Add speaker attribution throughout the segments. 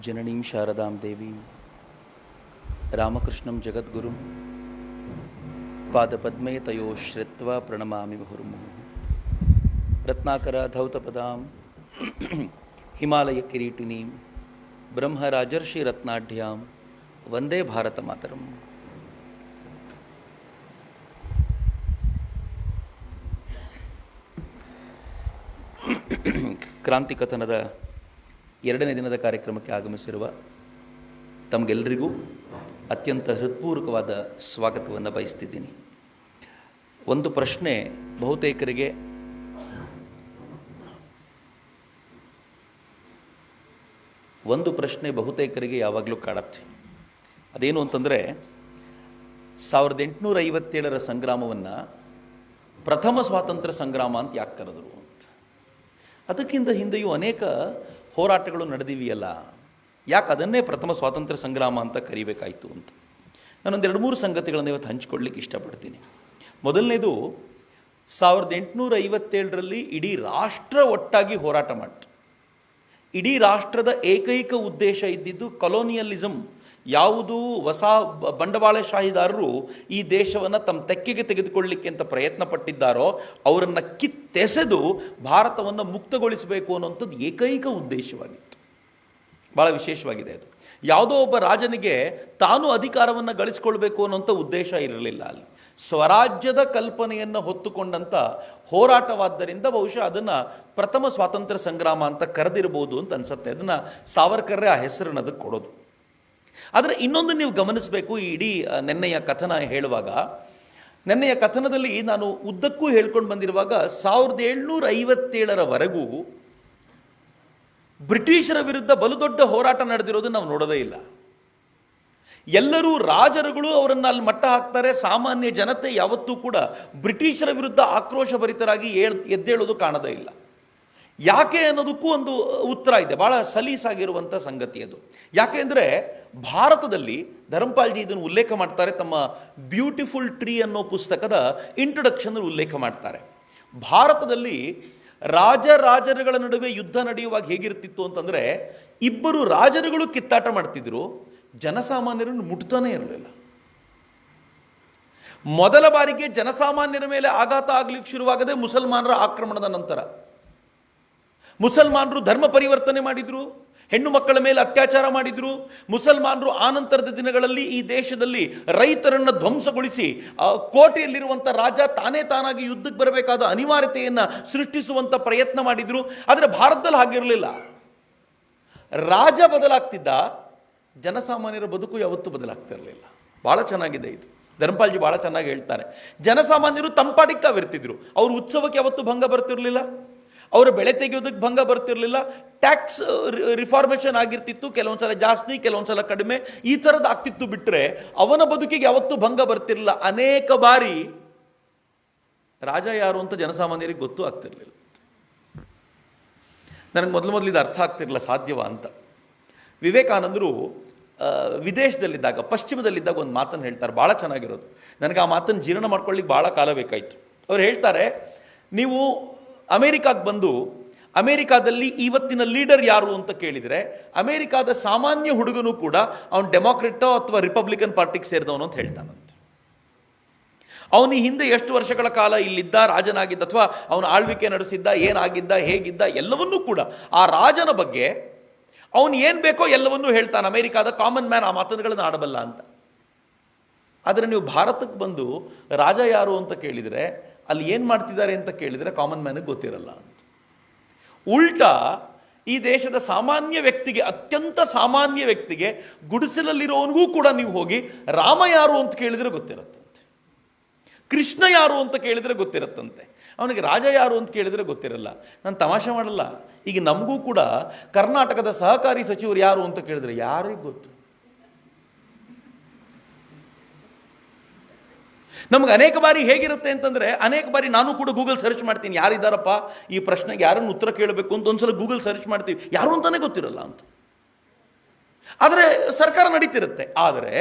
Speaker 1: ಜನನೀಂ ಶಾರದಾಂ ದೇವೀಂ ರಾಮಕೃಷ್ಣಂ ಜಗದ್ಗುರುಂ ಪಾದಪದ್ಮೇ ತಯೋ ಶ್ರಿತ್ವಾ ಪ್ರಣಮಾಮಿ ಮುಹುರ್ಮುಹುಃ. ರತ್ನಾಕರ ಧೌತಪದಾಂ ಹಿಮಾಲಯ ಕಿರೀಟಿನೀಂ ಬ್ರಹ್ಮರಾಜರ್ಷಿ ರತ್ನಾಢ್ಯಾಂ ವಂದೇ ಭಾರತ ಮಾತರಂ. ಕ್ರಾಂತಿ ಕಥನದ 2ನೇ ದಿನದ ಕಾರ್ಯಕ್ರಮಕ್ಕೆ ಆಗಮಿಸಿರುವ ತಮಗೆಲ್ಲರಿಗೂ ಅತ್ಯಂತ ಹೃತ್ಪೂರ್ವಕವಾದ ಸ್ವಾಗತವನ್ನು ಬಯಸ್ತಿದ್ದೀನಿ. ಒಂದು ಪ್ರಶ್ನೆ ಬಹುತೇಕರಿಗೆ ಯಾವಾಗಲೂ ಕಾಡತ್ತೆ. ಅದೇನು ಅಂತಂದರೆ 1857ರ ಸಂಗ್ರಾಮವನ್ನು ಪ್ರಥಮ ಸ್ವಾತಂತ್ರ್ಯ ಸಂಗ್ರಾಮ ಅಂತ ಯಾಕೆ ಕರೆದರು ಅಂತ. ಅದಕ್ಕಿಂತ ಹಿಂದೆಯೂ ಅನೇಕ ಹೋರಾಟಗಳು ನಡೆದಿವೆಯಲ್ಲ, ಯಾಕೆ ಅದನ್ನೇ ಪ್ರಥಮ ಸ್ವಾತಂತ್ರ್ಯ ಸಂಗ್ರಾಮ ಅಂತ ಕರಿಬೇಕಾಯಿತು ಅಂತ. ನಾನೊಂದು 2-3 ಸಂಗತಿಗಳನ್ನು ಇವತ್ತು ಹಂಚಿಕೊಳ್ಳಿಕ್ಕೆ ಇಷ್ಟಪಡ್ತೀನಿ. ಮೊದಲನೇದು, 1857ರಲ್ಲಿ ಇಡೀ ರಾಷ್ಟ್ರ ಒಟ್ಟಾಗಿ ಹೋರಾಟ ಮಾಡಿತು. ಇಡೀ ರಾಷ್ಟ್ರದ ಏಕೈಕ ಉದ್ದೇಶ ಇದ್ದಿದ್ದು ಕೊಲೋನಿಯಲಿಸಮ್. ಯಾವುದು ಹೊಸ ಬಂಡವಾಳಶಾಹಿದಾರರು ಈ ದೇಶವನ್ನು ತಮ್ಮ ತೆಕ್ಕೆಗೆ ತೆಗೆದುಕೊಳ್ಳಲಿಕ್ಕೆ ಅಂತ ಪ್ರಯತ್ನ ಪಟ್ಟಿದ್ದಾರೋ ಅವರನ್ನು ಕಿತ್ತೆಸೆದು ಭಾರತವನ್ನು ಮುಕ್ತಗೊಳಿಸಬೇಕು ಅನ್ನೋಂಥದ್ದು ಏಕೈಕ ಉದ್ದೇಶವಾಗಿತ್ತು. ಭಾಳ ವಿಶೇಷವಾಗಿದೆ ಅದು. ಯಾವುದೋ ಒಬ್ಬ ರಾಜನಿಗೆ ತಾನು ಅಧಿಕಾರವನ್ನು ಗಳಿಸ್ಕೊಳ್ಬೇಕು ಅನ್ನೋಂಥ ಉದ್ದೇಶ ಇರಲಿಲ್ಲ. ಅಲ್ಲಿ ಸ್ವರಾಜ್ಯದ ಕಲ್ಪನೆಯನ್ನು ಹೊತ್ತುಕೊಂಡಂಥ ಹೋರಾಟವಾದ್ದರಿಂದ ಬಹುಶಃ ಅದನ್ನು ಪ್ರಥಮ ಸ್ವಾತಂತ್ರ್ಯ ಸಂಗ್ರಾಮ ಅಂತ ಕರೆದಿರ್ಬೋದು ಅಂತ ಅನಿಸುತ್ತೆ. ಅದನ್ನು ಸಾವರ್ಕರ್ರೇ ಆ ಹೆಸರನ್ನು ಅದಕ್ಕೆ ಕೊಡೋದು. ಆದರೆ ಇನ್ನೊಂದು ನೀವು ಗಮನಿಸಬೇಕು, ಈ ಇಡೀ ನೆನ್ನೆಯ ಕಥನ ಹೇಳುವಾಗ, ನೆನ್ನೆಯ ಕಥನದಲ್ಲಿ ನಾನು ಉದ್ದಕ್ಕೂ ಹೇಳ್ಕೊಂಡು ಬಂದಿರುವಾಗ 1757ರವರೆಗೂ ಬ್ರಿಟಿಷರ ವಿರುದ್ಧ ಬಲು ದೊಡ್ಡ ಹೋರಾಟ ನಡೆದಿರೋದು ನಾವು ನೋಡೋದೇ ಇಲ್ಲ. ಎಲ್ಲರೂ ರಾಜರುಗಳು ಅವರನ್ನು ಅಲ್ಲಿ ಮಟ್ಟ ಹಾಕ್ತಾರೆ. ಸಾಮಾನ್ಯ ಜನತೆ ಯಾವತ್ತೂ ಕೂಡ ಬ್ರಿಟಿಷರ ವಿರುದ್ಧ ಆಕ್ರೋಶಭರಿತರಾಗಿ ಎದ್ದೇಳೋದು ಕಾಣದೇ ಇಲ್ಲ. ಯಾಕೆ ಅನ್ನೋದಕ್ಕೂ ಒಂದು ಉತ್ತರ ಇದೆ, ಭಾಳ ಸಲೀಸಾಗಿರುವಂಥ ಸಂಗತಿ ಅದು. ಯಾಕೆ ಅಂದರೆ ಭಾರತದಲ್ಲಿ ಧರ್ಮಪಾಲ್ಜಿ ಇದನ್ನು ಉಲ್ಲೇಖ ಮಾಡ್ತಾರೆ ತಮ್ಮ ಬ್ಯೂಟಿಫುಲ್ ಟ್ರೀ ಅನ್ನೋ ಪುಸ್ತಕದ ಇಂಟ್ರೊಡಕ್ಷನಲ್ಲಿ ಉಲ್ಲೇಖ ಮಾಡ್ತಾರೆ. ಭಾರತದಲ್ಲಿ ರಾಜರುಗಳ ನಡುವೆ ಯುದ್ಧ ನಡೆಯುವಾಗ ಹೇಗಿರ್ತಿತ್ತು ಅಂತಂದರೆ, ಇಬ್ಬರು ರಾಜರುಗಳು ಕಿತ್ತಾಟ ಮಾಡ್ತಿದ್ರು, ಜನಸಾಮಾನ್ಯರನ್ನು ಮುಟ್ತಾನೇ ಇರಲಿಲ್ಲ. ಮೊದಲ ಬಾರಿಗೆ ಜನಸಾಮಾನ್ಯರ ಮೇಲೆ ಆಘಾತ ಆಗಲಿಕ್ಕೆ ಶುರುವಾಗದೆ ಮುಸಲ್ಮಾನರ ಆಕ್ರಮಣದ ನಂತರ. ಮುಸಲ್ಮಾನರು ಧರ್ಮ ಪರಿವರ್ತನೆ ಮಾಡಿದರು, ಹೆಣ್ಣು ಮಕ್ಕಳ ಮೇಲೆ ಅತ್ಯಾಚಾರ ಮಾಡಿದರು. ಮುಸಲ್ಮಾನರು ಆನಂತರದ ದಿನಗಳಲ್ಲಿ ಈ ದೇಶದಲ್ಲಿ ರೈತರನ್ನು ಧ್ವಂಸಗೊಳಿಸಿ ಕೋಟೆಯಲ್ಲಿರುವಂಥ ರಾಜ ತಾನಾಗಿ ಯುದ್ಧಕ್ಕೆ ಬರಬೇಕಾದ ಅನಿವಾರ್ಯತೆಯನ್ನು ಸೃಷ್ಟಿಸುವಂಥ ಪ್ರಯತ್ನ ಮಾಡಿದರು. ಆದರೆ ಭಾರತದಲ್ಲಿ ಹಾಗಿರಲಿಲ್ಲ. ರಾಜ ಬದಲಾಗ್ತಿದ್ದ, ಜನಸಾಮಾನ್ಯರ ಬದುಕು ಯಾವತ್ತೂ ಬದಲಾಗ್ತಿರಲಿಲ್ಲ. ಭಾಳ ಚೆನ್ನಾಗಿದೆ ಇದು. ಧರ್ಮಪಾಲ್ಜಿ ಭಾಳ ಚೆನ್ನಾಗಿ ಹೇಳ್ತಾರೆ. ಜನಸಾಮಾನ್ಯರು ತಂಪಾಡಿಗೆ ತಾವಿರ್ತಿದ್ರು. ಅವ್ರ ಉತ್ಸವಕ್ಕೆ ಯಾವತ್ತೂ ಭಂಗ ಬರ್ತಿರಲಿಲ್ಲ, ಅವರ ಬೆಳೆ ತೆಗೆಯೋದಕ್ಕೆ ಭಂಗ ಬರ್ತಿರಲಿಲ್ಲ. ಟ್ಯಾಕ್ಸ್ ರಿಫಾರ್ಮೇಷನ್ ಆಗಿರ್ತಿತ್ತು, ಕೆಲವೊಂದು ಸಲ ಜಾಸ್ತಿ, ಕೆಲವೊಂದು ಸಲ ಕಡಿಮೆ, ಈ ಥರದ್ದು ಆಗ್ತಿತ್ತು. ಬಿಟ್ಟರೆ ಅವನ ಬದುಕಿಗೆ ಯಾವತ್ತೂ ಭಂಗ ಬರ್ತಿರಲಿಲ್ಲ. ಅನೇಕ ಬಾರಿ ರಾಜ ಯಾರು ಅಂತ ಜನಸಾಮಾನ್ಯರಿಗೆ ಗೊತ್ತೂ ಆಗ್ತಿರಲಿಲ್ಲ. ನನಗೆ ಮೊದಲು ಇದು ಅರ್ಥ ಆಗ್ತಿರಲಿಲ್ಲ, ಸಾಧ್ಯವಾ ಅಂತ. ವಿವೇಕಾನಂದರು ವಿದೇಶದಲ್ಲಿದ್ದಾಗ, ಪಶ್ಚಿಮದಲ್ಲಿದ್ದಾಗ ಒಂದು ಮಾತನ್ನು ಹೇಳ್ತಾರೆ, ಭಾಳ ಚೆನ್ನಾಗಿರೋದು. ನನಗೆ ಆ ಮಾತನ್ನು ಜೀರ್ಣ ಮಾಡ್ಕೊಳ್ಳಿಕ್ಕೆ ಭಾಳ ಕಾಲ ಬೇಕಾಯಿತು. ಅವ್ರು ಹೇಳ್ತಾರೆ, ನೀವು ಅಮೇರಿಕಾಗೆ ಬಂದು ಅಮೇರಿಕಾದಲ್ಲಿ ಇವತ್ತಿನ ಲೀಡರ್ ಯಾರು ಅಂತ ಕೇಳಿದರೆ, ಅಮೇರಿಕಾದ ಸಾಮಾನ್ಯ ಹುಡುಗನೂ ಕೂಡ ಅವನು ಡೆಮಾಕ್ರೆಟೋ ಅಥವಾ ರಿಪಬ್ಲಿಕನ್ ಪಾರ್ಟಿಗೆ ಸೇರಿದವನು ಅಂತ ಹೇಳ್ತಾನಂತೆ. ಅವನು ಹಿಂದೆ ಎಷ್ಟು ವರ್ಷಗಳ ಕಾಲ ಇಲ್ಲಿದ್ದ, ರಾಜನಾಗಿದ್ದ ಅಥವಾ ಅವನು ಆಳ್ವಿಕೆ ನಡೆಸಿದ್ದ, ಏನಾಗಿದ್ದ, ಹೇಗಿದ್ದ, ಎಲ್ಲವನ್ನೂ ಕೂಡ ಆ ರಾಜನ ಬಗ್ಗೆ ಅವನು ಏನು ಬೇಕೋ ಎಲ್ಲವನ್ನೂ ಹೇಳ್ತಾನೆ. ಅಮೇರಿಕಾದ ಕಾಮನ್ ಮ್ಯಾನ್ ಆ ಮಾತುಗಳನ್ನು ಆಡಬಲ್ಲ ಅಂತ. ಆದರೆ ನೀವು ಭಾರತಕ್ಕೆ ಬಂದು ರಾಜ ಯಾರು ಅಂತ ಕೇಳಿದರೆ, ಅಲ್ಲಿ ಏನು ಮಾಡ್ತಿದ್ದಾರೆ ಅಂತ ಕೇಳಿದರೆ ಕಾಮನ್ ಮ್ಯಾನಿಗೆ ಗೊತ್ತಿರಲ್ಲ ಅಂತ. ಉಲ್ಟಾ ಈ ದೇಶದ ಸಾಮಾನ್ಯ ವ್ಯಕ್ತಿಗೆ, ಅತ್ಯಂತ ಸಾಮಾನ್ಯ ವ್ಯಕ್ತಿಗೆ, ಗುಡಿಸಲಲ್ಲಿರೋವನಿಗೂ ಕೂಡ ನೀವು ಹೋಗಿ ರಾಮ ಯಾರು ಅಂತ ಕೇಳಿದರೆ ಗೊತ್ತಿರುತ್ತಂತೆ, ಕೃಷ್ಣ ಯಾರು ಅಂತ ಕೇಳಿದರೆ ಗೊತ್ತಿರುತ್ತಂತೆ, ಅವನಿಗೆ ರಾಜ ಯಾರು ಅಂತ ಕೇಳಿದರೆ ಗೊತ್ತಿರಲ್ಲ. ನಾನು ತಮಾಷೆ ಮಾಡಲ್ಲ. ಈಗ ನಮಗೂ ಕೂಡ ಕರ್ನಾಟಕದ ಸಹಕಾರಿ ಸಚಿವರು ಯಾರು ಅಂತ ಕೇಳಿದರೆ ಯಾರಿಗೆ ಗೊತ್ತು? ನಮ್ಗೆ ಅನೇಕ ಬಾರಿ ಹೇಗಿರುತ್ತೆ ಅಂತಂದರೆ, ಅನೇಕ ಬಾರಿ ನಾನು ಕೂಡ ಗೂಗಲ್ ಸರ್ಚ್ ಮಾಡ್ತೀನಿ, ಯಾರಿದ್ದಾರಪ್ಪ ಈ ಪ್ರಶ್ನೆಗೆ, ಯಾರನ್ನು ಉತ್ತರ ಕೇಳಬೇಕು ಅಂತ ಒಂದ್ಸಲ ಗೂಗಲ್ ಸರ್ಚ್ ಮಾಡ್ತೀವಿ, ಯಾರು ಅಂತಾನೆ ಗೊತ್ತಿರಲ್ಲ ಅಂತ. ಆದರೆ ಸರ್ಕಾರ ನಡೀತಿರುತ್ತೆ. ಆದರೆ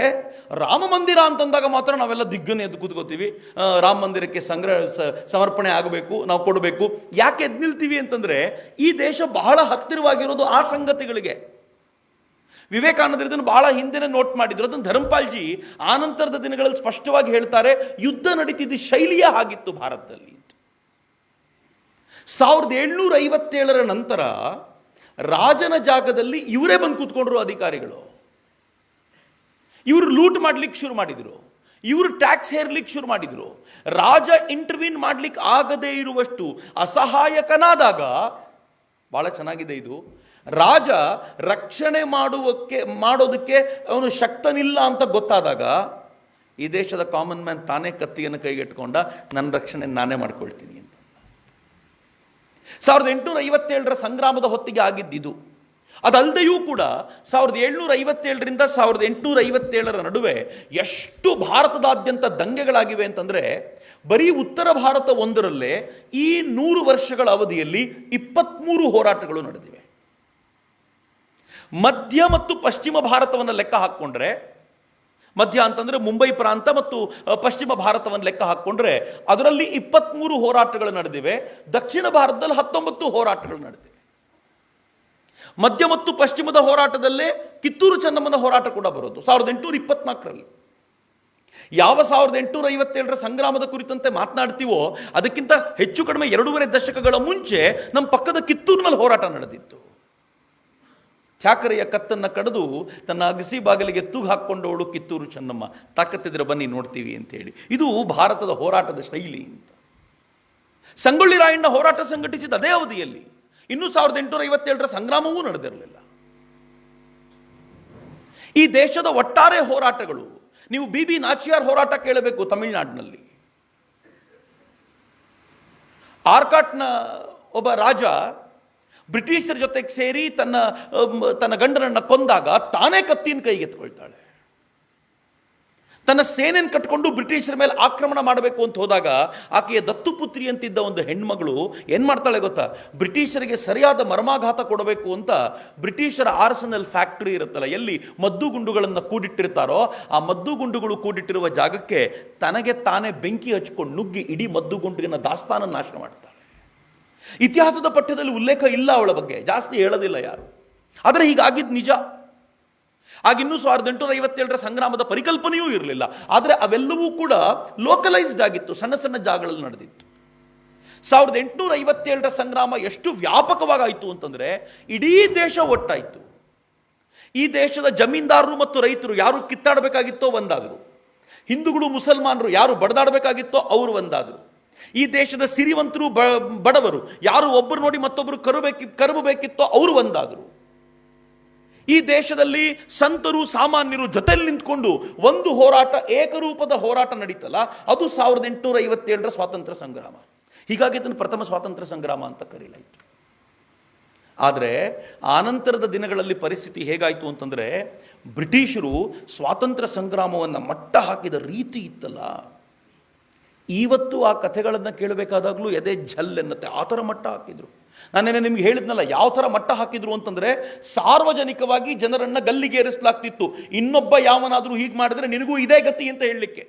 Speaker 1: ರಾಮ ಮಂದಿರ ಅಂತಂದಾಗ ಮಾತ್ರ ನಾವೆಲ್ಲ ದಿಗ್ಗನೆ ಎದ್ದು ಕೂತ್ಕೋತೀವಿ, ರಾಮ ಮಂದಿರಕ್ಕೆ ಸಮರ್ಪಣೆ ಆಗಬೇಕು, ನಾವು ಕೊಡಬೇಕು. ಯಾಕೆ ಎದ್ದು ನಿಲ್ತೀವಿ ಅಂತಂದರೆ, ಈ ದೇಶ ಬಹಳ ಹತ್ತಿರವಾಗಿರೋದು ಆ ಸಂಗತಿಗಳಿಗೆ. ವಿವೇಕಾನಂದರು ಇದನ್ನು ಬಹಳ ಹಿಂದೆನೇ ನೋಟ್ ಮಾಡಿದ್ರು. ಅದನ್ನು ಧರ್ಮಪಾಲ್ಜಿ ಆನಂತರದ ದಿನಗಳಲ್ಲಿ ಸ್ಪಷ್ಟವಾಗಿ ಹೇಳ್ತಾರೆ, ಯುದ್ಧ ನಡೀತಿದ್ದ ಶೈಲಿಯೇ ಆಗಿತ್ತು ಭಾರತದಲ್ಲಿ. 1757 ನಂತರ ರಾಜನ ಜಾಗದಲ್ಲಿ ಇವರೇ ಬಂದು ಕೂತ್ಕೊಂಡ್ರು ಅಧಿಕಾರಿಗಳು. ಇವರು ಲೂಟ್ ಮಾಡ್ಲಿಕ್ಕೆ ಶುರು ಮಾಡಿದರು, ಇವರು ಟ್ಯಾಕ್ಸ್ ಹೇರ್ಲಿಕ್ಕೆ ಶುರು ಮಾಡಿದರು. ರಾಜ ಇಂಟರ್ವ್ಯೂನ್ ಮಾಡ್ಲಿಕ್ಕೆ ಆಗದೇ ಇರುವಷ್ಟು ಅಸಹಾಯಕನಾದಾಗ, ಬಹಳ ಚೆನ್ನಾಗಿದೆ ಇದು, ರಾಜ ರಕ್ಷಣೆ ಮಾಡೋದಕ್ಕೆ ಅವನು ಶಕ್ತನಿಲ್ಲ ಅಂತ ಗೊತ್ತಾದಾಗ ಈ ದೇಶದ ಕಾಮನ್ ಮ್ಯಾನ್ ತಾನೇ ಕತ್ತಿಯನ್ನು ಕೈಗೆಟ್ಕೊಂಡ, ನನ್ನ ರಕ್ಷಣೆ ನಾನೇ ಮಾಡ್ಕೊಳ್ತೀನಿ ಅಂತ. 1857 ಸಂಗ್ರಾಮದ ಹೊತ್ತಿಗೆ ಆಗಿದ್ದಿದು. ಅದಲ್ಲದೆಯೂ ಕೂಡ 1757ರಿಂದ 1857 ನಡುವೆ ಎಷ್ಟು ಭಾರತದಾದ್ಯಂತ ದಂಗೆಗಳಾಗಿವೆ ಅಂತಂದರೆ, ಬರೀ ಉತ್ತರ ಭಾರತ ಒಂದರಲ್ಲೇ ಈ 100 ವರ್ಷಗಳ ಅವಧಿಯಲ್ಲಿ 23 ಹೋರಾಟಗಳು ನಡೆದಿವೆ. ಮಧ್ಯ ಮತ್ತು ಪಶ್ಚಿಮ ಭಾರತವನ್ನು ಲೆಕ್ಕ ಹಾಕ್ಕೊಂಡ್ರೆ, ಮಧ್ಯ ಅಂತಂದರೆ ಮುಂಬೈ ಪ್ರಾಂತ ಮತ್ತು ಪಶ್ಚಿಮ ಭಾರತವನ್ನು ಲೆಕ್ಕ ಹಾಕ್ಕೊಂಡ್ರೆ ಅದರಲ್ಲಿ 23 ಹೋರಾಟಗಳು ನಡೆದಿವೆ. ದಕ್ಷಿಣ ಭಾರತದಲ್ಲಿ 19 ಹೋರಾಟಗಳು ನಡೆದಿವೆ. ಮಧ್ಯ ಮತ್ತು ಪಶ್ಚಿಮದ ಹೋರಾಟದಲ್ಲೇ ಕಿತ್ತೂರು ಚೆನ್ನಮ್ಮನ ಹೋರಾಟ ಕೂಡ ಬರೋದು 1824ರಲ್ಲಿ. ಯಾವ 1857 ಸಂಗ್ರಾಮದ ಕುರಿತಂತೆ ಮಾತನಾಡ್ತೀವೋ ಅದಕ್ಕಿಂತ ಹೆಚ್ಚು ಕಡಿಮೆ 2.5 ದಶಕಗಳ ಮುಂಚೆ ನಮ್ಮ ಪಕ್ಕದ ಕಿತ್ತೂರಿನಲ್ಲಿ ಹೋರಾಟ ನಡೆದಿತ್ತು. ತ್ಯಾಕರೆಯ ಕತ್ತನ್ನು ಕಡಿದು ತನ್ನ ಅಗಸಿ ಬಾಗಿಲಿಗೆ ತೂಗು ಹಾಕ್ಕೊಂಡವಳು ಕಿತ್ತೂರು ಚೆನ್ನಮ್ಮ. ತಾಕತ್ತಿದ್ರೆ ಬನ್ನಿ ನೋಡ್ತೀವಿ ಅಂತೇಳಿ. ಇದು ಭಾರತದ ಹೋರಾಟದ ಶೈಲಿ ಅಂತ. ಸಂಗೊಳ್ಳಿ ರಾಯಣ್ಣ ಹೋರಾಟ ಸಂಘಟಿಸಿದ ಅದೇ ಅವಧಿಯಲ್ಲಿ ಇನ್ನೂ 1857 ಸಂಗ್ರಾಮವೂ ನಡೆದಿರಲಿಲ್ಲ. ಈ ದೇಶದ ಒಟ್ಟಾರೆ ಹೋರಾಟಗಳು, ನೀವು ಬಿ ನಾಚಿಯಾರ್ ಹೋರಾಟ ಕೇಳಬೇಕು ತಮಿಳುನಾಡಿನಲ್ಲಿ. ಆರ್ಕಾಟ್ನ ಒಬ್ಬ ರಾಜ ಬ್ರಿಟಿಷರ ಜೊತೆಗೆ ಸೇರಿ ತನ್ನ ಗಂಡನನ್ನು ಕೊಂದಾಗ ತಾನೇ ಕತ್ತಿನ ಕೈಗೆತ್ಕೊಳ್ತಾಳೆ. ತನ್ನ ಸೇನೆಯನ್ನು ಕಟ್ಕೊಂಡು ಬ್ರಿಟಿಷರ ಮೇಲೆ ಆಕ್ರಮಣ ಮಾಡಬೇಕು ಅಂತ ಹೋದಾಗ ಆಕೆಯ ದತ್ತುಪುತ್ರಿ ಅಂತಿದ್ದ ಒಂದು ಹೆಣ್ಮಗಳು ಏನು ಮಾಡ್ತಾಳೆ ಗೊತ್ತಾ? ಬ್ರಿಟಿಷರಿಗೆ ಸರಿಯಾದ ಮರ್ಮಾಘಾತ ಕೊಡಬೇಕು ಅಂತ ಬ್ರಿಟಿಷರ ಆರ್ಸನಲ್ ಫ್ಯಾಕ್ಟರಿ ಇರುತ್ತಲ್ಲ, ಎಲ್ಲಿ ಮದ್ದುಗುಂಡುಗಳನ್ನು ಕೂಡಿಟ್ಟಿರ್ತಾರೋ ಆ ಮದ್ದುಗುಂಡುಗಳು ಕೂಡಿಟ್ಟಿರುವ ಜಾಗಕ್ಕೆ ತನಗೆ ತಾನೇ ಬೆಂಕಿ ಹಚ್ಕೊಂಡು ನುಗ್ಗಿ ಇಡೀ ಮದ್ದುಗುಂಡಿನ ದಾಸ್ತಾನ ನಾಶ ಮಾಡ್ತಾಳೆ. ಇತಿಹಾಸದ ಪಠ್ಯದಲ್ಲಿ ಉಲ್ಲೇಖ ಇಲ್ಲ ಅವಳ ಬಗ್ಗೆ, ಜಾಸ್ತಿ ಹೇಳೋದಿಲ್ಲ ಯಾರು. ಆದರೆ ಹೀಗಾಗಿದ್ದು ನಿಜ. ಆಗಿನ್ನೂ 1857 ಸಂಗ್ರಾಮದ ಪರಿಕಲ್ಪನೆಯೂ ಇರಲಿಲ್ಲ. ಆದರೆ ಅವೆಲ್ಲವೂ ಕೂಡ ಲೋಕಲೈಸ್ಡ್ ಆಗಿತ್ತು, ಸಣ್ಣ ಸಣ್ಣ ಜಾಗಗಳಲ್ಲಿ ನಡೆದಿತ್ತು. 1857 ಸಂಗ್ರಾಮ ಎಷ್ಟು ವ್ಯಾಪಕವಾಗಾಯಿತು ಅಂತಂದರೆ ಇಡೀ ದೇಶ ಒಟ್ಟಾಯಿತು. ಈ ದೇಶದ ಜಮೀನ್ದಾರರು ಮತ್ತು ರೈತರು ಯಾರು ಕಿತ್ತಾಡಬೇಕಾಗಿತ್ತೋ ಒಂದಾದರು, ಹಿಂದೂಗಳು ಮುಸಲ್ಮಾನರು ಯಾರು ಬಡದಾಡಬೇಕಾಗಿತ್ತೋ ಅವರು ಒಂದಾದರು, ಈ ದೇಶದ ಸಿರಿವಂತರು ಬಡವರು ಯಾರು ಒಬ್ಬರು ನೋಡಿ ಮತ್ತೊಬ್ಬರು ಕರುಬಬೇಕಿತ್ತೋ ಅವರು ಒಂದಾದರು. ಈ ದೇಶದಲ್ಲಿ ಸಂತರು ಸಾಮಾನ್ಯರು ಜೊತೆಯಲ್ಲಿ ನಿಂತ್ಕೊಂಡು ಒಂದು ಹೋರಾಟ, ಏಕರೂಪದ ಹೋರಾಟ ನಡೀತಲ್ಲ, ಅದು 1857 ಸ್ವಾತಂತ್ರ್ಯ ಸಂಗ್ರಾಮ. ಹೀಗಾಗಿ ಇದನ್ನು ಪ್ರಥಮ ಸ್ವಾತಂತ್ರ್ಯ ಸಂಗ್ರಾಮ ಅಂತ ಕರೆಯಲಾಯಿತು. ಆದರೆ ಆನಂತರದ ದಿನಗಳಲ್ಲಿ ಪರಿಸ್ಥಿತಿ ಹೇಗಾಯಿತು ಅಂತಂದರೆ, ಬ್ರಿಟಿಷರು ಸ್ವಾತಂತ್ರ್ಯ ಸಂಗ್ರಾಮವನ್ನು ಮಟ್ಟ ಹಾಕಿದ ರೀತಿ ಇತ್ತಲ್ಲ, ಇವತ್ತು ಆ ಕಥೆಗಳನ್ನು ಕೇಳಬೇಕಾದಾಗಲೂ ಎದೆ ಝಲ್ ಎನ್ನುತ್ತೆ. ಆ ಥರ ಮಟ್ಟ ಹಾಕಿದರು. ನಾನೇನೆ ನಿಮ್ಗೆ ಹೇಳಿದ್ನಲ್ಲ, ಯಾವ ಥರ ಮಟ್ಟ ಹಾಕಿದ್ರು ಅಂತಂದರೆ, ಸಾರ್ವಜನಿಕವಾಗಿ ಜನರನ್ನು ಗಲ್ಲಿಗೇರಿಸಲಾಗ್ತಿತ್ತು. ಇನ್ನೊಬ್ಬ ಯಾವನಾದರೂ ಹೀಗೆ ಮಾಡಿದ್ರೆ ನಿನಗೂ ಇದೇ ಗತಿ ಅಂತ ಹೇಳಲಿಕ್ಕೆ.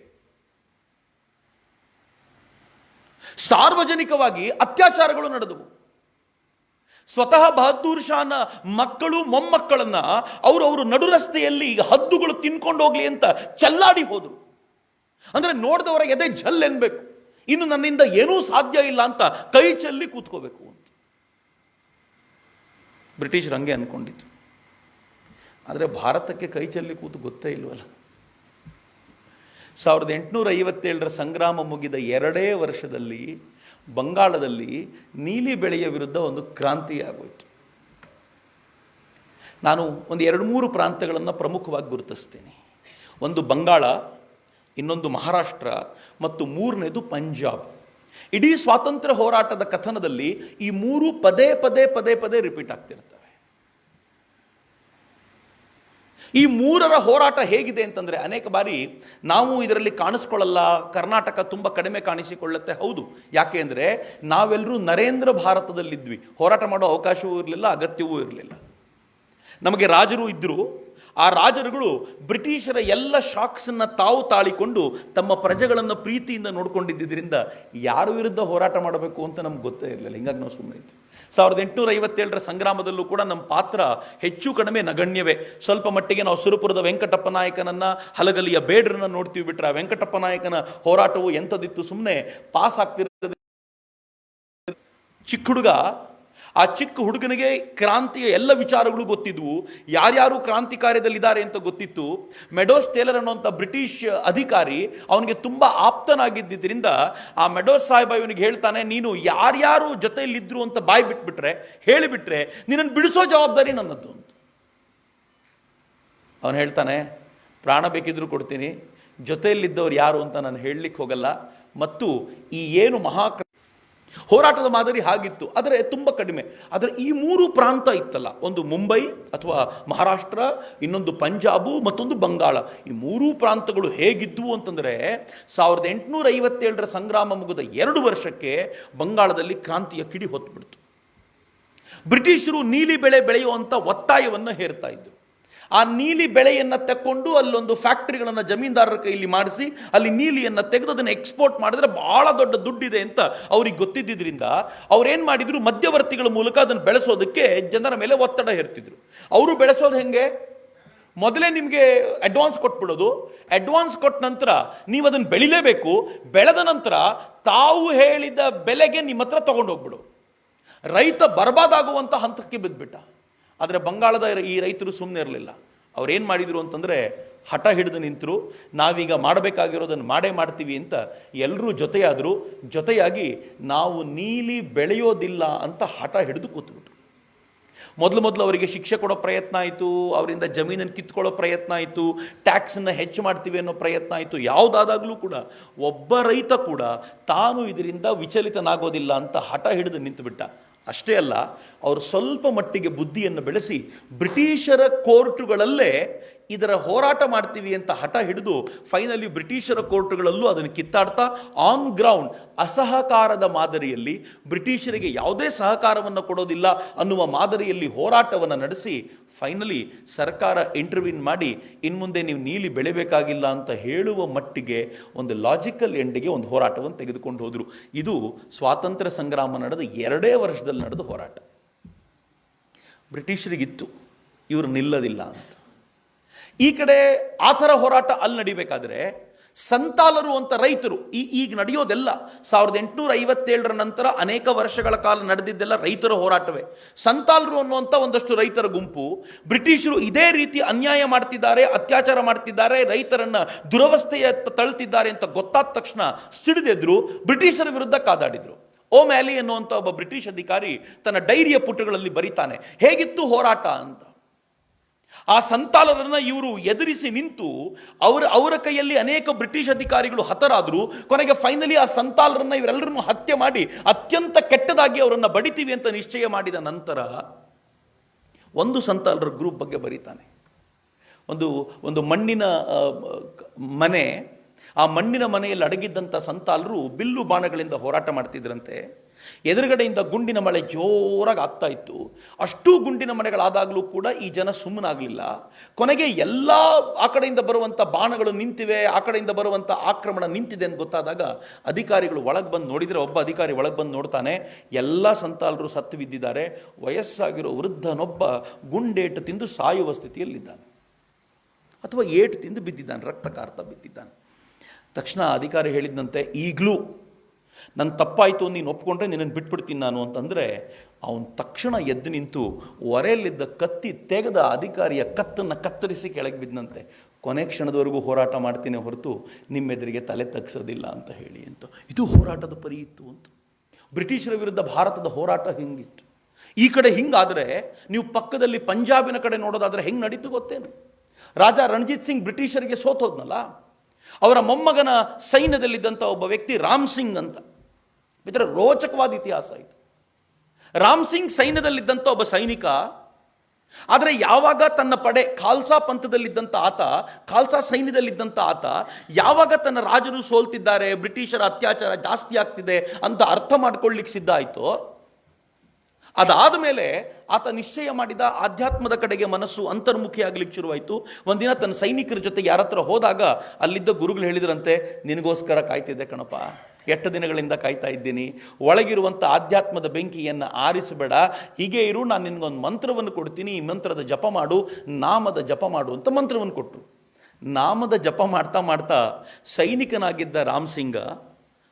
Speaker 1: ಸಾರ್ವಜನಿಕವಾಗಿ ಅತ್ಯಾಚಾರಗಳು ನಡೆದವು. ಸ್ವತಃ ಬಹದ್ದೂರ್ ಶಾನ ಮಕ್ಕಳು ಮೊಮ್ಮಕ್ಕಳನ್ನ ಅವರು ನಡು ರಸ್ತೆಯಲ್ಲಿ ಹದ್ದುಗಳು ತಿನ್ಕೊಂಡು ಹೋಗ್ಲಿ ಅಂತ ಚೆಲ್ಲಾಡಿ ಹೋದರು. ಅಂದರೆ ನೋಡಿದವರ ಎದೆ ಝಲ್ ಎನ್ಬೇಕು, ಇನ್ನು ನನ್ನಿಂದ ಏನೂ ಸಾಧ್ಯ ಇಲ್ಲ ಅಂತ ಕೈ ಚೆಲ್ಲಿ ಕೂತ್ಕೋಬೇಕು ಅಂತ ಬ್ರಿಟಿಷರು ಹಂಗೆ ಅಂದ್ಕೊಂಡಿತ್ತು. ಆದರೆ ಭಾರತಕ್ಕೆ ಕೈ ಚೆಲ್ಲಿ ಕೂತು ಗೊತ್ತೇ ಇಲ್ವಲ್ಲ. 1857 ಸಂಗ್ರಾಮ ಮುಗಿದ 2 ವರ್ಷದಲ್ಲಿ ಬಂಗಾಳದಲ್ಲಿ ನೀಲಿ ಬೆಳೆಯ ವಿರುದ್ಧ ಒಂದು ಕ್ರಾಂತಿ ಆಗೋಯಿತು. ನಾನು ಒಂದು 2-3 ಪ್ರಾಂತ್ಯಗಳನ್ನು ಪ್ರಮುಖವಾಗಿ ಗುರುತಿಸ್ತೀನಿ. ಒಂದು ಬಂಗಾಳ, ಇನ್ನೊಂದು ಮಹಾರಾಷ್ಟ್ರ ಮತ್ತು 3ನೇದು ಪಂಜಾಬ್. ಇಡೀ ಸ್ವಾತಂತ್ರ್ಯ ಹೋರಾಟದ ಕಥನದಲ್ಲಿ ಈ 3 ಪದೇ ರಿಪೀಟ್ ಆಗ್ತಿರ್ತವೆ. ಈ 3ರ ಹೋರಾಟ ಹೇಗಿದೆ ಅಂತಂದರೆ, ಅನೇಕ ಬಾರಿ ನಾವು ಇದರಲ್ಲಿ ಕಾಣಿಸ್ಕೊಳ್ಳಲ್ಲ, ಕರ್ನಾಟಕ ತುಂಬ ಕಡಿಮೆ ಕಾಣಿಸಿಕೊಳ್ಳುತ್ತೆ. ಹೌದು, ಯಾಕೆ ಅಂದರೆ ನಾವೆಲ್ಲರೂ ನರೇಂದ್ರ ಭಾರತದಲ್ಲಿದ್ವಿ. ಹೋರಾಟ ಮಾಡೋ ಅವಕಾಶವೂ ಇರಲಿಲ್ಲ, ಅಗತ್ಯವೂ ಇರಲಿಲ್ಲ. ನಮಗೆ ರಾಜರು ಇದ್ದರು, ಆ ರಾಜರುಗಳು ಬ್ರಿಟಿಷರ ಎಲ್ಲ ಶಾಕ್ಸನ್ನು ತಾವು ತಾಳಿಕೊಂಡು ತಮ್ಮ ಪ್ರಜೆಗಳನ್ನು ಪ್ರೀತಿಯಿಂದ ನೋಡ್ಕೊಂಡಿದ್ದರಿಂದ ಯಾರ ವಿರುದ್ಧ ಹೋರಾಟ ಮಾಡಬೇಕು ಅಂತ ನಮ್ಗೆ ಗೊತ್ತೇ ಇರಲಿಲ್ಲ. ಹಿಂಗಾಗಿ ನಾವು ಸುಮ್ಮನೆ ಇದ್ವಿ. 1857 ಸಂಗ್ರಾಮದಲ್ಲೂ ಕೂಡ ನಮ್ಮ ಪಾತ್ರ ಹೆಚ್ಚು ಕಡಿಮೆ ನಗಣ್ಯವೇ. ಸ್ವಲ್ಪ ಮಟ್ಟಿಗೆ ನಾವು ಸುರಪುರದ ವೆಂಕಟಪ್ಪ ನಾಯಕನನ್ನು, ಹಲಗಲಿಯ ಬೇಡ್ರನ್ನ ನೋಡ್ತೀವಿ ಬಿಟ್ರೆ, ಆ ವೆಂಕಟಪ್ಪ ನಾಯಕನ ಹೋರಾಟವು ಎಂಥದಿತ್ತು, ಸುಮ್ಮನೆ ಪಾಸ್ ಆಗ್ತಿರೋದು. ಚಿಕ್ಕ ಹುಡುಗ, ಆ ಚಿಕ್ಕ ಹುಡುಗನಿಗೆ ಕ್ರಾಂತಿಯ ಎಲ್ಲ ವಿಚಾರಗಳು ಗೊತ್ತಿದ್ವು, ಯಾರ್ಯಾರು ಕ್ರಾಂತಿ ಕಾರ್ಯದಲ್ಲಿದ್ದಾರೆ ಅಂತ ಗೊತ್ತಿತ್ತು. ಮೆಡೋಸ್ ಟೇಲರ್ ಅನ್ನುವಂಥ ಬ್ರಿಟಿಷ್ ಅಧಿಕಾರಿ ಅವನಿಗೆ ತುಂಬ ಆಪ್ತನಾಗಿದ್ದರಿಂದ ಆ ಮೆಡೋಸ್ ಸಾಹೇಬ ಇವನಿಗೆ ಹೇಳ್ತಾನೆ, ನೀನು ಯಾರ್ಯಾರು ಜೊತೆಯಲ್ಲಿದ್ದರು ಅಂತ ಬಾಯಿ ಬಿಟ್ಬಿಟ್ರೆ, ಹೇಳಿಬಿಟ್ರೆ ನಿನ್ನನ್ನು ಬಿಡಿಸೋ ಜವಾಬ್ದಾರಿ ನನ್ನದು ಅಂತ. ಅವನು ಹೇಳ್ತಾನೆ, ಪ್ರಾಣ ಬೇಕಿದ್ರೂ ಕೊಡ್ತೀನಿ, ಜೊತೆಯಲ್ಲಿದ್ದವ್ರು ಯಾರು ಅಂತ ನಾನು ಹೇಳಲಿಕ್ಕೆ ಹೋಗಲ್ಲ. ಮತ್ತು ಈ ಏನು ಹೋರಾಟದ ಮಾದರಿ ಹಾಗಿತ್ತು, ಆದರೆ ತುಂಬ ಕಡಿಮೆ. ಆದರೆ ಈ 3 ಪ್ರಾಂತ ಇತ್ತಲ್ಲ, ಒಂದು ಮುಂಬೈ ಅಥವಾ ಮಹಾರಾಷ್ಟ್ರ, ಇನ್ನೊಂದು ಪಂಜಾಬು, ಮತ್ತೊಂದು ಬಂಗಾಳ. ಈ 3 ಪ್ರಾಂತಗಳು ಹೇಗಿದ್ವು ಅಂತಂದರೆ 1857 ಸಂಗ್ರಾಮ ಮುಗಿದ 2 ವರ್ಷಕ್ಕೆ ಬಂಗಾಳದಲ್ಲಿ ಕ್ರಾಂತಿಯ ಕಿಡಿ ಹೊತ್ತುಬಿಡ್ತು. ಬ್ರಿಟಿಷರು ನೀಲಿ ಬೆಳೆ ಬೆಳೆಯುವಂಥ ಒತ್ತಾಯವನ್ನು ಹೇರ್ತಾ ಇದ್ದರು. ಆ ನೀಲಿ ಬೆಳೆಯನ್ನು ತಕ್ಕೊಂಡು ಅಲ್ಲೊಂದು ಫ್ಯಾಕ್ಟ್ರಿಗಳನ್ನು ಜಮೀನ್ದಾರರ ಕೈಯಲ್ಲಿ ಮಾಡಿಸಿ ಅಲ್ಲಿ ನೀಲಿಯನ್ನು ತೆಗೆದು ಅದನ್ನು ಎಕ್ಸ್ಪೋರ್ಟ್ ಮಾಡಿದ್ರೆ ಬಹಳ ದೊಡ್ಡ ದುಡ್ಡಿದೆ ಅಂತ ಅವ್ರಿಗೆ ಗೊತ್ತಿದ್ದರಿಂದ ಅವ್ರೇನು ಮಾಡಿದ್ರು, ಮಧ್ಯವರ್ತಿಗಳ ಮೂಲಕ ಅದನ್ನು ಬೆಳೆಸೋದಕ್ಕೆ ಜನರ ಮೇಲೆ ಒತ್ತಡ ಹೇರ್ತಿದ್ರು. ಅವರು ಬೆಳೆಸೋದು ಹೆಂಗೆ, ಮೊದಲೇ ನಿಮಗೆ ಅಡ್ವಾನ್ಸ್ ಕೊಟ್ಬಿಡೋದು, ಅಡ್ವಾನ್ಸ್ ಕೊಟ್ಟ ನಂತರ ನೀವು ಅದನ್ನು ಬೆಳಿಲೇಬೇಕು, ಬೆಳೆದ ನಂತರ ತಾವು ಹೇಳಿದ ಬೆಲೆಗೆ ನಿಮ್ಮ ಹತ್ರ ತೊಗೊಂಡೋಗ್ಬಿಡು. ರೈತ ಬರ್ಬಾದಾಗುವಂಥ ಹಂತಕ್ಕೆ ಬಿದ್ದುಬಿಟ್ಟ. ಆದರೆ ಬಂಗಾಳದ ಈ ರೈತರು ಸುಮ್ಮನೆ ಇರಲಿಲ್ಲ. ಅವ್ರೇನು ಮಾಡಿದರು ಅಂತಂದರೆ ಹಠ ಹಿಡಿದು ನಿಂತರು. ನಾವೀಗ ಮಾಡಬೇಕಾಗಿರೋದನ್ನು ಮಾಡೇ ಮಾಡ್ತೀವಿ ಅಂತ ಎಲ್ಲರೂ ಜೊತೆಯಾದರು. ಜೊತೆಯಾಗಿ ನಾವು ನೀಲಿ ಬೆಳೆಯೋದಿಲ್ಲ ಅಂತ ಹಠ ಹಿಡಿದು ಕೂತ್ಬಿಟ್ರು. ಮೊದಲು ಅವರಿಗೆ ಶಿಕ್ಷೆ ಕೊಡೋ ಪ್ರಯತ್ನ ಆಯಿತು, ಅವರಿಂದ ಜಮೀನನ್ನು ಕಿತ್ಕೊಳ್ಳೋ ಪ್ರಯತ್ನ ಆಯಿತು, ಟ್ಯಾಕ್ಸನ್ನು ಹೆಚ್ಚು ಮಾಡ್ತೀವಿ ಅನ್ನೋ ಪ್ರಯತ್ನ ಆಯಿತು. ಯಾವುದಾದಾಗಲೂ ಕೂಡ ಒಬ್ಬ ರೈತ ಕೂಡ ತಾನು ಇದರಿಂದ ವಿಚಲಿತನಾಗೋದಿಲ್ಲ ಅಂತ ಹಠ ಹಿಡಿದು ನಿಂತುಬಿಟ್ಟ. ಅಷ್ಟೇ ಅಲ್ಲ, ಅವರು ಸ್ವಲ್ಪ ಮಟ್ಟಿಗೆ ಬುದ್ಧಿಯನ್ನು ಬೆಳೆಸಿ ಬ್ರಿಟಿಷರ ಕೋರ್ಟುಗಳಲ್ಲೇ ಇದರ ಹೋರಾಟ ಮಾಡ್ತೀವಿ ಅಂತ ಹಠ ಹಿಡಿದು ಫೈನಲಿ ಬ್ರಿಟಿಷರ ಕೋರ್ಟುಗಳಲ್ಲೂ ಅದನ್ನು ಕಿತ್ತಾಡ್ತಾ ಆನ್ ಗ್ರೌಂಡ್ ಅಸಹಕಾರದ ಮಾದರಿಯಲ್ಲಿ, ಬ್ರಿಟಿಷರಿಗೆ ಯಾವುದೇ ಸಹಕಾರವನ್ನು ಕೊಡೋದಿಲ್ಲ ಅನ್ನುವ ಮಾದರಿಯಲ್ಲಿ ಹೋರಾಟವನ್ನು ನಡೆಸಿ ಫೈನಲಿ ಸರ್ಕಾರ ಇಂಟರ್ವ್ಯೂನ್ ಮಾಡಿ ಇನ್ಮುಂದೆ ನೀವು ನೀಲಿ ಬೆಳೆಬೇಕಾಗಿಲ್ಲ ಅಂತ ಹೇಳುವ ಮಟ್ಟಿಗೆ ಒಂದು ಲಾಜಿಕಲ್ ಎಂಡಿಗೆ ಒಂದು ಹೋರಾಟವನ್ನು ತೆಗೆದುಕೊಂಡು ಹೋದರು. ಇದು ಸ್ವಾತಂತ್ರ್ಯ ಸಂಗ್ರಾಮ ನಡೆದ 2 ವರ್ಷದಲ್ಲಿ ನಡೆದ ಹೋರಾಟ. ಬ್ರಿಟಿಷರಿಗಿತ್ತು ಇವರು ನಿಲ್ಲದಿಲ್ಲ ಅಂತ. ಈ ಕಡೆ ಆ ಥರ ಹೋರಾಟ ಅಲ್ಲಿ ನಡಿಬೇಕಾದ್ರೆ ಸಂತಾಲರು ಅಂತ ರೈತರು, ಈಗ ನಡೆಯೋದೆಲ್ಲ 1857 ನಂತರ ಅನೇಕ ವರ್ಷಗಳ ಕಾಲ ನಡೆದಿದ್ದೆಲ್ಲ ರೈತರ ಹೋರಾಟವೇ. ಸಂತಾಲರು ಅನ್ನುವಂಥ ಒಂದಷ್ಟು ರೈತರ ಗುಂಪು ಬ್ರಿಟಿಷರು ಇದೇ ರೀತಿ ಅನ್ಯಾಯ ಮಾಡ್ತಿದ್ದಾರೆ, ಅತ್ಯಾಚಾರ ಮಾಡ್ತಿದ್ದಾರೆ, ರೈತರನ್ನ ದುರವಸ್ಥೆಯ ತಳ್ತಿದ್ದಾರೆ ಅಂತ ಗೊತ್ತಾದ ತಕ್ಷಣ ಸಿಡಿದೆದ್ರು, ಬ್ರಿಟಿಷರ ವಿರುದ್ಧ ಕಾದಾಡಿದರು. ಓ ಮ್ಯಾಲಿ ಅನ್ನುವಂಥ ಒಬ್ಬ ಬ್ರಿಟಿಷ್ ಅಧಿಕಾರಿ ತನ್ನ ಡೈರಿಯ ಪುಟಗಳಲ್ಲಿ ಬರೀತಾನೆ ಹೇಗಿತ್ತು ಹೋರಾಟ ಅಂತ. ಆ ಸಂತಾಲರನ್ನ ಇವರು ಎದುರಿಸಿ ನಿಂತು ಅವರ ಕೈಯಲ್ಲಿ ಅನೇಕ ಬ್ರಿಟಿಷ್ ಅಧಿಕಾರಿಗಳು ಹತರಾದರು. ಕೊನೆಗೆ ಫೈನಲಿ ಆ ಸಂತಾಲರನ್ನ ಇವರೆಲ್ಲರನ್ನು ಹತ್ಯೆ ಮಾಡಿ ಅತ್ಯಂತ ಕೆಟ್ಟದಾಗಿ ಅವರನ್ನು ಬಡಿತೀವಿ ಅಂತ ನಿಶ್ಚಯ ಮಾಡಿದ ನಂತರ ಒಂದು ಸಂತಾಲರ ಗ್ರೂಪ್ ಬಗ್ಗೆ ಬರೀತಾನೆ. ಒಂದು ಮಣ್ಣಿನ ಮನೆ, ಆ ಮಣ್ಣಿನ ಮನೆಯಲ್ಲಿ ಅಡಗಿದ್ದಂಥ ಸಂತಾಲರು ಬಿಲ್ಲು ಬಾಣಗಳಿಂದ ಹೋರಾಟ ಮಾಡ್ತಿದ್ರಂತೆ. ಎದುರುಗಡೆಯಿಂದ ಗುಂಡಿನ ಮಳೆ ಜೋರಾಗಿ ಆಗ್ತಾ ಇತ್ತು. ಅಷ್ಟೂ ಗುಂಡಿನ ಮಳೆಗಳಾದಾಗಲೂ ಕೂಡ ಈ ಜನ ಸುಮ್ಮನಾಗಲಿಲ್ಲ. ಕೊನೆಗೆ ಎಲ್ಲ ಆ ಕಡೆಯಿಂದ ಬರುವಂಥ ಬಾಣಗಳು ನಿಂತಿವೆ, ಆ ಕಡೆಯಿಂದ ಬರುವಂಥ ಆಕ್ರಮಣ ನಿಂತಿದೆ ಅಂತ ಗೊತ್ತಾದಾಗ ಅಧಿಕಾರಿಗಳು ಒಳಗೆ ಬಂದು ನೋಡಿದರೆ, ಒಬ್ಬ ಅಧಿಕಾರಿ ಒಳಗೆ ಬಂದು ನೋಡ್ತಾನೆ, ಎಲ್ಲ ಸಂತಾಲರು ಸತ್ತು ಬಿದ್ದಿದ್ದಾರೆ. ವಯಸ್ಸಾಗಿರೋ ವೃದ್ಧನೊಬ್ಬ ಗುಂಡೇಟು ತಿಂದು ಸಾಯುವ ಸ್ಥಿತಿಯಲ್ಲಿದ್ದಾನೆ, ಅಥವಾ ಏಟು ತಿಂದು ಬಿದ್ದಿದ್ದಾನೆ, ರಕ್ತ ಕಾರ್ತಾ ಬಿದ್ದಿದ್ದಾನೆ. ತಕ್ಷಣ ಅಧಿಕಾರಿ ಹೇಳಿದಂತೆ, ಈಗಲೂ ನನ್ನ ತಪ್ಪಾಯಿತು ನೀನು ಒಪ್ಕೊಂಡ್ರೆ ನಿನ್ನನ್ನು ಬಿಟ್ಬಿಡ್ತೀನಿ ನಾನು ಅಂತಂದರೆ, ಅವನು ತಕ್ಷಣ ಎದ್ದು ನಿಂತು ಒರೆಯಲ್ಲಿದ್ದ ಕತ್ತಿ ತೆಗೆದ ಅಧಿಕಾರಿಯ ಕತ್ತನ್ನು ಕತ್ತರಿಸಿ ಕೆಳಗೆ ಬಿದ್ದಂತೆ. ಕೊನೆ ಕ್ಷಣದವರೆಗೂ ಹೋರಾಟ ಮಾಡ್ತೀನಿ ಹೊರತು ನಿಮ್ಮೆದುರಿಗೆ ತಲೆ ತಗ್ಸೋದಿಲ್ಲ ಅಂತ ಹೇಳಿ ಅಂತ. ಇದು ಹೋರಾಟದ ಪರಿ ಇತ್ತು ಅಂತ. ಬ್ರಿಟಿಷರ ವಿರುದ್ಧ ಭಾರತದ ಹೋರಾಟ ಹಿಂಗಿತ್ತು. ಈ ಕಡೆ ಹಿಂಗಾದರೆ ನೀವು ಪಕ್ಕದಲ್ಲಿ ಪಂಜಾಬಿನ ಕಡೆ ನೋಡೋದಾದರೆ ಹೆಂಗೆ ನಡೀತು ಗೊತ್ತೇನು? ರಾಜಾ ರಣಜಿತ್ ಸಿಂಗ್ ಬ್ರಿಟಿಷರಿಗೆ ಸೋತೋದ್ನಲ್ಲ, ಅವರ ಮೊಮ್ಮಗನ ಸೈನ್ಯದಲ್ಲಿದ್ದಂಥ ಒಬ್ಬ ವ್ಯಕ್ತಿ ರಾಮ್ ಸಿಂಗ್ ಅಂತ. ಇದರ ರೋಚಕವಾದ ಇತಿಹಾಸ ಇದು. ರಾಮ್ ಸಿಂಗ್ ಸೈನ್ಯದಲ್ಲಿದ್ದಂಥ ಒಬ್ಬ ಸೈನಿಕ. ಆದರೆ ಯಾವಾಗ ತನ್ನ ಪಡೆ ಖಾಲ್ಸಾ ಪಂಥದಲ್ಲಿದ್ದಂಥ ಆತ, ಖಾಲ್ಸಾ ಸೈನ್ಯದಲ್ಲಿದ್ದಂಥ ಆತ ಯಾವಾಗ ತನ್ನ ರಾಜರು ಸೋಲ್ತಿದ್ದಾರೆ, ಬ್ರಿಟಿಷರ ಅತ್ಯಾಚಾರ ಜಾಸ್ತಿ ಆಗ್ತಿದೆ ಅಂತ ಅರ್ಥ ಮಾಡ್ಕೊಳ್ಳಿಕ್ಕೆ ಸಿದ್ಧ ಆಯಿತು, ಅದಾದ ಮೇಲೆ ಆತ ನಿಶ್ಚಯ ಮಾಡಿದ ಆಧ್ಯಾತ್ಮದ ಕಡೆಗೆ ಮನಸ್ಸು ಅಂತರ್ಮುಖಿ ಆಗ್ಲಿಕ್ಕೆ ಶುರುವಾಯಿತು. ಒಂದಿನ ತನ್ನ ಸೈನಿಕರ ಜೊತೆಗೆ ಯಾರ ಹತ್ರ ಹೋದಾಗ ಅಲ್ಲಿದ್ದ ಗುರುಗಳು ಹೇಳಿದ್ರಂತೆ, ನಿನಗೋಸ್ಕರ ಕಾಯ್ತಿದ್ದೆ ಕಣಪ್ಪ, 8 ದಿನಗಳಿಂದ ಕಾಯ್ತಾ ಇದ್ದೀನಿ, ಒಳಗಿರುವಂಥ ಆಧ್ಯಾತ್ಮದ ಬೆಂಕಿಯನ್ನು ಆರಿಸಬೇಡ, ಹೀಗೆ ಇರು, ನಾನು ನಿನಗೊಂದು ಮಂತ್ರವನ್ನು ಕೊಡ್ತೀನಿ, ಈ ಮಂತ್ರದ ಜಪ ಮಾಡು, ನಾಮದ ಜಪ ಮಾಡು ಅಂತ ಮಂತ್ರವನ್ನು ಕೊಟ್ಟರು. ನಾಮದ ಜಪ ಮಾಡ್ತಾ ಮಾಡ್ತಾ ಸೈನಿಕನಾಗಿದ್ದ ರಾಮ್ ಸಿಂಗ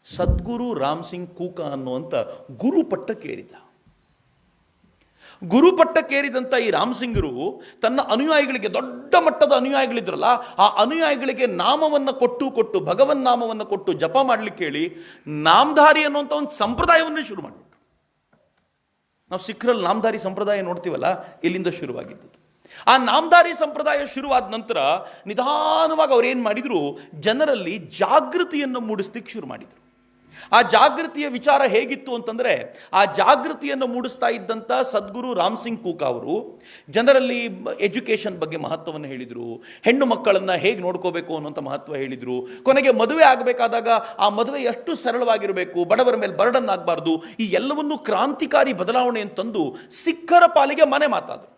Speaker 1: ಸದ್ಗುರು ರಾಮ್ ಸಿಂಗ್ ಕೂಕ ಅನ್ನುವಂಥ ಗುರುಪಟ್ಟಕ್ಕೇರಿದ. ಗುರುಪಟ್ಟಕ್ಕೇರಿದಂಥ ಈ ರಾಮ್ ಸಿಂಗರು ತನ್ನ ಅನುಯಾಯಿಗಳಿಗೆ, ದೊಡ್ಡ ಮಟ್ಟದ ಅನುಯಾಯಿಗಳಿದ್ರಲ್ಲ, ಆ ಅನುಯಾಯಿಗಳಿಗೆ ನಾಮವನ್ನು ಕೊಟ್ಟು ಭಗವನ್ ನಾಮವನ್ನು ಕೊಟ್ಟು ಜಪ ಮಾಡಲಿಕ್ಕೆ ಹೇಳಿ ನಾಮಧಾರಿ ಅನ್ನುವಂಥ ಒಂದು ಸಂಪ್ರದಾಯವನ್ನೇ ಶುರು ಮಾಡಿಬಿಟ್ರು. ನಾವು ಸಿಖ್ರಲ್ಲಿ ನಾಮಧಾರಿ ಸಂಪ್ರದಾಯ ನೋಡ್ತೀವಲ್ಲ, ಇಲ್ಲಿಂದ ಶುರುವಾಗಿದ್ದದ್ದು. ಆ ನಾಮಧಾರಿ ಸಂಪ್ರದಾಯ ಶುರುವಾದ ನಂತರ ನಿಧಾನವಾಗಿ ಅವ್ರು ಏನು ಮಾಡಿದ್ರು, ಜನರಲ್ಲಿ ಜಾಗೃತಿಯನ್ನು ಮೂಡಿಸ್ಲಿಕ್ಕೆ ಶುರು ಮಾಡಿದರು. ಆ ಜಾಗೃತಿಯ ವಿಚಾರ ಹೇಗಿತ್ತು ಅಂತಂದರೆ, ಆ ಜಾಗೃತಿಯನ್ನು ಮೂಡಿಸ್ತಾ ಇದ್ದಂಥ ಸದ್ಗುರು ರಾಮ್ ಸಿಂಗ್ ಕೂಕ ಅವರು ಜನರಲ್ಲಿ ಎಜುಕೇಷನ್ ಬಗ್ಗೆ ಮಹತ್ವವನ್ನು ಹೇಳಿದರು, ಹೆಣ್ಣು ಮಕ್ಕಳನ್ನು ಹೇಗೆ ನೋಡ್ಕೋಬೇಕು ಅನ್ನೋಂಥ ಮಹತ್ವ ಹೇಳಿದರು, ಕೊನೆಗೆ ಮದುವೆ ಆಗಬೇಕಾದಾಗ ಆ ಮದುವೆ ಎಷ್ಟು ಸರಳವಾಗಿರಬೇಕು, ಬಡವರ ಮೇಲೆ ಬರ್ಡನ್ ಆಗಬಾರ್ದು, ಈ ಎಲ್ಲವನ್ನೂ ಕ್ರಾಂತಿಕಾರಿ ಬದಲಾವಣೆಯನ್ನು ತಂದು ಸಿಖ್ಖರ ಪಾಲಿಗೆ ಮನೆ ಮಾತಾದರು.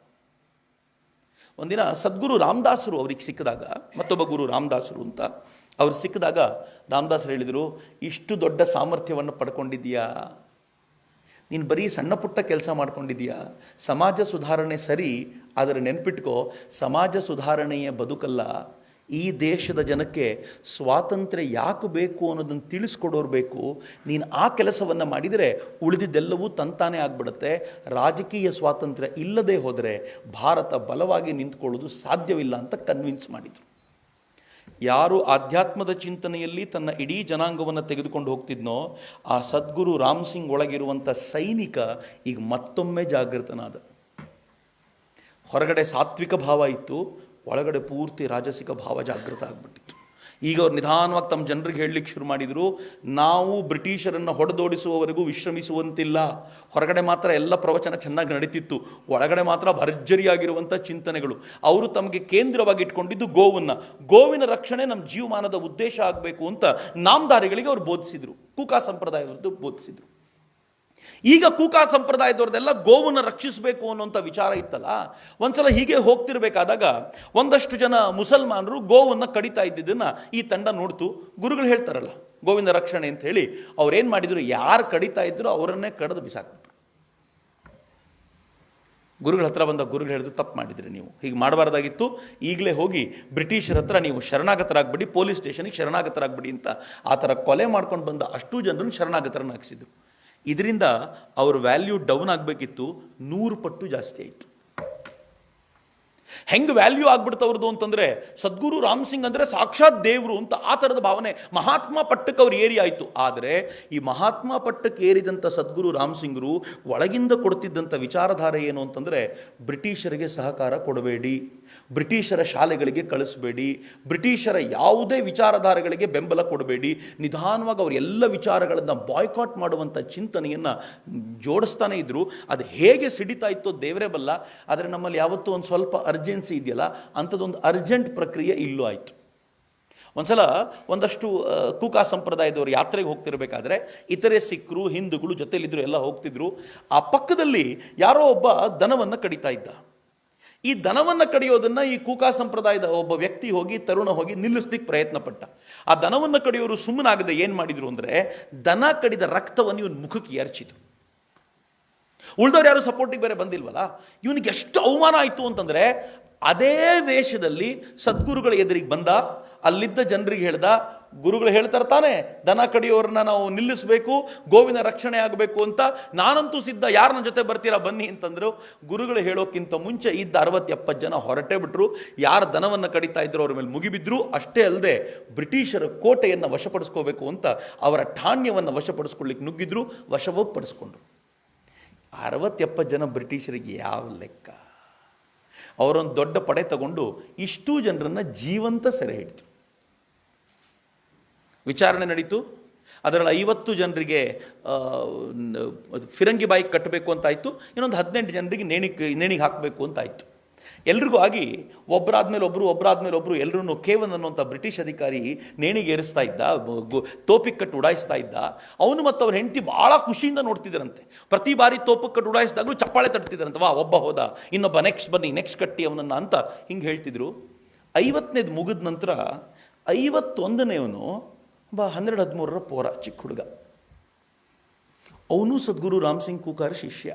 Speaker 1: ಒಂದಿನ ಸದ್ಗುರು ರಾಮದಾಸರು ಅವ್ರಿಗೆ ಸಿಕ್ಕಿದಾಗ, ಮತ್ತೊಬ್ಬ ಗುರು ರಾಮದಾಸರು ಅಂತ ಅವ್ರು ಸಿಕ್ಕಿದಾಗ ರಾಮದಾಸರು ಹೇಳಿದರು, ಇಷ್ಟು ದೊಡ್ಡ ಸಾಮರ್ಥ್ಯವನ್ನು ಪಡ್ಕೊಂಡಿದ್ದೀಯಾ, ನೀನು ಬರೀ ಸಣ್ಣ ಪುಟ್ಟ ಕೆಲಸ ಮಾಡ್ಕೊಂಡಿದ್ದೀಯಾ, ಸಮಾಜ ಸುಧಾರಣೆ ಸರಿ, ಆದರೆ ನೆನ್ಪಿಟ್ಕೋ, ಸಮಾಜ ಸುಧಾರಣೆಯ ಬದುಕಲ್ಲ, ಈ ದೇಶದ ಜನಕ್ಕೆ ಸ್ವಾತಂತ್ರ್ಯ ಯಾಕೆ ಬೇಕು ಅನ್ನೋದನ್ನು ತಿಳಿಸ್ಕೊಡೋರು ಬೇಕು. ನೀನು ಆ ಕೆಲಸವನ್ನು ಮಾಡಿದರೆ ಉಳಿದಿದ್ದೆಲ್ಲವೂ ತಂತಾನೇ ಆಗಿಬಿಡುತ್ತೆ. ರಾಜಕೀಯ ಸ್ವಾತಂತ್ರ್ಯ ಇಲ್ಲದೆ ಹೋದರೆ ಭಾರತ ಬಲವಾಗಿ ನಿಂತ್ಕೊಳ್ಳೋದು ಸಾಧ್ಯವಿಲ್ಲ ಅಂತ ಕನ್ವಿನ್ಸ್ ಮಾಡಿದರು. ಯಾರು ಆಧ್ಯಾತ್ಮದ ಚಿಂತನೆಯಲ್ಲಿ ತನ್ನ ಇಡೀ ಜನಾಂಗವನ್ನು ತೆಗೆದುಕೊಂಡು ಹೋಗ್ತಿದ್ನೋ, ಆ ಸದ್ಗುರು ರಾಮ್ ಸಿಂಗ್ ಒಳಗಿರುವಂಥ ಸೈನಿಕ ಈಗ ಮತ್ತೊಮ್ಮೆ ಜಾಗೃತನಾದ. ಹೊರಗಡೆ ಸಾತ್ವಿಕ ಭಾವ ಇತ್ತು, ಒಳಗಡೆ ಪೂರ್ತಿ ರಾಜಸಿಕ ಭಾವ ಜಾಗೃತ ಆಗಿಬಿಟ್ಟಿತ್ತು. ಈಗ ಅವ್ರು ನಿಧಾನವಾಗಿ ತಮ್ಮ ಜನರಿಗೆ ಹೇಳಲಿಕ್ಕೆ ಶುರು ಮಾಡಿದರು, ನಾವು ಬ್ರಿಟಿಷರನ್ನು ಹೊಡೆದೋಡಿಸುವವರೆಗೂ ವಿಶ್ರಮಿಸುವಂತಿಲ್ಲ. ಹೊರಗಡೆ ಮಾತ್ರ ಎಲ್ಲ ಪ್ರವಚನ ಚೆನ್ನಾಗಿ ನಡೀತಿತ್ತು, ಒಳಗಡೆ ಮಾತ್ರ ಭರ್ಜರಿಯಾಗಿರುವಂಥ ಚಿಂತನೆಗಳು. ಅವರು ತಮಗೆ ಕೇಂದ್ರವಾಗಿ ಇಟ್ಕೊಂಡಿದ್ದು ಗೋವಿನ ರಕ್ಷಣೆ ನಮ್ಮ ಜೀವಮಾನದ ಉದ್ದೇಶ ಆಗಬೇಕು ಅಂತ ನಾಮಧಾರಿಗಳಿಗೆ ಅವರು ಬೋಧಿಸಿದರು, ಕೂಕಾ ಸಂಪ್ರದಾಯದವ್ರದ್ದು ಬೋಧಿಸಿದರು. ಈಗ ಕೂಕಾ ಸಂಪ್ರದಾಯದವ್ರದ್ದೆಲ್ಲ ಗೋವನ್ನು ರಕ್ಷಿಸಬೇಕು ಅನ್ನೋಂಥ ವಿಚಾರ ಇತ್ತಲ್ಲ. ಒಂದ್ಸಲ ಹೀಗೆ ಹೋಗ್ತಿರ್ಬೇಕಾದಾಗ ಒಂದಷ್ಟು ಜನ ಮುಸಲ್ಮಾನರು ಗೋವನ್ನು ಕಡಿತಾ ಇದ್ದಿದ್ದನ್ನು ಈ ತಂಡ ನೋಡ್ತು. ಗುರುಗಳು ಹೇಳ್ತಾರಲ್ಲ ಗೋವಿನ ರಕ್ಷಣೆ ಅಂತ ಹೇಳಿ, ಅವ್ರೇನು ಮಾಡಿದ್ರು, ಯಾರು ಕಡಿತಾ ಇದ್ರು ಅವರನ್ನೇ ಕಡಿದು ಬಿಸಾಕ್ಬಿಟ್ರು. ಗುರುಗಳ ಹತ್ರ ಬಂದ ಗುರುಗಳು ಹೇಳಿದ್ರು, ತಪ್ಪು ಮಾಡಿದ್ರಿ, ನೀವು ಹೀಗೆ ಮಾಡಬಾರ್ದಾಗಿತ್ತು, ಈಗಲೇ ಹೋಗಿ ಬ್ರಿಟಿಷರ ಹತ್ರ ನೀವು ಶರಣಾಗತರಾಗ್ಬಿಡಿ, ಪೊಲೀಸ್ ಸ್ಟೇಷನಿಗೆ ಶರಣಾಗತರಾಗ್ಬಿಡಿ ಅಂತ ಆ ಥರ ಕೊಲೆ ಮಾಡ್ಕೊಂಡು ಬಂದ ಅಷ್ಟೂ ಜನರನ್ನು ಶರಣಾಗತರನ್ನು ಹಾಕಿಸಿದ್ರು. ಇದರಿಂದ ಅವ್ರ ವ್ಯಾಲ್ಯೂ ಡೌನ್ ಆಗಬೇಕಿತ್ತು, 100 ಪಟ್ಟು ಜಾಸ್ತಿ ಆಯಿತು. ಹೆಂಗೆ ವ್ಯಾಲ್ಯೂ ಆಗ್ಬಿಡ್ತವ್ರದ್ದು ಅಂತಂದರೆ, ಸದ್ಗುರು ರಾಮ್ ಸಿಂಗ್ ಅಂದರೆ ಸಾಕ್ಷಾತ್ ದೇವರು ಅಂತ ಆ ಥರದ ಭಾವನೆ ಮಹಾತ್ಮ ಪಟ್ಟಕ್ಕೆ ಅವ್ರು ಏರಿ ಆಯಿತು. ಆದರೆ ಈ ಮಹಾತ್ಮ ಪಟ್ಟಕ್ಕೆ ಏರಿದಂಥ ಸದ್ಗುರು ರಾಮ್ ಸಿಂಗರು ಒಳಗಿಂದ ಕೊಡ್ತಿದ್ದಂಥ ವಿಚಾರಧಾರೆ ಏನು ಅಂತಂದರೆ, ಬ್ರಿಟಿಷರಿಗೆ ಸಹಕಾರ ಕೊಡಬೇಡಿ, ಬ್ರಿಟಿಷರ ಶಾಲೆಗಳಿಗೆ ಕಳಿಸಬೇಡಿ, ಬ್ರಿಟಿಷರ ಯಾವುದೇ ವಿಚಾರಧಾರೆಗಳಿಗೆ ಬೆಂಬಲ ಕೊಡಬೇಡಿ, ನಿಧಾನವಾಗಿ ಅವರು ಎಲ್ಲ ವಿಚಾರಗಳನ್ನು ಬಾಯ್ಕಾಟ್ ಮಾಡುವಂಥ ಚಿಂತನೆಯನ್ನು ಜೋಡಿಸ್ತಾನೆ ಇದ್ದರು. ಅದು ಹೇಗೆ ಸಿಡಿತಾ ಇತ್ತೋ ದೇವರೇ ಬಲ್ಲ. ಆದರೆ ನಮ್ಮಲ್ಲಿ ಯಾವತ್ತೂ ಒಂದು ಸ್ವಲ್ಪ ಅರ್ಜೆನ್ಸಿ ಇದೆಯಲ್ಲ, ಅಂಥದ್ದೊಂದು ಅರ್ಜೆಂಟ್ ಪ್ರಕ್ರಿಯೆ ಇಲ್ಲೂ ಆಯಿತು. ಒಂದ್ಸಲ ಒಂದಷ್ಟು ಕೂಕಾ ಸಂಪ್ರದಾಯದವರು ಯಾತ್ರೆಗೆ ಹೋಗ್ತಿರ್ಬೇಕಾದ್ರೆ ಇತರೆ ಸಿಖ್ರು, ಹಿಂದೂಗಳು ಜೊತೆಲಿದ್ರು, ಎಲ್ಲ ಹೋಗ್ತಿದ್ರು. ಆ ಪಕ್ಕದಲ್ಲಿ ಯಾರೋ ಒಬ್ಬ ದನವನ್ನು ಕಡಿತಾ ಇದ್ದ. ಈ ದನವನ್ನು ಕಡಿಯೋದನ್ನು ಈ ಕೂಕಾ ಸಂಪ್ರದಾಯದ ಒಬ್ಬ ವ್ಯಕ್ತಿ ತರುಣ ಹೋಗಿ ನಿಲ್ಲಿಸ್ಲಿಕ್ಕೆ ಪ್ರಯತ್ನ ಪಟ್ಟ. ಆ ದನವನ್ನು ಕಡಿಯೋರು ಸುಮ್ಮನಾಗದೆ ಏನು ಮಾಡಿದ್ರು ಅಂದರೆ, ದನ ಕಡಿದ ರಕ್ತವನ್ನು ಇವನು ಮುಖಕ್ಕೆ ಎರಚಿದ್ರು. ಉಳಿದವ್ರು ಯಾರು ಸಪೋರ್ಟಿಗೆ ಬೇರೆ ಬಂದಿಲ್ವಲ್ಲ, ಇವನಿಗೆ ಎಷ್ಟು ಅವಮಾನ ಆಯಿತು ಅಂತಂದರೆ, ಅದೇ ವೇಷದಲ್ಲಿ ಸದ್ಗುರುಗಳ ಎದುರಿಗೆ ಬಂದ, ಅಲ್ಲಿದ್ದ ಜನರಿಗೆ ಹೇಳ್ದ, ಗುರುಗಳು ಹೇಳ್ತಾರೆ ತಾನೆ ದನ ಕಡಿಯೋರನ್ನ ನಾವು ನಿಲ್ಲಿಸಬೇಕು, ಗೋವಿನ ರಕ್ಷಣೆ ಆಗಬೇಕು ಅಂತ, ನಾನಂತೂ ಸಿದ್ಧ, ಯಾರನ್ನ ಜೊತೆ ಬರ್ತೀರಾ ಬನ್ನಿ ಅಂತಂದರು. ಗುರುಗಳು ಹೇಳೋಕ್ಕಿಂತ ಮುಂಚೆ ಇದ್ದ 60-70 ಜನ ಹೊರಟೇ ಬಿಟ್ಟರು. ಯಾರು ದನವನ್ನು ಕಡಿತಾ ಇದ್ರು ಅವ್ರ ಮೇಲೆ ಮುಗಿಬಿದ್ರು. ಅಷ್ಟೇ ಅಲ್ಲದೆ ಬ್ರಿಟಿಷರ ಕೋಟೆಯನ್ನು ವಶಪಡಿಸ್ಕೋಬೇಕು ಅಂತ ಅವರ ಠಾಣ್ಯವನ್ನು ವಶಪಡಿಸ್ಕೊಳ್ಳಿಕ್ಕೆ ನುಗ್ಗಿದ್ರು, ವಶವೂ ಪಡಿಸ್ಕೊಂಡ್ರು. 60-70 ಜನ ಬ್ರಿಟಿಷರಿಗೆ ಯಾವ ಲೆಕ್ಕ? ಅವರೊಂದು ದೊಡ್ಡ ಪಡೆ ತಗೊಂಡು ಇಷ್ಟೂ ಜನರನ್ನು ಜೀವಂತ ಸೆರೆ ಹಿಡಿತು. ವಿಚಾರಣೆ ನಡೀತು. ಅದರಲ್ಲಿ 50 ಜನರಿಗೆ ಫಿರಂಗಿ ಬಾಯಿಗೆ ಕಟ್ಟಬೇಕು ಅಂತಾಯಿತು, ಇನ್ನೊಂದು 18 ಜನರಿಗೆ ನೇಣಿಗೆ ಹಾಕಬೇಕು ಅಂತಾಯಿತು. ಎಲ್ರಿಗೂ ಆಗಿ ಒಬ್ಬರಾದ್ಮೇಲೆ ಒಬ್ಬರು ಎಲ್ಲರೂ ಕೇವನ್ ಅನ್ನುವಂಥ ಬ್ರಿಟಿಷ್ ಅಧಿಕಾರಿ ನೇಣಿಗೆ ಏರಿಸ್ತಾ ಇದ್ದ, ತೋಪಿಗೆ ಕಟ್ಟು ಉಡಾಯಿಸ್ತಾ ಇದ್ದ. ಅವನು ಮತ್ತು ಅವ್ರ ಹೆಂಡತಿ ಭಾಳ ಖುಷಿಯಿಂದ ನೋಡ್ತಿದ್ದರಂತೆ. ಪ್ರತಿ ಬಾರಿ ತೋಪಿಗೆ ಕಟ್ಟು ಉಡಾಯಿಸಿದಾಗಲೂ ಚಪ್ಪಾಳೆ ತಟ್ತಿದ್ರಂತೆ, ವಾ ಒಬ್ಬ ಹೋದ, ಇನ್ನೊಬ್ಬ ನೆಕ್ಸ್ಟ್ ಬನ್ನಿ, ನೆಕ್ಸ್ಟ್ ಕಟ್ಟಿ ಅವನನ್ನು ಅಂತ ಹಿಂಗೆ ಹೇಳ್ತಿದ್ರು. 50ನೇದು ಮುಗಿದ ನಂತರ 51ನೇವನು ಒಬ್ಬ 12-13 ಪೋರ, ಚಿಕ್ಕ ಹುಡುಗ. ಅವನು ಸದ್ಗುರು ರಾಮ್ ಸಿಂಗ್ ಕೂಕಾರ್ ಶಿಷ್ಯ.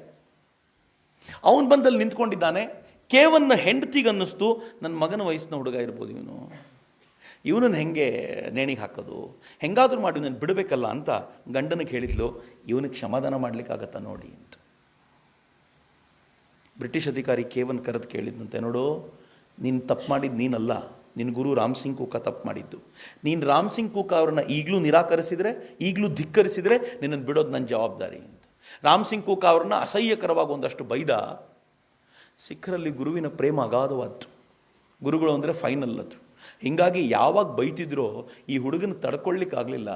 Speaker 1: ಅವನು ಬಂದಲ್ಲಿ ನಿಂತ್ಕೊಂಡಿದ್ದಾನೆ. ಕೇವನ್ನ ಹೆಂಡತಿಗೆ ಅನ್ನಿಸ್ತು, ನನ್ನ ಮಗನ ವಯಸ್ಸಿನ ಹುಡುಗ ಇರ್ಬೋದು ಇವನನ್ನು ಹೆಂಗೆ ನೇಣಿಗೆ ಹಾಕೋದು, ಹೆಂಗಾದ್ರೂ ಮಾಡಿ ನಾನು ಬಿಡಬೇಕಲ್ಲ ಅಂತ ಗಂಡನಿಗೆ ಹೇಳಿದ್ಲು, ಇವನಿಗೆ ಕ್ಷಮಾದಾನ ಮಾಡಲಿಕ್ಕಾಗತ್ತಾ ನೋಡಿ ಅಂತ. ಬ್ರಿಟಿಷ್ ಅಧಿಕಾರಿ ಕೇವನ್ ಕರೆದು ಕೇಳಿದ್ನಂತೆ, ನೋಡು ನೀನು ತಪ್ಪು ಮಾಡಿದ್ದು ನೀನಲ್ಲ, ನಿನ್ನ ಗುರು ರಾಮ್ ಸಿಂಗ್ ಕೂಕ ತಪ್ಪು ಮಾಡಿದ್ದು. ನೀನು ರಾಮ್ ಸಿಂಗ್ ಕೂಕ ಅವ್ರನ್ನ ಈಗಲೂ ನಿರಾಕರಿಸಿದರೆ, ಈಗಲೂ ಧಿಕ್ಕರಿಸಿದರೆ ನಿನ್ನನ್ನು ಬಿಡೋದು ನನ್ನ ಜವಾಬ್ದಾರಿ ಅಂತ. ರಾಮ್ ಸಿಂಗ್ ಕೂಕ ಅವ್ರನ್ನ ಅಸಹ್ಯಕರವಾಗಿ ಒಂದಷ್ಟು ಬೈದ. ಸಿಖ್ಖರಲ್ಲಿ ಗುರುವಿನ ಪ್ರೇಮ ಅಗಾಧವಾದ್ದು. ಗುರುಗಳು ಅಂದರೆ ಫೈನಲ್ ಅದು. ಹೀಗಾಗಿ ಯಾವಾಗ ಬೈತಿದ್ರೋ ಈ ಹುಡುಗನ ತಡ್ಕೊಳ್ಳಿಕ್ಕಾಗಲಿಲ್ಲ.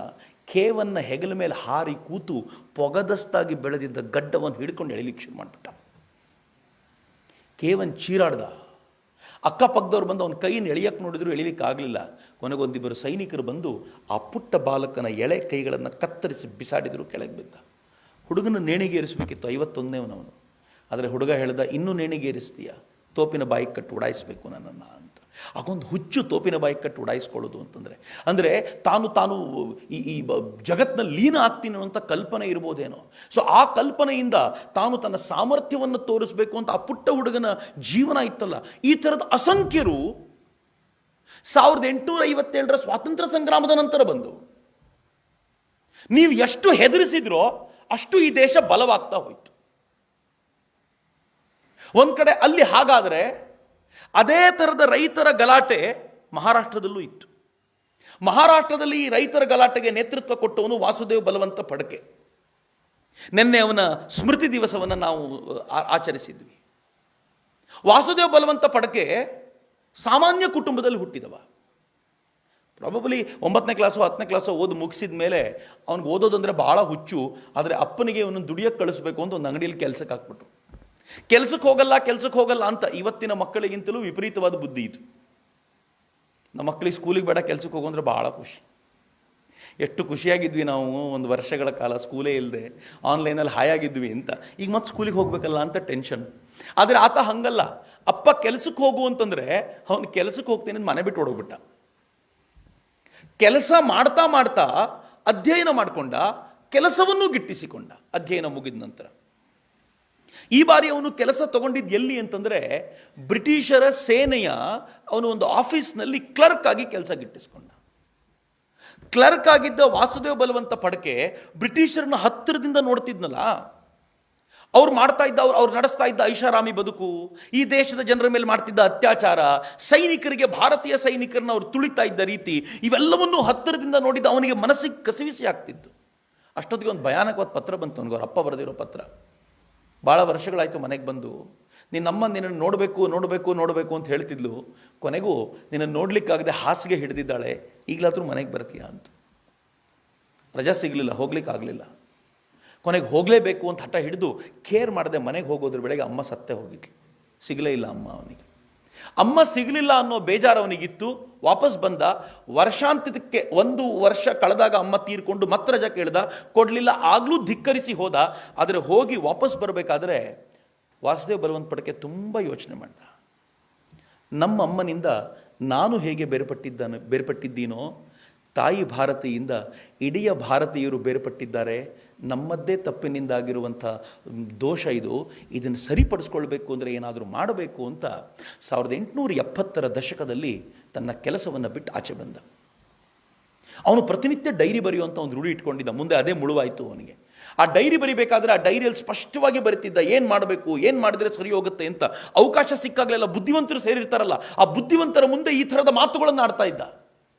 Speaker 1: ಕೇವನ್ನ ಹೆಗಲ ಮೇಲೆ ಹಾರಿ ಕೂತು ಪೊಗದಸ್ತಾಗಿ ಬೆಳೆದಿದ್ದ ಗಡ್ಡವನ್ನು ಹಿಡ್ಕೊಂಡು ಎಳಿಲಿಕ್ಕೆ ಶುರು ಮಾಡಿಬಿಟ್ಟ. ಕೇವನ್ ಚೀರಾಡ್ದ. ಅಕ್ಕಪಕ್ಕದವ್ರು ಬಂದು ಅವನ ಕೈಯನ್ನು ಎಳಿಯಕ್ಕೆ ನೋಡಿದ್ರು ಎಳಿಲಿಕ್ಕಾಗಲಿಲ್ಲ. ಕೊನೆಗೊಂದಿಬ್ಬರು ಸೈನಿಕರು ಬಂದು ಆ ಪುಟ್ಟ ಬಾಲಕನ ಎಳೆ ಕೈಗಳನ್ನು ಕತ್ತರಿಸಿ ಬಿಸಾಡಿದ್ರು, ಕೆಳಗೆ ಬಿದ್ದ. ಹುಡುಗನ ನೇಣಿಗೇರಿಸಬೇಕಿತ್ತು, 51ನೇವನವನು. ಆದರೆ ಹುಡುಗ ಹೇಳ್ದ, ಇನ್ನೂ ನೇಣಿಗೇರಿಸ್ತೀಯ, ತೋಪಿನ ಬಾಯಿಗೆ ಕಟ್ಟು ಉಡಾಯಿಸಬೇಕು ನನ್ನನ್ನು ಅಂತ. ಆಗೊಂದು ಹುಚ್ಚು ತೋಪಿನ ಬಾಯಿಗೆ ಕಟ್ಟು ಉಡಾಯಿಸ್ಕೊಳ್ಳೋದು ಅಂತಂದರೆ. ಅಂದರೆ ತಾನು ಈ ಜಗತ್ತಿನಲ್ಲಿ ಲೀನ ಆಗ್ತೀನಿ ಅನ್ನೋಂಥ ಕಲ್ಪನೆ ಇರ್ಬೋದೇನೋ. ಸೊ ಆ ಕಲ್ಪನೆಯಿಂದ ತಾನು ತನ್ನ ಸಾಮರ್ಥ್ಯವನ್ನು ತೋರಿಸ್ಬೇಕು ಅಂತ ಆ ಪುಟ್ಟ ಹುಡುಗನ ಜೀವನ ಇತ್ತಲ್ಲ. ಈ ಥರದ ಅಸಂಖ್ಯರು 1857 ಸ್ವಾತಂತ್ರ್ಯ ಸಂಗ್ರಾಮದ ನಂತರ ಬಂದು ನೀವು ಎಷ್ಟು ಹೆದರಿಸಿದ್ರೋ ಅಷ್ಟು ಈ ದೇಶ ಬಲವಾಗ್ತಾ ಹೋಯಿತು. ಒಂದು ಕಡೆ ಅಲ್ಲಿ ಹಾಗಾದರೆ ಅದೇ ಥರದ ರೈತರ ಗಲಾಟೆ ಮಹಾರಾಷ್ಟ್ರದಲ್ಲೂ ಇತ್ತು. ಮಹಾರಾಷ್ಟ್ರದಲ್ಲಿ ಈ ರೈತರ ಗಲಾಟೆಗೆ ನೇತೃತ್ವ ಕೊಟ್ಟವನು ವಾಸುದೇವ್ ಬಲವಂತ ಫಡ್ಕೆ. ನಿನ್ನೆ ಅವನ ಸ್ಮೃತಿ ದಿವಸವನ್ನು ನಾವು ಆಚರಿಸಿದ್ವಿ. ವಾಸುದೇವ್ ಬಲವಂತ ಫಡ್ಕೆ ಸಾಮಾನ್ಯ ಕುಟುಂಬದಲ್ಲಿ ಹುಟ್ಟಿದವ. ಪ್ರಾಬಬಲಿ 9ನೇ ಕ್ಲಾಸೋ 10ನೇ ಕ್ಲಾಸೋ ಓದಿ ಮುಗಿಸಿದ ಮೇಲೆ ಅವ್ನಿಗೆ ಓದೋದಂದರೆ ಭಾಳ ಹುಚ್ಚು. ಆದರೆ ಅಪ್ಪನಿಗೆ ಅವನನ್ನು ದುಡಿಯೋಕ್ಕೆ ಕಳಿಸ್ಬೇಕು ಅಂತ ಒಂದು ಅಂಗಡಿಯಲ್ಲಿ ಕೆಲಸಕ್ಕೆ ಹಾಕ್ಬಿಟ್ರು. ಕೆಲ್ಸಕ್ಕೆ ಹೋಗಲ್ಲ ಅಂತ ಇವತ್ತಿನ ಮಕ್ಕಳಿಗಿಂತಲೂ ವಿಪರೀತವಾದ ಬುದ್ಧಿ ಇದು. ನಮ್ಮ ಮಕ್ಕಳಿಗೆ ಸ್ಕೂಲಿಗೆ ಬೇಡ, ಕೆಲ್ಸಕ್ಕೆ ಹೋಗೋಂದ್ರೆ ಭಾಳ ಖುಷಿ. ಎಷ್ಟು ಖುಷಿಯಾಗಿದ್ವಿ ನಾವು ಒಂದು ವರ್ಷಗಳ ಕಾಲ ಸ್ಕೂಲೇ ಇಲ್ಲದೆ ಆನ್ಲೈನಲ್ಲಿ ಹಾಯಾಗಿದ್ವಿ ಅಂತ. ಈಗ ಮತ್ತೆ ಸ್ಕೂಲಿಗೆ ಹೋಗಬೇಕಲ್ಲ ಅಂತ ಟೆನ್ಷನ್. ಆದರೆ ಆತ ಹಂಗಲ್ಲ. ಅಪ್ಪ ಕೆಲಸಕ್ಕೆ ಹೋಗು ಅಂತಂದರೆ ಅವನು ಕೆಲಸಕ್ಕೆ ಹೋಗ್ತೀನಿ ಅಂತ ಮನೆ ಬಿಟ್ಟು ಹೊಡೋಗ್ಬಿಟ್ಟ. ಕೆಲಸ ಮಾಡ್ತಾ ಅಧ್ಯಯನ ಮಾಡಿಕೊಂಡ, ಕೆಲಸವನ್ನೂ ಗಿಟ್ಟಿಸಿಕೊಂಡ ಅಧ್ಯಯನ ಮುಗಿದ ನಂತರ. ಈ ಬಾರಿ ಅವನು ಕೆಲಸ ತಗೊಂಡಿದ್ದು ಎಲ್ಲಿ ಅಂತಂದರೆ ಬ್ರಿಟಿಷರ ಸೇನೆಯ ಅವನು ಒಂದು ಆಫೀಸ್ನಲ್ಲಿ ಕ್ಲರ್ಕ್ ಆಗಿ ಕೆಲಸ ಗಿಟ್ಟಿಸ್ಕೊಂಡ. ಕ್ಲರ್ಕ್ ಆಗಿದ್ದ ವಾಸುದೇವ್ ಬಲವಂತ ಫಡ್ಕೆ ಬ್ರಿಟಿಷರನ್ನ ಹತ್ತಿರದಿಂದ ನೋಡ್ತಿದ್ನಲ್ಲ. ಅವ್ರು ನಡೆಸ್ತಾ ಇದ್ದ ಐಷಾರಾಮಿ ಬದುಕು, ಈ ದೇಶದ ಜನರ ಮೇಲೆ ಮಾಡ್ತಿದ್ದ ಅತ್ಯಾಚಾರ, ಸೈನಿಕರಿಗೆ, ಭಾರತೀಯ ಸೈನಿಕರನ್ನ ಅವ್ರು ತುಳಿತಾ ಇದ್ದ ರೀತಿ, ಇವೆಲ್ಲವನ್ನೂ ಹತ್ತಿರದಿಂದ ನೋಡಿದ್ದ ಅವನಿಗೆ ಮನಸ್ಸಿಗೆ ಕಸಿವಿಸಿ ಆಗ್ತಿತ್ತು. ಅಷ್ಟೊತ್ತಿಗೆ ಒಂದು ಭಯಾನಕವಾದ ಪತ್ರ ಬಂತು ಅವನಿಗೆ, ಅವ್ರ ಅಪ್ಪ ಬರೆದಿರೋ ಪತ್ರ. ಭಾಳ ವರ್ಷಗಳಾಯಿತು ಮನೆಗೆ ಬಂದು, ನಿನ್ನಮ್ಮ ನಿನ್ನನ್ನು ನೋಡಬೇಕು ಅಂತ ಹೇಳ್ತಿದ್ಲು. ಕೊನೆಗೂ ನಿನ್ನನ್ನು ನೋಡ್ಲಿಕ್ಕಾಗದೆ ಹಾಸಿಗೆ ಹಿಡಿದಿದ್ದಾಳೆ, ಈಗಲಾದರೂ ಮನೆಗೆ ಬರ್ತೀಯಾ ಅಂತ. ರಜಾ ಸಿಗಲಿಲ್ಲ, ಹೋಗ್ಲಿಕ್ಕಾಗಲಿಲ್ಲ. ಕೊನೆಗೆ ಹೋಗಲೇಬೇಕು ಅಂತ ಹಠ ಹಿಡಿದು ಕೇರ್ ಮಾಡದೆ ಮನೆಗೆ ಹೋಗೋದ್ರ ಬೆಳಗ್ಗೆ ಅಮ್ಮ ಸತ್ತೇ ಹೋಗಿದ್ಲು. ಸಿಗಲೇ ಇಲ್ಲ ಅಮ್ಮ ಅವನಿಗೆ. ಅಮ್ಮ ಸಿಗಲಿಲ್ಲ ಅನ್ನೋ ಬೇಜಾರು ಅವನಿಗಿತ್ತು. ವಾಪಸ್ ಬಂದ. ವರ್ಷಾಂತ್ಯಕ್ಕೆ 1 ವರ್ಷ ಕಳೆದಾಗ ಅಮ್ಮ ತೀರ್ಕೊಂಡು ಮತ್ತೆ ರಜಾ ಕೇಳ್ದ, ಕೊಡಲಿಲ್ಲ. ಆಗಲೂ ಧಿಕ್ಕರಿಸಿ ಹೋದ. ಆದರೆ ಹೋಗಿ ವಾಪಸ್ ಬರಬೇಕಾದ್ರೆ ವಾಸುದೇವ್ ಬಲವಂತ ಫಡ್ಕೆ ತುಂಬ ಯೋಚನೆ ಮಾಡ್ದ. ನಮ್ಮ ಅಮ್ಮನಿಂದ ನಾನು ಹೇಗೆ ಬೇರ್ಪಟ್ಟಿದ್ದೀನೋ, ತಾಯಿ ಭಾರತಿಯಿಂದ ಇಡೀ ಭಾರತೀಯರು ಬೇರ್ಪಟ್ಟಿದ್ದಾರೆ. ನಮ್ಮದ್ದೇ ತಪ್ಪಿನಿಂದಾಗಿರುವಂಥ ದೋಷ ಇದು. ಇದನ್ನು ಸರಿಪಡಿಸ್ಕೊಳ್ಬೇಕು ಅಂದರೆ ಏನಾದರೂ ಮಾಡಬೇಕು ಅಂತ 1870ರ ದಶಕದಲ್ಲಿ ತನ್ನ ಕೆಲಸವನ್ನು ಬಿಟ್ಟು ಆಚೆ ಬಂದ. ಅವನು ಪ್ರತಿನಿತ್ಯ ಡೈರಿ ಬರೆಯುವಂಥ ಒಂದು ರೂಢಿ ಇಟ್ಕೊಂಡಿದ್ದ. ಮುಂದೆ ಅದೇ ಮುಳುವಾಯಿತು ಅವನಿಗೆ. ಆ ಡೈರಿ ಬರಿಬೇಕಾದ್ರೆ ಆ ಡೈರಿಯಲ್ಲಿ ಸ್ಪಷ್ಟವಾಗಿ ಬರೀತಿದ್ದ, ಏನು ಮಾಡಬೇಕು, ಏನು ಮಾಡಿದ್ರೆ ಸರಿ ಹೋಗುತ್ತೆ ಅಂತ. ಅವಕಾಶ ಸಿಕ್ಕಾಗಲೆಲ್ಲ ಬುದ್ಧಿವಂತರು ಸೇರಿರ್ತಾರಲ್ಲ, ಆ ಬುದ್ಧಿವಂತರ ಮುಂದೆ ಈ ಥರದ ಮಾತುಗಳನ್ನು ಆಡ್ತಾ ಇದ್ದ.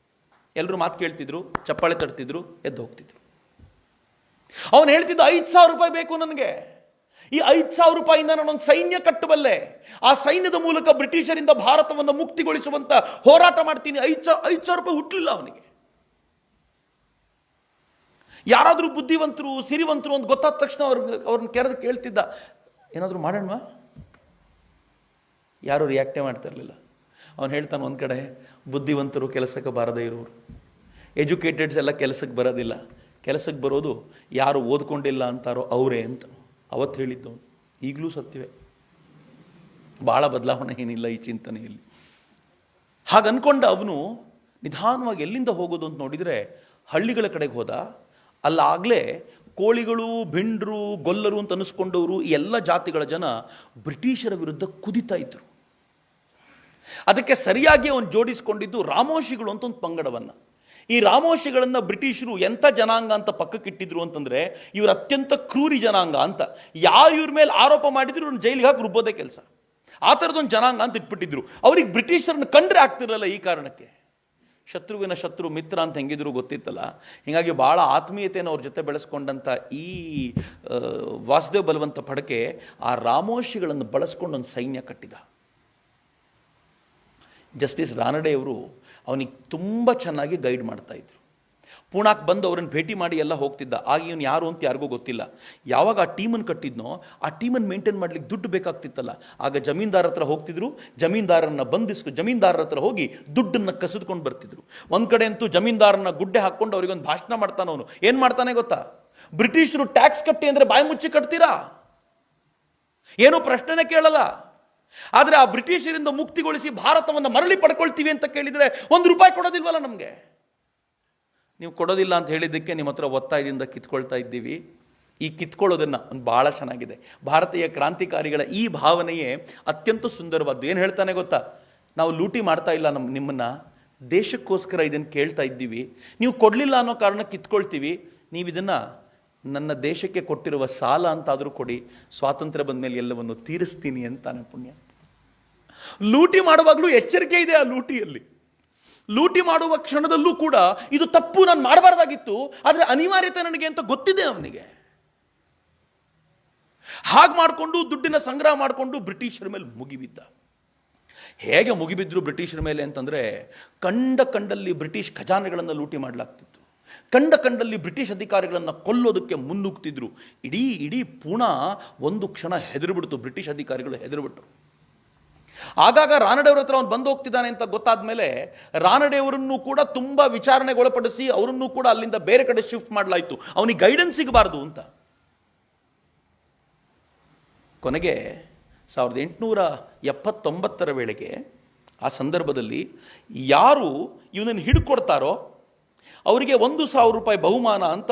Speaker 1: ಎಲ್ಲರೂ ಮಾತು ಕೇಳ್ತಿದ್ರು, ಚಪ್ಪಾಳೆ ತಡ್ತಿದ್ರು, ಎದ್ದು ಹೋಗ್ತಿದ್ರು. ಅವನು ಹೇಳ್ತಿದ್ದ, 5,000 ರೂಪಾಯಿ ಬೇಕು ನನಗೆ. ಈ 5,000 ರೂಪಾಯಿಯಿಂದ ನಾನೊಂದು ಸೈನ್ಯ ಕಟ್ಟಬಲ್ಲೆ. ಆ ಸೈನ್ಯದ ಮೂಲಕ ಬ್ರಿಟಿಷರಿಂದ ಭಾರತವನ್ನು ಮುಕ್ತಿಗೊಳಿಸುವಂತ ಹೋರಾಟ ಮಾಡ್ತೀನಿ. 5,000 ರೂಪಾಯಿ ಹುಟ್ಟಲಿಲ್ಲ ಅವನಿಗೆ. ಯಾರಾದರೂ ಬುದ್ಧಿವಂತರು, ಸಿರಿವಂತರು ಅಂತ ಗೊತ್ತಾದ ತಕ್ಷಣ ಅವ್ರನ್ನ ಕೆರೆದು ಕೇಳ್ತಿದ್ದ, ಏನಾದರೂ ಮಾಡೋಣ, ಯಾರೂ ರಿಯಾಕ್ಟೇ ಮಾಡ್ತಿರಲಿಲ್ಲ. ಅವನು ಹೇಳ್ತಾನೆ, ಒಂದು ಕಡೆ ಬುದ್ಧಿವಂತರು ಕೆಲಸಕ್ಕೆ ಬಾರದೇ ಇರೋರು, ಎಜುಕೇಟೆಡ್ಸ್ ಎಲ್ಲ ಕೆಲಸಕ್ಕೆ ಬರೋದಿಲ್ಲ, ಕೆಲಸಕ್ಕೆ ಬರೋದು ಯಾರು ಓದ್ಕೊಂಡಿಲ್ಲ ಅಂತಾರೋ ಅವರೇ ಅಂತ ಅವತ್ತು ಹೇಳಿದ್ದು. ಈಗಲೂ ಸತ್ಯವೇ, ಭಾಳ ಬದಲಾವಣೆ ಏನಿಲ್ಲ ಈ ಚಿಂತನೆಯಲ್ಲಿ. ಹಾಗನ್ಕೊಂಡ ಅವನು ನಿಧಾನವಾಗಿ ಎಲ್ಲಿಂದ ಹೋಗೋದು ಅಂತ ನೋಡಿದರೆ ಹಳ್ಳಿಗಳ ಕಡೆಗೆ ಹೋದ. ಅಲ್ಲಾಗಲೇ ಕೋಳಿಗಳು, ಭಿಂಡ್ರು, ಗೊಲ್ಲರು ಅಂತ ಅನ್ನಿಸ್ಕೊಂಡವರು ಈ ಎಲ್ಲ ಜಾತಿಗಳ ಜನ ಬ್ರಿಟಿಷರ ವಿರುದ್ಧ ಕುದಿತಾ ಇದ್ರು. ಅದಕ್ಕೆ ಸರಿಯಾಗಿ ಅವನು ಜೋಡಿಸ್ಕೊಂಡಿದ್ದು ರಾಮೋಶಿಗಳು ಅಂತ ಒಂದು ಪಂಗಡವನ್ನು. ಈ ರಾಮೋಶಿಗಳನ್ನು ಬ್ರಿಟಿಷರು ಎಂಥ ಜನಾಂಗ ಅಂತ ಪಕ್ಕಕ್ಕಿಟ್ಟಿದ್ರು ಅಂತಂದರೆ, ಇವರು ಅತ್ಯಂತ ಕ್ರೂರಿ ಜನಾಂಗ ಅಂತ. ಯಾರು ಇವ್ರ ಮೇಲೆ ಆರೋಪ ಮಾಡಿದ್ರು ಇವ್ರನ್ನ ಜೈಲಿಗೆ ಹಾಕಿ ರುಬ್ಬೋದೇ ಕೆಲಸ. ಆ ಥರದೊಂದು ಜನಾಂಗ ಅಂತ ಇಟ್ಬಿಟ್ಟಿದ್ರು. ಅವ್ರಿಗೆ ಬ್ರಿಟಿಷರನ್ನ ಕಂಡ್ರೆ ಆಗ್ತಿರಲ್ಲ. ಈ ಕಾರಣಕ್ಕೆ ಶತ್ರುವಿನ ಶತ್ರು ಮಿತ್ರ ಅಂತ ಹೆಂಗಿದ್ರು ಗೊತ್ತಿತ್ತಲ್ಲ. ಹೀಗಾಗಿ ಭಾಳ ಆತ್ಮೀಯತೆಯನ್ನು ಅವ್ರ ಜೊತೆ ಬೆಳೆಸ್ಕೊಂಡಂಥ ಈ ವಾಸುದೇವ್ ಬಲವಂತ ಫಡ್ಕೆ ಆ ರಾಮೋಶಿಗಳನ್ನು ಬಳಸ್ಕೊಂಡು ಒಂದು ಸೈನ್ಯ ಕಟ್ಟಿದ. ಜಸ್ಟಿಸ್ ರಾನಡೆಯವರು ಅವನಿಗೆ ತುಂಬ ಚೆನ್ನಾಗಿ ಗೈಡ್ ಮಾಡ್ತಾಯಿದ್ರು. ಪೂನಾಕ್ಕೆ ಬಂದು ಅವ್ರನ್ನ ಭೇಟಿ ಮಾಡಿ ಎಲ್ಲ ಹೋಗ್ತಿದ್ದ. ಆಗ ಇವನು ಯಾರು ಅಂತ ಯಾರಿಗೂ ಗೊತ್ತಿಲ್ಲ. ಯಾವಾಗ ಆ ಟೀಮನ್ನು ಕಟ್ಟಿದ್ನೋ ಆ ಟೀಮನ್ನು ಮೇಂಟೈನ್ ಮಾಡ್ಲಿಕ್ಕೆ ದುಡ್ಡು ಬೇಕಾಗ್ತಿತ್ತಲ್ಲ. ಆಗ ಜಮೀನ್ದಾರ ಹತ್ರ ಹೋಗ್ತಿದ್ರು, ಜಮೀನ್ದಾರನ್ನ ಜಮೀನ್ದಾರರ ಹತ್ರ ಹೋಗಿ ದುಡ್ಡನ್ನು ಕಸಿದುಕೊಂಡು ಬರ್ತಿದ್ರು. ಒಂದು ಕಡೆ ಅಂತೂ ಜಮೀನ್ದಾರನ ಗುಡ್ಡೆ ಹಾಕ್ಕೊಂಡು ಅವ್ರಿಗೊಂದು ಭಾಷಣ ಮಾಡ್ತಾನೆ. ಅವನು ಏನು ಮಾಡ್ತಾನೆ ಗೊತ್ತಾ? ಬ್ರಿಟಿಷರು ಟ್ಯಾಕ್ಸ್ ಕಟ್ಟಿ ಅಂದರೆ ಬಾಯಿ ಮುಚ್ಚಿ ಕಟ್ತೀರಾ, ಏನೂ ಪ್ರಶ್ನೆನೇ ಕೇಳಲ್ಲ. ಆದರೆ ಆ ಬ್ರಿಟಿಷರಿಂದ ಮುಕ್ತಿಗೊಳಿಸಿ ಭಾರತವನ್ನು ಮರಳಿ ಪಡ್ಕೊಳ್ತೀವಿ ಅಂತ ಕೇಳಿದರೆ ₹1 ಕೊಡೋದಿಲ್ವಲ್ಲ ನಮಗೆ. ನೀವು ಕೊಡೋದಿಲ್ಲ ಅಂತ ಹೇಳಿದ್ದಕ್ಕೆ ನಿಮ್ಮ ಹತ್ರ ಒತ್ತಾಯದಿಂದ ಕಿತ್ಕೊಳ್ತಾ ಇದ್ದೀವಿ. ಈ ಕಿತ್ಕೊಳ್ಳೋದನ್ನು ಒಂದು ಭಾಳ ಚೆನ್ನಾಗಿದೆ. ಭಾರತೀಯ ಕ್ರಾಂತಿಕಾರಿಗಳ ಈ ಭಾವನೆಯೇ ಅತ್ಯಂತ ಸುಂದರವಾದ್ದು. ಏನು ಹೇಳ್ತಾನೆ ಗೊತ್ತಾ? ನಾವು ಲೂಟಿ ಮಾಡ್ತಾ ಇಲ್ಲ ನಿಮ್ಮನ್ನು, ದೇಶಕ್ಕೋಸ್ಕರ ಇದನ್ನು ಕೇಳ್ತಾ ಇದ್ದೀವಿ. ನೀವು ಕೊಡಲಿಲ್ಲ ಅನ್ನೋ ಕಾರಣ ಕಿತ್ಕೊಳ್ತೀವಿ. ನೀವು ಇದನ್ನು ನನ್ನ ದೇಶಕ್ಕೆ ಕೊಟ್ಟಿರುವ ಸಾಲ ಅಂತಾದರೂ ಕೊಡಿ, ಸ್ವಾತಂತ್ರ್ಯ ಬಂದ ಮೇಲೆ ಎಲ್ಲವನ್ನು ತೀರಿಸ್ತೀನಿ ಅಂತಾನೆ ಪುಣ್ಯ. ಲೂಟಿ ಮಾಡುವಾಗಲೂ ಎಚ್ಚರಿಕೆ ಇದೆ. ಆ ಲೂಟಿ ಮಾಡುವ ಕ್ಷಣದಲ್ಲೂ ಕೂಡ ಇದು ತಪ್ಪು, ನಾನು ಮಾಡಬಾರ್ದಾಗಿತ್ತು, ಆದರೆ ಅನಿವಾರ್ಯತೆ ನನಗೆ ಅಂತ ಗೊತ್ತಿದೆ ಅವನಿಗೆ. ಹಾಗೆ ಮಾಡಿಕೊಂಡು ದುಡ್ಡಿನ ಸಂಗ್ರಹ ಮಾಡಿಕೊಂಡು ಬ್ರಿಟಿಷರ ಮೇಲೆ ಮುಗಿಬಿದ್ದ. ಹೇಗೆ ಮುಗಿಬಿದ್ರು ಬ್ರಿಟಿಷರ ಮೇಲೆ ಅಂತಂದರೆ, ಕಂಡಲ್ಲಿ ಬ್ರಿಟಿಷ್ ಖಜಾನೆಗಳನ್ನು ಲೂಟಿ ಮಾಡಲಾಗ್ತಿತ್ತು. ಕಂಡಲ್ಲಿ ಬ್ರಿಟಿಷ್ ಅಧಿಕಾರಿಗಳನ್ನು ಕೊಲ್ಲೋದಕ್ಕೆ ಮುನ್ನುಗ್ತಿದ್ರು. ಇಡೀ ಪೂನಾ ಒಂದು ಕ್ಷಣ ಹೆದರಿಬಿಡ್ತು. ಬ್ರಿಟಿಷ್ ಅಧಿಕಾರಿಗಳು ಹೆದರಿಬಿಟ್ರು. ಆಗಾಗ ರಾನಡೆಯವರ ಹತ್ರ ಅವನು ಬಂದು ಹೋಗ್ತಿದ್ದಾನೆ ಅಂತ ಗೊತ್ತಾದ ಮೇಲೆ ರಾನಡೆಯವರನ್ನು ಕೂಡ ತುಂಬ ವಿಚಾರಣೆಗೆ ಒಳಪಡಿಸಿ ಅವರನ್ನು ಕೂಡ ಅಲ್ಲಿಂದ ಬೇರೆ ಕಡೆ ಶಿಫ್ಟ್ ಮಾಡಲಾಯಿತು, ಅವನಿಗೆ ಗೈಡೆನ್ಸ್ ಸಿಗಬಾರ್ದು ಅಂತ. ಕೊನೆಗೆ 1879 ವೇಳೆಗೆ ಆ ಸಂದರ್ಭದಲ್ಲಿ ಯಾರು ಇವನನ್ನು ಹಿಡ್ಕೊಡ್ತಾರೋ ಅವರಿಗೆ ₹1,000 ಬಹುಮಾನ ಅಂತ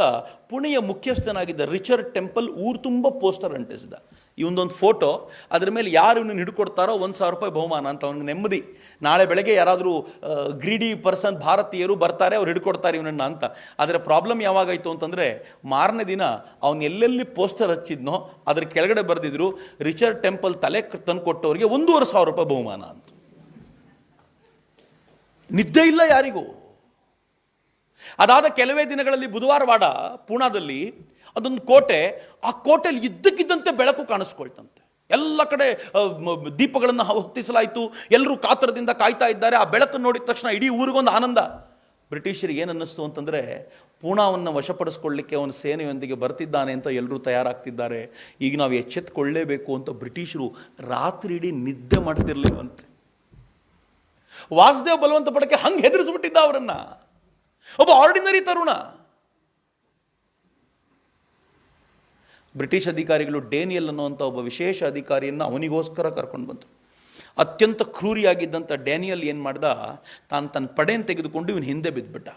Speaker 1: ಪುಣೆಯ ಮುಖ್ಯಸ್ಥನಾಗಿದ್ದ ರಿಚರ್ಡ್ ಟೆಂಪಲ್ ಊರು ತುಂಬ ಪೋಸ್ಟರ್ ಅಂಟಿಸಿದ. ಇವನದೊಂದು ಫೋಟೋ, ಅದರ ಮೇಲೆ ಯಾರು ಇವನನ್ನು ಹಿಡ್ಕೊಡ್ತಾರೋ ₹1,000 ಬಹುಮಾನ ಅಂತ. ಅವನಿಗೆ ನೆಮ್ಮದಿ, ನಾಳೆ ಬೆಳಗ್ಗೆ ಯಾರಾದರೂ ಗ್ರೀಡಿ ಪರ್ಸನ್ ಭಾರತೀಯರು ಬರ್ತಾರೆ, ಅವ್ರು ಹಿಡ್ಕೊಡ್ತಾರೆ ಇವನನ್ನು ಅಂತ. ಆದರೆ ಪ್ರಾಬ್ಲಮ್ ಯಾವಾಗಾಯಿತು ಅಂತಂದರೆ, ಮಾರನೇ ದಿನ ಅವನು ಎಲ್ಲೆಲ್ಲಿ ಪೋಸ್ಟರ್ ಹಚ್ಚಿದ್ನೋ ಅದ್ರ ಕೆಳಗಡೆ ಬರೆದಿದ್ರು, ರಿಚರ್ಡ್ ಟೆಂಪಲ್ ತಲೆ ತಂದು ಕೊಟ್ಟವರಿಗೆ ₹1,500 ಬಹುಮಾನ ಅಂತ. ನಿದ್ದೆ ಇಲ್ಲ ಯಾರಿಗೂ. ಅದಾದ ಕೆಲವೇ ದಿನಗಳಲ್ಲಿ ಬುಧವಾರವಾಡ ಪೂನಾದಲ್ಲಿ ಅದೊಂದು ಕೋಟೆ, ಆ ಕೋಟೆಯಲ್ಲಿ ಇದ್ದಕ್ಕಿದ್ದಂತೆ ಬೆಳಕು ಕಾಣಿಸ್ಕೊಳ್ತಂತೆ. ಎಲ್ಲ ಕಡೆ ದೀಪಗಳನ್ನು ಹೊತ್ತಿಸಲಾಯಿತು. ಎಲ್ಲರೂ ಕಾತರದಿಂದ ಕಾಯ್ತಾ ಇದ್ದಾರೆ. ಆ ಬೆಳಕನ್ನು ನೋಡಿದ ತಕ್ಷಣ ಇಡೀ ಊರಿಗೊಂದು ಆನಂದ. ಬ್ರಿಟಿಷರಿಗೆ ಏನು ಅನ್ನಿಸ್ತು ಅಂತಂದರೆ, ಪೂನಾವನ್ನು ವಶಪಡಿಸ್ಕೊಳ್ಳಿಕ್ಕೆ ಅವನು ಸೇನೆಯೊಂದಿಗೆ ಬರ್ತಿದ್ದಾನೆ ಅಂತ ಎಲ್ಲರೂ ತಯಾರಾಗ್ತಿದ್ದಾರೆ, ಈಗ ನಾವು ಎಚ್ಚೆತ್ತುಕೊಳ್ಳೇಬೇಕು ಅಂತ ಬ್ರಿಟಿಷರು ರಾತ್ರಿ ಇಡೀ ನಿದ್ದೆ ಮಾಡ್ತಿರ್ಲಿಲ್ವಂತೆ. ವಾಸುದೇವ್ ಬಲವಂತ ಫಡ್ಕೆ ಹಂಗೆ ಹೆದರಿಸ್ಬಿಟ್ಟಿದ್ದ ಅವರನ್ನ. ಒಬ್ಬ ಆರ್ಡಿನರಿ ತರುಣ. ಬ್ರಿಟಿಷ್ ಅಧಿಕಾರಿಗಳು ಡೇನಿಯಲ್ ಅನ್ನುವಂಥ ಒಬ್ಬ ವಿಶೇಷ ಅಧಿಕಾರಿಯನ್ನು ಅವನಿಗೋಸ್ಕರ ಕರ್ಕೊಂಡು ಬಂದರು. ಅತ್ಯಂತ ಕ್ರೂರಿಯಾಗಿದ್ದಂಥ ಡೇನಿಯಲ್ ಏನು ಮಾಡ್ದ, ತನ್ನ ಪಡೆಯನ್ನು ತೆಗೆದುಕೊಂಡು ಇವನು ಹಿಂದೆ ಬಿದ್ದುಬಿಟ್ಟ.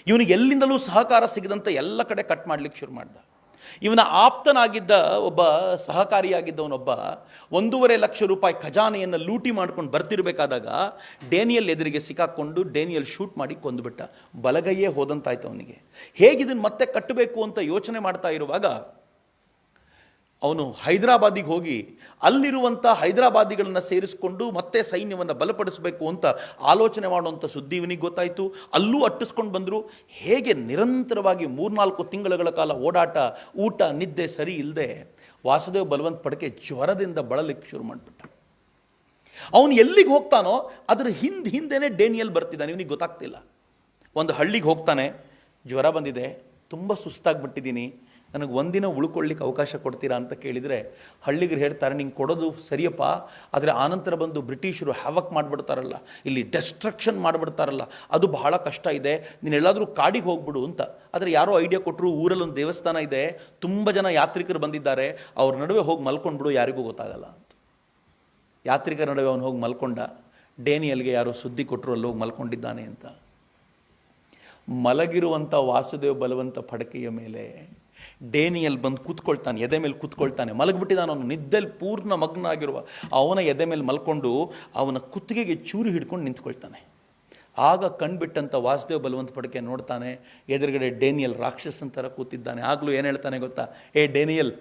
Speaker 1: ಇವನಿಗೆ ಎಲ್ಲಿಂದಲೂ ಸಹಕಾರ ಸಿಗದಂತೆ ಎಲ್ಲ ಕಡೆ ಕಟ್ ಮಾಡಲಿಕ್ಕೆ ಶುರು ಮಾಡ್ದ. ಇವನ ಆಪ್ತನಾಗಿದ್ದ ಒಬ್ಬ ಸಹಕಾರಿಯಾಗಿದ್ದವನೊಬ್ಬ ₹1.5 ಲಕ್ಷ ಖಜಾನೆಯನ್ನು ಲೂಟಿ ಮಾಡ್ಕೊಂಡು ಬರ್ತಿರ್ಬೇಕಾದಾಗ ಡೇನಿಯಲ್ ಎದುರಿಗೆ ಸಿಕ್ಕಾಕ್ಕೊಂಡು ಡೇನಿಯಲ್ ಶೂಟ್ ಮಾಡಿ ಕೊಂದುಬಿಟ್ಟ. ಬಲಗೈಯೇ ಹೋದಂತಾಯ್ತು ಅವನಿಗೆ. ಹೇಗಿದನ್ನು ಮತ್ತೆ ಕಟ್ಟಬೇಕು ಅಂತ ಯೋಚನೆ ಮಾಡ್ತಾ ಇರುವಾಗ ಅವನು ಹೈದರಾಬಾದಿಗೆ ಹೋಗಿ ಅಲ್ಲಿರುವಂಥ ಹೈದರಾಬಾದಿಗಳನ್ನು ಸೇರಿಸಿಕೊಂಡು ಮತ್ತೆ ಸೈನ್ಯವನ್ನು ಬಲಪಡಿಸಬೇಕು ಅಂತ ಆಲೋಚನೆ ಮಾಡುವಂಥ ಸುದ್ದಿ ಇವನಿಗೆ ಗೊತ್ತಾಯಿತು. ಅಲ್ಲೂ ಅಟ್ಟಿಸ್ಕೊಂಡು ಬಂದರು. ಹೇಗೆ ನಿರಂತರವಾಗಿ 3-4 ತಿಂಗಳ ಕಾಲ ಓಡಾಟ, ಊಟ, ನಿದ್ದೆ ಸರಿ ಇಲ್ಲದೆ ವಾಸುದೇವ್ ಬಲವಂತ ಫಡ್ಕೆ ಜ್ವರದಿಂದ ಬಳಲಿಕ್ಕೆ ಶುರು ಮಾಡಿಬಿಟ್ಟ. ಅವನು ಎಲ್ಲಿಗೆ ಹೋಗ್ತಾನೋ ಅದರ ಹಿಂದೇನೆ ಡೇನಿಯಲ್ ಬರ್ತಿದ್ದಾನೆ. ಇವನಿಗೆ ಗೊತ್ತಾಗ್ತಿಲ್ಲ. ಒಂದು ಹಳ್ಳಿಗೆ ಹೋಗ್ತಾನೆ, ಜ್ವರ ಬಂದಿದೆ, ತುಂಬ ಸುಸ್ತಾಗಿಬಿಟ್ಟಿದ್ದೀನಿ, ನನಗೆ ಒಂದಿನ ಉಳ್ಕೊಳ್ಳಿಕ್ಕೆ ಅವಕಾಶ ಕೊಡ್ತೀರಾ ಅಂತ ಕೇಳಿದರೆ ಹಳ್ಳಿಗರು ಹೇಳ್ತಾರೆ, ನಿಂಗೆ ಕೊಡೋದು ಸರಿಯಪ್ಪ, ಆದರೆ ಆನಂತರ ಬಂದು ಬ್ರಿಟಿಷರು ಹ್ಯಾವಕ್ ಮಾಡಿಬಿಡ್ತಾರಲ್ಲ, ಇಲ್ಲಿ ಡೆಸ್ಟ್ರಕ್ಷನ್ ಮಾಡಿಬಿಡ್ತಾರಲ್ಲ, ಅದು ಬಹಳ ಕಷ್ಟ ಇದೆ, ನೀನೆಲ್ಲಾದರೂ ಕಾಡಿಗೆ ಹೋಗ್ಬಿಡು ಅಂತ. ಆದರೆ ಯಾರೋ ಐಡಿಯಾ ಕೊಟ್ಟರು, ಊರಲ್ಲಿ ಒಂದು ದೇವಸ್ಥಾನ ಇದೆ, ತುಂಬ ಜನ ಯಾತ್ರಿಕರು ಬಂದಿದ್ದಾರೆ, ಅವ್ರ ನಡುವೆ ಹೋಗಿ ಮಲ್ಕೊಂಡ್ಬಿಡು, ಯಾರಿಗೂ ಗೊತ್ತಾಗಲ್ಲ ಅಂತ. ಯಾತ್ರಿಕರ ನಡುವೆ ಅವನು ಹೋಗಿ ಮಲ್ಕೊಂಡ. ಡೇನಿಯಲ್ಗೆ ಯಾರೋ ಸುದ್ದಿ ಕೊಟ್ಟರು ಅಲ್ಲಿ ಹೋಗಿ ಮಲ್ಕೊಂಡಿದ್ದಾನೆ ಅಂತ. ಮಲಗಿರುವಂಥ ವಾಸುದೇವ ಬಲವಂತ ಪಡಕೆಯ ಮೇಲೆ ಡೇನಿಯಲ್ ಬಂದು ಕೂತ್ಕೊಳ್ತಾನೆ, ಎದೆ ಮೇಲೆ ಕೂತ್ಕೊಳ್ತಾನೆ. ಮಲಗಿಬಿಟ್ಟಿದ್ದಾನೆ ಅವನು, ನಿದ್ದೆಲ್ಲಿ ಪೂರ್ಣ ಮಗ್ನ ಆಗಿರುವ ಅವನ ಎದೆ ಮೇಲೆ ಮಲ್ಕೊಂಡು ಅವನ ಕುತ್ತಿಗೆಗೆ ಚೂರಿ ಹಿಡ್ಕೊಂಡು ನಿಂತ್ಕೊಳ್ತಾನೆ. ಆಗ ಕಣ್ಬಿಟ್ಟಂಥ ವಾಸುದೇವ ಬಲವಂತ ಪಡಕೆ ನೋಡ್ತಾನೆ, ಎದುರುಗಡೆ ಡೇನಿಯಲ್ ರಾಕ್ಷಸನ ಥರ ಕೂತಿದ್ದಾನೆ. ಆಗಲೂ ಏನು ಹೇಳ್ತಾನೆ ಗೊತ್ತಾ? ಏ ಡೇನಿಯಲ್,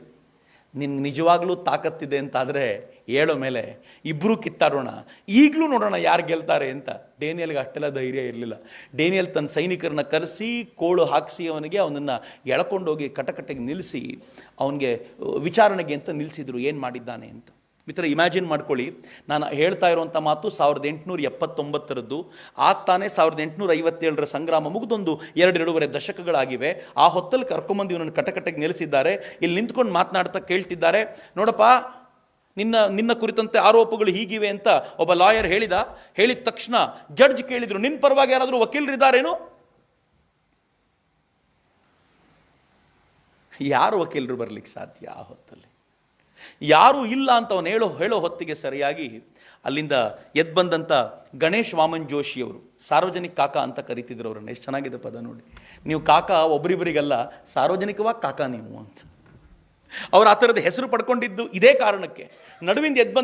Speaker 1: ನಿನ್ಗೆ ನಿಜವಾಗ್ಲೂ ತಾಕತ್ತಿದೆ ಅಂತಾದರೆ ಹೇಳೋ ಮೇಲೆ ಇಬ್ಬರೂ ಕಿತ್ತಾಡೋಣ, ಈಗಲೂ ನೋಡೋಣ ಯಾರು ಗೆಲ್ತಾರೆ ಅಂತ. ಡೇನಿಯಲ್ಗೆ ಅಷ್ಟೆಲ್ಲ ಧೈರ್ಯ ಇರಲಿಲ್ಲ. ಡೇನಿಯಲ್ ತನ್ನ ಸೈನಿಕರನ್ನ ಕರೆಸಿ ಕೋಳು ಹಾಕಿಸಿ ಅವನನ್ನು ಎಳ್ಕೊಂಡೋಗಿ ಕಟಕಟೆಗೆ ನಿಲ್ಲಿಸಿ ಅವನಿಗೆ ವಿಚಾರಣೆಗೆ ಅಂತ ನಿಲ್ಲಿಸಿದ್ರು, ಏನು ಮಾಡಿದ್ದಾನೆ ಅಂತ. ಮಿತ್ರ, ಇಮ್ಯಾಜಿನ್ ಮಾಡ್ಕೊಳ್ಳಿ, ನಾನು ಹೇಳ್ತಾ ಇರುವಂಥ ಮಾತು 1879ರದ್ದು. ಆಗ್ತಾನೆ 1857ರ ಸಂಗ್ರಾಮ ಮುಗಿದೊಂದು 2-2.5 ದಶಕಗಳಾಗಿವೆ. ಆ ಹೊತ್ತಲ್ಲಿ ಕರ್ಕೊಂಬಂದು ಇವನನ್ನು ಕಟಕಟೆಗೆ ನಿಲ್ಲಿಸಿದ್ದಾರೆ. ಇಲ್ಲಿ ನಿಂತ್ಕೊಂಡು ಮಾತನಾಡ್ತಾ ಕೇಳ್ತಿದ್ದಾರೆ, ನೋಡಪ್ಪ ನಿನ್ನ ಕುರಿತಂತೆ ಆರೋಪಗಳು ಹೀಗಿವೆ ಅಂತ ಒಬ್ಬ ಲಾಯರ್ ಹೇಳಿದ ತಕ್ಷಣ ಜಡ್ಜ್ ಕೇಳಿದ್ರು, ನಿನ್ನ ಪರವಾಗಿ ಯಾರಾದರೂ ವಕೀಲರಿದ್ದಾರೇನು? ಯಾರು ವಕೀಲರು ಬರಲಿಕ್ಕೆ ಸಾಧ್ಯ? ಆ ಹೊತ್ತಲ್ಲಿ ಯಾರೂ ಇಲ್ಲ ಅಂತ ಅವನು ಹೇಳೋ ಹೊತ್ತಿಗೆ ಸರಿಯಾಗಿ ಅಲ್ಲಿಂದ ಎದ್ದು ಬಂದಂಥ ಗಣೇಶ್ ವಾಮನ್ ಜೋಶಿಯವರು, ಸಾರ್ವಜನಿಕ ಕಾಕಾ ಅಂತ ಕರಿತಿದ್ರು ಅವರನ್ನು. ಎಷ್ಟು ಚೆನ್ನಾಗಿದೆ ಪದ ನೋಡಿ. ನೀವು ಕಾಕಾ ಒಬ್ಬರಿಬ್ಬರಿಗಲ್ಲ, ಸಾರ್ವಜನಿಕವಾಗಿ ಕಾಕಾ ನೀವು ಅಂತ. ಅವ್ರು ಆ ಥರದ ಹೆಸರು ಪಡ್ಕೊಂಡಿದ್ದು ಇದೇ ಕಾರಣಕ್ಕೆ. ನಡುವಿಂದ ಎದ್ದು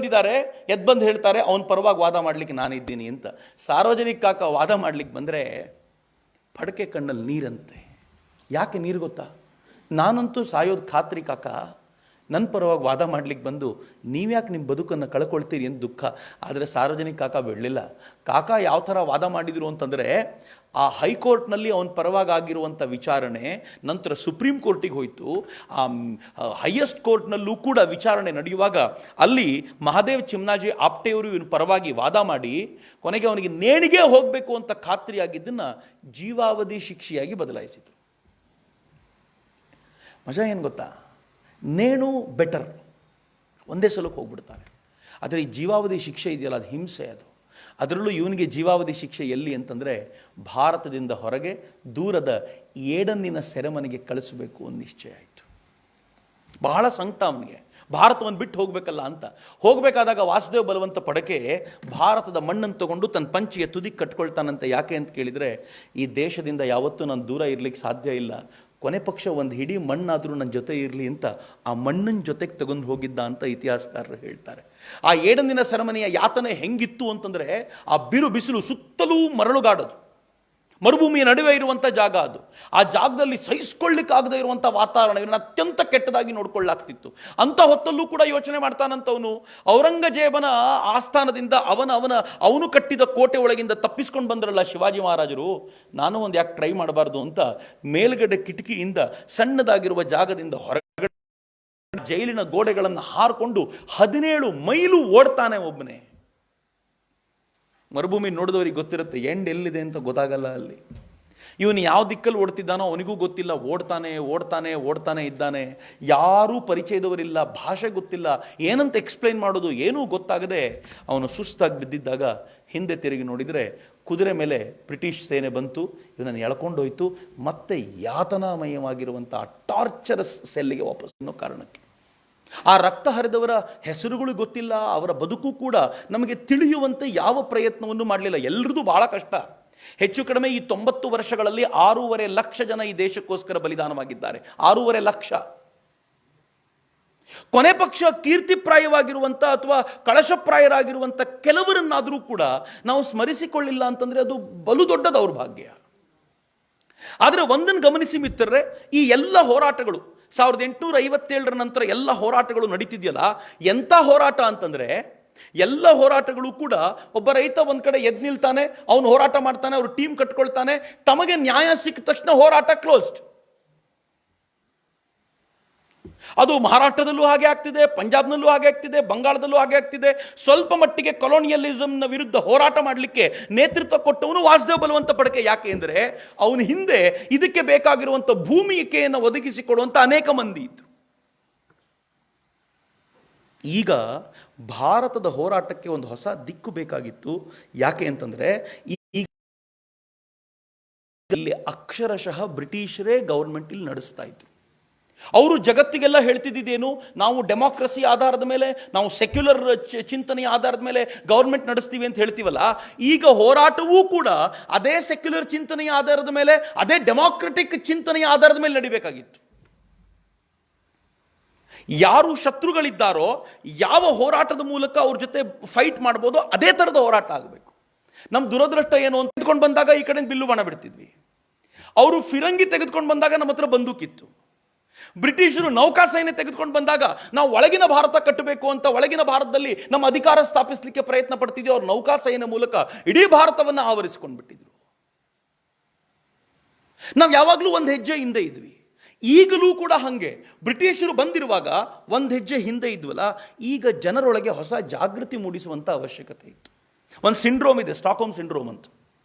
Speaker 1: ಬಂದು ಹೇಳ್ತಾರೆ, ಅವನ ಪರವಾಗಿ ವಾದ ಮಾಡಲಿಕ್ಕೆ ನಾನಿದ್ದೀನಿ ಅಂತ. ಸಾರ್ವಜನಿಕ ಕಾಕಾ ವಾದ ಮಾಡಲಿಕ್ಕೆ ಬಂದರೆ ಪಡಕೆ ಕಣ್ಣಲ್ಲಿ ನೀರಂತೆ. ಯಾಕೆ ನೀರು ಗೊತ್ತಾ? ನಾನಂತೂ ಸಾಯೋದು ಖಾತ್ರಿ ಕಾಕಾ, ನನ್ನ ಪರವಾಗಿ ವಾದ ಮಾಡಲಿಕ್ಕೆ ಬಂದು ನೀವ್ಯಾಕೆ ನಿಮ್ಮ ಬದುಕನ್ನು ಕಳ್ಕೊಳ್ತೀರಿ ಅಂತ ದುಃಖ. ಆದರೆ ಸಾರ್ವಜನಿಕ ಕಾಕಾ ಬಿಡಲಿಲ್ಲ. ಕಾಕಾ ಯಾವ ಥರ ವಾದ ಮಾಡಿದರು ಅಂತಂದರೆ, ಆ ಹೈಕೋರ್ಟ್ನಲ್ಲಿ ಅವನ ಪರವಾಗಿ ಆಗಿರುವಂಥ ವಿಚಾರಣೆ ನಂತರ ಸುಪ್ರೀಂ ಕೋರ್ಟಿಗೆ ಹೋಯಿತು. ಆ ಹೈಯೆಸ್ಟ್ ಕೋರ್ಟ್ನಲ್ಲೂ ಕೂಡ ವಿಚಾರಣೆ ನಡೆಯುವಾಗ ಅಲ್ಲಿ ಮಹಾದೇವ್ ಚಿಮ್ನಾಜಿ ಆಪ್ಟೆಯವರು ಇವನ ಪರವಾಗಿ ವಾದ ಮಾಡಿ ಕೊನೆಗೆ ಅವನಿಗೆ ನೇಣಿಗೆ ಹೋಗಬೇಕು ಅಂತ ಖಾತ್ರಿಯಾಗಿದ್ದನ್ನು ಜೀವಾವಧಿ ಶಿಕ್ಷೆಯಾಗಿ ಬದಲಾಯಿಸಿದರು. ಮಜಾ ಏನು ಗೊತ್ತಾ? ನೇಣು ಬೆಟರ್, ಒಂದೇ ಸಲಕ್ಕೆ ಹೋಗ್ಬಿಡ್ತಾರೆ. ಆದರೆ ಈ ಜೀವಾವಧಿ ಶಿಕ್ಷೆ ಇದೆಯಲ್ಲ, ಅದು ಹಿಂಸೆ. ಅದರಲ್ಲೂ ಇವನಿಗೆ ಜೀವಾವಧಿ ಶಿಕ್ಷೆ ಎಲ್ಲಿ ಅಂತಂದರೆ, ಭಾರತದಿಂದ ಹೊರಗೆ ದೂರದ ಏಡನ್ನಿನ ಸೆರೆಮನೆಗೆ ಕಳಿಸಬೇಕು ಅಂತ ನಿಶ್ಚಯ ಆಯಿತು. ಬಹಳ ಸಂಕಟ ಅವನಿಗೆ, ಭಾರತವನ್ನು ಬಿಟ್ಟು ಹೋಗಬೇಕಲ್ಲ ಅಂತ. ಹೋಗಬೇಕಾದಾಗ ವಾಸುದೇವ ಬಲವಂತ ಪಡಕೆ ಭಾರತದ ಮಣ್ಣನ್ನು ತಗೊಂಡು ತನ್ನ ಪಂಚಿಗೆ ತುದಿಗೆ ಕಟ್ಕೊಳ್ತಾನಂತೆ. ಯಾಕೆ ಅಂತ ಕೇಳಿದರೆ, ಈ ದೇಶದಿಂದ ಯಾವತ್ತೂ ನಾನು ದೂರ ಇರಲಿಕ್ಕೆ ಸಾಧ್ಯ ಇಲ್ಲ, ಕೊನೆ ಪಕ್ಷ ಒಂದು ಹಿಡಿ ಮಣ್ಣಾದರೂ ನನ್ನ ಜೊತೆ ಇರಲಿ ಅಂತ ಆ ಮಣ್ಣಿನ ಜೊತೆಗೆ ತಗೊಂಡು ಹೋಗಿದ್ದ ಅಂತ ಇತಿಹಾಸಕಾರರು ಹೇಳ್ತಾರೆ. ಆ ಏಡಂದಿನ ಸೆರೆಮನೆಯ ಯಾತನೆ ಹೆಂಗಿತ್ತು ಅಂತಂದರೆ, ಆ ಬಿಸಿಲು ಸುತ್ತಲೂ ಮರಳುಗಾಡೋದು, ಮರುಭೂಮಿಯ ನಡುವೆ ಇರುವಂಥ ಜಾಗ ಅದು. ಆ ಜಾಗದಲ್ಲಿ ಸಹಿಸ್ಕೊಳ್ಳಿಕ್ಕಾಗದೇ ಇರುವಂಥ ವಾತಾವರಣ, ಇವನ್ನ ಅತ್ಯಂತ ಕೆಟ್ಟದಾಗಿ ನೋಡ್ಕೊಳ್ಳಾಗ್ತಿತ್ತು. ಅಂಥ ಹೊತ್ತಲ್ಲೂ ಕೂಡ ಯೋಚನೆ ಮಾಡ್ತಾನಂತವನು, ಔರಂಗಜೇಬನ ಆಸ್ಥಾನದಿಂದ ಅವನು ಕಟ್ಟಿದ ಕೋಟೆ ಒಳಗಿಂದ ತಪ್ಪಿಸ್ಕೊಂಡು ಬಂದ್ರಲ್ಲ ಶಿವಾಜಿ ಮಹಾರಾಜರು, ನಾನು ಒಂದು ಯಾಕೆ ಟ್ರೈ ಮಾಡಬಾರ್ದು ಅಂತ ಮೇಲ್ಗಡೆ ಕಿಟಕಿಯಿಂದ ಸಣ್ಣದಾಗಿರುವ ಜಾಗದಿಂದ ಹೊರಗಡೆ ಜೈಲಿನ ಗೋಡೆಗಳನ್ನು ಹಾರಿಕೊಂಡು 17 ಮೈಲು ಓಡ್ತಾನೆ ಒಬ್ಬನೇ. ಮರುಭೂಮಿ ನೋಡಿದವರಿಗೆ ಗೊತ್ತಿರುತ್ತೆ, ಎಂಡ್ ಎಲ್ಲಿದೆ ಅಂತ ಗೊತ್ತಾಗಲ್ಲ ಅಲ್ಲಿ. ಇವನು ಯಾವ ದಿಕ್ಕಲ್ಲಿ ಓಡ್ತಿದ್ದಾನೋ ಅವನಿಗೂ ಗೊತ್ತಿಲ್ಲ. ಓಡ್ತಾನೆ ಇದ್ದಾನೆ. ಯಾರೂ ಪರಿಚಯದವರಿಲ್ಲ, ಭಾಷೆ ಗೊತ್ತಿಲ್ಲ, ಏನಂತ ಎಕ್ಸ್ಪ್ಲೈನ್ ಮಾಡೋದು ಏನೂ ಗೊತ್ತಾಗದೆ ಅವನು ಸುಸ್ತಾಗಿ ಬಿದ್ದಿದ್ದಾಗ ಹಿಂದೆ ತಿರುಗಿ ನೋಡಿದರೆ ಕುದುರೆ ಮೇಲೆ ಬ್ರಿಟಿಷ್ ಸೇನೆ ಬಂತು, ಇವನನ್ನು ಎಳ್ಕೊಂಡೋಯ್ತು. ಮತ್ತೆ ಯಾತನಾಮಯವಾಗಿರುವಂಥ ಟಾರ್ಚರಸ್ ಸೆಲ್ಲಿಗೆ ವಾಪಸ್ ಅನ್ನೋ ಕಾರಣಕ್ಕೆ. ಆ ರಕ್ತ ಹರಿದವರ ಹೆಸರುಗಳು ಗೊತ್ತಿಲ್ಲ, ಅವರ ಬದುಕು ಕೂಡ ನಮಗೆ ತಿಳಿಯುವಂತೆ ಯಾವ ಪ್ರಯತ್ನವನ್ನು ಮಾಡಲಿಲ್ಲ. ಎಲ್ಲರದು ಬಹಳ ಕಷ್ಟ. ಹೆಚ್ಚು ಕಡಿಮೆ ಈ 90 ವರ್ಷಗಳಲ್ಲಿ 6.5 ಲಕ್ಷ ಜನ ಈ ದೇಶಕ್ಕೋಸ್ಕರ ಬಲಿದಾನವಾಗಿದ್ದಾರೆ. 6.5 ಲಕ್ಷ. ಕೊನೆ ಪಕ್ಷ ಕೀರ್ತಿಪ್ರಾಯವಾಗಿರುವಂಥ ಅಥವಾ ಕಳಶಪ್ರಾಯರಾಗಿರುವಂಥ ಕೆಲವರನ್ನಾದರೂ ಕೂಡ ನಾವು ಸ್ಮರಿಸಿಕೊಳ್ಳಿಲ್ಲ ಅಂತಂದರೆ ಅದು ಬಲು ದೊಡ್ಡ ದೌರ್ಭಾಗ್ಯ. ಆದರೆ ಒಂದನ್ನು ಗಮನಿಸಿ ಮಿತ್ರರೇ, ಈ ಎಲ್ಲ ಹೋರಾಟಗಳು 1857ರ ನಂತರ ಎಲ್ಲ ಹೋರಾಟಗಳು ನಡೀತಿದೆಯಲ್ಲ, ಎಂಥ ಹೋರಾಟ ಅಂತಂದರೆ ಎಲ್ಲ ಹೋರಾಟಗಳು ಕೂಡ ಒಬ್ಬ ರೈತ ಒಂದು ಕಡೆ ಎದ್ದು ನಿಲ್ತಾನೆ, ಅವನು ಹೋರಾಟ ಮಾಡ್ತಾನೆ, ಅವರು ಟೀಮ್ ಕಟ್ಕೊಳ್ತಾನೆ, ತಮಗೆ ನ್ಯಾಯ ಸಿಕ್ಕ ತಕ್ಷಣ ಹೋರಾಟ ಕ್ಲೋಸ್ಡ್. ಅದು ಮಹಾರಾಷ್ಟ್ರದಲ್ಲೂ ಹಾಗೆ ಆಗ್ತಿದೆ, ಪಂಜಾಬ್ನಲ್ಲೂ ಹಾಗೆ ಆಗ್ತಿದೆ, ಬಂಗಾಳದಲ್ಲೂ ಹಾಗೆ ಆಗ್ತಿದೆ. ಸ್ವಲ್ಪ ಮಟ್ಟಿಗೆ ಕೊಲೋನಿಯಲಿಸಮ್ನ ವಿರುದ್ಧ ಹೋರಾಟ ಮಾಡಲಿಕ್ಕೆ ನೇತೃತ್ವ ಕೊಟ್ಟವನು ವಾಸುದೇವ್ ಬಲವಂತ ಫಡ್ಕೆ. ಯಾಕೆ ಅಂದರೆ ಅವನ ಹಿಂದೆ ಇದಕ್ಕೆ ಬೇಕಾಗಿರುವಂಥ ಭೂಮಿಕೆಯನ್ನು ಒದಗಿಸಿಕೊಡುವಂಥ ಅನೇಕ ಮಂದಿ ಇದ್ರು. ಈಗ ಭಾರತದ ಹೋರಾಟಕ್ಕೆ ಒಂದು ಹೊಸ ದಿಕ್ಕು ಬೇಕಾಗಿತ್ತು. ಯಾಕೆ ಅಂತಂದರೆ ಇಲ್ಲಿ ಅಕ್ಷರಶಃ ಬ್ರಿಟಿಷರೇ ಗೌರ್ಮೆಂಟ್ ಇಲ್ಲಿ ನಡೆಸ್ತಾ ಇದ್ರು. ಅವರು ಜಗತ್ತಿಗೆಲ್ಲ ಹೇಳ್ತಿದ್ದೇನು, ನಾವು ಡೆಮಾಕ್ರಸಿ ಆಧಾರದ ಮೇಲೆ, ನಾವು ಸೆಕ್ಯುಲರ್ ಚಿಂತನೆಯ ಆಧಾರದ ಮೇಲೆ ಗೌರ್ಮೆಂಟ್ ನಡೆಸ್ತೀವಿ ಅಂತ ಹೇಳ್ತೀವಲ್ಲ, ಈಗ ಹೋರಾಟವೂ ಕೂಡ ಅದೇ ಸೆಕ್ಯುಲರ್ ಚಿಂತನೆಯ ಆಧಾರದ ಮೇಲೆ, ಅದೇ ಡೆಮಾಕ್ರೆಟಿಕ್ ಚಿಂತನೆಯ ಆಧಾರದ ಮೇಲೆ ನಡಿಬೇಕಾಗಿತ್ತು. ಯಾರು ಶತ್ರುಗಳಿದ್ದಾರೋ, ಯಾವ ಹೋರಾಟದ ಮೂಲಕ ಅವ್ರ ಜೊತೆ ಫೈಟ್ ಮಾಡ್ಬೋದೋ ಅದೇ ಥರದ ಹೋರಾಟ ಆಗಬೇಕು. ನಮ್ಮ ದುರದೃಷ್ಟ ಏನು ಅಂತ ತೆಗೆದುಕೊಂಡು ಬಂದಾಗ ಈ ಕಡೆ ಬಿಲ್ಲು ಬಾಣ ಬಿಡ್ತಿದ್ವಿ. ಅವರು ಫಿರಂಗಿ ತೆಗೆದುಕೊಂಡು ಬಂದಾಗ ನಮ್ಮ ಹತ್ರ ಬಂದೂಕಿತ್ತು. ಬ್ರಿಟಿಷರು ನೌಕಾಸೇನೆ ತೆಗೆದುಕೊಂಡು ಬಂದಾಗ ನಾವು ಒಳಗಿನ ಭಾರತ ಕಟ್ಟಬೇಕು ಅಂತ ಒಳಗಿನ ಭಾರತದಲ್ಲಿ ನಮ್ಮ ಅಧಿಕಾರ ಸ್ಥಾಪಿಸಲಿಕ್ಕೆ ಪ್ರಯತ್ನ ಪಡ್ತಿದ್ವಿ. ಅವ್ರು ನೌಕಾಸೇನೆ ಮೂಲಕ ಇಡೀ ಭಾರತವನ್ನು ಆವರಿಸಿಕೊಂಡು ಬಿಟ್ಟಿದ್ರು. ನಾವು ಯಾವಾಗಲೂ ಒಂದು ಹೆಜ್ಜೆ ಹಿಂದೆ ಇದ್ವಿ. ಈಗಲೂ ಕೂಡ ಹಾಗೆ ಬ್ರಿಟಿಷರು ಬಂದಿರುವಾಗ ಒಂದು ಹೆಜ್ಜೆ ಹಿಂದೆ ಇದ್ವಲ್ಲ, ಈಗ ಜನರೊಳಗೆ ಹೊಸ ಜಾಗೃತಿ ಮೂಡಿಸುವಂಥ ಅವಶ್ಯಕತೆ ಇತ್ತು. ಒಂದು ಸಿಂಡ್ರೋಮ್ ಇದೆ, ಸ್ಟಾಕ್ಹೋಮ್ ಸಿಂಡ್ರೋಮ್ ಅಂತ.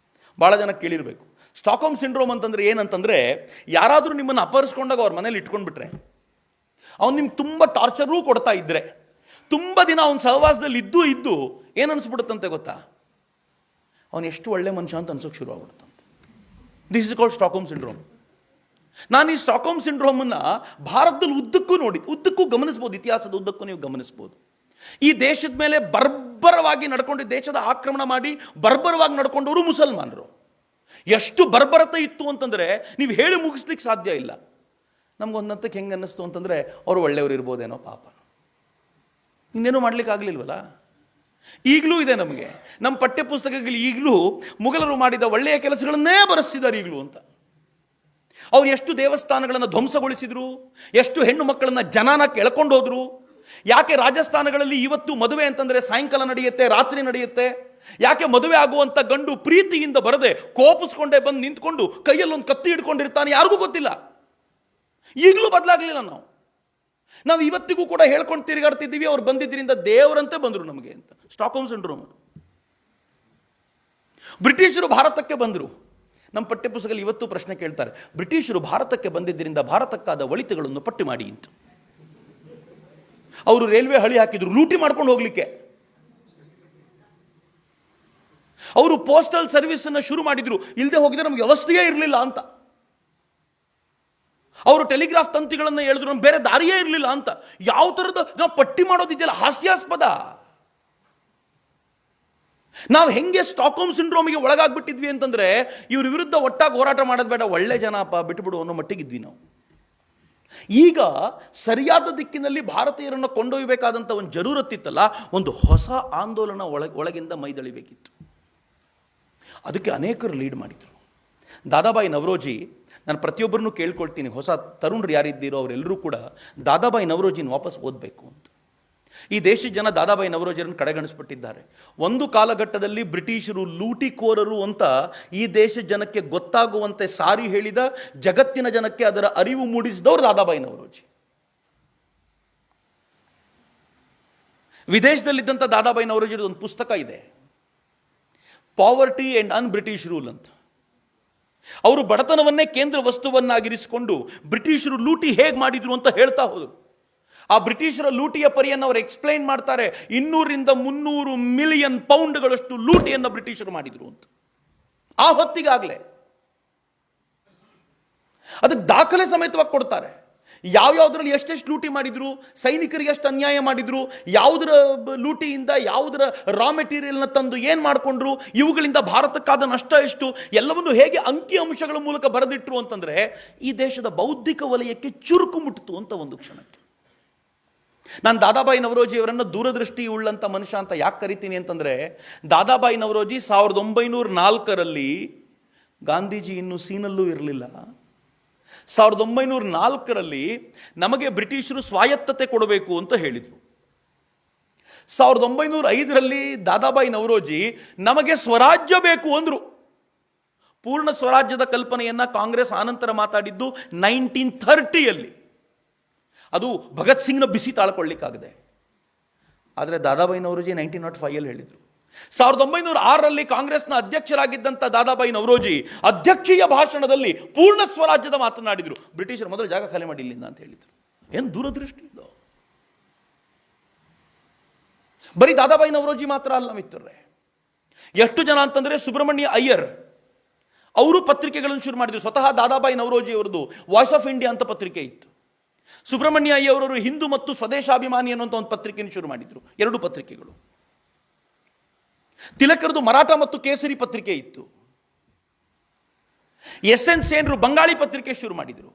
Speaker 1: ಭಾಳ ಜನ ಕೇಳಿರಬೇಕು. ಸ್ಟಾಕ್ಹೋಮ್ ಸಿಂಡ್ರೋಮ್ ಅಂತಂದರೆ ಏನಂತಂದರೆ, ಯಾರಾದರೂ ನಿಮ್ಮನ್ನು ಅಪಹರಿಸ್ಕೊಂಡಾಗ ಅವ್ರ ಮನೇಲಿ ಇಟ್ಕೊಂಡ್ಬಿಟ್ರೆ, ಅವ್ನು ನಿಮ್ಗೆ ತುಂಬ ಟಾರ್ಚರೂ ಕೊಡ್ತಾ ಇದ್ದರೆ, ತುಂಬ ದಿನ ಅವನ ಸಹವಾಸದಲ್ಲಿ ಇದ್ದು ಏನು ಅನಿಸ್ಬಿಡುತ್ತಂತೆ ಗೊತ್ತಾ, ಅವನು ಎಷ್ಟು ಒಳ್ಳೆ ಮನುಷ್ಯ ಅಂತ ಅನ್ಸೋಕೆ ಶುರು ಆಗ್ಬಿಡುತ್ತಂತೆ. This is called Stockholm syndrome. ನಾನು ಈ ಸ್ಟಾಕ್ಹೋಮ್ ಸಿಂಡ್ರೋಮನ್ನು ಭಾರತದಲ್ಲಿ ಉದ್ದಕ್ಕೂ ಗಮನಿಸ್ಬೋದು. ಇತಿಹಾಸದ ಉದ್ದಕ್ಕೂ ನೀವು ಗಮನಿಸ್ಬೋದು. ಈ ದೇಶದ ಮೇಲೆ ಬರ್ಬರವಾಗಿ ನಡ್ಕೊಂಡು, ದೇಶದ ಆಕ್ರಮಣ ಮಾಡಿ ಬರ್ಬರವಾಗಿ ನಡ್ಕೊಂಡವರು ಮುಸಲ್ಮಾನರು. ಎಷ್ಟು ಬರ್ಬರತೆ ಇತ್ತು ಅಂತಂದರೆ ನೀವು ಹೇಳಿ ಮುಗಿಸ್ಲಿಕ್ಕೆ ಸಾಧ್ಯ ಇಲ್ಲ. ನಮ್ಗೊಂದಂತಕ್ಕೆ ಹೆಂಗೆ ಅನ್ನಿಸ್ತು ಅಂತಂದರೆ, ಅವರು ಒಳ್ಳೆಯವರು ಇರ್ಬೋದೇನೋ ಪಾಪ, ಇನ್ನೇನು ಮಾಡ್ಲಿಕ್ಕೆ ಆಗಲಿಲ್ವಲ್ಲ. ಈಗಲೂ ಇದೆ ನಮಗೆ, ನಮ್ಮ ಪಠ್ಯಪುಸ್ತಕಗಳು ಈಗಲೂ ಮುಗಲರು ಮಾಡಿದ ಒಳ್ಳೆಯ ಕೆಲಸಗಳನ್ನೇ ಬರೆಸ್ತಿದ್ದಾರೆ ಈಗಲೂ ಅಂತ. ಅವ್ರು ಎಷ್ಟು ದೇವಸ್ಥಾನಗಳನ್ನು ಧ್ವಂಸಗೊಳಿಸಿದ್ರು, ಎಷ್ಟು ಹೆಣ್ಣು ಮಕ್ಕಳನ್ನು ಜನನ ಕೆಳ್ಕೊಂಡು ಹೋದ್ರು. ಯಾಕೆ ರಾಜಸ್ಥಾನಗಳಲ್ಲಿ ಇವತ್ತು ಮದುವೆ ಅಂತಂದರೆ ಸಾಯಂಕಾಲ ನಡೆಯುತ್ತೆ, ರಾತ್ರಿ ನಡೆಯುತ್ತೆ? ಯಾಕೆ ಮದುವೆ ಆಗುವಂಥ ಗಂಡು ಪ್ರೀತಿಯಿಂದ ಬರದೆ ಕೋಪಿಸ್ಕೊಂಡೇ ಬಂದು ನಿಂತ್ಕೊಂಡು ಕೈಯಲ್ಲೊಂದು ಕತ್ತಿ ಹಿಡ್ಕೊಂಡಿರ್ತಾನೆ? ಯಾರಿಗೂ ಗೊತ್ತಿಲ್ಲ. ಈಗಲೂ ಬದಲಾಗಲಿಲ್ಲ. ನಾವು ಇವತ್ತಿಗೂ ಕೂಡ ಹೇಳ್ಕೊಂಡು ತಿರುಗಾಡ್ತಿದ್ದೀವಿ, ಅವ್ರು ಬಂದಿದ್ದರಿಂದ ದೇವರಂತೆ ಬಂದರು ನಮಗೆ ಅಂತ. Stockholm syndrome. ಬ್ರಿಟಿಷರು ಭಾರತಕ್ಕೆ ಬಂದರು. ನಮ್ಮ ಪಠ್ಯಪುಸ್ತಕದಲ್ಲಿ ಇವತ್ತು ಪ್ರಶ್ನೆ ಕೇಳ್ತಾರೆ, ಬ್ರಿಟಿಷರು ಭಾರತಕ್ಕೆ ಬಂದಿದ್ದರಿಂದ ಭಾರತಕ್ಕಾದ ಒಳಿತುಗಳನ್ನು ಪಟ್ಟಿ ಮಾಡಿ ಅಂತ. ಅವರು ರೈಲ್ವೆ ಹಳಿ ಹಾಕಿದ್ರು ಲೂಟಿ ಮಾಡ್ಕೊಂಡು ಹೋಗ್ಲಿಕ್ಕೆ. ಅವರು ಪೋಸ್ಟಲ್ ಸರ್ವಿಸ್ ಅನ್ನು ಶುರು ಮಾಡಿದ್ರು, ಇಲ್ಲದೆ ಹೋಗಿದ್ರೆ ನಮ್ಗೆ ವ್ಯವಸ್ಥೆಯೇ ಇರಲಿಲ್ಲ ಅಂತ. ಅವರು ಟೆಲಿಗ್ರಾಫ್ ತಂತಿಗಳನ್ನು ಹೇಳಿದ್ರು, ನಮ್ಗೆ ಬೇರೆ ದಾರಿಯೇ ಇರಲಿಲ್ಲ ಅಂತ. ಯಾವ ಥರದ ನಾವು ಪಟ್ಟಿ ಮಾಡೋದಿದೆಯಲ್ಲ, ಹಾಸ್ಯಾಸ್ಪದ. ನಾವು ಹೆಂಗೆ ಸ್ಟಾಕ್ಹೋಮ್ ಸಿಂಡ್ರೋಮಿಗೆ ಒಳಗಾಗ್ಬಿಟ್ಟಿದ್ವಿ ಅಂತಂದರೆ, ಇವ್ರ ವಿರುದ್ಧ ಒಟ್ಟಾಗಿ ಹೋರಾಟ ಮಾಡೋದು ಬೇಡ, ಒಳ್ಳೆ ಜನಪ್ಪ ಬಿಟ್ಬಿಡು ಅನ್ನೋ ಮಟ್ಟಿಗಿದ್ವಿ ನಾವು. ಈಗ ಸರಿಯಾದ ದಿಕ್ಕಿನಲ್ಲಿ ಭಾರತೀಯರನ್ನು ಕೊಂಡೊಯ್ಯಬೇಕಾದಂಥ ಒಂದು ಜರೂರತ್ತಿತ್ತಲ್ಲ, ಒಂದು ಹೊಸ ಆಂದೋಲನ ಒಳಗಿಂದ ಮೈದಳಿಬೇಕಿತ್ತು. ಅದಕ್ಕೆ ಅನೇಕರು ಲೀಡ್ ಮಾಡಿದರು. ದಾದಾಬಾಯಿ ನವರೋಜಿ, ನಾನು ಪ್ರತಿಯೊಬ್ಬರನ್ನು ಕೇಳ್ಕೊಳ್ತೀನಿ, ಹೊಸ ತರುಣರು ಯಾರಿದ್ದೀರೋ ಅವರೆಲ್ಲರೂ ಕೂಡ ದಾದಾಬಾಯಿ ನವರೋಜಿನ ವಾಪಸ್ ಓದಬೇಕು ಅಂತ. ಈ ದೇಶದ ಜನ ದಾದಾಬಾಯಿ ನವರೋಜಿಯನ್ನು ಕಡೆಗಣಿಸ್ಬಿಟ್ಟಿದ್ದಾರೆ. ಒಂದು ಕಾಲಘಟ್ಟದಲ್ಲಿ ಬ್ರಿಟಿಷರು ಲೂಟಿಕೋರರು ಅಂತ ಈ ದೇಶದ ಜನಕ್ಕೆ ಗೊತ್ತಾಗುವಂತೆ ಸಾರಿ ಹೇಳಿದ, ಜಗತ್ತಿನ ಜನಕ್ಕೆ ಅದರ ಅರಿವು ಮೂಡಿಸಿದವರು ದಾದಾಬಾಯಿ ನವರೋಜಿ. ವಿದೇಶದಲ್ಲಿದ್ದಂಥ ದಾದಾಬಾಯಿ ನವರೋಜಿ ಒಂದು ಪುಸ್ತಕ ಇದೆ, poverty and an British rule ಅಂತ. ಅವರು ಬಡತನವನ್ನೇ ಕೇಂದ್ರ ವಸ್ತುವನ್ನಾಗಿರಿಸಿಕೊಂಡು ಬ್ರಿಟಿಷರು ಲೂಟಿ ಹೇಗೆ ಮಾಡಿದ್ರು ಅಂತ ಹೇಳ್ತಾ ಹೋದರು. ಆ ಬ್ರಿಟಿಷರ ಲೂಟಿಯ ಪರಿಯನ್ನು ಅವರು ಎಕ್ಸ್ಪ್ಲೈನ್ ಮಾಡ್ತಾರೆ. 200-300 ಮಿಲಿಯನ್ ಪೌಂಡ್ಗಳಷ್ಟು ಲೂಟಿಯನ್ನು ಬ್ರಿಟಿಷರು ಮಾಡಿದ್ರು ಅಂತ. ಆ ಹೊತ್ತಿಗಾಗಲೇ ಅದಕ್ಕೆ ದಾಖಲೆ ಸಮೇತವಾಗಿ ಕೊಡ್ತಾರೆ. ಯಾವ್ಯಾವುದರಲ್ಲಿ ಎಷ್ಟೆಷ್ಟು ಲೂಟಿ ಮಾಡಿದ್ರು, ಸೈನಿಕರಿಗೆ ಎಷ್ಟು ಅನ್ಯಾಯ ಮಾಡಿದ್ರು, ಯಾವುದರ ಲೂಟಿಯಿಂದ ಯಾವುದರ ರಾ ಮೆಟೀರಿಯಲ್ನ ತಂದು ಏನು ಮಾಡಿಕೊಂಡ್ರು, ಇವುಗಳಿಂದ ಭಾರತಕ್ಕಾದ ನಷ್ಟ ಎಷ್ಟು, ಎಲ್ಲವನ್ನು ಹೇಗೆ ಅಂಕಿ ಅಂಶಗಳ ಮೂಲಕ ಬರೆದಿಟ್ರು ಅಂತಂದರೆ ಈ ದೇಶದ ಬೌದ್ಧಿಕ ವಲಯಕ್ಕೆ ಚುರುಕು ಮುಟ್ಟಿತು ಅಂತ ಒಂದು ಕ್ಷಣಕ್ಕೆ. ನಾನು ದಾದಾಬಾಯಿ ನವರೋಜಿಯವರನ್ನು ದೂರದೃಷ್ಟಿ ಉಳ್ಳಂಥ ಮನುಷ್ಯ ಅಂತ ಯಾಕೆ ಕರಿತೀನಿ ಅಂತಂದರೆ, ದಾದಾಬಾಯಿ ನವರೋಜಿ 1904ರಲ್ಲಿ ಗಾಂಧೀಜಿ ಇನ್ನೂ ಸೀನಲ್ಲೂ ಇರಲಿಲ್ಲ. 1904ರಲ್ಲಿ ನಮಗೆ ಬ್ರಿಟಿಷರು ಸ್ವಾಯತ್ತತೆ ಕೊಡಬೇಕು ಅಂತ ಹೇಳಿದರು. 1905ರಲ್ಲಿ ದಾದಾಬಾಯಿ ನವರೋಜಿ ನಮಗೆ ಸ್ವರಾಜ್ಯ ಬೇಕು ಅಂದರು. ಪೂರ್ಣ ಸ್ವರಾಜ್ಯದ ಕಲ್ಪನೆಯನ್ನು ಕಾಂಗ್ರೆಸ್ ಆನಂತರ ಮಾತಾಡಿದ್ದು 1930ಯಲ್ಲಿ. ಅದು ಭಗತ್ ಸಿಂಗ್ನ ಬಿಸಿ ತಾಳ್ಕೊಳ್ಳಿಕ್ಕಾಗದೆ. ಆದರೆ ದಾದಾಬಾಯಿ ನವರೋಜಿ 1905 ಹೇಳಿದರು. 1906 ಕಾಂಗ್ರೆಸ್ನ ಅಧ್ಯಕ್ಷರಾಗಿದ್ದಂಥ ದಾದಾಬಾಯಿ ನವರೋಜಿ ಅಧ್ಯಕ್ಷೀಯ ಭಾಷಣದಲ್ಲಿ ಪೂರ್ಣ ಸ್ವರಾಜ್ಯದ ಮಾತನಾಡಿದರು. ಬ್ರಿಟಿಷರು ಮೊದಲು ಜಾಗ ಖಾಲಿ ಮಾಡಿ ಇಲ್ಲಿಂದ ಅಂತ ಹೇಳಿದರು. ಏನು ದೂರದೃಷ್ಟಿ ಇದು! ಬರೀ ದಾದಾಬಾಯಿ ನವರೋಜಿ ಮಾತ್ರ ಅಲ್ಲ ಮಿತ್ರರೇ, ಎಷ್ಟು ಜನ ಅಂತಂದರೆ ಸುಬ್ರಹ್ಮಣ್ಯ ಅಯ್ಯರ್ ಅವರು ಪತ್ರಿಕೆಗಳನ್ನು ಶುರು ಮಾಡಿದರು. ಸ್ವತಃ ದಾದಾಬಾಯಿ ನವರೋಜಿ ಅವರದು ವಾಯ್ಸ್ ಆಫ್ ಇಂಡಿಯಾ ಅಂತ ಪತ್ರಿಕೆ ಇತ್ತು. ಸುಬ್ರಹ್ಮಣ್ಯ ಅಯ್ಯರ್ ಅವರು ಹಿಂದೂ ಮತ್ತು ಸ್ವದೇಶಾಭಿಮಾನಿ ಅನ್ನುವಂಥ ಒಂದು ಪತ್ರಿಕೆಯನ್ನು ಶುರು ಮಾಡಿದರು, 2 ಪತ್ರಿಕೆಗಳು. ತಿಲಕರದು ಮರಾಠ ಮತ್ತು ಕೇಸರಿ ಪತ್ರಿಕೆ ಇತ್ತು. SN ಸೇನರು ಬಂಗಾಳಿ ಪತ್ರಿಕೆ ಶುರು ಮಾಡಿದರು.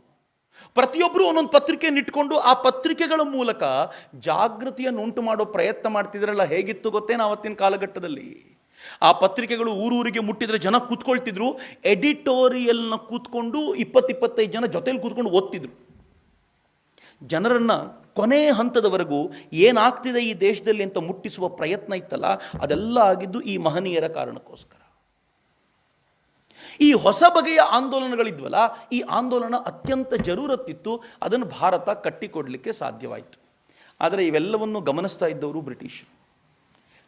Speaker 1: ಪ್ರತಿಯೊಬ್ಬರು ಒಂದೊಂದು ಪತ್ರಿಕೆಯನ್ನು ಇಟ್ಕೊಂಡು ಆ ಪತ್ರಿಕೆಗಳ ಮೂಲಕ ಜಾಗೃತಿಯನ್ನು ಉಂಟು ಮಾಡೋ ಪ್ರಯತ್ನ ಮಾಡ್ತಿದ್ರಲ್ಲ, ಹೇಗಿತ್ತು ಗೊತ್ತೇನು ಆವತ್ತಿನ ಕಾಲಘಟ್ಟದಲ್ಲಿ? ಆ ಪತ್ರಿಕೆಗಳು ಊರೂರಿಗೆ ಮುಟ್ಟಿದ್ರೆ ಜನ ಕೂತ್ಕೊಳ್ತಿದ್ರು. ಎಡಿಟೋರಿಯಲ್ನ ಕೂತ್ಕೊಂಡು 20-25 ಜನ ಜೊತೆಲಿ ಕೂತ್ಕೊಂಡು ಓದ್ತಿದ್ರು. ಜನರನ್ನು ಕೊನೆ ಹಂತದವರೆಗೂ ಏನಾಗ್ತಿದೆ ಈ ದೇಶದಲ್ಲಿ ಅಂತ ಮುಟ್ಟಿಸುವ ಪ್ರಯತ್ನ ಇತ್ತಲ್ಲ, ಅದೆಲ್ಲ ಆಗಿದ್ದು ಈ ಮಹನೀಯರ ಕಾರಣಕ್ಕೋಸ್ಕರ. ಈ ಹೊಸ ಬಗೆಯ ಆಂದೋಲನಗಳಿದ್ವಲ್ಲ, ಈ ಆಂದೋಲನ ಅತ್ಯಂತ ಜರೂರತ್ತಿತ್ತು. ಅದನ್ನು ಭಾರತ ಕಟ್ಟಿಕೊಡಲಿಕ್ಕೆ ಸಾಧ್ಯವಾಯಿತು. ಆದರೆ ಇವೆಲ್ಲವನ್ನು ಗಮನಿಸ್ತಾ ಇದ್ದವರು ಬ್ರಿಟಿಷರು.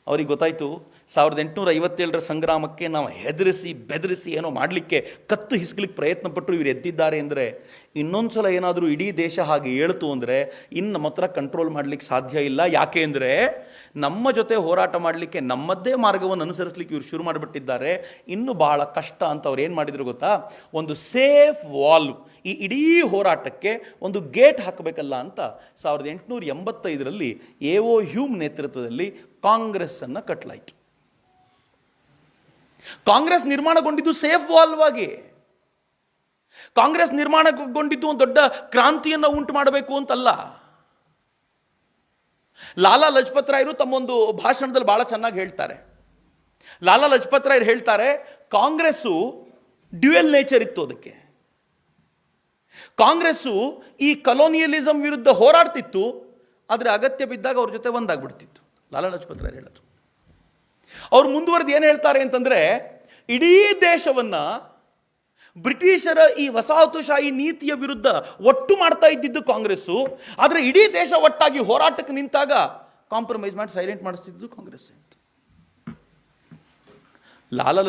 Speaker 1: ಅವರಿಗೆ ಗೊತ್ತಾಯಿತು 1857 ಸಂಗ್ರಾಮಕ್ಕೆ ನಾವು ಹೆದರಿಸಿ ಬೆದರಿಸಿ ಏನೋ ಮಾಡಲಿಕ್ಕೆ, ಕತ್ತು ಹಿಸ್ಕಲಿಕ್ಕೆ ಪ್ರಯತ್ನ ಪಟ್ಟರು. ಇವರು ಎದ್ದಿದ್ದಾರೆ ಅಂದರೆ, ಇನ್ನೊಂದು ಸಲ ಏನಾದರೂ ಇಡೀ ದೇಶ ಹಾಗೆ ಹೇಳ್ತು ಅಂದರೆ ಇನ್ನು ನಮ್ಮ ಹತ್ರ ಕಂಟ್ರೋಲ್ ಮಾಡಲಿಕ್ಕೆ ಸಾಧ್ಯ ಇಲ್ಲ. ಯಾಕೆ ಅಂದರೆ ನಮ್ಮ ಜೊತೆ ಹೋರಾಟ ಮಾಡಲಿಕ್ಕೆ ನಮ್ಮದ್ದೇ ಮಾರ್ಗವನ್ನು ಅನುಸರಿಸಲಿಕ್ಕೆ ಇವರು ಶುರು ಮಾಡಿಬಿಟ್ಟಿದ್ದಾರೆ. ಇನ್ನು ಬಹಳ ಕಷ್ಟ ಅಂತ ಅವ್ರು ಏನು ಮಾಡಿದ್ರು ಗೊತ್ತಾ? ಒಂದು ಸೇಫ್ ವಾಲ್, ಈ ಇಡೀ ಹೋರಾಟಕ್ಕೆ ಒಂದು ಗೇಟ್ ಹಾಕಬೇಕಲ್ಲ ಅಂತ 1885 ಎ.ಒ. ಹ್ಯೂಮ್ ನೇತೃತ್ವದಲ್ಲಿ ಕಾಂಗ್ರೆಸ್ಸನ್ನು ಕಟ್ಟಲಾಯಿತು. ಕಾಂಗ್ರೆಸ್ ನಿರ್ಮಾಣಗೊಂಡಿದ್ದು ಸೇಫ್ ವಾಲ್ವಾಗಿ. ಕಾಂಗ್ರೆಸ್ ನಿರ್ಮಾಣಗೊಂಡಿದ್ದು ಒಂದು ದೊಡ್ಡ ಕ್ರಾಂತಿಯನ್ನು ಉಂಟು ಮಾಡಬೇಕು ಅಂತಲ್ಲ. ಲಾಲಾ ಲಜಪತ್ ರಾಯರು ತಮ್ಮೊಂದು ಭಾಷಣದಲ್ಲಿ ಬಹಳ ಚೆನ್ನಾಗಿ ಹೇಳ್ತಾರೆ. ಲಾಲಾ ಲಜಪತ್ ರಾಯರು ಹೇಳ್ತಾರೆ, ಕಾಂಗ್ರೆಸ್ಸು ಡ್ಯುಯಲ್ ನೇಚರ್ ಇತ್ತು. ಅದಕ್ಕೆ ಕಾಂಗ್ರೆಸ್ಸು ಈ ಕಲೋನಿಯಲಿಸಂ ವಿರುದ್ಧ ಹೋರಾಡ್ತಿತ್ತು, ಆದರೆ ಅಗತ್ಯ ಬಿದ್ದಾಗ ಅವ್ರ ಜೊತೆ ಒಂದಾಗ್ಬಿಡ್ತಿತ್ತು. ಲಾಲಾ ಲಜಪತ್ ರಾಯರು ಹೇಳೋದು. ಅವ್ರು ಮುಂದುವರೆದು ಏನು ಹೇಳ್ತಾರೆ ಅಂತಂದರೆ, ಇಡೀ ದೇಶವನ್ನು ಬ್ರಿಟಿಷರ ಈ ವಸಾಹತುಶಾಹಿ ನೀತಿಯ ವಿರುದ್ಧ ಒಟ್ಟು ಮಾಡ್ತಾ ಇದ್ದಿದ್ದು ಕಾಂಗ್ರೆಸ್ಸು. ಆದರೆ ಇಡೀ ದೇಶ ಒಟ್ಟಾಗಿ ಹೋರಾಟಕ್ಕೆ ನಿಂತಾಗ ಕಾಂಪ್ರಮೈಸ್ ಮಾಡಿ ಸೈಲೆಂಟ್ ಮಾಡಿಸ್ತಿದ್ದು ಕಾಂಗ್ರೆಸ್ ಅಂತ ಲಾಲಾ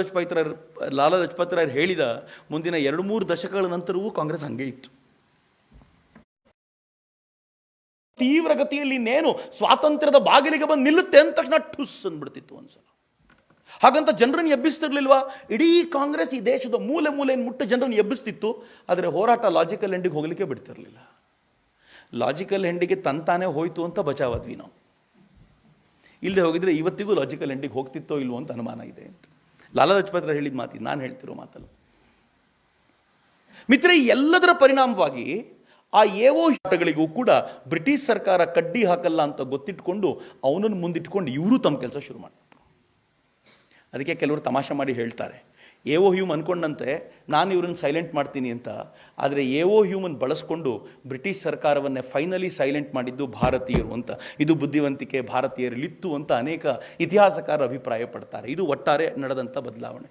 Speaker 1: ಲಜಪತ್ ರಾಯರು ಹೇಳಿದ ಮುಂದಿನ 2-3 ದಶಕಗಳ ನಂತರವೂ ಕಾಂಗ್ರೆಸ್ ಹಂಗೆ ಇತ್ತು. ತೀವ್ರ ಗತಿಯಲ್ಲಿ ಇನ್ನೇನು ಸ್ವಾತಂತ್ರ್ಯದ ಬಾಗಿಲಿಗೆ ಬಂದು ನಿಲ್ಲುತ್ತೆ ಅಂದ ತಕ್ಷಣ ಠುಸ್ ಅಂದ್ಬಿಡ್ತಿತ್ತು ಒಂದ್ಸಲ. ಹಾಗಂತ ಜನರನ್ನು ಎಬ್ಬಿಸ್ತಿರ್ಲಿಲ್ವಾ? ಇಡೀ ಕಾಂಗ್ರೆಸ್ ಈ ದೇಶದ ಮೂಲೆ ಮೂಲೆಯನ್ನು ಮುಟ್ಟ ಜನರನ್ನು ಎಬ್ಬಿಸ್ತಿತ್ತು. ಆದರೆ ಹೋರಾಟ ಲಾಜಿಕಲ್ ಎಂಡಿಗೆ ಹೋಗಲಿಕ್ಕೆ ಬಿಡ್ತಿರಲಿಲ್ಲ. ಲಾಜಿಕಲ್ ಎಂಡಿಗೆ ತಂತಾನೇ ಹೋಯ್ತು ಅಂತ ಬಚಾವಾದ್ವಿ ನಾವು. ಇಲ್ಲದೆ ಹೋಗಿದ್ರೆ ಇವತ್ತಿಗೂ ಲಾಜಿಕಲ್ ಎಂಡಿಗೆ ಹೋಗ್ತಿತ್ತೋ ಇಲ್ವೋ ಅಂತ ಅನುಮಾನ ಇದೆ ಅಂತ ಲಾಲಾ ಲಜಪತ್ ರಾಯರು ಹೇಳಿದ ಮಾತಿ, ನಾನು ಹೇಳ್ತಿರೋ ಮಾತಲ್ಲ ಮಿತ್ರ. ಎಲ್ಲದರ ಪರಿಣಾಮವಾಗಿ ಆ ಎ.ಒ. ಆಟಗಳಿಗೂ ಕೂಡ ಬ್ರಿಟಿಷ್ ಸರ್ಕಾರ ಕಡ್ಡಿ ಹಾಕಲ್ಲ ಅಂತ ಗೊತ್ತಿಟ್ಕೊಂಡು ಅವನನ್ನು ಮುಂದಿಟ್ಕೊಂಡು ಇವರು ತಮ್ಮ ಕೆಲಸ ಶುರು ಮಾಡಿಬಿಟ್ರು. ಅದಕ್ಕೆ ಕೆಲವರು ತಮಾಷೆ ಮಾಡಿ ಹೇಳ್ತಾರೆ, ಎ.ಒ. ಹ್ಯೂಮ್ ಅಂದ್ಕೊಂಡಂತೆ ನಾನು ಇವ್ರನ್ನ ಸೈಲೆಂಟ್ ಮಾಡ್ತೀನಿ ಅಂತ. ಆದರೆ ಎ.ಒ. ಹ್ಯೂಮನ್ ಬಳಸ್ಕೊಂಡು ಬ್ರಿಟಿಷ್ ಸರ್ಕಾರವನ್ನೇ ಫೈನಲಿ ಸೈಲೆಂಟ್ ಮಾಡಿದ್ದು ಭಾರತೀಯರು ಅಂತ. ಇದು ಬುದ್ಧಿವಂತಿಕೆ ಭಾರತೀಯರಲ್ಲಿತ್ತು ಅಂತ ಅನೇಕ ಇತಿಹಾಸಕಾರರು ಅಭಿಪ್ರಾಯ ಪಡ್ತಾರೆ. ಇದು ಒಟ್ಟಾರೆ ನಡೆದಂಥ ಬದಲಾವಣೆ.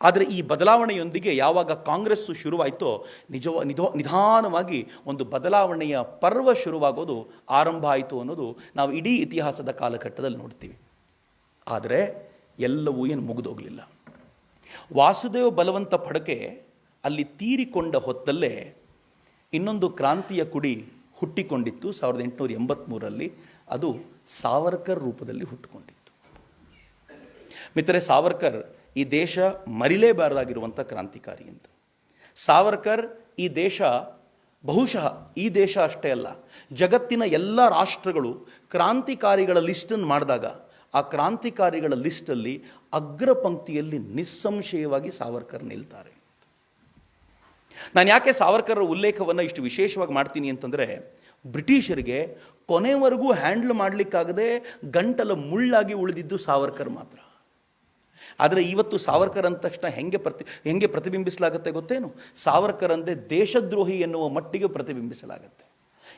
Speaker 1: ಆದರೆ ಈ ಬದಲಾವಣೆಯೊಂದಿಗೆ ಯಾವಾಗ ಕಾಂಗ್ರೆಸ್ಸು ಶುರುವಾಯಿತೋ ನಿಧಾನವಾಗಿ ಒಂದು ಬದಲಾವಣೆಯ ಪರ್ವ ಶುರುವಾಗೋದು ಆರಂಭ ಆಯಿತು ಅನ್ನೋದು ನಾವು ಇಡೀ ಇತಿಹಾಸದ ಕಾಲಘಟ್ಟದಲ್ಲಿ ನೋಡ್ತೀವಿ. ಆದರೆ ಎಲ್ಲವೂ ಏನು ಮುಗಿದೋಗಲಿಲ್ಲ. ವಾಸುದೇವ ಬಲವಂತ ಫಡಕೆ ಅಲ್ಲಿ ತೀರಿಕೊಂಡ ಹೊತ್ತಲ್ಲೇ ಇನ್ನೊಂದು ಕ್ರಾಂತಿಯ ಕುಡಿ ಹುಟ್ಟಿಕೊಂಡಿತ್ತು 1883. ಅದು ಸಾವರ್ಕರ್ ರೂಪದಲ್ಲಿ ಹುಟ್ಟಿಕೊಂಡಿತ್ತು. ಮಿತ್ರರೆ, ಸಾವರ್ಕರ್ ಈ ದೇಶ ಮರಿಲೇಬಾರದಾಗಿರುವಂಥ ಕ್ರಾಂತಿಕಾರಿ ಅಂತ. ಸಾವರ್ಕರ್ ಈ ದೇಶ, ಬಹುಶಃ ಈ ದೇಶ ಅಷ್ಟೇ ಅಲ್ಲ, ಜಗತ್ತಿನ ಎಲ್ಲ ರಾಷ್ಟ್ರಗಳು ಕ್ರಾಂತಿಕಾರಿಗಳ ಲಿಸ್ಟನ್ನು ಮಾಡಿದಾಗ ಆ ಕ್ರಾಂತಿಕಾರಿಗಳ ಲಿಸ್ಟಲ್ಲಿ ಅಗ್ರ ಪಂಕ್ತಿಯಲ್ಲಿ ನಿಸ್ಸಂಶಯವಾಗಿ ಸಾವರ್ಕರ್ ನಿಲ್ತಾರೆ. ನಾನು ಯಾಕೆ ಸಾವರ್ಕರ್ ಉಲ್ಲೇಖವನ್ನು ಇಷ್ಟು ವಿಶೇಷವಾಗಿ ಮಾಡ್ತೀನಿ ಅಂತಂದರೆ, ಬ್ರಿಟಿಷರಿಗೆ ಕೊನೆವರೆಗೂ ಹ್ಯಾಂಡಲ್ ಮಾಡಲಿಕ್ಕಾಗದೆ ಗಂಟಲ ಮುಳ್ಳಾಗಿ ಉಳಿದಿದ್ದು ಸಾವರ್ಕರ್ ಮಾತ್ರ. ಆದರೆ ಇವತ್ತು ಸಾವರ್ಕರ್ ಅಂದ ತಕ್ಷಣ ಹೆಂಗೆ ಪ್ರತಿಬಿಂಬಿಸಲಾಗುತ್ತೆ ಗೊತ್ತೇನು? ಸಾವರ್ಕರ್ ಅಂದೇ ದೇಶದ್ರೋಹಿ ಎನ್ನುವ ಮಟ್ಟಿಗೆ ಪ್ರತಿಬಿಂಬಿಸಲಾಗುತ್ತೆ.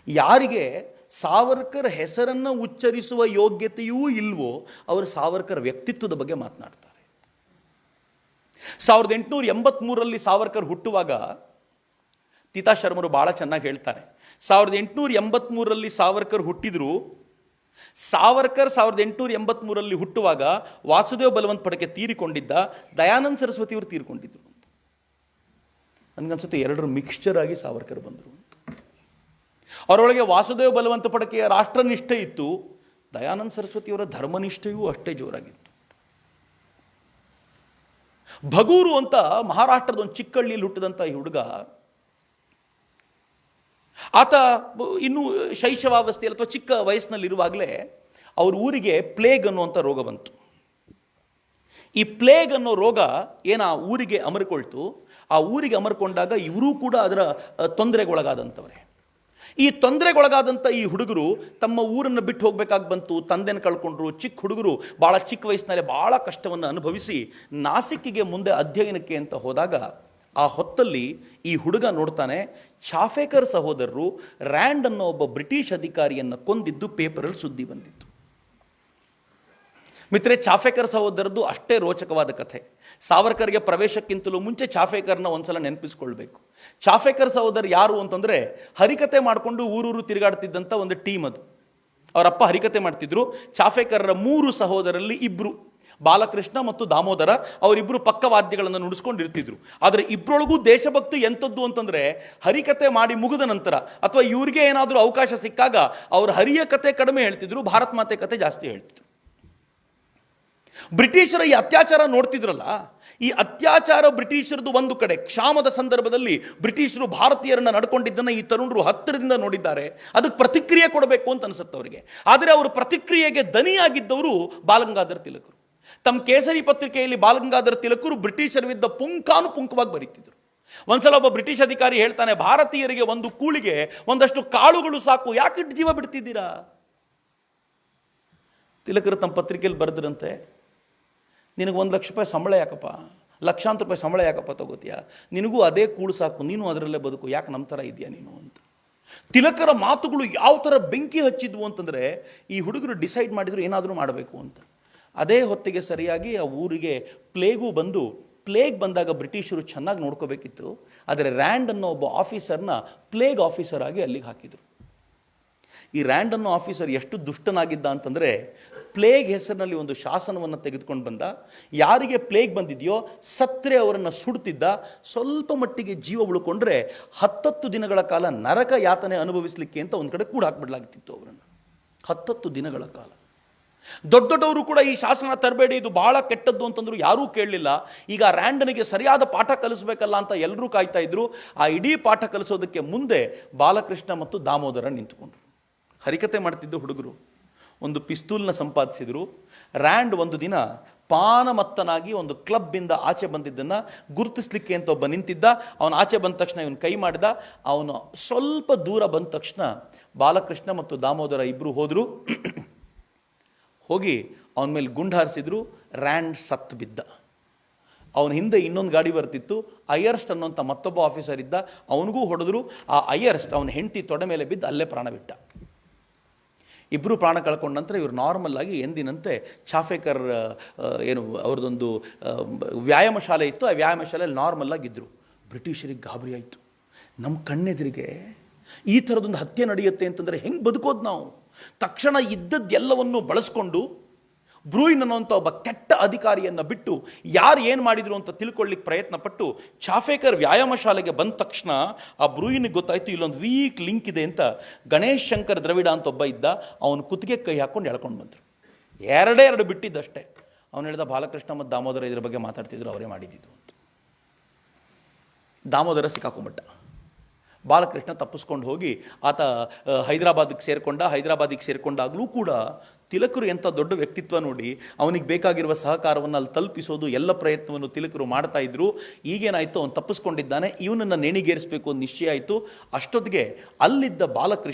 Speaker 1: ಯಾರಿಗೆ ಸಾವರ್ಕರ್ ಹೆಸರನ್ನು ಉಚ್ಚರಿಸುವ ಯೋಗ್ಯತೆಯೂ ಇಲ್ವೋ ಅವರು ಸಾವರ್ಕರ್ ವ್ಯಕ್ತಿತ್ವದ ಬಗ್ಗೆ ಮಾತನಾಡ್ತಾರೆ. 1883 ಸಾವರ್ಕರ್ ಹುಟ್ಟುವಾಗ ತೀತಾಶರ್ಮರು ಭಾಳ ಚೆನ್ನಾಗಿ ಹೇಳ್ತಾರೆ. 1883ರಲ್ಲಿ ಸಾವರ್ಕರ್ ಹುಟ್ಟಿದ್ರು. ಸಾವರ್ಕರ್ 1883ರಲ್ಲಿ ಹುಟ್ಟುವಾಗ ವಾಸುದೇವ್ ಬಲವಂತ್ ಫಡಕೆ ತೀರಿಕೊಂಡಿದ್ದ, ದಯಾನಂದ ಸರಸ್ವತಿಯವರು ತೀರಿಕೊಂಡಿದ್ರು ಅಂತ. ನನಗನ್ಸುತ್ತೆ ಎರಡರ ಮಿಕ್ಸ್ಚರ್ ಆಗಿ ಸಾವರ್ಕರ್ ಬಂದರು ಅಂತ. ಅವರೊಳಗೆ ವಾಸುದೇವ್ ಬಲವಂತ ಫಡಕೆಯ ರಾಷ್ಟ್ರನಿಷ್ಠೆ ಇತ್ತು, ದಯಾನಂದ ಸರಸ್ವತಿಯವರ ಧರ್ಮನಿಷ್ಠೆಯೂ ಅಷ್ಟೇ ಜೋರಾಗಿತ್ತು. ಭಗೂರು ಅಂತ ಮಹಾರಾಷ್ಟ್ರದ ಒಂದು ಚಿಕ್ಕಹಳ್ಳಿಯಲ್ಲಿ ಹುಟ್ಟಿದಂಥ ಈ ಹುಡುಗ, ಆತ ಇನ್ನೂ ಶೈಶವಾವಸ್ಥೆಯಲ್ಲಿ ಅಥವಾ ಚಿಕ್ಕ ವಯಸ್ಸಿನಲ್ಲಿರುವಾಗಲೇ ಅವ್ರ ಊರಿಗೆ ಪ್ಲೇಗ್ ಅನ್ನುವಂಥ ರೋಗ ಬಂತು. ಈ ಪ್ಲೇಗ್ ಅನ್ನೋ ರೋಗ ಆ ಊರಿಗೆ ಅಮರ್ಕೊಳ್ತು. ಆ ಊರಿಗೆ ಅಮರ್ಕೊಂಡಾಗ ಇವರೂ ಕೂಡ ಅದರ ತೊಂದರೆಗೊಳಗಾದಂಥವ್ರೆ. ಈ ತೊಂದರೆಗೊಳಗಾದಂಥ ಈ ಹುಡುಗರು ತಮ್ಮ ಊರನ್ನು ಬಿಟ್ಟು ಹೋಗಬೇಕಾಗಿ ಬಂತು, ತಂದೆನ ಕಳ್ಕೊಂಡ್ರು. ಚಿಕ್ಕ ಹುಡುಗರು ಭಾಳ ಚಿಕ್ಕ ವಯಸ್ಸಿನಲ್ಲೇ ಭಾಳ ಕಷ್ಟವನ್ನು ಅನುಭವಿಸಿ ನಾಸಿಕ್ಕಿಗೆ ಮುಂದೆ ಅಧ್ಯಯನಕ್ಕೆ ಅಂತ ಹೋದಾಗ ಆ ಹೊತ್ತಲ್ಲಿ ಈ ಹುಡುಗ ನೋಡ್ತಾನೆ, ಚಾಫೇಕರ್ ಸಹೋದರರು ರ್ಯಾಂಡ್ ಅನ್ನೋ ಒಬ್ಬ ಬ್ರಿಟಿಷ್ ಅಧಿಕಾರಿಯನ್ನು ಕೊಂದಿದ್ದು ಪೇಪರಲ್ಲಿ ಸುದ್ದಿ ಬಂದಿತ್ತು. ಮಿತ್ರೆ, ಚಾಫೇಕರ್ ಸಹೋದರದ್ದು ಅಷ್ಟೇ ರೋಚಕವಾದ ಕಥೆ. ಸಾವರ್ಕರ್ಗೆ ಪ್ರವೇಶಕ್ಕಿಂತಲೂ ಮುಂಚೆ ಚಾಫೇಕರ್ನ ಒಂದ್ಸಲ ನೆನಪಿಸ್ಕೊಳ್ಬೇಕು. ಚಾಫೇಕರ್ ಸಹೋದರ ಯಾರು ಅಂತಂದರೆ, ಹರಿಕತೆ ಮಾಡಿಕೊಂಡು ಊರೂರು ತಿರುಗಾಡ್ತಿದ್ದಂಥ ಒಂದು ಟೀಮ್ ಅದು. ಅವರಪ್ಪ ಹರಿಕತೆ ಮಾಡ್ತಿದ್ರು. ಚಾಫೇಕರ್ರ 3 ಸಹೋದರಲ್ಲಿ 2, ಬಾಲಕೃಷ್ಣ ಮತ್ತು ದಾಮೋದರ, ಅವರಿಬ್ಬರು ಪಕ್ಕವಾದ್ಯಗಳನ್ನು ನುಡಿಸ್ಕೊಂಡಿರ್ತಿದ್ರು. ಆದರೆ ಇಬ್ಬರೊಳಗೂ ದೇಶಭಕ್ತಿ ಎಂಥದ್ದು ಅಂತಂದರೆ, ಹರಿಕತೆ ಮಾಡಿ ಮುಗಿದ ನಂತರ ಅಥವಾ ಇವ್ರಿಗೆ ಏನಾದರೂ ಅವಕಾಶ ಸಿಕ್ಕಾಗ ಅವರು ಹರಿಯ ಕತೆ ಕಡಿಮೆ ಹೇಳ್ತಿದ್ರು, ಭಾರತ್ ಮಾತೆ ಕತೆ ಜಾಸ್ತಿ ಹೇಳ್ತಿದ್ರು. ಬ್ರಿಟಿಷರ ಈ ಅತ್ಯಾಚಾರ ನೋಡ್ತಿದ್ರಲ್ಲ, ಈ ಅತ್ಯಾಚಾರ ಬ್ರಿಟಿಷರದು ಒಂದು ಕಡೆ, ಕ್ಷಾಮದ ಸಂದರ್ಭದಲ್ಲಿ ಬ್ರಿಟಿಷರು ಭಾರತೀಯರನ್ನ ನಡ್ಕೊಂಡಿದ್ದನ್ನು ಈ ತರುಣರು ಹತ್ತಿರದಿಂದ ನೋಡಿದ್ದಾರೆ. ಅದಕ್ಕೆ ಪ್ರತಿಕ್ರಿಯೆ ಕೊಡಬೇಕು ಅಂತ ಅನಿಸುತ್ತೆ ಅವರಿಗೆ. ಆದರೆ ಅವರು ಪ್ರತಿಕ್ರಿಯೆಗೆ ದನಿಯಾಗಿದ್ದವರು ಬಾಲಗಂಗಾಧರ ತಿಲಕರು. ತಮ್ಮ ಕೇಸರಿ ಪತ್ರಿಕೆಯಲ್ಲಿ ಬಾಲಗಂಗಾಧರ ತಿಲಕರು ಬ್ರಿಟಿಷರ ವಿರುದ್ಧ ಪುಂಖಾನುಪುಂಖವಾಗಿ ಬರೀತಿದ್ರು. ಒಂದ್ಸಲ ಒಬ್ಬ ಬ್ರಿಟಿಷ್ ಅಧಿಕಾರಿ ಹೇಳ್ತಾನೆ, ಭಾರತೀಯರಿಗೆ ಒಂದು ಕೂಳಿಗೆ ಒಂದಷ್ಟು ಕಾಳುಗಳು ಸಾಕು, ಯಾಕೆ ಜೀವ ಬಿಡ್ತಿದ್ದೀರಾ? ತಿಲಕರು ತಮ್ಮ ಪತ್ರಿಕೆಯಲ್ಲಿ ಬರೆದ್ರಂತೆ, ನಿನಗೆ 1 ಲಕ್ಷ ರೂಪಾಯಿ ಸಂಬಳ ಯಾಕಪ್ಪ, ಲಕ್ಷಾಂತರ ರೂಪಾಯಿ ಸಂಬಳ ಯಾಕಪ್ಪ ತಗೋತೀಯ? ನಿನಗೂ ಅದೇ ಕೂಳು ಸಾಕು, ನೀನು ಅದರಲ್ಲೇ ಬದುಕು, ಯಾಕೆ ನಮ್ಮ ಥರ ಇದೆಯಾ ನೀನು ಅಂತ. ತಿಲಕರ ಮಾತುಗಳು ಯಾವ ಥರ ಬೆಂಕಿ ಹಚ್ಚಿದ್ವು ಅಂತಂದರೆ, ಈ ಹುಡುಗರು ಡಿಸೈಡ್ ಮಾಡಿದ್ರು ಏನಾದರೂ ಮಾಡಬೇಕು ಅಂತ. ಅದೇ ಹೊತ್ತಿಗೆ ಸರಿಯಾಗಿ ಆ ಊರಿಗೆ ಪ್ಲೇಗೂ ಬಂದು, ಪ್ಲೇಗ್ ಬಂದಾಗ ಬ್ರಿಟಿಷರು ಚೆನ್ನಾಗಿ ನೋಡ್ಕೋಬೇಕಿತ್ತು. ಆದರೆ ರ್ಯಾಂಡ್ ಅನ್ನೋ ಒಬ್ಬ ಆಫೀಸರ್ನ ಪ್ಲೇಗ್ ಆಫೀಸರ್ ಆಗಿ ಅಲ್ಲಿಗೆ ಹಾಕಿದರು. ಈ ರ್ಯಾಂಡ್ ಅನ್ನೋ ಆಫೀಸರ್ ಎಷ್ಟು ದುಷ್ಟನಾಗಿದ್ದ ಅಂತಂದರೆ, ಪ್ಲೇಗ್ ಹೆಸರಿನಲ್ಲಿ ಒಂದು ಶಾಸನವನ್ನು ತೆಗೆದುಕೊಂಡು ಬಂದ. ಯಾರಿಗೆ ಪ್ಲೇಗ್ ಬಂದಿದೆಯೋ ಸತ್ತರೆ ಅವರನ್ನು ಸುಡ್ತಿದ್ದ. ಸ್ವಲ್ಪ ಮಟ್ಟಿಗೆ ಜೀವ ಉಳ್ಕೊಂಡ್ರೆ 10 ದಿನಗಳ ಕಾಲ ನರಕ ಯಾತನೆ ಅನುಭವಿಸಲಿಕ್ಕೆ ಅಂತ ಒಂದು ಕಡೆ ಕೂಡ ಹಾಕ್ಬಿಡ್ಲಾಗ್ತಿತ್ತು ಅವರನ್ನು. 10 ದಿನಗಳ ಕಾಲ. ದೊಡ್ಡವರು ಕೂಡ ಈ ಶಾಸನ ತರಬೇಡಿ, ಇದು ಬಹಳ ಕೆಟ್ಟದ್ದು ಅಂತಂದ್ರು ಯಾರೂ ಕೇಳಲಿಲ್ಲ. ಈಗ ರ್ಯಾಂಡನಿಗೆ ಸರಿಯಾದ ಪಾಠ ಕಲಿಸ್ಬೇಕಲ್ಲ ಅಂತ ಎಲ್ಲರೂ ಕಾಯ್ತಾ ಇದ್ರು. ಆ ಇಡೀ ಪಾಠ ಕಲಿಸೋದಕ್ಕೆ ಮುಂದೆ ಬಾಲಕೃಷ್ಣ ಮತ್ತು ದಾಮೋದರ ನಿಂತುಕೊಂಡ್ರು. ಹರಿಕತೆ ಮಾಡ್ತಿದ್ದ ಹುಡುಗರು ಒಂದು ಪಿಸ್ತೂಲ್ನ ಸಂಪಾದಿಸಿದರು. ರ್ಯಾಂಡ್ ಒಂದು ದಿನ ಪಾನಮತ್ತನಾಗಿ ಒಂದು ಕ್ಲಬ್ಬಿಂದ ಆಚೆ ಬಂದಿದ್ದನ್ನು ಗುರುತಿಸ್ಲಿಕ್ಕೆ ಅಂತ ಒಬ್ಬ ನಿಂತಿದ್ದ. ಅವನು ಆಚೆ ಬಂದ ತಕ್ಷಣ ಇವನು ಕೈ ಮಾಡಿದ. ಅವನು ಸ್ವಲ್ಪ ದೂರ ಬಂದ ತಕ್ಷಣ ಬಾಲಕೃಷ್ಣ ಮತ್ತು ದಾಮೋದರ ಇಬ್ಬರು ಹೋದರು. ಹೋಗಿ ಅವನ ಮೇಲೆ ಗುಂಡು ಹಾರಿಸಿದ್ರು. ರ್ಯಾಂಡ್ ಸತ್ತು ಬಿದ್ದ. ಅವನ ಹಿಂದೆ ಇನ್ನೊಂದು ಗಾಡಿ ಬರ್ತಿತ್ತು. ಅಯರ್ಸ್ಟ್ ಅನ್ನೋಂಥ ಮತ್ತೊಬ್ಬ ಆಫೀಸರ್ ಇದ್ದ, ಅವನಿಗೂ ಹೊಡೆದ್ರು. ಆ ಅಯರ್ಸ್ಟ್ ಅವನ ಹೆಂಡತಿ ತೊಡೆ ಮೇಲೆ ಬಿದ್ದು ಅಲ್ಲೇ ಪ್ರಾಣ ಬಿಟ್ಟ. ಇಬ್ಬರು ಪ್ರಾಣ ಕಳ್ಕೊಂಡ ನಂತರ ಇವರು ನಾರ್ಮಲ್ ಆಗಿ ಎಂದಿನಂತೆ ಚಾಫೇಕರ್ ಏನು ಅವ್ರದ್ದೊಂದು ವ್ಯಾಯಾಮ ಶಾಲೆ ಇತ್ತು, ಆ ವ್ಯಾಯಾಮ ಶಾಲೆಯಲ್ಲಿ ನಾರ್ಮಲ್ ಆಗಿದ್ದರು. ಬ್ರಿಟಿಷರಿಗೆ ಗಾಬರಿ ಆಯಿತು. ನಮ್ಮ ಕಣ್ಣೆದುರಿಗೆ ಈ ಥರದೊಂದು ಹತ್ಯೆ ನಡೆಯುತ್ತೆ ಅಂತಂದರೆ ಹೆಂಗೆ ಬದುಕೋದು ನಾವು? ತಕ್ಷಣ ಇದ್ದದ್ದೆಲ್ಲವನ್ನು ಬಳಸ್ಕೊಂಡು ಬ್ರೂಯಿನ್ ಅನ್ನೋಂಥ ಒಬ್ಬ ಕೆಟ್ಟ ಅಧಿಕಾರಿಯನ್ನು ಬಿಟ್ಟು ಯಾರು ಏನು ಮಾಡಿದರು ಅಂತ ತಿಳ್ಕೊಳ್ಳಿಕ್ಕೆ ಪ್ರಯತ್ನ ಪಟ್ಟು ಚಾಫೇಕರ್ ವ್ಯಾಯಾಮ ಶಾಲೆಗೆ ಬಂದ ತಕ್ಷಣ ಆ ಬ್ರೂಯಿನಿಗೆ ಗೊತ್ತಾಯಿತು ಇಲ್ಲೊಂದು ವೀಕ್ ಲಿಂಕ್ ಇದೆ ಅಂತ. ಗಣೇಶ್ ಶಂಕರ್ ದ್ರವಿಡ ಅಂತ ಒಬ್ಬ ಇದ್ದ, ಅವನು ಕುತ್ತಿಗೆ ಕೈ ಹಾಕ್ಕೊಂಡು ಎಳ್ಕೊಂಡು ಬಂದರು. 2 ಬಿಟ್ಟಿದ್ದಷ್ಟೇ. ಅವನು ಹೇಳಿದ, ಬಾಲಕೃಷ್ಣ ಮತ್ತು ದಾಮೋದರ ಇದ್ರ ಬಗ್ಗೆ ಮಾತಾಡ್ತಿದ್ರು, ಅವರೇ ಮಾಡಿದ್ದು ಅಂತ. ದಾಮೋದರ ಸಿಕ್ಕಾಕೊಂಡ್ಬಿಟ್ಟ. ಬಾಲಕೃಷ್ಣ ತಪ್ಪಿಸ್ಕೊಂಡು ಹೋಗಿ ಆತ ಹೈದರಾಬಾದಿಗೆ ಸೇರಿಕೊಂಡ. ಹೈದರಾಬಾದಿಗೆ ಸೇರಿಕೊಂಡಾಗಲೂ ಕೂಡ ತಿಲಕರು ಎಂಥ ದೊಡ್ಡ ವ್ಯಕ್ತಿತ್ವ ನೋಡಿ, ಅವನಿಗೆ ಬೇಕಾಗಿರುವ ಸಹಕಾರವನ್ನು ಅಲ್ಲಿ ತಲುಪಿಸೋದು ಎಲ್ಲ ಪ್ರಯತ್ನವನ್ನು ತಿಲಕರು ಮಾಡ್ತಾ ಇದ್ರು. ಈಗೇನಾಯಿತು, ಅವನು ತಪ್ಪಿಸ್ಕೊಂಡಿದ್ದಾನೆ, ಇವನನ್ನು ನೇಣಿಗೇರಿಸಬೇಕು ಅಂತ ನಿಶ್ಚಯ ಆಯಿತು. ಅಷ್ಟೊತ್ತಿಗೆ ಅಲ್ಲಿದ್ದ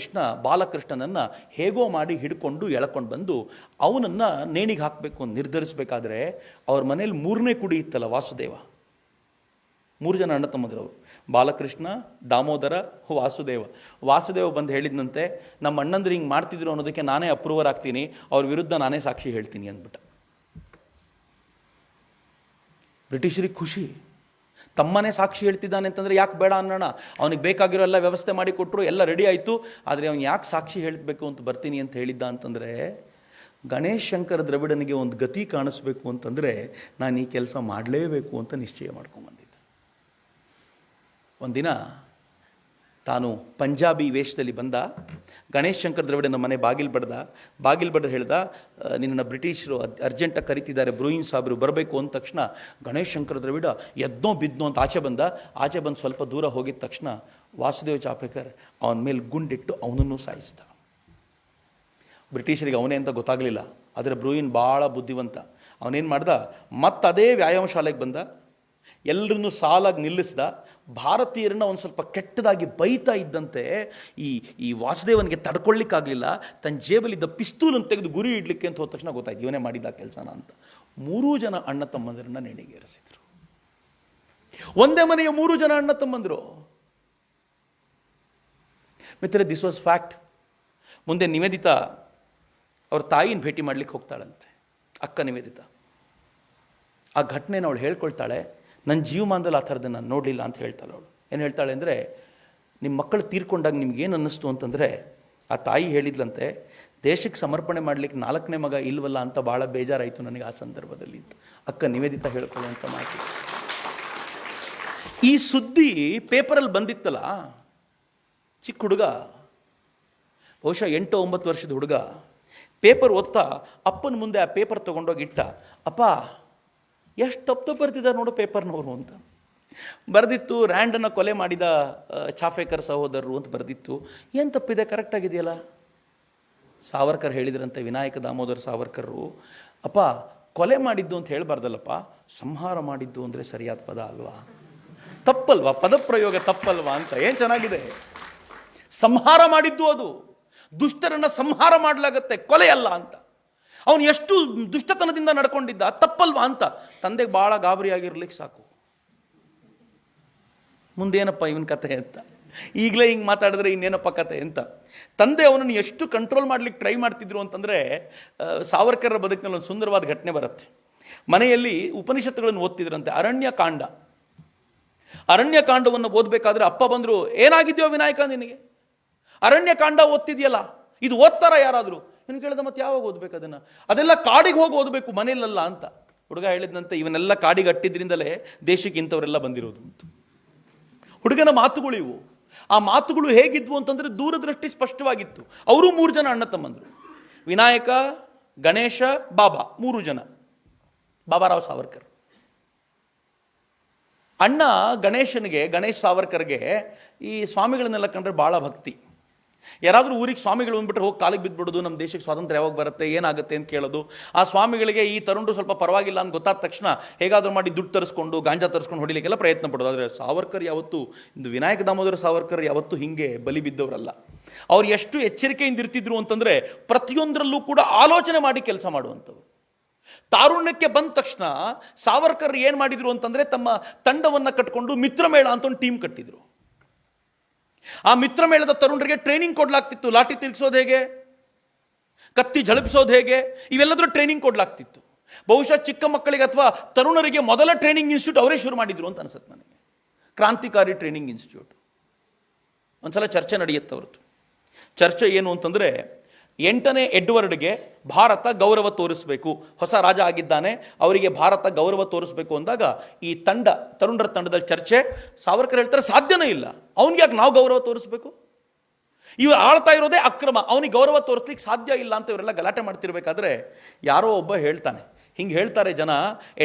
Speaker 1: ಬಾಲಕೃಷ್ಣನನ್ನು ಹೇಗೋ ಮಾಡಿ ಹಿಡ್ಕೊಂಡು ಎಳ್ಕೊಂಡು ಬಂದು ಅವನನ್ನು ನೇಣಿಗೆ ಹಾಕಬೇಕು ಅಂತ ನಿರ್ಧರಿಸಬೇಕಾದ್ರೆ ಅವ್ರ ಮನೇಲಿ 3ನೇ ಕುಡಿ ಇತ್ತಲ್ಲ, ವಾಸುದೇವ. 3 ಜನ ಅಣ್ಣ ತಮ್ಮದ್ರವರು, ಬಾಲಕೃಷ್ಣ, ದಾಮೋದರ, ವಾಸುದೇವ ಬಂದು ಹೇಳಿದಂತೆ, ನಮ್ಮ ಅಣ್ಣಂದ್ರೆ ಹಿಂಗೆ ಮಾಡ್ತಿದ್ರು ಅನ್ನೋದಕ್ಕೆ ನಾನೇ ಅಪ್ರೂವರ್ ಆಗ್ತೀನಿ, ಅವ್ರ ವಿರುದ್ಧ ನಾನೇ ಸಾಕ್ಷಿ ಹೇಳ್ತೀನಿ ಅಂದ್ಬಿಟ್ಟ. ಬ್ರಿಟಿಷರಿಗೆ ಖುಷಿ. ತಮ್ಮನೇ ಸಾಕ್ಷಿ ಹೇಳ್ತಿದ್ದಾನೆ ಅಂತಂದರೆ ಯಾಕೆ ಬೇಡ ಅನ್ನೋಣ, ಅವನಿಗೆ ಬೇಕಾಗಿರೋ ಎಲ್ಲ ವ್ಯವಸ್ಥೆ ಮಾಡಿ ಕೊಟ್ಟರು, ಎಲ್ಲ ರೆಡಿ ಆಯಿತು. ಆದರೆ ಅವ್ನು ಯಾಕೆ ಸಾಕ್ಷಿ ಹೇಳಬೇಕು ಅಂತ ಬರ್ತೀನಿ ಅಂತ ಹೇಳಿದ್ದ ಅಂತಂದರೆ, ಗಣೇಶ್ ಶಂಕರ್ ದ್ರವಿಡನಿಗೆ ಒಂದು ಗತಿ ಕಾಣಿಸ್ಬೇಕು ಅಂತಂದರೆ ನಾನು ಈ ಕೆಲಸ ಮಾಡಲೇಬೇಕು ಅಂತ ನಿಶ್ಚಯ ಮಾಡ್ಕೊಂಬಂದಿದ್ದೆ. ಒಂದಿನ ತಾನು ಪಂಜಾಬಿ ವೇಷದಲ್ಲಿ ಬಂದ, ಗಣೇಶ್ ಶಂಕರ್ ದ್ರವಿಡನ ಮನೆ ಬಾಗಿಲು ಬಡ್ದು ಹೇಳ್ದ, ನಿನ್ನ ಬ್ರಿಟಿಷರು ಅರ್ಜೆಂಟಾಗಿ ಕರಿತಿದ್ದಾರೆ, ಬ್ರೂಯಿನ್ ಸಾಬ್ರು ಬರಬೇಕು ಅಂದ ತಕ್ಷಣ ಗಣೇಶ್ ಶಂಕರ್ ದ್ರವಿಡ ಎದ್ನೋ ಬಿದ್ನೋ ಅಂತ ಆಚೆ ಬಂದು ಸ್ವಲ್ಪ ದೂರ ಹೋಗಿದ ತಕ್ಷಣ ವಾಸುದೇವ್ ಚಾಪೇಕರ್ ಅವನ ಮೇಲೆ ಗುಂಡಿಟ್ಟು ಅವನನ್ನು ಸಾಯಿಸ್ದ. ಬ್ರಿಟಿಷರಿಗೆ ಅವನೇ ಅಂತ ಗೊತ್ತಾಗಲಿಲ್ಲ, ಆದರೆ ಬ್ರೂಯಿನ್ ಭಾಳ ಬುದ್ಧಿವಂತ. ಅವನೇನು ಮಾಡ್ದ, ಅದೇ ವ್ಯಾಯಾಮ ಶಾಲೆಗೆ ಬಂದ, ಎಲ್ಲರನ್ನೂ ಸಾಲಾಗಿ ನಿಲ್ಲಿಸ್ದ. ಭಾರತೀಯರನ್ನ ಒಂದು ಸ್ವಲ್ಪ ಕೆಟ್ಟದಾಗಿ ಬೈತಾ ಇದ್ದಂತೆ ಈ ವಾಸುದೇವನಿಗೆ ತಡ್ಕೊಳ್ಳಿಕ್ಕಾಗಲಿಲ್ಲ. ತನ್ನ ಜೇಬಲ್ಲಿದ್ದ ಪಿಸ್ತೂಲನ್ನು ತೆಗೆದು ಗುರಿ ಇಡಲಿಕ್ಕೆ ಅಂತ ಹೋದ ತಕ್ಷಣ ಗೊತ್ತಾಯ್ತು ಇವನೇ ಮಾಡಿದ್ದ ಕೆಲಸನ ಅಂತ. 3 ಜನ ಅಣ್ಣ ತಮ್ಮಂದಿರನ್ನ ನೇಣಿಗೇರಿಸಿದ್ರು. ಒಂದೇ ಮನೆಯ 3 ಜನ ಅಣ್ಣ ತಮ್ಮಂದರು. ಮಿತ್ರ, ದಿಸ್ ವಾಸ್ ಫ್ಯಾಕ್ಟ್. ಮುಂದೆ ನಿವೇದಿತಾ ಅವ್ರ ತಾಯಿನ ಭೇಟಿ ಮಾಡ್ಲಿಕ್ಕೆ ಹೋಗ್ತಾಳಂತೆ, ಅಕ್ಕ ನಿವೇದಿತಾ. ಆ ಘಟನೆನ ಅವಳು ಹೇಳ್ಕೊಳ್ತಾಳೆ. ನನ್ನ ಜೀವಮಾನದಲ್ಲಿ ಆ ಥರದ್ದು ನಾನು ನೋಡಲಿಲ್ಲ ಅಂತ ಹೇಳ್ತಾಳೆ ಅವಳು. ಏನು ಹೇಳ್ತಾಳೆ ಅಂದರೆ, ನಿಮ್ಮ ಮಕ್ಕಳು ತೀರ್ಕೊಂಡಾಗ ನಿಮ್ಗೇನು ಅನ್ನಿಸ್ತು ಅಂತಂದರೆ, ಆ ತಾಯಿ ಹೇಳಿದ್ಲಂತೆ, ದೇಶಕ್ಕೆ ಸಮರ್ಪಣೆ ಮಾಡಲಿಕ್ಕೆ 4ನೇ ಮಗ ಇಲ್ವಲ್ಲ ಅಂತ ಭಾಳ ಬೇಜಾರಾಯಿತು ನನಗೆ ಆ ಸಂದರ್ಭದಲ್ಲಿ ಅಂತ ಅಕ್ಕ ನಿವೇದಿತಾ ಹೇಳ್ಕೊಳ್ಳುವಂಥ ಮಾತು. ಈ ಸುದ್ದಿ ಪೇಪರಲ್ಲಿ ಬಂದಿತ್ತಲ್ಲ, ಚಿಕ್ಕ ಹುಡುಗ, ಬಹುಶಃ 8-9 ವರ್ಷದ ಹುಡುಗ, ಪೇಪರ್ ಓದ್ತಾ ಅಪ್ಪನ ಮುಂದೆ ಆ ಪೇಪರ್ ತೊಗೊಂಡೋಗಿ ಇಟ್ಟ. ಅಪ್ಪ, ಎಷ್ಟು ತಪ್ಪು ಬರ್ತಿದ್ದಾರೆ ನೋಡು ಪೇಪರ್ನವರು ಅಂತ ಬರೆದಿತ್ತು. ರ್ಯಾಂಡನ್ನು ಕೊಲೆ ಮಾಡಿದ ಚಾಫೇಕರ್ ಸಹೋದರರು ಅಂತ ಬರೆದಿತ್ತು. ಏನು ತಪ್ಪಿದೆ, ಕರೆಕ್ಟಾಗಿದೆಯಲ್ಲ. ಸಾವರ್ಕರ್ ಹೇಳಿದ್ರಂತೆ, ವಿನಾಯಕ ದಾಮೋದರ ಸಾವರ್ಕರು, ಅಪ್ಪ ಕೊಲೆ ಮಾಡಿದ್ದು ಅಂತ ಹೇಳಬಾರ್ದಲ್ಲಪ್ಪ, ಸಂಹಾರ ಮಾಡಿದ್ದು ಅಂದರೆ ಸರಿಯಾದ ಪದ ಅಲ್ವಾ, ತಪ್ಪಲ್ವಾ, ಪದಪ್ರಯೋಗ ತಪ್ಪಲ್ವಾ ಅಂತ. ಏನು ಚೆನ್ನಾಗಿದೆ. ಸಂಹಾರ ಮಾಡಿದ್ದು, ಅದು ದುಷ್ಟರನ್ನು ಸಂಹಾರ ಮಾಡಲಾಗತ್ತೆ, ಕೊಲೆ ಅಲ್ಲ ಅಂತ. ಅವನು ಎಷ್ಟು ದುಷ್ಟತನದಿಂದ ನಡ್ಕೊಂಡಿದ್ದ, ತಪ್ಪಲ್ವಾ ಅಂತ. ತಂದೆಗೆ ಭಾಳ ಗಾಬರಿಯಾಗಿರ್ಲಿಕ್ಕೆ ಸಾಕು, ಮುಂದೇನಪ್ಪ ಇವನ ಕತೆ ಅಂತ. ಈಗಲೇ ಹಿಂಗೆ ಮಾತಾಡಿದ್ರೆ ಇನ್ನೇನಪ್ಪ ಕತೆ ಅಂತ. ತಂದೆ ಅವನನ್ನು ಎಷ್ಟು ಕಂಟ್ರೋಲ್ ಮಾಡ್ಲಿಕ್ಕೆ ಟ್ರೈ ಮಾಡ್ತಿದ್ರು ಅಂತಂದರೆ, ಸಾವರ್ಕರ್ ಬದುಕಿನಲ್ಲಿ ಒಂದು ಸುಂದರವಾದ ಘಟನೆ ಬರುತ್ತೆ. ಮನೆಯಲ್ಲಿ ಉಪನಿಷತ್ತುಗಳನ್ನು ಓದ್ತಿದ್ರಂತೆ, ಅರಣ್ಯಕಾಂಡವನ್ನು ಓದಬೇಕಾದ್ರೆ ಅಪ್ಪ ಬಂದರು, ಏನಾಗಿದೆಯೋ ವಿನಾಯಕ ನಿನಗೆ, ಅರಣ್ಯಕಾಂಡ ಓದ್ತಿದ್ಯಲ್ಲ, ಇದು ಓದ್ತಾರ ಯಾರಾದರೂ? ಏನು ಕೇಳಿದ, ಮತ್ತೆ ಯಾವಾಗ ಓದಬೇಕು ಅದನ್ನು? ಅದೆಲ್ಲ ಕಾಡಿಗೆ ಹೋಗಿ ಓದಬೇಕು, ಮನೆಯಲ್ಲ ಅಂತ. ಹುಡುಗ ಹೇಳಿದಂತೆ, ಇವನ್ನೆಲ್ಲ ಕಾಡಿಗೆ ಅಟ್ಟಿದ್ರಿಂದಲೇ ದೇಶಕ್ಕೆ ಇಂಥವರೆಲ್ಲ ಬಂದಿರೋದು ಅಂತ. ಹುಡುಗನ ಮಾತುಗಳು ಇವು. ಆ ಮಾತುಗಳು ಹೇಗಿದ್ವು ಅಂತಂದರೆ ದೂರದೃಷ್ಟಿ ಸ್ಪಷ್ಟವಾಗಿತ್ತು. ಅವರು 3 ಜನ ಅಣ್ಣ ತಮ್ಮಂದರು, ವಿನಾಯಕ, ಗಣೇಶ, ಬಾಬಾ, 3 ಜನ. ಬಾಬಾರಾವ್ ಸಾವರ್ಕರ್ ಅಣ್ಣ. ಗಣೇಶ್ ಸಾವರ್ಕರ್ಗೆ ಈ ಸ್ವಾಮಿಗಳನ್ನೆಲ್ಲ ಕಂಡ್ರೆ ಭಾಳ ಭಕ್ತಿ. ಯಾರಾದರೂ ಊರಿಗೆ ಸ್ವಾಮಿಗಳು ಬಂದ್ಬಿಟ್ರೆ ಹೋಗಿ ಕಾಲಿಗೆ ಬಿದ್ದುಬಿಡೋದು, ನಮ್ಮ ದೇಶಕ್ಕೆ ಸ್ವಾತಂತ್ರ್ಯ ಯಾವಾಗ ಬರುತ್ತೆ, ಏನಾಗುತ್ತೆ ಅಂತ ಕೇಳೋದು. ಆ ಸ್ವಾಮಿಗಳಿಗೆ ಈ ತರುಣರು ಸ್ವಲ್ಪ ಪರವಾಗಿಲ್ಲ ಅಂತ ಗೊತ್ತಾದ ತಕ್ಷಣ ಹೇಗಾದರೂ ಮಾಡಿ ದುಡ್ಡು ತರಿಸ್ಕೊಂಡು ಗಾಂಜಾ ತರಿಸ್ಕೊಂಡು ಹೊಡಿಲಿಕ್ಕೆಲ್ಲ ಪ್ರಯತ್ನ ಪಡೋದು. ಆದರೆ ಸಾವರ್ಕರ್ ಯಾವತ್ತು, ಇದು ವಿನಾಯಕ ದಾಮೋದರ ಸಾವರ್ಕರ್ ಯಾವತ್ತೂ ಹಿಂಗೆ ಬಲಿ ಬಿದ್ದವರಲ್ಲ. ಅವ್ರು ಎಷ್ಟು ಎಚ್ಚರಿಕೆಯಿಂದ ಇರ್ತಿದ್ರು ಅಂತಂದರೆ, ಪ್ರತಿಯೊಂದರಲ್ಲೂ ಕೂಡ ಆಲೋಚನೆ ಮಾಡಿ ಕೆಲಸ ಮಾಡುವಂಥವ್ರು. ತಾರುಣ್ಯಕ್ಕೆ ಬಂದ ತಕ್ಷಣ ಸಾವರ್ಕರ್ ಏನು ಮಾಡಿದ್ರು ಅಂತಂದರೆ, ತಮ್ಮ ತಂಡವನ್ನು ಕಟ್ಕೊಂಡು ಮಿತ್ರಮೇಳ ಅಂತ ಒಂದು ಟೀಮ್ ಕಟ್ಟಿದ್ರು. ಆ ಮಿತ್ರಮೇಳದ ತರುಣರಿಗೆ ಟ್ರೈನಿಂಗ್ ಕೊಡ್ಲಾಗ್ತಿತ್ತು. ಲಾಠಿ ತಿರುಗಿಸೋದು ಹೇಗೆ, ಕತ್ತಿ ಝಳಪಿಸೋದು ಹೇಗೆ, ಇವೆಲ್ಲದರೂ ಟ್ರೈನಿಂಗ್ ಕೊಡ್ಲಾಗ್ತಿತ್ತು. ಬಹುಶಃ ಚಿಕ್ಕ ಮಕ್ಕಳಿಗೆ ಅಥವಾ ತರುಣರಿಗೆ ಮೊದಲ ಟ್ರೈನಿಂಗ್ ಇನ್ಸ್ಟಿಟ್ಯೂಟ್ ಅವರೇ ಶುರು ಮಾಡಿದ್ರು ಅಂತ ಅನ್ಸುತ್ತೆ ನನಗೆ, ಕ್ರಾಂತಿಕಾರಿ ಟ್ರೈನಿಂಗ್ ಇನ್ಸ್ಟಿಟ್ಯೂಟ್. ಒಂದ್ಸಲ ಚರ್ಚೆ ನಡೆಯುತ್ತೆ ಅವ್ರದ್ದು. ಚರ್ಚೆ ಏನು ಅಂತಂದರೆ, 8ನೇ ಎಡ್ವರ್ಡ್ಗೆ ಭಾರತ ಗೌರವ ತೋರಿಸಬೇಕು, ಹೊಸ ರಾಜ ಆಗಿದ್ದಾನೆ, ಅವರಿಗೆ ಭಾರತ ಗೌರವ ತೋರಿಸಬೇಕು ಅಂದಾಗ ಈ ತರುಣರ ತಂಡದಲ್ಲಿ ಚರ್ಚೆ. ಸಾವರ್ಕರ್ ಹೇಳ್ತಾರೆ, ಸಾಧ್ಯನೇ ಇಲ್ಲ, ಅವನಿಗೆ ಯಾಕೆ ನಾವು ಗೌರವ ತೋರಿಸ್ಬೇಕು, ಇವರು ಆಳ್ತಾ ಇರೋದೇ ಅಕ್ರಮ, ಅವನಿಗೆ ಗೌರವ ತೋರಿಸ್ಲಿಕ್ಕೆ ಸಾಧ್ಯ ಇಲ್ಲ ಅಂತ ಇವರೆಲ್ಲ ಗಲಾಟೆ ಮಾಡ್ತಿರ್ಬೇಕಾದ್ರೆ ಯಾರೋ ಒಬ್ಬ ಹೇಳ್ತಾನೆ, ಹಿಂಗೆ ಹೇಳ್ತಾರೆ ಜನ,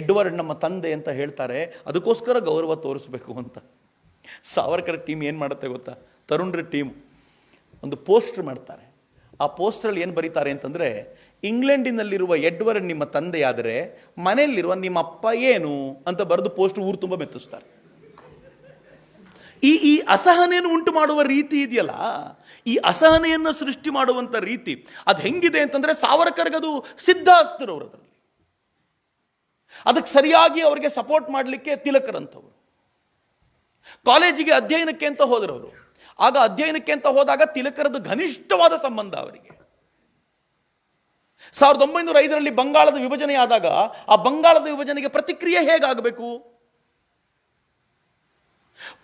Speaker 1: ಎಡ್ವರ್ಡ್ ನಮ್ಮ ತಂದೆ ಅಂತ ಹೇಳ್ತಾರೆ, ಅದಕ್ಕೋಸ್ಕರ ಗೌರವ ತೋರಿಸ್ಬೇಕು ಅಂತ. ಸಾವರ್ಕರ್ ಟೀಮ್ ಏನು ಮಾಡುತ್ತೆ ಗೊತ್ತಾ, ತರುಣರ ಟೀಮ್ ಒಂದು ಪೋಸ್ಟರ್ ಮಾಡ್ತಾರೆ. ಆ ಪೋಸ್ಟರಲ್ಲಿ ಏನು ಬರೀತಾರೆ ಅಂತಂದರೆ, ಇಂಗ್ಲೆಂಡಿನಲ್ಲಿರುವ ಎಡ್ವರ್ಡ್ ನಿಮ್ಮ ತಂದೆಯಾದರೆ ಮನೆಯಲ್ಲಿರುವ ನಿಮ್ಮ ಅಪ್ಪ ಏನು ಅಂತ ಬರೆದು ಪೋಸ್ಟರ್ ಊರು ತುಂಬ ಮೆತ್ತಿಸ್ತಾರೆ. ಈ ಅಸಹನೆಯನ್ನು ಉಂಟು ಮಾಡುವ ರೀತಿ ಇದೆಯಲ್ಲ, ಈ ಅಸಹನೆಯನ್ನು ಸೃಷ್ಟಿ ಮಾಡುವಂಥ ರೀತಿ ಅದು ಹೆಂಗಿದೆ ಅಂತಂದರೆ, ಸಾವರ್ಕರ್ಗದು ಸಿದ್ಧಾಸ್ತರು ಅವರು. ಅದರಲ್ಲಿ ಅದಕ್ಕೆ ಸರಿಯಾಗಿ ಅವರಿಗೆ ಸಪೋರ್ಟ್ ಮಾಡಲಿಕ್ಕೆ ತಿಲಕರಂಥವ್ರು. ಕಾಲೇಜಿಗೆ ಅಧ್ಯಯನಕ್ಕೆ ಅಂತ ಹೋದರವರು. ಆಗ ಅಧ್ಯಯನಕ್ಕೆ ಅಂತ ಹೋದಾಗ ತಿಲಕರದ್ದು ಘನಿಷ್ಠವಾದ ಸಂಬಂಧ ಅವರಿಗೆ. 1905ರಲ್ಲಿ ಬಂಗಾಳದ ವಿಭಜನೆ ಆದಾಗ ಆ ಬಂಗಾಳದ ವಿಭಜನೆಗೆ ಪ್ರತಿಕ್ರಿಯೆ ಹೇಗಾಗಬೇಕು,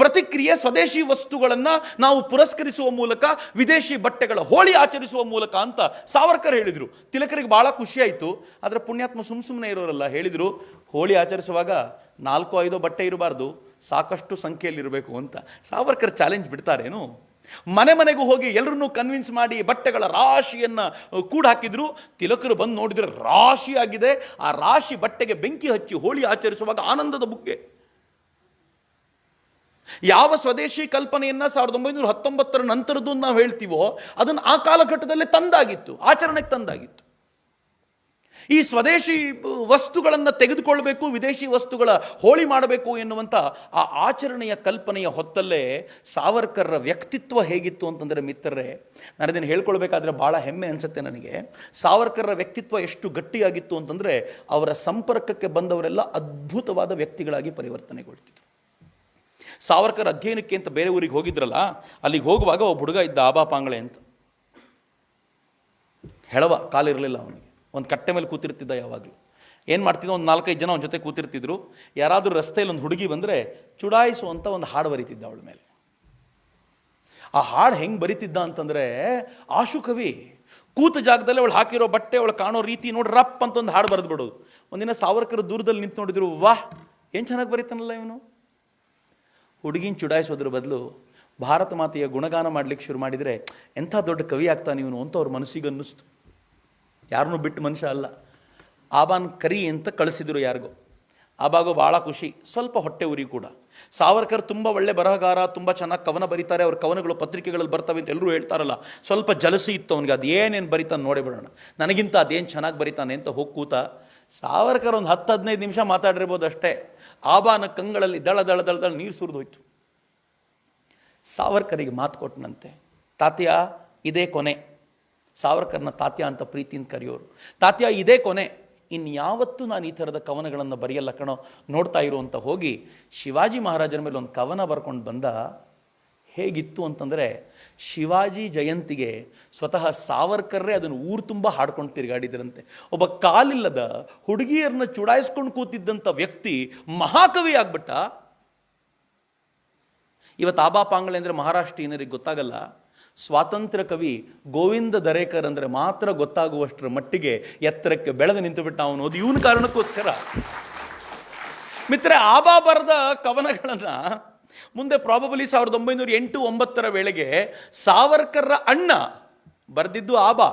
Speaker 1: ಪ್ರತಿಕ್ರಿಯೆ ಸ್ವದೇಶಿ ವಸ್ತುಗಳನ್ನು ನಾವು ಪುರಸ್ಕರಿಸುವ ಮೂಲಕ ವಿದೇಶಿ ಬಟ್ಟೆಗಳ ಹೋಳಿ ಆಚರಿಸುವ ಮೂಲಕ ಅಂತ ಸಾವರ್ಕರ್ ಹೇಳಿದರು. ತಿಲಕರಿಗೆ ಭಾಳ ಖುಷಿಯಾಯಿತು. ಆದರೆ ಪುಣ್ಯಾತ್ಮ ಸುಮ್ಮನೆ ಇರೋರಲ್ಲ, ಹೇಳಿದರು ಹೋಳಿ ಆಚರಿಸುವಾಗ 4-5 ಬಟ್ಟೆ ಇರಬಾರ್ದು, ಸಾಕಷ್ಟು ಸಂಖ್ಯೆಯಲ್ಲಿರಬೇಕು ಅಂತ. ಸಾವರ್ಕರ್ ಚಾಲೆಂಜ್ ಬಿಡ್ತಾರೇನು? ಮನೆ ಮನೆಗೂ ಹೋಗಿ ಎಲ್ಲರನ್ನೂ ಕನ್ವಿನ್ಸ್ ಮಾಡಿ ಬಟ್ಟೆಗಳ ರಾಶಿಯನ್ನು ಕೂಡ ಹಾಕಿದ್ರು. ತಿಲಕರು ಬಂದು ನೋಡಿದರೆ ರಾಶಿಯಾಗಿದೆ. ಆ ರಾಶಿ ಬಟ್ಟೆಗೆ ಬೆಂಕಿ ಹಚ್ಚಿ ಹೋಳಿ ಆಚರಿಸುವಾಗ ಆನಂದದ ಬುಗ್ಗೆ. ಯಾವ ಸ್ವದೇಶಿ ಕಲ್ಪನೆಯನ್ನು 1919 ನಂತರದ್ದು ನಾವು ಹೇಳ್ತೀವೋ ಅದನ್ನು ಆ ಕಾಲಘಟ್ಟದಲ್ಲೇ ತಂದಾಗಿತ್ತು, ಆಚರಣೆಗೆ ತಂದಾಗಿತ್ತು. ಈ ಸ್ವದೇಶಿ ವಸ್ತುಗಳನ್ನು ತೆಗೆದುಕೊಳ್ಬೇಕು, ವಿದೇಶಿ ವಸ್ತುಗಳ ಹೋಳಿ ಮಾಡಬೇಕು ಎನ್ನುವಂಥ ಆ ಆಚರಣೆಯ ಕಲ್ಪನೆಯ ಹೊತ್ತಲ್ಲೇ ಸಾವರ್ಕರ್ರ ವ್ಯಕ್ತಿತ್ವ ಹೇಗಿತ್ತು ಅಂತಂದರೆ ಮಿತ್ರರೇ, ನಾನು ಇದನ್ನು ಹೇಳ್ಕೊಳ್ಬೇಕಾದ್ರೆ ಭಾಳ ಹೆಮ್ಮೆ ಅನಿಸುತ್ತೆ ನನಗೆ. ಸಾವರ್ಕರ್ರ ವ್ಯಕ್ತಿತ್ವ ಎಷ್ಟು ಗಟ್ಟಿಯಾಗಿತ್ತು ಅಂತಂದರೆ ಅವರ ಸಂಪರ್ಕಕ್ಕೆ ಬಂದವರೆಲ್ಲ ಅದ್ಭುತವಾದ ವ್ಯಕ್ತಿಗಳಾಗಿ ಪರಿವರ್ತನೆಗೊಳ್ತಿದ್ರು. ಸಾವರ್ಕರ್ ಅಧ್ಯಯನಕ್ಕೆ ಅಂತ ಬೇರೆ ಊರಿಗೆ ಹೋಗಿದ್ರಲ್ಲ, ಅಲ್ಲಿಗೆ ಹೋಗುವಾಗ ಒಬ್ಬ ಹುಡುಗ ಇದ್ದ, ಆಬಾ ಪಾಂಗಳೆ ಅಂತ. ಹೆಳವ, ಕಾಲಿರಲಿಲ್ಲ ಅವನಿಗೆ, ಒಂದು ಕಟ್ಟೆ ಮೇಲೆ ಕೂತಿರ್ತಿದ್ದ. ಯಾವಾಗಲೂ ಏನು ಮಾಡ್ತಿದ್ದ, ಒಂದು 4-5 ಜನ ಅವನ ಜೊತೆ ಕೂತಿರ್ತಿದ್ರು. ಯಾರಾದರೂ ರಸ್ತೆಯಲ್ಲಿ ಒಂದು ಹುಡುಗಿ ಬಂದರೆ ಚುಡಾಯಿಸುವಂಥ ಒಂದು ಹಾಡು ಬರೀತಿದ್ದ ಅವಳ ಮೇಲೆ. ಆ ಹಾಡು ಹೆಂಗೆ ಬರೀತಿದ್ದ ಅಂತಂದರೆ, ಆಶುಕವಿ ಕೂತ ಜಾಗದಲ್ಲಿ ಅವಳು ಹಾಕಿರೋ ಬಟ್ಟೆ, ಅವಳು ಕಾಣೋ ರೀತಿ ನೋಡಿ ರಪ್ ಅಂತ ಒಂದು ಹಾಡು ಬರೆದು ಬಿಡೋದು. ಒಂದಿನ ಸಾವರ್ಕರ್ ದೂರದಲ್ಲಿ ನಿಂತು ನೋಡಿದ್ರು, ವಾಹ್ ಏನು ಚೆನ್ನಾಗಿ ಬರೀತಾನಲ್ಲ ಇವನು. ಹುಡುಗಿನ ಚುಡಾಯಿಸೋದ್ರ ಬದಲು ಭಾರತ ಮಾತೆಯ ಗುಣಗಾನ ಮಾಡಲಿಕ್ಕೆ ಶುರು ಮಾಡಿದರೆ ಎಂಥ ದೊಡ್ಡ ಕವಿ ಆಗ್ತಾನೆ ಇವನು ಅಂತ ಅವ್ರ ಮನಸ್ಸಿಗೆ ಅನ್ನಿಸ್ತು. ಯಾರನ್ನೂ ಬಿಟ್ಟು ಮನುಷ್ಯ ಅಲ್ಲ. ಆಬಾನ್ ಕರಿ ಅಂತ ಕಳಿಸಿದ್ರು ಯಾರಿಗೋ. ಆಬಾಗೋ ಭಾಳ ಖುಷಿ, ಸ್ವಲ್ಪ ಹೊಟ್ಟೆ ಉರಿ ಕೂಡ. ಸಾವರ್ಕರ್ ತುಂಬ ಒಳ್ಳೆ ಬರಹಗಾರ, ತುಂಬ ಚೆನ್ನಾಗಿ ಕವನ ಬರೀತಾರೆ, ಅವ್ರ ಕವನಗಳು ಪತ್ರಿಕೆಗಳಲ್ಲಿ ಬರ್ತವೆ ಅಂತ ಎಲ್ಲರೂ ಹೇಳ್ತಾರಲ್ಲ. ಸ್ವಲ್ಪ ಜಲಸಿ ಇತ್ತು ಅವನಿಗೆ, ಅದು ಏನೇನು ಬರೀತಾನೆ ನೋಡೇ ಬಿಡೋಣ, ನನಗಿಂತ ಅದೇನು ಚೆನ್ನಾಗಿ ಬರೀತಾನೆ ಅಂತ ಹೋಗಿ ಕೂತ. ಸಾವರ್ಕರ್ ಒಂದು 10-15 ನಿಮಿಷ ಮಾತಾಡಿರ್ಬೋದು ಅಷ್ಟೇ. ಆಬಾನ ಕಂಗಳಲ್ಲಿ ದಳ ದಳ ದಳ ದಳ ನೀರು ಸುರಿದು ಹೋಯ್ತು. ಸಾವರ್ಕರಿಗೆ ಮಾತು ಕೊಟ್ಟನಂತೆ, ತಾತ್ಯ ಇದೇ ಕೊನೆ. ಸಾವರ್ಕರ್ನ ತಾತ್ಯ ಅಂತ ಪ್ರೀತಿಯಿಂದ ಕರೆಯೋರು. ತಾತ್ಯ ಇದೇ ಕೊನೆ, ಇನ್ಯಾವತ್ತೂ ನಾನು ಈ ಥರದ ಕವನಗಳನ್ನು ಬರೆಯಲ್ಲ ಕಣೋ, ನೋಡ್ತಾ ಇರು ಅಂತ ಹೋಗಿ ಶಿವಾಜಿ ಮಹಾರಾಜರ ಮೇಲೆ ಒಂದು ಕವನ ಬರ್ಕೊಂಡು ಬಂದ. ಹೇಗಿತ್ತು ಅಂತಂದರೆ, ಶಿವಾಜಿ ಜಯಂತಿಗೆ ಸ್ವತಃ ಸಾವರ್ಕರ್ರೇ ಅದನ್ನು ಊರು ತುಂಬ ಹಾಡ್ಕೊಂಡು ತಿರುಗಾಡಿದ್ರಂತೆ. ಒಬ್ಬ ಕಾಲಿಲ್ಲದ ಹುಡುಗಿಯರನ್ನ ಚುಡಾಯಿಸ್ಕೊಂಡು ಕೂತಿದ್ದಂಥ ವ್ಯಕ್ತಿ ಮಹಾಕವಿ ಆಗ್ಬಿಟ್ಟ. ಇವತ್ತು ಆಬಾ ಪಾಂಗಳೆ ಅಂದರೆ ಮಹಾರಾಷ್ಟ್ರೀಯನರಿಗೆ ಗೊತ್ತಾಗಲ್ಲ. ಸ್ವಾತಂತ್ರ್ಯ ಕವಿ ಗೋವಿಂದ ದರೇಕರ್ ಅಂದರೆ ಮಾತ್ರ ಗೊತ್ತಾಗುವಷ್ಟರ ಮಟ್ಟಿಗೆ ಎತ್ತರಕ್ಕೆ ಬೆಳೆದು ನಿಂತು ಬಿಟ್ಟ ಅವನು. ಅದು ಇವನ ಕಾರಣಕ್ಕೋಸ್ಕರ. ಮಿತ್ರ, ಆಬಾ ಬರೆದ ಕವನಗಳನ್ನು ಮುಂದೆ ಪ್ರಾಬಬಲಿ 1908-9 ವೇಳೆಗೆ ಸಾವರ್ಕರ್ರ ಅಣ್ಣ ಬರೆದಿದ್ದು ಆಬಾ.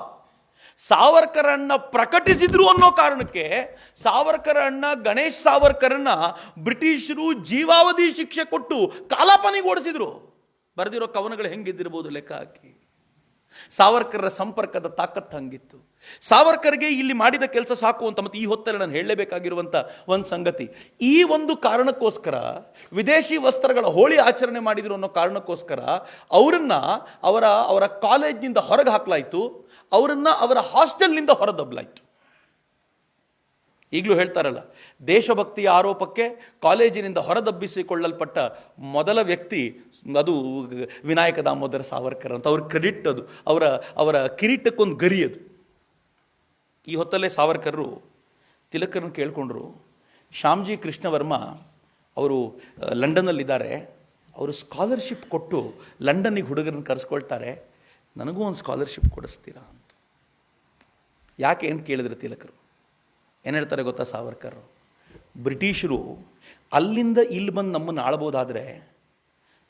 Speaker 1: ಸಾವರ್ಕರ್ ಅಣ್ಣ ಪ್ರಕಟಿಸಿದ್ರು ಅನ್ನೋ ಕಾರಣಕ್ಕೆ ಸಾವರ್ಕರ್ ಅಣ್ಣ ಗಣೇಶ್ ಸಾವರ್ಕರನ್ನ ಬ್ರಿಟಿಷರು ಜೀವಾವಧಿ ಶಿಕ್ಷೆ ಕೊಟ್ಟು ಕಾಲಾಪಾನಿಗೆ ಓಡಿಸಿದ್ರು. ಬರೆದಿರೋ ಕವನಗಳು ಹೆಂಗಿದ್ದಿರ್ಬೋದು ಲೆಕ್ಕ ಹಾಕಿ. ಸಾವರ್ಕರ್ರ ಸಂಪರ್ಕದ ತಾಕತ್ತು ಹಂಗಿತ್ತು. ಸಾವರ್ಕರ್ಗೆ ಇಲ್ಲಿ ಮಾಡಿದ ಕೆಲಸ ಸಾಕು ಅಂತ. ಮತ್ತು ಈ ಹೊತ್ತಲ್ಲಿ ನಾನು ಹೇಳಲೇಬೇಕಾಗಿರುವಂಥ ಒಂದು ಸಂಗತಿ, ಈ ಒಂದು ಕಾರಣಕ್ಕೋಸ್ಕರ ವಿದೇಶಿ ವಸ್ತ್ರಗಳ ಹೋಳಿ ಆಚರಣೆ ಮಾಡಿದ್ರು ಅನ್ನೋ ಕಾರಣಕ್ಕೋಸ್ಕರ ಅವರ ಕಾಲೇಜಿನಿಂದ ಹೊರಗೆ ಹಾಕಲಾಯಿತು, ಅವರನ್ನು ಅವರ ಹಾಸ್ಟೆಲ್ನಿಂದ ಹೊರದಬ್ಬಲಾಯಿತು. ಈಗಲೂ ಹೇಳ್ತಾರಲ್ಲ, ದೇಶಭಕ್ತಿಯ ಆರೋಪಕ್ಕೆ ಕಾಲೇಜಿನಿಂದ ಹೊರದಬ್ಬಿಸಿಕೊಳ್ಳಲ್ಪಟ್ಟ ಮೊದಲ ವ್ಯಕ್ತಿ ಅದು ವಿನಾಯಕ ದಾಮೋದರ ಸಾವರ್ಕರ್ ಅಂತ. ಅವ್ರ ಕ್ರೆಡಿಟ್ ಅದು, ಅವರ ಕಿರೀಟಕ್ಕೊಂದು ಗರಿ ಅದು. ಈ ಹೊತ್ತಲ್ಲೇ ಸಾವರ್ಕರ್ರು ತಿಲಕರನ್ನು ಕೇಳಿಕೊಂಡ್ರು. ಶ್ಯಾಮ್ಜಿ ಕೃಷ್ಣ ವರ್ಮ ಅವರು ಲಂಡನ್ನಲ್ಲಿದ್ದಾರೆ, ಅವರು ಸ್ಕಾಲರ್ಶಿಪ್ ಕೊಟ್ಟು ಲಂಡನ್ನಿಗೆ ಹುಡುಗರನ್ನು ಕರೆಸ್ಕೊಳ್ತಾರೆ, ನನಗೂ ಒಂದು ಸ್ಕಾಲರ್ಶಿಪ್ ಕೊಡಿಸ್ತೀರಾ ಅಂತ. ಯಾಕೆ ಅಂತ ಕೇಳಿದ್ರು ತಿಲಕರು. ಏನು ಹೇಳ್ತಾರೆ ಗೊತ್ತಾ ಸಾವರ್ಕರ್, ಬ್ರಿಟಿಷರು ಅಲ್ಲಿಂದ ಇಲ್ಲಿ ಬಂದು ನಮ್ಮನ್ನು ಆಳ್ಬೋದಾದರೆ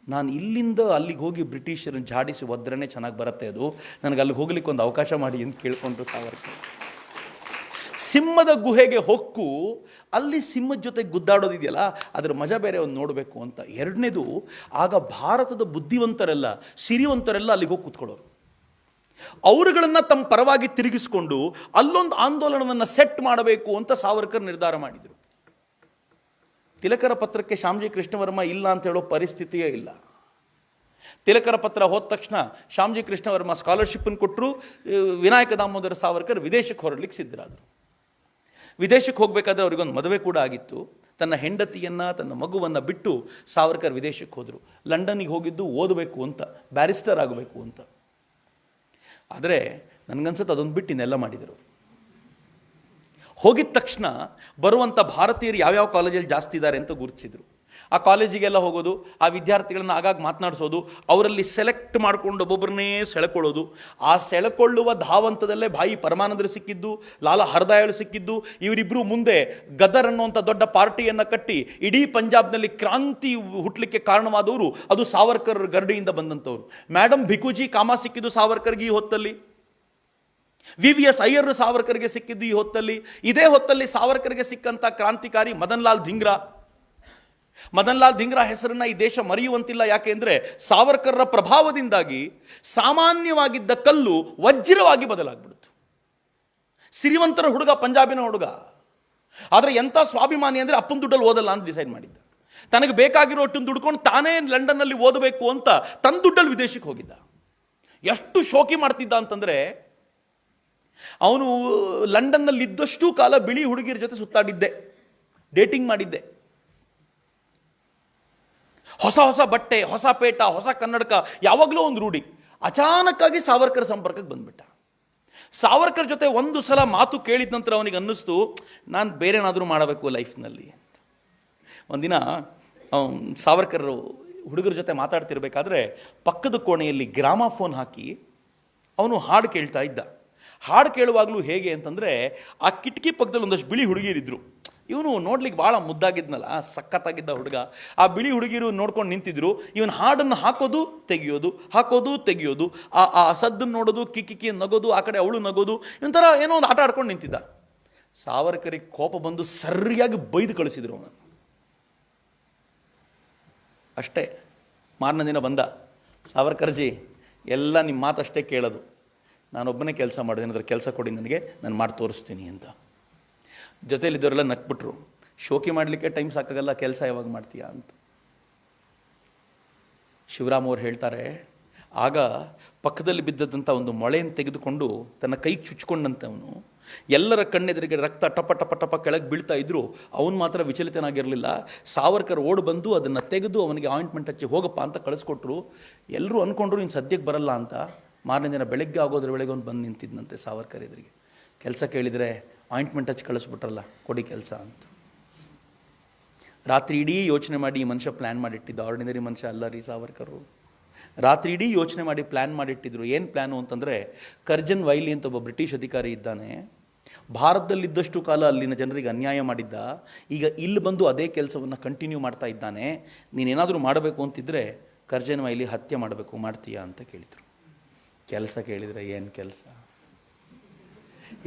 Speaker 1: ನಾನು ಇಲ್ಲಿಂದ ಅಲ್ಲಿಗೆ ಹೋಗಿ ಬ್ರಿಟಿಷರನ್ನು ಜಾಡಿಸಿ ಒದ್ರೇ ಚೆನ್ನಾಗಿ ಬರುತ್ತೆ, ಅದು ನನಗೆ ಅಲ್ಲಿಗೆ ಹೋಗ್ಲಿಕ್ಕೆ ಒಂದು ಅವಕಾಶ ಮಾಡಿ ಅಂತ ಕೇಳಿಕೊಂಡ್ರು ಸಾವರ್ಕರ್. ಸಿಂಹದ ಗುಹೆಗೆ ಹೊಕ್ಕು ಅಲ್ಲಿ ಸಿಂಹದ ಜೊತೆ ಗುದ್ದಾಡೋದಿದೆಯಲ್ಲ, ಅದರ ಮಜಾ ಬೇರೆ ಒಂದು ನೋಡಬೇಕು ಅಂತ. ಎರಡನೇದು, ಆಗ ಭಾರತದ ಬುದ್ಧಿವಂತರೆಲ್ಲ ಸಿರಿವಂತರೆಲ್ಲ ಅಲ್ಲಿಗೆ ಹೋಗಿ ಕೂತ್ಕೊಳ್ಳೋರು. ಅವರುಗಳನ್ನು ತಮ್ಮ ಪರವಾಗಿ ತಿರುಗಿಸಿಕೊಂಡು ಅಲ್ಲೊಂದು ಆಂದೋಲನವನ್ನು ಸೆಟ್ ಮಾಡಬೇಕು ಅಂತ ಸಾವರ್ಕರ್ ನಿರ್ಧಾರ ಮಾಡಿದರು. ತಿಲಕರ ಪತ್ರಕ್ಕೆ ಶ್ಯಾಮ್ಜಿ ಕೃಷ್ಣವರ್ಮ ಇಲ್ಲ ಅಂತ ಹೇಳೋ ಪರಿಸ್ಥಿತಿಯೇ ಇಲ್ಲ. ತಿಲಕರ ಪತ್ರ ಹೋದ ತಕ್ಷಣ ಶ್ಯಾಮ್ಜಿ ಕೃಷ್ಣವರ್ಮ ಸ್ಕಾಲರ್ಶಿಪ್ಪನ್ನು ಕೊಟ್ಟರು. ವಿನಾಯಕ ದಾಮೋದರ ಸಾವರ್ಕರ್ ವಿದೇಶಕ್ಕೆ ಹೊರಡ್ಲಿಕ್ಕೆ ಸಿದ್ಧರಾದರು. ವಿದೇಶಕ್ಕೆ ಹೋಗಬೇಕಾದ್ರೆ ಅವರಿಗೊಂದು ಮದುವೆ ಕೂಡ ಆಗಿತ್ತು. ತನ್ನ ಹೆಂಡತಿಯನ್ನು ತನ್ನ ಮಗುವನ್ನು ಬಿಟ್ಟು ಸಾವರ್ಕರ್ ವಿದೇಶಕ್ಕೆ ಹೋದರು. ಲಂಡನ್ನಿಗೆ ಹೋಗಿದ್ದು ಓದಬೇಕು ಅಂತ, ಬ್ಯಾರಿಸ್ಟರ್ ಆಗಬೇಕು ಅಂತ. ಆದರೆ ನನಗನ್ಸುತ್ತೆ ಅದೊಂದು ಬಿಟ್ಟು ಇನ್ನೆಲ್ಲ ಮಾಡಿದರು. ಹೋಗಿದ ತಕ್ಷಣ ಬರುವಂಥ ಭಾರತೀಯರು ಯಾವ್ಯಾವ ಕಾಲೇಜಲ್ಲಿ ಜಾಸ್ತಿ ಇದ್ದಾರೆ ಅಂತ ಗುರುತಿಸಿದರು. ಆ ಕಾಲೇಜಿಗೆಲ್ಲ ಹೋಗೋದು, ಆ ವಿದ್ಯಾರ್ಥಿಗಳನ್ನ ಆಗಾಗ ಮಾತನಾಡಿಸೋದು, ಅವರಲ್ಲಿ ಸೆಲೆಕ್ಟ್ ಮಾಡ್ಕೊಂಡು ಒಬ್ಬೊಬ್ಬರನ್ನೇ ಸೆಳೆಕೊಳ್ಳೋದು. ಆ ಸೆಳೆಕೊಳ್ಳುವ ಧಾವಂತದಲ್ಲೇ ಭಾಯಿ ಪರಮಾನಂದರು ಸಿಕ್ಕಿದ್ದು, ಲಾಲಾ ಹರದಯಾಳು ಸಿಕ್ಕಿದ್ದು. ಇವರಿಬ್ಬರು ಮುಂದೆ ಗದರ್ ಅನ್ನುವಂಥ ದೊಡ್ಡ ಪಾರ್ಟಿಯನ್ನು ಕಟ್ಟಿ ಇಡೀ ಪಂಜಾಬ್ನಲ್ಲಿ ಕ್ರಾಂತಿ ಹುಟ್ಟಲಿಕ್ಕೆ ಕಾರಣವಾದವರು ಅದು ಸಾವರ್ಕರ್ ಗರಡಿಯಿಂದ ಬಂದಂಥವ್ರು. ಮೇಡಮ್ ಭಿಕುಜಿ ಕಾಮ ಸಿಕ್ಕಿದ್ದು ಸಾವರ್ಕರ್ಗೆ ಈ ಹೊತ್ತಲ್ಲಿ, VVS ಅಯ್ಯರ್ ಸಾವರ್ಕರ್ಗೆ ಸಿಕ್ಕಿದ್ದು ಈ ಹೊತ್ತಲ್ಲಿ. ಇದೇ ಹೊತ್ತಲ್ಲಿ ಸಾವರ್ಕರ್ಗೆ ಸಿಕ್ಕಂಥ ಕ್ರಾಂತಿಕಾರಿ ಮದನ್ ಲಾಲ್ ಧಿಂಗ್ರಾ ಹೆಸರನ್ನ ಈ ದೇಶ ಮರೆಯುವಂತಿಲ್ಲ. ಯಾಕೆ ಅಂದರೆ ಸಾವರ್ಕರ್ರ ಪ್ರಭಾವದಿಂದಾಗಿ ಸಾಮಾನ್ಯವಾಗಿದ್ದ ಕಲ್ಲು ವಜ್ರವಾಗಿ ಬದಲಾಗ್ಬಿಡ್ತು. ಸಿರಿವಂತರ ಹುಡುಗ, ಪಂಜಾಬಿನ ಹುಡುಗ, ಆದರೆ ಎಂಥ ಸ್ವಾಭಿಮಾನಿ ಅಂದರೆ ಅಪ್ಪನ ದುಡ್ಡಲ್ಲಿ ಓದಲ್ಲ ಅಂತ ಡಿಸೈಡ್ ಮಾಡಿದ್ದ. ತನಗೆ ಬೇಕಾಗಿರೋ ಒಟ್ಟನ್ನು ದುಡ್ಕೊಂಡು ತಾನೇ ಲಂಡನ್ನಲ್ಲಿ ಓದಬೇಕು ಅಂತ ತನ್ನ ದುಡ್ಡಲ್ಲಿ ವಿದೇಶಕ್ಕೆ ಹೋಗಿದ್ದ. ಎಷ್ಟು ಶೋಕಿ ಮಾಡ್ತಿದ್ದ ಅಂತಂದರೆ, ಅವನು ಲಂಡನ್ನಲ್ಲಿ ಇದ್ದಷ್ಟು ಕಾಲ ಬಿಳಿ ಹುಡುಗಿಯರ ಜೊತೆ ಸುತ್ತಾಡಿದ್ದೆ, ಡೇಟಿಂಗ್ ಮಾಡಿದ್ದೆ. ಹೊಸ ಬಟ್ಟೆ, ಹೊಸ ಪೇಟ, ಹೊಸ ಕನ್ನಡಕ, ಯಾವಾಗಲೂ ಒಂದು ರೂಢಿ. ಅಚಾನಕ್ಕಾಗಿ ಸಾವರ್ಕರ್ ಸಂಪರ್ಕಕ್ಕೆ ಬಂದ್ಬಿಟ್ಟ. ಸಾವರ್ಕರ್ ಜೊತೆ ಒಂದು ಸಲ ಮಾತು ಕೇಳಿದ ನಂತರ ಅವನಿಗೆ ಅನ್ನಿಸ್ತು, ನಾನು ಬೇರೆನಾದರೂ ಮಾಡಬೇಕು ಲೈಫ್ನಲ್ಲಿ ಅಂತ. ಒಂದಿನ ಸಾವರ್ಕರ್ ಹುಡುಗರ ಜೊತೆ ಮಾತಾಡ್ತಿರ್ಬೇಕಾದ್ರೆ ಪಕ್ಕದ ಕೋಣೆಯಲ್ಲಿ ಗ್ರಾಮಾಫೋನ್ ಹಾಕಿ ಅವನು ಹಾಡು ಕೇಳ್ತಾ ಇದ್ದ. ಹಾಡು ಕೇಳುವಾಗಲೂ ಹೇಗೆ ಅಂತಂದರೆ, ಆ ಕಿಟಕಿ ಪಕ್ಕದಲ್ಲಿ ಒಂದಷ್ಟು ಬಿಳಿ ಹುಡುಗಿಯರಿದ್ದರು. ಇವನು ನೋಡ್ಲಿಕ್ಕೆ ಭಾಳ ಮುದ್ದಾಗಿದ್ನಲ್ಲ, ಸಖತ್ತಾಗಿದ್ದ ಹುಡುಗ. ಆ ಬಿಳಿ ಹುಡುಗಿರು ನೋಡ್ಕೊಂಡು ನಿಂತಿದ್ರು. ಇವನು ಹಾಡನ್ನು ಹಾಕೋದು ತೆಗಿಯೋದು, ಆ ಸದ್ದನ್ನು ನೋಡೋದು, ಕಿಕ್ಕಿ ನಗೋದು, ಆ ಕಡೆ ಅವಳು ನಗೋದು, ಒಂಥರ ಏನೋ ಒಂದು ಆಟ ಆಡ್ಕೊಂಡು ನಿಂತಿದ್ದ. ಸಾವರ್ಕರಿಗೆ ಕೋಪ ಬಂದು ಸರಿಯಾಗಿ ಬೈದು ಕಳಿಸಿದ್ರು ಅವನು. ಅಷ್ಟೇ, ಮಾರನೇ ದಿನ ಬಂದ, ಸಾವರ್ಕರ್ಜಿ ಎಲ್ಲ ನಿಮ್ಮ ಮಾತಷ್ಟೇ ಕೇಳೋದು, ನಾನೊಬ್ಬನೇ ಕೆಲಸ ಮಾಡೋದು, ಏನಾದರೂ ಕೆಲಸ ಕೊಡಿ ನನಗೆ, ನಾನು ಮಾಡಿ ತೋರಿಸ್ತೀನಿ ಅಂತ. ಜೊತೆಯಲ್ಲಿದ್ದವರೆಲ್ಲ ನಕ್ಬಿಟ್ರು. ಶೋಕಿ ಮಾಡಲಿಕ್ಕೆ ಟೈಮ್ ಸಾಕಾಗಲ್ಲ, ಕೆಲಸ ಯಾವಾಗ ಮಾಡ್ತೀಯಾ ಅಂತ. ಶಿವರಾಮ್ ಅವ್ರು ಹೇಳ್ತಾರೆ, ಆಗ ಪಕ್ಕದಲ್ಲಿ ಬಿದ್ದದಂಥ ಒಂದು ಮೊಳೆಯನ್ನು ತೆಗೆದುಕೊಂಡು ತನ್ನ ಕೈಗೆ ಚುಚ್ಕೊಂಡಂತೆ ಅವನು, ಎಲ್ಲರ ಕಣ್ಣೆದುರಿಗೆ ರಕ್ತ ಟಪ ಟಪ ಟಪ ಕೆಳಗೆ ಬೀಳ್ತಾ ಇದ್ರು, ಅವನು ಮಾತ್ರ ವಿಚಲಿತನಾಗಿರಲಿಲ್ಲ. ಸಾವರ್ಕರ್ ಓಡಿ ಬಂದು ಅದನ್ನು ತೆಗೆದು ಅವನಿಗೆ ಆಯಿಂಟ್ಮೆಂಟ್ ಹಚ್ಚಿ ಹೋಗಪ್ಪ ಅಂತ ಕಳಿಸ್ಕೊಟ್ರು. ಎಲ್ಲರೂ ಅಂದ್ಕೊಂಡ್ರು ಇನ್ನು ಸದ್ಯಕ್ಕೆ ಬರಲ್ಲ ಅಂತ. ಮಾರನೇ ದಿನ ಬೆಳಗ್ಗೆ ಆಗೋದ್ರ ವೇಳೆಗೆ ಅವ್ನು ಬಂದು ನಿಂತಿದ್ದಂತೆ ಸಾವರ್ಕರ್ ಎದುರಿಗೆ. ಕೆಲಸ ಕೇಳಿದರೆ ಆಯಿಂಟ್ಮೆಂಟ್ ಹಚ್ಚಿ ಕಳಿಸ್ಬಿಟ್ರಲ್ಲ, ಕೊಡಿ ಕೆಲಸ ಅಂತ. ರಾತ್ರಿ ಇಡೀ ಯೋಚನೆ ಮಾಡಿ ಈ ಮನುಷ್ಯ ಪ್ಲ್ಯಾನ್ ಮಾಡಿಟ್ಟಿದ್ದ. ಆರ್ಡಿನರಿ ಮನುಷ್ಯ ಅಲ್ಲ ರೀ ಸಾವರ್ಕರು. ರಾತ್ರಿ ಇಡೀ ಯೋಚನೆ ಮಾಡಿ ಪ್ಲ್ಯಾನ್ ಮಾಡಿಟ್ಟಿದ್ರು. ಏನು ಪ್ಲ್ಯಾನು ಅಂತಂದರೆ, ಕರ್ಜನ್ ವೈಲಿ ಅಂತ ಒಬ್ಬ ಬ್ರಿಟಿಷ್ ಅಧಿಕಾರಿ ಇದ್ದಾನೆ. ಭಾರತದಲ್ಲಿದ್ದಷ್ಟು ಕಾಲ ಅಲ್ಲಿನ ಜನರಿಗೆ ಅನ್ಯಾಯ ಮಾಡಿದ್ದ. ಈಗ ಇಲ್ಲಿ ಬಂದು ಅದೇ ಕೆಲಸವನ್ನು ಕಂಟಿನ್ಯೂ ಮಾಡ್ತಾ ಇದ್ದಾನೆ. ನೀನೇನಾದರೂ ಮಾಡಬೇಕು ಅಂತಿದ್ದರೆ ಕರ್ಜನ್ ವೈಲಿ ಹತ್ಯೆ ಮಾಡಬೇಕು, ಮಾಡ್ತೀಯಾ ಅಂತ ಕೇಳಿದರು. ಕೆಲಸ ಕೇಳಿದರೆ ಏನು ಕೆಲಸ?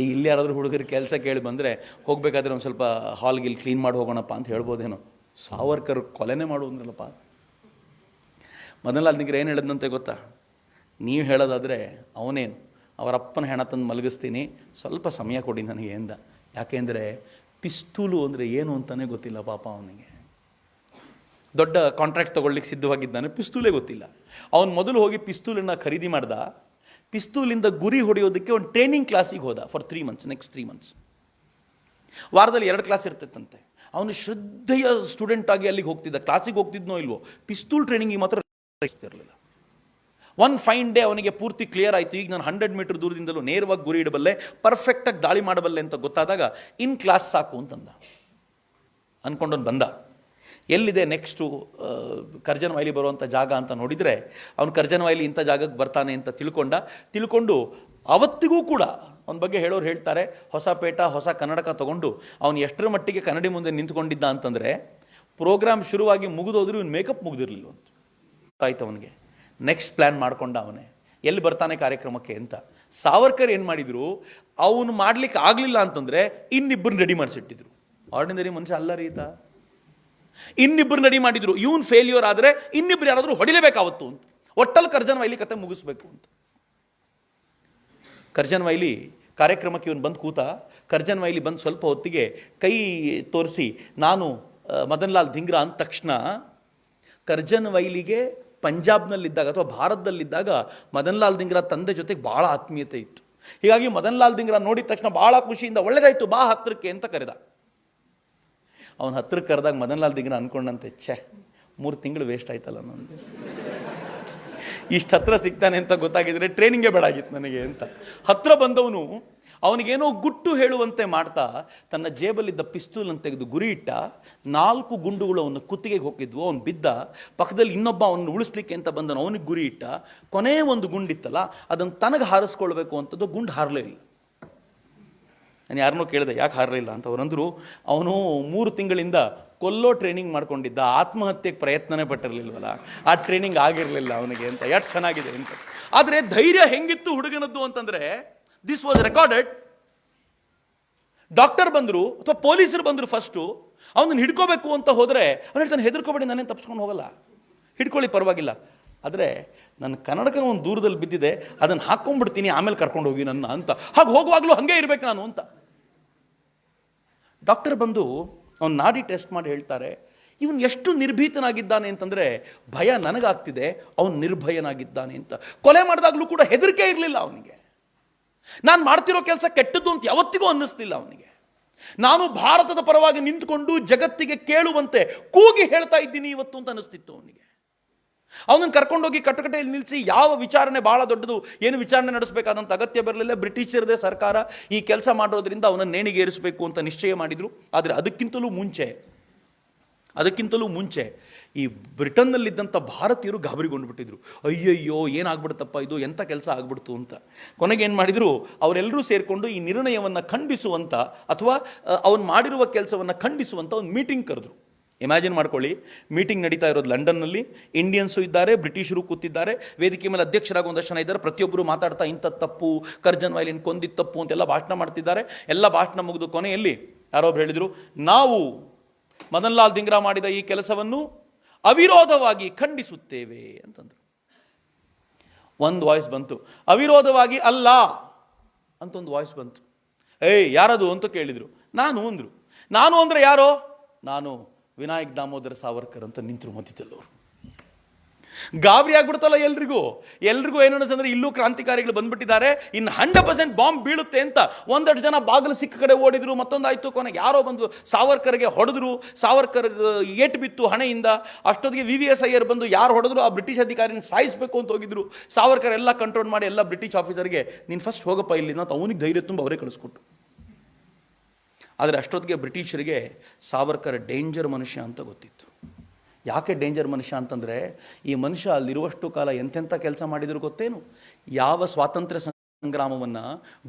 Speaker 1: ಈಗ ಇಲ್ಲಿ ಯಾರಾದರೂ ಹುಡುಗರು ಕೆಲಸ ಕೇಳಿ ಬಂದರೆ ಹೋಗಬೇಕಾದ್ರೆ ಒಂದು ಸ್ವಲ್ಪ ಹಾಲ್ಗಿಲ್ ಕ್ಲೀನ್ ಮಾಡಿ ಹೋಗೋಣಪ್ಪ ಅಂತ ಹೇಳ್ಬೋದೇನೋ. ಸಾವರ್ಕರ್ ಕೊಲೆನೇ ಮಾಡುವಂದ್ರಲ್ಲಪ್ಪ. ಮದನ್ ಲಾಲ್ ಧಿಂಗ್ರಾ ಏನು ಹೇಳಿದಂತೆ ಗೊತ್ತಾ? ನೀವು ಹೇಳೋದಾದರೆ ಅವನೇನು ಅವರಪ್ಪನ ಹೆಣ ತಂದು ಮಲಗಿಸ್ತೀನಿ, ಸ್ವಲ್ಪ ಸಮಯ ಕೊಡಿ ನನಗೆ ಎಂದ. ಯಾಕೆಂದರೆ ಪಿಸ್ತೂಲು ಅಂದರೆ ಏನು ಅಂತಲೇ ಗೊತ್ತಿಲ್ಲ ಪಾಪ ಅವನಿಗೆ. ದೊಡ್ಡ ಕಾಂಟ್ರಾಕ್ಟ್ ತೊಗೊಳ್ಲಿಕ್ಕೆ ಸಿದ್ಧವಾಗಿದ್ದಾನೆ, ಪಿಸ್ತೂಲೇ ಗೊತ್ತಿಲ್ಲ. ಅವನು ಮೊದಲು ಹೋಗಿ ಪಿಸ್ತೂಲನ್ನು ಖರೀದಿ ಮಾಡ್ದ. ಪಿಸ್ತೂಲಿಂದ ಗುರಿ ಹೊಡೆಯೋದಕ್ಕೆ ಒಂದು ಟ್ರೈನಿಂಗ್ ಕ್ಲಾಸಿಗೆ ಹೋದ ಫಾರ್ 3 months. ನೆಕ್ಸ್ಟ್ 3 months ವಾರದಲ್ಲಿ 2 ಕ್ಲಾಸ್ ಇರ್ತಿತ್ತಂತೆ. ಅವನು ಶ್ರದ್ಧೆಯ ಸ್ಟೂಡೆಂಟಾಗಿ ಅಲ್ಲಿಗೆ ಹೋಗ್ತಿದ್ದ. ಕ್ಲಾಸಿಗೆ ಹೋಗ್ತಿದ್ನೋ ಇಲ್ವೋ, ಪಿಸ್ತೂಲ್ ಟ್ರೈನಿಂಗಿಗೆ ಮಾತ್ರ ಇರಲಿಲ್ಲ. ಒನ್ ಫೈನ್ ಡೇ ಅವನಿಗೆ ಪೂರ್ತಿ ಕ್ಲಿಯರ್ ಆಯಿತು, ಈಗ ನಾನು 100 ಮೀಟರ್ ದೂರದಿಂದಲೂ ನೇರವಾಗಿ ಗುರಿ ಇಡಬಲ್ಲೆ, ಪರ್ಫೆಕ್ಟಾಗಿ ದಾಳಿ ಮಾಡಬಲ್ಲೆ ಅಂತ ಗೊತ್ತಾದಾಗ ಇನ್ ಕ್ಲಾಸ್ ಸಾಕು ಅಂತಂದ. ಅಂದ್ಕೊಂಡವನು ಬಂದ. ಎಲ್ಲಿದೆ ನೆಕ್ಸ್ಟು ಕರ್ಜನ್ ವೈಲಿ ಬರುವಂಥ ಜಾಗ ಅಂತ ನೋಡಿದರೆ, ಅವನು ಕರ್ಜನ್ ವೈಲಿ ಇಂಥ ಜಾಗಕ್ಕೆ ಬರ್ತಾನೆ ಅಂತ ತಿಳ್ಕೊಂಡು ಅವತ್ತಿಗೂ ಕೂಡ ಅವನ ಬಗ್ಗೆ ಹೇಳೋರು ಹೇಳ್ತಾರೆ, ಹೊಸ ಪೇಟ ಹೊಸ ಕನ್ನಡಕ ತೊಗೊಂಡು ಅವನು ಎಷ್ಟರ ಮಟ್ಟಿಗೆ ಕನ್ನಡಿ ಮುಂದೆ ನಿಂತ್ಕೊಂಡಿದ್ದ ಅಂತಂದರೆ, ಪ್ರೋಗ್ರಾಮ್ ಶುರುವಾಗಿ ಮುಗಿದೋದ್ರೂ ಇವನು ಮೇಕಪ್ ಮುಗಿದಿರಲಿಲ್ಲ ಅಂತ ಆಯ್ತು ಅವನಿಗೆ. ನೆಕ್ಸ್ಟ್ ಪ್ಲ್ಯಾನ್ ಮಾಡ್ಕೊಂಡ ಅವನೇ, ಎಲ್ಲಿ ಬರ್ತಾನೆ ಕಾರ್ಯಕ್ರಮಕ್ಕೆ ಅಂತ. ಸಾವರ್ಕರ್ ಏನು ಮಾಡಿದರು, ಅವನು ಮಾಡಲಿಕ್ಕೆ ಆಗಲಿಲ್ಲ ಅಂತಂದರೆ ಇನ್ನಿಬ್ಬರನ್ನ ರೆಡಿ ಮಾಡಿಸಿಟ್ಟಿದ್ರು. ಆರ್ಡಿನರಿ ಮನುಷ್ಯ ಅಲ್ಲ ರೀತ. ಇನ್ನಿಬ್ಬರು ರೆಡಿ ಮಾಡಿದ್ರು. ಇವನು ಫೇಲ್ಯೂರ್ ಆದರೆ ಇನ್ನಿಬ್ಬರು ಯಾರಾದರೂ ಹೊಡಿಲೇಬೇಕಾವತ್ತು ಅಂತ. ಒಟ್ಟಲ್ಲಿ ಕರ್ಜನ್ ವೈಲಿ ಕತೆ ಮುಗಿಸ್ಬೇಕು ಅಂತ. ಕರ್ಜನ್ ವೈಲಿ ಕಾರ್ಯಕ್ರಮಕ್ಕೆ ಇವನು ಬಂದು ಕೂತ. ಕರ್ಜನ್ ವೈಲಿ ಬಂದು ಸ್ವಲ್ಪ ಹೊತ್ತಿಗೆ ಕೈ ತೋರಿಸಿ ನಾನು ಮದನ್ ಲಾಲ್ ಧಿಂಗ್ರಾ ಅಂದ ತಕ್ಷಣ, ಕರ್ಜನ್ ವೈಲಿಗೆ ಪಂಜಾಬ್ನಲ್ಲಿದ್ದಾಗ ಅಥವಾ ಭಾರತದಲ್ಲಿದ್ದಾಗ ಮದನ್ ಲಾಲ್ ಧಿಂಗ್ರಾ ತಂದೆ ಜೊತೆಗೆ ಭಾಳ ಆತ್ಮೀಯತೆ ಇತ್ತು. ಹೀಗಾಗಿ ಮದನ್ ಲಾಲ್ ಧಿಂಗ್ರಾ ನೋಡಿದ ತಕ್ಷಣ ಭಾಳ ಖುಷಿಯಿಂದ ಒಳ್ಳೆದಾಯಿತು ಬಾ ಹತ್ತಿರಕ್ಕೆ ಅಂತ ಕರೆದ. ಅವನು ಹತ್ತಿರಕ್ಕೆ ಕರೆದಾಗ ಮದನ್ ಲಾಲ್ ಧಿಂಗ್ರಾ ಅಂದ್ಕೊಂಡಂತೆ, 3 ತಿಂಗಳು ವೇಸ್ಟ್ ಆಯ್ತಲ್ಲ ನಂದು, ಇಷ್ಟು ಹತ್ರ ಸಿಗ್ತಾನೆ ಅಂತ ಗೊತ್ತಾಗಿದ್ರೆ ಟ್ರೈನಿಂಗೇ ಬೇಡಾಗಿತ್ತು ನನಗೆ ಅಂತ. ಹತ್ತಿರ ಬಂದವನು ಅವನಿಗೇನೋ ಗುಟ್ಟು ಹೇಳುವಂತೆ ಮಾಡ್ತಾ ತನ್ನ ಜೇಬಲ್ಲಿದ್ದ ಪಿಸ್ತೂಲನ್ನು ತೆಗೆದು ಗುರಿ ಇಟ್ಟ. 4 ಗುಂಡುಗಳು ಅವನ ಕುತ್ತಿಗೆಗೆ ಹೋಗಿದ್ವು. ಅವನು ಬಿದ್ದ. ಪಕ್ಕದಲ್ಲಿ ಇನ್ನೊಬ್ಬ ಅವನು ಉಳಿಸ್ಲಿಕ್ಕೆ ಅಂತ ಬಂದನು, ಅವನಿಗೆ ಗುರಿ ಇಟ್ಟ. ಕೊನೆ ಒಂದು ಗುಂಡಿತ್ತಲ್ಲ, ಅದನ್ನು ತನಗೆ ಹಾರಿಸ್ಕೊಳ್ಬೇಕು ಅಂತದ್ದು, ಗುಂಡು ಹಾರಲೇ ಇಲ್ಲ. ನಾನು ಯಾರನ್ನೋ ಕೇಳಿದೆ ಯಾಕೆ ಹಾರಲಿಲ್ಲ ಅಂತ. ಅವರಂದರು ಅವನು 3 ತಿಂಗಳಿಂದ ಕೊಲ್ಲೋ ಟ್ರೈನಿಂಗ್ ಮಾಡ್ಕೊಂಡಿದ್ದ, ಆತ್ಮಹತ್ಯೆಗೆ ಪ್ರಯತ್ನನೇ ಪಟ್ಟಿರಲಿಲ್ವಲ್ಲ, ಆ ಟ್ರೈನಿಂಗ್ ಆಗಿರಲಿಲ್ಲ ಅವನಿಗೆ ಅಂತ. ಎಷ್ಟು ಚೆನ್ನಾಗಿದೆ ಅಂತ. ಆದರೆ ಧೈರ್ಯ ಹೆಂಗಿತ್ತು ಹುಡುಗನದ್ದು ಅಂತಂದರೆ, ದಿಸ್ ವಾಸ್ ರೆಕಾರ್ಡೆಡ್. ಡಾಕ್ಟರ್ ಬಂದರು ಅಥವಾ ಪೊಲೀಸರು ಬಂದರು, ಫಸ್ಟು ಅವನನ್ನು ಹಿಡ್ಕೋಬೇಕು ಅಂತ ಹೋದರೆ ಅವನು ಹೇಳ್ತಾನೆ, ಹೆದರ್ಕೋಬೇಡಿ, ನಾನೇನು ತಪ್ಪಿಸ್ಕೊಂಡು ಹೋಗಲ್ಲ, ಹಿಡ್ಕೊಳ್ಳಿ ಪರವಾಗಿಲ್ಲ. ಆದರೆ ನನ್ನ ಕನ್ನಡಕ ಒಂದು ದೂರದಲ್ಲಿ ಬಿದ್ದಿದೆ, ಅದನ್ನು ಹಾಕ್ಕೊಂಡ್ಬಿಡ್ತೀನಿ, ಆಮೇಲೆ ಕರ್ಕೊಂಡು ಹೋಗಿ ನನ್ನ ಅಂತ. ಹಾಗೆ ಹೋಗುವಾಗಲೂ ಹಾಗೆ ಇರಬೇಕು ನಾನು ಅಂತ. ಡಾಕ್ಟರ್ ಬಂದು ಅವನು ನಾಡಿ ಟೆಸ್ಟ್ ಮಾಡಿ ಹೇಳ್ತಾರೆ, ಇವನು ಎಷ್ಟು ನಿರ್ಭೀತನಾಗಿದ್ದಾನೆ ಅಂತಂದರೆ ಭಯ ನನಗಾಗ್ತಿದೆ, ಅವನು ನಿರ್ಭಯನಾಗಿದ್ದಾನೆ ಅಂತ. ಕೊಲೆ ಮಾಡಿದಾಗಲೂ ಕೂಡ ಹೆದರಿಕೆ ಇರಲಿಲ್ಲ ಅವನಿಗೆ. ನಾನು ಮಾಡ್ತಿರೋ ಕೆಲಸ ಕೆಟ್ಟದ್ದು ಅಂತ ಯಾವತ್ತಿಗೂ ಅನ್ನಿಸ್ತಿಲ್ಲ ಅವನಿಗೆ. ನಾನು ಭಾರತದ ಪರವಾಗಿ ನಿಂತುಕೊಂಡು ಜಗತ್ತಿಗೆ ಕೇಳುವಂತೆ ಕೂಗಿ ಹೇಳ್ತಾ ಇದ್ದೀನಿ ಇವತ್ತು ಅಂತ ಅನ್ನಿಸ್ತಿತ್ತು ಅವನಿಗೆ. ಅವನನ್ನು ಕರ್ಕೊಂಡೋಗಿ ಕಟಕಟೆಯಲ್ಲಿ ನಿಲ್ಲಿಸಿ ಯಾವ ವಿಚಾರಣೆ ಭಾಳ ದೊಡ್ಡದು, ಏನು ವಿಚಾರಣೆ ನಡೆಸಬೇಕಾದಂಥ ಅಗತ್ಯ ಬರಲಿಲ್ಲ. ಬ್ರಿಟಿಷರದೇ ಸರ್ಕಾರ ಈ ಕೆಲಸ ಮಾಡೋದ್ರಿಂದ ಅವನನ್ನು ನೇಣಿಗೇರಿಸಬೇಕು ಅಂತ ನಿಶ್ಚಯ ಮಾಡಿದರು. ಆದರೆ ಅದಕ್ಕಿಂತಲೂ ಮುಂಚೆ ಈ ಬ್ರಿಟನ್ನಲ್ಲಿದ್ದಂಥ ಭಾರತೀಯರು ಗಾಬರಿಗೊಂಡು ಬಿಟ್ಟಿದ್ರು. ಅಯ್ಯಯ್ಯೋ ಏನಾಗ್ಬಿಡುತ್ತಪ್ಪ, ಇದು ಎಂಥ ಕೆಲಸ ಆಗ್ಬಿಡ್ತು ಅಂತ. ಕೊನೆಗೆ ಏನು ಮಾಡಿದರು, ಅವರೆಲ್ಲರೂ ಸೇರಿಕೊಂಡು ಈ ನಿರ್ಣಯವನ್ನು ಖಂಡಿಸುವಂಥ ಅಥವಾ ಅವನು ಮಾಡಿರುವ ಕೆಲಸವನ್ನು ಖಂಡಿಸುವಂಥ ಒಂದು ಮೀಟಿಂಗ್ ಕರೆದ್ರು. ಇಮ್ಯಾಜಿನ್ ಮಾಡ್ಕೊಳ್ಳಿ, ಮೀಟಿಂಗ್ ನಡೀತಾ ಇರೋದು ಲಂಡನ್ನಲ್ಲಿ. ಇಂಡಿಯನ್ಸು ಇದ್ದಾರೆ, ಬ್ರಿಟಿಷರು ಕೂತಿದ್ದಾರೆ, ವೇದಿಕೆ ಮೇಲೆ ಅಧ್ಯಕ್ಷರಾಗಿ ಒಂದಷ್ಟು ಜನ ಇದ್ದಾರೆ. ಪ್ರತಿಯೊಬ್ಬರು ಮಾತಾಡ್ತಾ ಇಂಥದ್ದು ತಪ್ಪು, ಕರ್ಜನ್ ವೈಲಿನ್ ಕೊಂದಿದ್ದು ತಪ್ಪು ಅಂತೆಲ್ಲ ಭಾಷಣ ಮಾಡ್ತಿದ್ದಾರೆ. ಎಲ್ಲ ಭಾಷಣ ಮುಗಿದು ಕೊನೆಯಲ್ಲಿ ಯಾರೊಬ್ರು ಹೇಳಿದರು, ನಾವು ಮದನ್ ಲಾಲ್ ಧಿಂಗ್ರಾ ಮಾಡಿದ ಈ ಕೆಲಸವನ್ನು ಅವಿರೋಧವಾಗಿ ಖಂಡಿಸುತ್ತೇವೆ ಅಂತಂದರು. ಒಂದು ವಾಯ್ಸ್ ಬಂತು, ಅವಿರೋಧವಾಗಿ ಅಲ್ಲ ಅಂತ ಒಂದು ವಾಯ್ಸ್ ಬಂತು. ಯಾರದು ಅಂತ ಕೇಳಿದರು. ನಾನು ಅಂದರು. ನಾನು ಅಂದರೆ ಯಾರೋ? ನಾನು ವಿನಾಯಕ್ ದಾಮೋದರ ಸಾವರ್ಕರ್ ಅಂತ ನಿಂತರು ಮಧ್ಯದಲ್ಲವರು. ಗಾಬರಿ ಆಗ್ಬಿಡ್ತಲ್ಲ ಎಲ್ರಿಗೂ ಏನು ಅನ್ನಿಸಂದ್ರೆ, ಇಲ್ಲೂ ಕ್ರಾಂತಿಕಾರಿಗಳು ಬಂದ್ಬಿಟ್ಟಿದ್ದಾರೆ, ಇನ್ನು 100% ಬಾಂಬ್ ಬೀಳುತ್ತೆ ಅಂತ. ಒಂದಷ್ಟು ಜನ ಬಾಗಿಲು ಸಿಕ್ಕ ಕಡೆ ಓಡಿದ್ರು. ಮತ್ತೊಂದಾಯ್ತು, ಕೊನೆಗೆ ಯಾರೋ ಬಂದು ಸಾವರ್ಕರ್ಗೆ ಹೊಡೆದ್ರು. ಸಾವರ್ಕರ್ ಏಟು ಬಿತ್ತು ಹಣೆಯಿಂದ. ಅಷ್ಟೊತ್ತಿಗೆ VVS ಅಯ್ಯರ್ ಬಂದು ಯಾರು ಹೊಡೆದ್ರು ಆ ಬ್ರಿಟಿಷ್ ಅಧಿಕಾರಿನ ಸಾಯಿಸಬೇಕು ಅಂತ ಹೋಗಿದ್ರು. ಸಾವರ್ಕರ್ ಎಲ್ಲ ಕಂಟ್ರೋಲ್ ಮಾಡಿ ಎಲ್ಲ ಬ್ರಿಟಿಷ್ ಆಫೀಸರ್ಗೆ, ನೀನು ಫಸ್ಟ್ ಹೋಗಪ್ಪ ಇಲ್ಲಿಂದ ಅಂತ ಅವನಿಗೆ ಧೈರ್ಯ ತುಂಬ ಅವರೇ ಕಳಿಸ್ಕೊಟ್ಟು. ಆದರೆ ಅಷ್ಟೊತ್ತಿಗೆ ಬ್ರಿಟಿಷರಿಗೆ ಸಾವರ್ಕರ್ ಡೇಂಜರ್ ಮನುಷ್ಯ ಅಂತ ಗೊತ್ತಿತ್ತು. ಯಾಕೆ ಡೇಂಜರ್ ಮನುಷ್ಯ ಅಂತಂದರೆ, ಈ ಮನುಷ್ಯ ಅಲ್ಲಿರುವಷ್ಟು ಕಾಲ ಎಂತೆಂಥ ಕೆಲಸ ಮಾಡಿದ್ರು ಗೊತ್ತೇನು? ಯಾವ ಸ್ವಾತಂತ್ರ್ಯ ಸಂಗ್ರಾಮವನ್ನು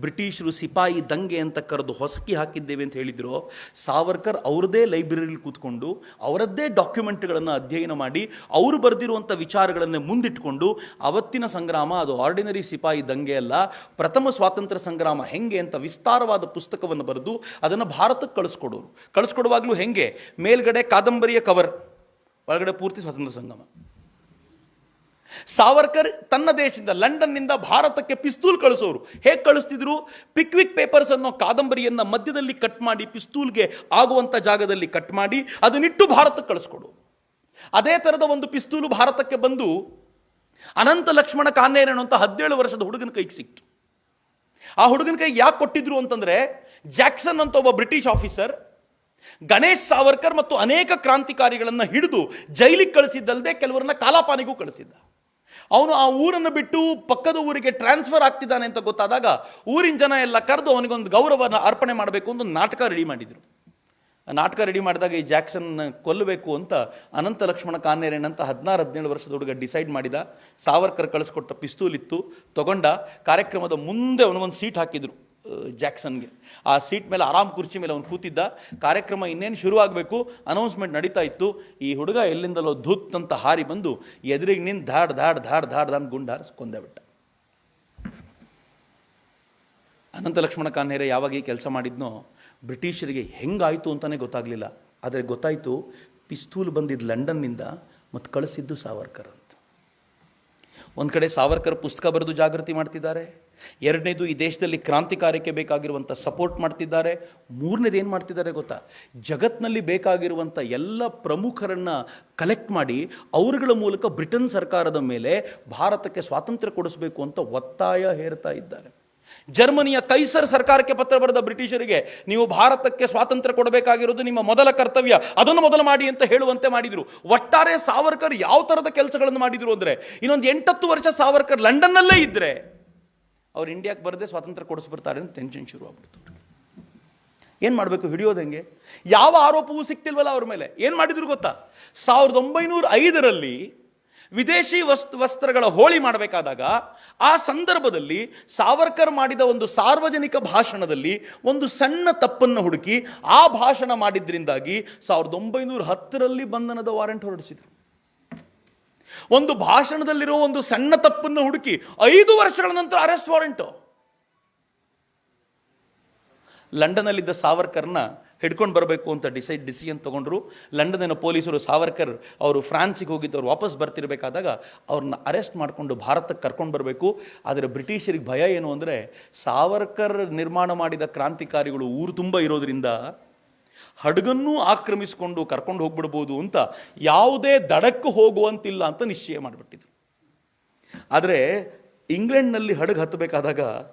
Speaker 1: ಬ್ರಿಟಿಷರು ಸಿಪಾಯಿ ದಂಗೆ ಅಂತ ಕರೆದು ಹೊಸಕಿ ಹಾಕಿದ್ದೇವೆ ಅಂತ ಹೇಳಿದ್ರು, ಸಾವರ್ಕರ್ ಅವ್ರದ್ದೇ ಲೈಬ್ರರಿಲಿ ಕೂತ್ಕೊಂಡು ಅವರದ್ದೇ ಡಾಕ್ಯುಮೆಂಟ್ಗಳನ್ನು ಅಧ್ಯಯನ ಮಾಡಿ ಅವರು ಬರೆದಿರುವಂಥ ವಿಚಾರಗಳನ್ನೇ ಮುಂದಿಟ್ಕೊಂಡು ಅವತ್ತಿನ ಸಂಗ್ರಾಮ ಅದು ಆರ್ಡಿನರಿ ಸಿಪಾಯಿ ದಂಗೆ ಅಲ್ಲ, ಪ್ರಥಮ ಸ್ವಾತಂತ್ರ್ಯ ಸಂಗ್ರಾಮ ಹೆಂಗೆ ಅಂತ ವಿಸ್ತಾರವಾದ ಪುಸ್ತಕವನ್ನು ಬರೆದು ಅದನ್ನು ಭಾರತಕ್ಕೆ ಕಳಿಸ್ಕೊಡುವಾಗಲೂ ಹೆಂಗೆ, ಮೇಲ್ಗಡೆ ಕಾದಂಬರಿಯ ಕವರ್, ಒಳಗಡೆ ಪೂರ್ತಿ ಸ್ವಾತಂತ್ರ್ಯ ಸಂಗಮ. ಸಾವರ್ಕರ್ ತನ್ನ ದೇಶದಿಂದ ಲಂಡನ್ನಿಂದ ಭಾರತಕ್ಕೆ ಪಿಸ್ತೂಲ್ ಕಳಿಸೋರು. ಹೇಗೆ ಕಳಿಸ್ತಿದ್ರು? ಪಿಕ್ವಿಕ್ ಪೇಪರ್ಸ್ ಅನ್ನೋ ಕಾದಂಬರಿಯನ್ನು ಮಧ್ಯದಲ್ಲಿ ಕಟ್ ಮಾಡಿ, ಪಿಸ್ತೂಲ್ಗೆ ಆಗುವಂಥ ಜಾಗದಲ್ಲಿ ಕಟ್ ಮಾಡಿ ಅದನ್ನಿಟ್ಟು ಭಾರತಕ್ಕೆ ಕಳಿಸ್ಕೊಡು. ಅದೇ ಥರದ ಒಂದು ಪಿಸ್ತೂಲು ಭಾರತಕ್ಕೆ ಬಂದು ಅನಂತ ಲಕ್ಷ್ಮಣ ಕಾನ್ನೇರನ್ ಅಂತ 17 ವರ್ಷದ ಹುಡುಗನ ಕೈಗೆ ಸಿಕ್ತು. ಆ ಹುಡುಗನ ಕೈಗೆ ಯಾಕೆ ಕೊಟ್ಟಿದ್ರು ಅಂತಂದರೆ, ಜಾಕ್ಸನ್ ಅಂತ ಒಬ್ಬ ಬ್ರಿಟಿಷ್ ಆಫೀಸರ್ ಗಣೇಶ್ ಸಾವರ್ಕರ್ ಮತ್ತು ಅನೇಕ ಕ್ರಾಂತಿಕಾರಿಗಳನ್ನು ಹಿಡಿದು ಜೈಲಿಗೆ ಕಳಿಸಿದ್ದಲ್ಲದೆ ಕೆಲವರನ್ನ ಕಾಲಾಪಾನಿಗೂ ಕಳಿಸಿದ್ದ. ಅವನು ಆ ಊರನ್ನು ಬಿಟ್ಟು ಪಕ್ಕದ ಊರಿಗೆ ಟ್ರಾನ್ಸ್ಫರ್ ಆಗ್ತಿದ್ದಾನೆ ಅಂತ ಗೊತ್ತಾದಾಗ ಊರಿನ ಜನ ಎಲ್ಲ ಕರೆದು ಅವನಿಗೊಂದು ಗೌರವನ ಅರ್ಪಣೆ ಮಾಡಬೇಕು ಅಂತ ಒಂದು ನಾಟಕ ರೆಡಿ ಮಾಡಿದರು. ನಾಟಕ ರೆಡಿ ಮಾಡಿದಾಗ ಈ ಜಾಕ್ಸನ್ ಕೊಲ್ಲಬೇಕು ಅಂತ ಅನಂತ ಲಕ್ಷ್ಮಣ ಕಾನ್ನೇರನ್ ಅಂತ 16-17 ವರ್ಷದ ಹುಡುಗ ಡಿಸೈಡ್ ಮಾಡಿದ. ಸಾವರ್ಕರ್ ಕಳಿಸ್ಕೊಟ್ಟ ಪಿಸ್ತೂಲ್ ಇತ್ತು, ತಗೊಂಡ. ಕಾರ್ಯಕ್ರಮದ ಮುಂದೆ ಅವನಿಗೊಂದು ಸೀಟ್ ಹಾಕಿದರು ಜಾಕ್ಸನ್ಗೆ. ಆ ಸೀಟ್ ಮೇಲೆ ಆರಾಮ್ ಕುರ್ಚಿ ಮೇಲೆ ಅವನು ಕೂತಿದ್ದ. ಕಾರ್ಯಕ್ರಮ ಇನ್ನೇನು ಶುರುವಾಗಬೇಕು, ಅನೌನ್ಸ್ಮೆಂಟ್ ನಡೀತಾ ಇತ್ತು. ಈ ಹುಡುಗ ಎಲ್ಲಿಂದಲೋ ಧುತ್ ಅಂತ ಹಾರಿ ಬಂದು ಎದುರಿಗೆ ನಿಂತು ಧಾಡ್ ಗುಂಡು ಹಾರಿಸ್ಕೊಂಡೇ ಬಿಟ್ಟ. ಅನಂತ ಲಕ್ಷ್ಮಣ ಕಾನ್ನೇರೆ ಯಾವಾಗ ಈ ಕೆಲಸ ಮಾಡಿದ್ನೋ ಬ್ರಿಟಿಷರಿಗೆ ಹೆಂಗಾಯಿತು ಅಂತಲೇ ಗೊತ್ತಾಗಲಿಲ್ಲ. ಆದರೆ ಗೊತ್ತಾಯಿತು, ಪಿಸ್ತೂಲ್ ಬಂದಿದ್ದು ಲಂಡನ್ನಿಂದ ಮತ್ತು ಕಳಿಸಿದ್ದು ಸಾವರ್ಕರ್ ಅಂತ. ಒಂದು ಕಡೆ ಸಾವರ್ಕರ್ ಪುಸ್ತಕ ಬರೆದು ಜಾಗೃತಿ ಮಾಡ್ತಿದ್ದಾರೆ, ಎರಡನೇದು ಈ ದೇಶದಲ್ಲಿ ಕ್ರಾಂತಿಕಾರ್ಯಕ್ಕೆ ಬೇಕಾಗಿರುವಂಥ ಸಪೋರ್ಟ್ ಮಾಡ್ತಿದ್ದಾರೆ, ಮೂರನೇದು ಏನು ಮಾಡ್ತಿದ್ದಾರೆ ಗೊತ್ತಾ? ಜಗತ್ತಿನಲ್ಲಿ ಬೇಕಾಗಿರುವಂಥ ಎಲ್ಲ ಪ್ರಮುಖರನ್ನು ಕಲೆಕ್ಟ್ ಮಾಡಿ ಅವರುಗಳ ಮೂಲಕ ಬ್ರಿಟನ್ ಸರ್ಕಾರದ ಮೇಲೆ ಭಾರತಕ್ಕೆ ಸ್ವಾತಂತ್ರ್ಯ ಕೊಡಿಸಬೇಕು ಅಂತ ಒತ್ತಾಯ ಹೇರ್ತಾ ಇದ್ದಾರೆ. ಜರ್ಮನಿಯ ಕೈಸರ್ ಸರ್ಕಾರಕ್ಕೆ ಪತ್ರ ಬರೆದ ಬ್ರಿಟಿಷರಿಗೆ, ನೀವು ಭಾರತಕ್ಕೆ ಸ್ವಾತಂತ್ರ್ಯ ಕೊಡಬೇಕಾಗಿರೋದು ನಿಮ್ಮ ಮೊದಲ ಕರ್ತವ್ಯ, ಅದನ್ನು ಮೊದಲು ಮಾಡಿ ಅಂತ ಹೇಳುವಂತೆ ಮಾಡಿದರು. ಒಟ್ಟಾರೆ ಸಾವರ್ಕರ್ ಯಾವ ಥರದ ಕೆಲಸಗಳನ್ನು ಮಾಡಿದರು ಅಂದರೆ, ಇನ್ನೊಂದು 8-10 ವರ್ಷ ಸಾವರ್ಕರ್ ಲಂಡನ್ನಲ್ಲೇ ಇದ್ದರೆ ಅವ್ರು ಇಂಡಿಯಾಕ್ಕೆ ಬರದೆ ಸ್ವಾತಂತ್ರ್ಯ ಕೊಡಿಸ್ಬಿಡ್ತಾರೆ ಅಂತ ಟೆನ್ಷನ್ ಶುರು ಆಗ್ಬಿಡ್ತು. ಏನು ಮಾಡಬೇಕು, ಹಿಡಿಯೋದು ಹೆಂಗೆ? ಯಾವ ಆರೋಪವೂ ಸಿಕ್ತಿಲ್ವಲ್ಲ ಅವ್ರ ಮೇಲೆ. ಏನು ಮಾಡಿದ್ರು ಗೊತ್ತಾ? 1905ರಲ್ಲಿ ವಿದೇಶಿ ವಸ್ತ್ರಗಳ ಹೋಳಿ ಮಾಡಬೇಕಾದಾಗ ಆ ಸಂದರ್ಭದಲ್ಲಿ ಸಾವರ್ಕರ್ ಮಾಡಿದ ಒಂದು ಸಾರ್ವಜನಿಕ ಭಾಷಣದಲ್ಲಿ ಒಂದು ಸಣ್ಣ ತಪ್ಪನ್ನು ಹುಡುಕಿ ಆ ಭಾಷಣ ಮಾಡಿದ್ರಿಂದಾಗಿ 1910ರಲ್ಲಿ ಬಂಧನದ ವಾರೆಂಟ್ ಹೊರಡಿಸಿದರು. ಒಂದು ಭಾಷಣದಲ್ಲಿರೋ ಒಂದು ಸಣ್ಣ ತಪ್ಪನ್ನು ಹುಡುಕಿ 5 ವರ್ಷಗಳ ನಂತರ ಅರೆಸ್ಟ್ ವಾರೆಂಟು. ಲಂಡನ್ನಲ್ಲಿದ್ದ ಸಾವರ್ಕರ್ನ ಹಿಡ್ಕೊಂಡು ಬರಬೇಕು ಅಂತ ಡಿಸಿಷನ್ ತಗೊಂಡ್ರು. ಲಂಡನ್ನಿನ ಪೊಲೀಸರು ಸಾವರ್ಕರ್ ಅವರು ಫ್ರಾನ್ಸಿಗೆ ಹೋಗಿದ್ದವ್ರು ವಾಪಸ್ ಬರ್ತಿರ್ಬೇಕಾದಾಗ ಅವ್ರನ್ನ ಅರೆಸ್ಟ್ ಮಾಡಿಕೊಂಡು ಭಾರತಕ್ಕೆ ಕರ್ಕೊಂಡು ಬರಬೇಕು. ಆದರೆ ಬ್ರಿಟಿಷರಿಗೆ ಭಯ ಏನು ಅಂದರೆ, ಸಾವರ್ಕರ್ ನಿರ್ಮಾಣ ಮಾಡಿದ ಕ್ರಾಂತಿಕಾರಿಗಳು ಊರು ತುಂಬ ಇರೋದ್ರಿಂದ ಹಡಗನ್ನೂ ಆಕ್ರಮಿಸಿಕೊಂಡು ಕರ್ಕೊಂಡು ಹೋಗ್ಬಿಡ್ಬೋದು ಅಂತ ಯಾವುದೇ ದಡಕ್ಕೂ ಹೋಗುವಂತಿಲ್ಲ ಅಂತ ನಿಶ್ಚಯ ಮಾಡಿಬಿಟ್ಟಿದ್ರು. ಆದರೆ ಇಂಗ್ಲೆಂಡ್ನಲ್ಲಿ ಹಡಗು ಹತ್ತಬೇಕಾದಾಗ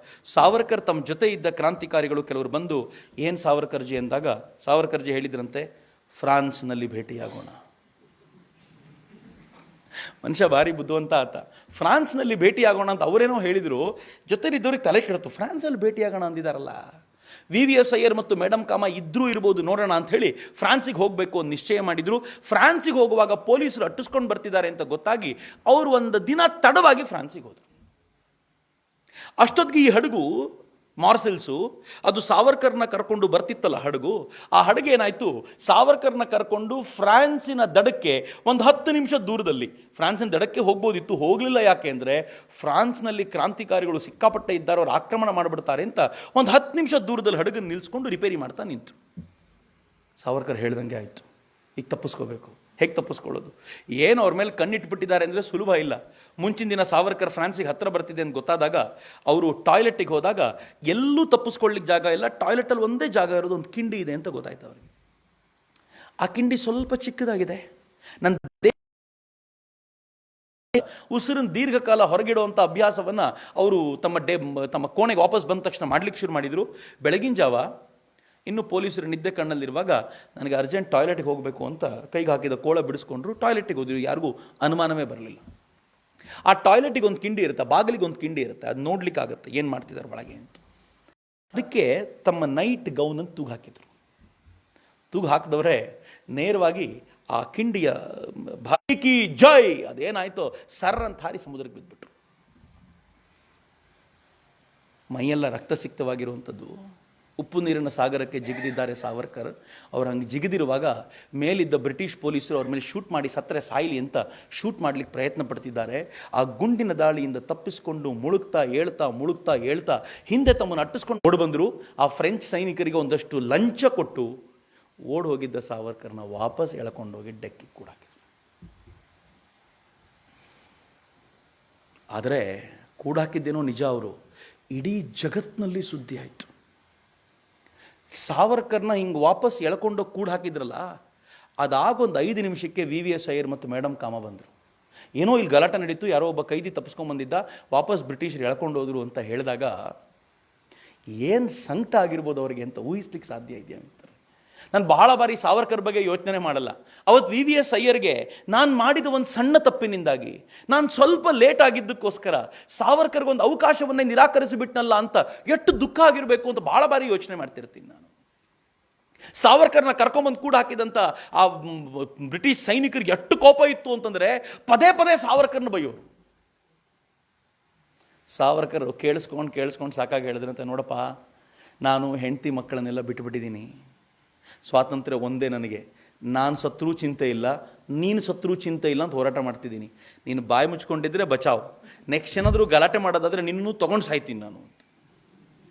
Speaker 1: ಸಾವರ್ಕರ್ ತಮ್ಮ ಜೊತೆ ಇದ್ದ ಕ್ರಾಂತಿಕಾರಿಗಳು ಕೆಲವರು ಬಂದು, ಏನು ಸಾವರ್ಕರ್ಜಿ ಅಂದಾಗ ಸಾವರ್ಕರ್ಜಿ ಹೇಳಿದ್ರಂತೆ, ಫ್ರಾನ್ಸ್ನಲ್ಲಿ ಭೇಟಿಯಾಗೋಣ. ಮನುಷ್ಯ ಭಾರಿ ಬುದ್ಧಿವಂತ ಆತ. ಫ್ರಾನ್ಸ್ನಲ್ಲಿ ಭೇಟಿಯಾಗೋಣ ಅಂತ ಅವರೇನೋ ಹೇಳಿದರು. ಜೊತೆಲಿದ್ದವ್ರಿಗೆ ತಲೆ ಕೆಡ್ತು, ಫ್ರಾನ್ಸಲ್ಲಿ ಭೇಟಿಯಾಗೋಣ ಅಂದಿದ್ದಾರಲ್ಲ, VVS ಅಯ್ಯರ್ ಮತ್ತು ಮೇಡಮ್ ಕಾಮ ಇದ್ರೂ ಇರ್ಬೋದು, ನೋಡೋಣ ಅಂತ ಹೇಳಿ ಫ್ರಾನ್ಸಿಗೆ ಹೋಗಬೇಕು ಅಂತ ನಿಶ್ಚಯ ಮಾಡಿದರು. ಫ್ರಾನ್ಸಿಗೆ ಹೋಗುವಾಗ ಪೊಲೀಸರು ಅಟ್ಟಿಸ್ಕೊಂಡು ಬರ್ತಿದ್ದಾರೆ ಅಂತ ಗೊತ್ತಾಗಿ ಅವರು ಒಂದು ದಿನ ತಡವಾಗಿ ಫ್ರಾನ್ಸಿಗೆ ಹೋದರು. ಅಷ್ಟೊತ್ತಿಗೆ ಈ ಹಡಗು ಮಾರ್ಸೆಲ್ಸು ಅದು ಸಾವರ್ಕರ್ನ ಕರ್ಕೊಂಡು ಬರ್ತಿತ್ತಲ್ಲ ಹಡಗು, ಆ ಹಡಗು ಏನಾಯಿತು, ಸಾವರ್ಕರ್ನ ಕರ್ಕೊಂಡು ಫ್ರಾನ್ಸಿನ ದಡಕ್ಕೆ ಒಂದು 10 ನಿಮಿಷ ದೂರದಲ್ಲಿ, ಫ್ರಾನ್ಸಿನ ದಡಕ್ಕೆ ಹೋಗ್ಬೋದಿತ್ತು, ಹೋಗಲಿಲ್ಲ. ಯಾಕೆ ಅಂದರೆ ಫ್ರಾನ್ಸ್ನಲ್ಲಿ ಕ್ರಾಂತಿಕಾರಿಗಳು ಸಿಕ್ಕಾಪಟ್ಟೆ ಇದ್ದಾರೆ, ಅವ್ರು ಆಕ್ರಮಣ ಮಾಡಿಬಿಡ್ತಾರೆ ಅಂತ ಒಂದು 10 ನಿಮಿಷ ದೂರದಲ್ಲಿ ಹಡಗನ್ನು ನಿಲ್ಲಿಸ್ಕೊಂಡು ರಿಪೇರಿ ಮಾಡ್ತಾ ನಿಂತು. ಸಾವರ್ಕರ್ ಹೇಳ್ದಂಗೆ ಆಯಿತು, ಈಗ ತಪ್ಪಿಸ್ಕೋಬೇಕು. ಹೇಗೆ ತಪ್ಪಿಸ್ಕೊಳ್ಳೋದು? ಏನು ಅವ್ರ ಮೇಲೆ ಕಣ್ಣಿಟ್ಬಿಟ್ಟಿದ್ದಾರೆ ಅಂದರೆ ಸುಲಭ ಇಲ್ಲ. ಮುಂಚಿನ ದಿನ ಸಾವರ್ಕರ್ ಫ್ರಾನ್ಸಿಗೆ ಹತ್ತಿರ ಬರ್ತಿದೆ ಅಂತ ಗೊತ್ತಾದಾಗ ಅವರು ಟಾಯ್ಲೆಟಿಗೆ ಹೋದಾಗ ಎಲ್ಲೂ ತಪ್ಪಿಸ್ಕೊಳ್ಳಿಕ್ಕೆ ಜಾಗ ಇಲ್ಲ, ಟಾಯ್ಲೆಟಲ್ಲಿ ಒಂದೇ ಜಾಗ ಇರೋದು, ಒಂದು ಕಿಂಡಿ ಇದೆ ಅಂತ ಗೊತ್ತಾಯ್ತು ಅವರಿಗೆ. ಆ ಕಿಂಡಿ ಸ್ವಲ್ಪ ಚಿಕ್ಕದಾಗಿದೆ. ನನ್ನ ಉಸಿರನ್ನು ದೀರ್ಘಕಾಲ ಹೊರಗಿಡುವಂಥ ಅಭ್ಯಾಸವನ್ನು ಅವರು ತಮ್ಮ ಕೋಣೆಗೆ ವಾಪಸ್ ಬಂದ ತಕ್ಷಣ ಮಾಡಲಿಕ್ಕೆ ಶುರು ಮಾಡಿದರು. ಬೆಳಗಿನ ಜಾವ ಇನ್ನು ಪೊಲೀಸರು ನಿದ್ದೆ ಕಣ್ಣಲ್ಲಿರುವಾಗ ನನಗೆ ಅರ್ಜೆಂಟ್ ಟಾಯ್ಲೆಟಿಗೆ ಹೋಗಬೇಕು ಅಂತ ಕೈಗೆ ಹಾಕಿದ ಕೋಳ ಬಿಡಿಸ್ಕೊಂಡ್ರು. ಟಾಯ್ಲೆಟಿಗೆ ಹೋದ್ರು, ಯಾರಿಗೂ ಅನುಮಾನವೇ ಬರಲಿಲ್ಲ. ಆ ಟಾಯ್ಲೆಟಿಗೆ ಒಂದು ಕಿಂಡಿ ಇರುತ್ತೆ, ಬಾಗಿಲಿಗೆ ಒಂದು ಕಿಂಡಿ ಇರುತ್ತೆ, ಅದು ನೋಡ್ಲಿಕ್ಕಾಗತ್ತೆ ಏನು ಮಾಡ್ತಿದ್ದಾರೆ ಒಳಗೆ ಅಂತ. ಅದಕ್ಕೆ ತಮ್ಮ ನೈಟ್ ಗೌನನ್ನು ತೂಗು ಹಾಕಿದರು. ತೂಗು ಹಾಕಿದವರೇ ನೇರವಾಗಿ ಆ ಕಿಂಡಿಯ ಭಾಕಿ ಜೈ ಅದೇನಾಯಿತೋ ಸರ್ ಅಂತ ಹಾರಿ ಸಮುದ್ರಕ್ಕೆ ಬಿದ್ದುಬಿಟ್ರು. ಮೈಯೆಲ್ಲ ರಕ್ತಸಿಕ್ತವಾಗಿರುವಂಥದ್ದು. ಉಪ್ಪು ನೀರಿನ ಸಾಗರಕ್ಕೆ ಜಿಗಿದಿದ್ದಾರೆ ಸಾವರ್ಕರ್. ಅವ್ರು ಹಂಗೆ ಜಿಗಿದಿರುವಾಗ ಮೇಲಿದ್ದ ಬ್ರಿಟಿಷ್ ಪೊಲೀಸರು ಅವ್ರ ಮೇಲೆ ಶೂಟ್ ಮಾಡಿ ಸತ್ತರೆ ಸಾಯಿಲಿ ಅಂತ ಶೂಟ್ ಮಾಡಲಿಕ್ಕೆ ಪ್ರಯತ್ನ ಪಡ್ತಿದ್ದಾರೆ. ಆ ಗುಂಡಿನ ದಾಳಿಯಿಂದ ತಪ್ಪಿಸ್ಕೊಂಡು ಮುಳುಗ್ತಾ ಹೇಳ್ತಾ ಹಿಂದೆ ತಮ್ಮನ್ನು ಅಟ್ಟಿಸ್ಕೊಂಡು ಓಡಿ ಬಂದರು. ಆ ಫ್ರೆಂಚ್ ಸೈನಿಕರಿಗೆ ಒಂದಷ್ಟು ಲಂಚ ಕೊಟ್ಟು ಓಡಿ ಹೋಗಿದ್ದ ಸಾವರ್ಕರ್ನ ವಾಪಸ್ ಎಳ್ಕೊಂಡೋಗಿ ಡೆಕ್ಕಿ ಕೂಡ ಹಾಕಿದ್ರು. ಆದರೆ ಕೂಡ ಹಾಕಿದ್ದೇನೋ ನಿಜ, ಅವರು ಇಡೀ ಜಗತ್ತಿನಲ್ಲಿ ಸುದ್ದಿ ಆಯಿತು. ಸಾವರ್ಕರ್ನ ಹಿಂಗೆ ವಾಪಸ್ ಎಳ್ಕೊಂಡೋಗಿ ಕೂಡ ಹಾಕಿದ್ರಲ್ಲ, ಅದಾಗೊಂದು 5 ನಿಮಿಷಕ್ಕೆ VVS ಅಯ್ಯರ್ ಮತ್ತು ಮೇಡಮ್ ಕಾಮ ಬಂದರು. ಏನೋ ಇಲ್ಲಿ ಗಲಾಟೆ ನಡೀತು, ಯಾರೋ ಒಬ್ಬ ಕೈದಿ ತಪ್ಪಿಸ್ಕೊಂಬಂದಿದ್ದ, ವಾಪಸ್ ಬ್ರಿಟಿಷರು ಎಳ್ಕೊಂಡು ಹೋದರು ಅಂತ ಹೇಳಿದಾಗ ಏನು ಸಂಕಟ ಆಗಿರ್ಬೋದು ಅವರಿಗೆ ಅಂತ ಊಹಿಸ್ಲಿಕ್ಕೆ ಸಾಧ್ಯ ಇದೆಯಾ ಅಂತಾರೆ. ನಾನು ಬಹಳ ಬಾರಿ ಸಾವರ್ಕರ್ ಬಗ್ಗೆ ಯೋಚನೆ ಮಾಡಲ್ಲ. ಅವತ್ತು VVS ಅಯ್ಯರ್ಗೆ ನಾನು ಮಾಡಿದ ಒಂದು ಸಣ್ಣ ತಪ್ಪಿನಿಂದಾಗಿ, ನಾನು ಸ್ವಲ್ಪ ಲೇಟ್ ಆಗಿದ್ದಕ್ಕೋಸ್ಕರ ಸಾವರ್ಕರ್ಗೊಂದು ಅವಕಾಶವನ್ನೇ ನಿರಾಕರಿಸಿಬಿಟ್ನಲ್ಲ ಅಂತ ಎಷ್ಟು ದುಃಖ ಆಗಿರಬೇಕು ಅಂತ ಬಹಳ ಬಾರಿ ಯೋಚನೆ ಮಾಡ್ತಿರ್ತೀನಿ ನಾನು. ಸಾವರ್ಕರ್ನ ಕರ್ಕೊಂಬಂದು ಕೂಡ ಹಾಕಿದಂಥ ಆ ಬ್ರಿಟಿಷ್ ಸೈನಿಕರಿಗೆ ಎಷ್ಟು ಕೋಪ ಇತ್ತು ಅಂತಂದರೆ ಪದೇ ಸಾವರ್ಕರ್ನ ಬೈಯೋರು. ಸಾವರ್ಕರ್ ಕೇಳಿಸ್ಕೊಂಡು ಸಾಕಾಗಿ ಹೇಳಿದ್ರಂತೆ, ನೋಡಪ್ಪ, ನಾನು ಹೆಂಡತಿ ಮಕ್ಕಳನ್ನೆಲ್ಲ ಬಿಟ್ಟುಬಿಟ್ಟಿದ್ದೀನಿ, ಸ್ವಾತಂತ್ರ್ಯ ಒಂದೇ ನನಗೆ, ನಾನು ಸತ್ರೂ ಚಿಂತೆ ಇಲ್ಲ, ನೀನು ಸತ್ರೂ ಚಿಂತೆ ಇಲ್ಲ ಅಂತ ಹೋರಾಟ ಮಾಡ್ತಿದ್ದೀನಿ. ನೀನು ಬಾಯಿ ಮುಚ್ಕೊಂಡಿದ್ರೆ ಬಚಾವ್, ನೆಕ್ಸ್ಟ್ ಏನಾದರೂ ಗಲಾಟೆ ಮಾಡೋದಾದರೆ ನಿನ್ನೂ ತೊಗೊಂಡು ಸಾಯ್ತೀನಿ ನಾನು ಅಂತ.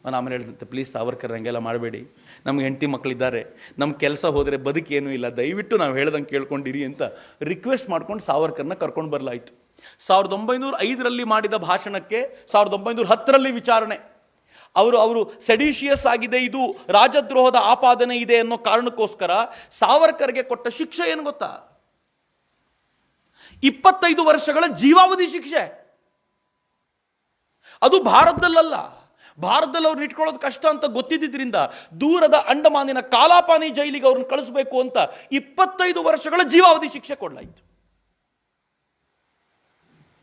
Speaker 1: ನಾನು ಆಮೇಲೆ ಹೇಳ್ತಂತೆ, ಪ್ಲೀಸ್ ಸಾವರ್ಕರ್ ಹಂಗೆಲ್ಲ ಮಾಡಬೇಡಿ, ನಮ್ಗೆ ಹೆಂಡತಿ ಮಕ್ಕಳಿದ್ದಾರೆ, ನಮ್ಮ ಕೆಲಸ ಹೋದರೆ ಬದುಕೇನೂ ಇಲ್ಲ, ದಯವಿಟ್ಟು ನಾವು ಹೇಳ್ದಂಗೆ ಕೇಳ್ಕೊಂಡಿರಿ ಅಂತ ರಿಕ್ವೆಸ್ಟ್ ಮಾಡ್ಕೊಂಡು ಸಾವರ್ಕರ್ನ ಕರ್ಕೊಂಡು ಬರಲಾಯಿತು. 1905ರಲ್ಲಿ ಮಾಡಿದ ಭಾಷಣಕ್ಕೆ 1910ರಲ್ಲಿ ವಿಚಾರಣೆ. ಅವರು ಸೆಡಿಷಿಯಸ್ ಆಗಿದೆ, ಇದು ರಾಜದ್ರೋಹದ ಆಪಾದನೆ ಇದೆ ಅನ್ನೋ ಕಾರಣಕ್ಕೋಸ್ಕರ ಸಾವರ್ಕರ್ಗೆ ಕೊಟ್ಟ ಶಿಕ್ಷೆ ಏನು ಗೊತ್ತಾ? 25 ವರ್ಷಗಳ ಜೀವಾವಧಿ ಶಿಕ್ಷೆ. ಅದು ಭಾರತದಲ್ಲ, ಭಾರತದಲ್ಲಿ ಅವ್ರನ್ನ ಇಟ್ಕೊಳ್ಳೋದು ಕಷ್ಟ ಅಂತ ಗೊತ್ತಿದ್ದರಿಂದ ದೂರದ ಅಂಡಮಾನಿನ ಕಾಲಾಪಾನಿ ಜೈಲಿಗೆ ಅವ್ರನ್ನ ಕಳಿಸ್ಬೇಕು ಅಂತ 25 ವರ್ಷಗಳ ಜೀವಾವಧಿ ಶಿಕ್ಷೆ ಕೊಡಲಾಯಿತು.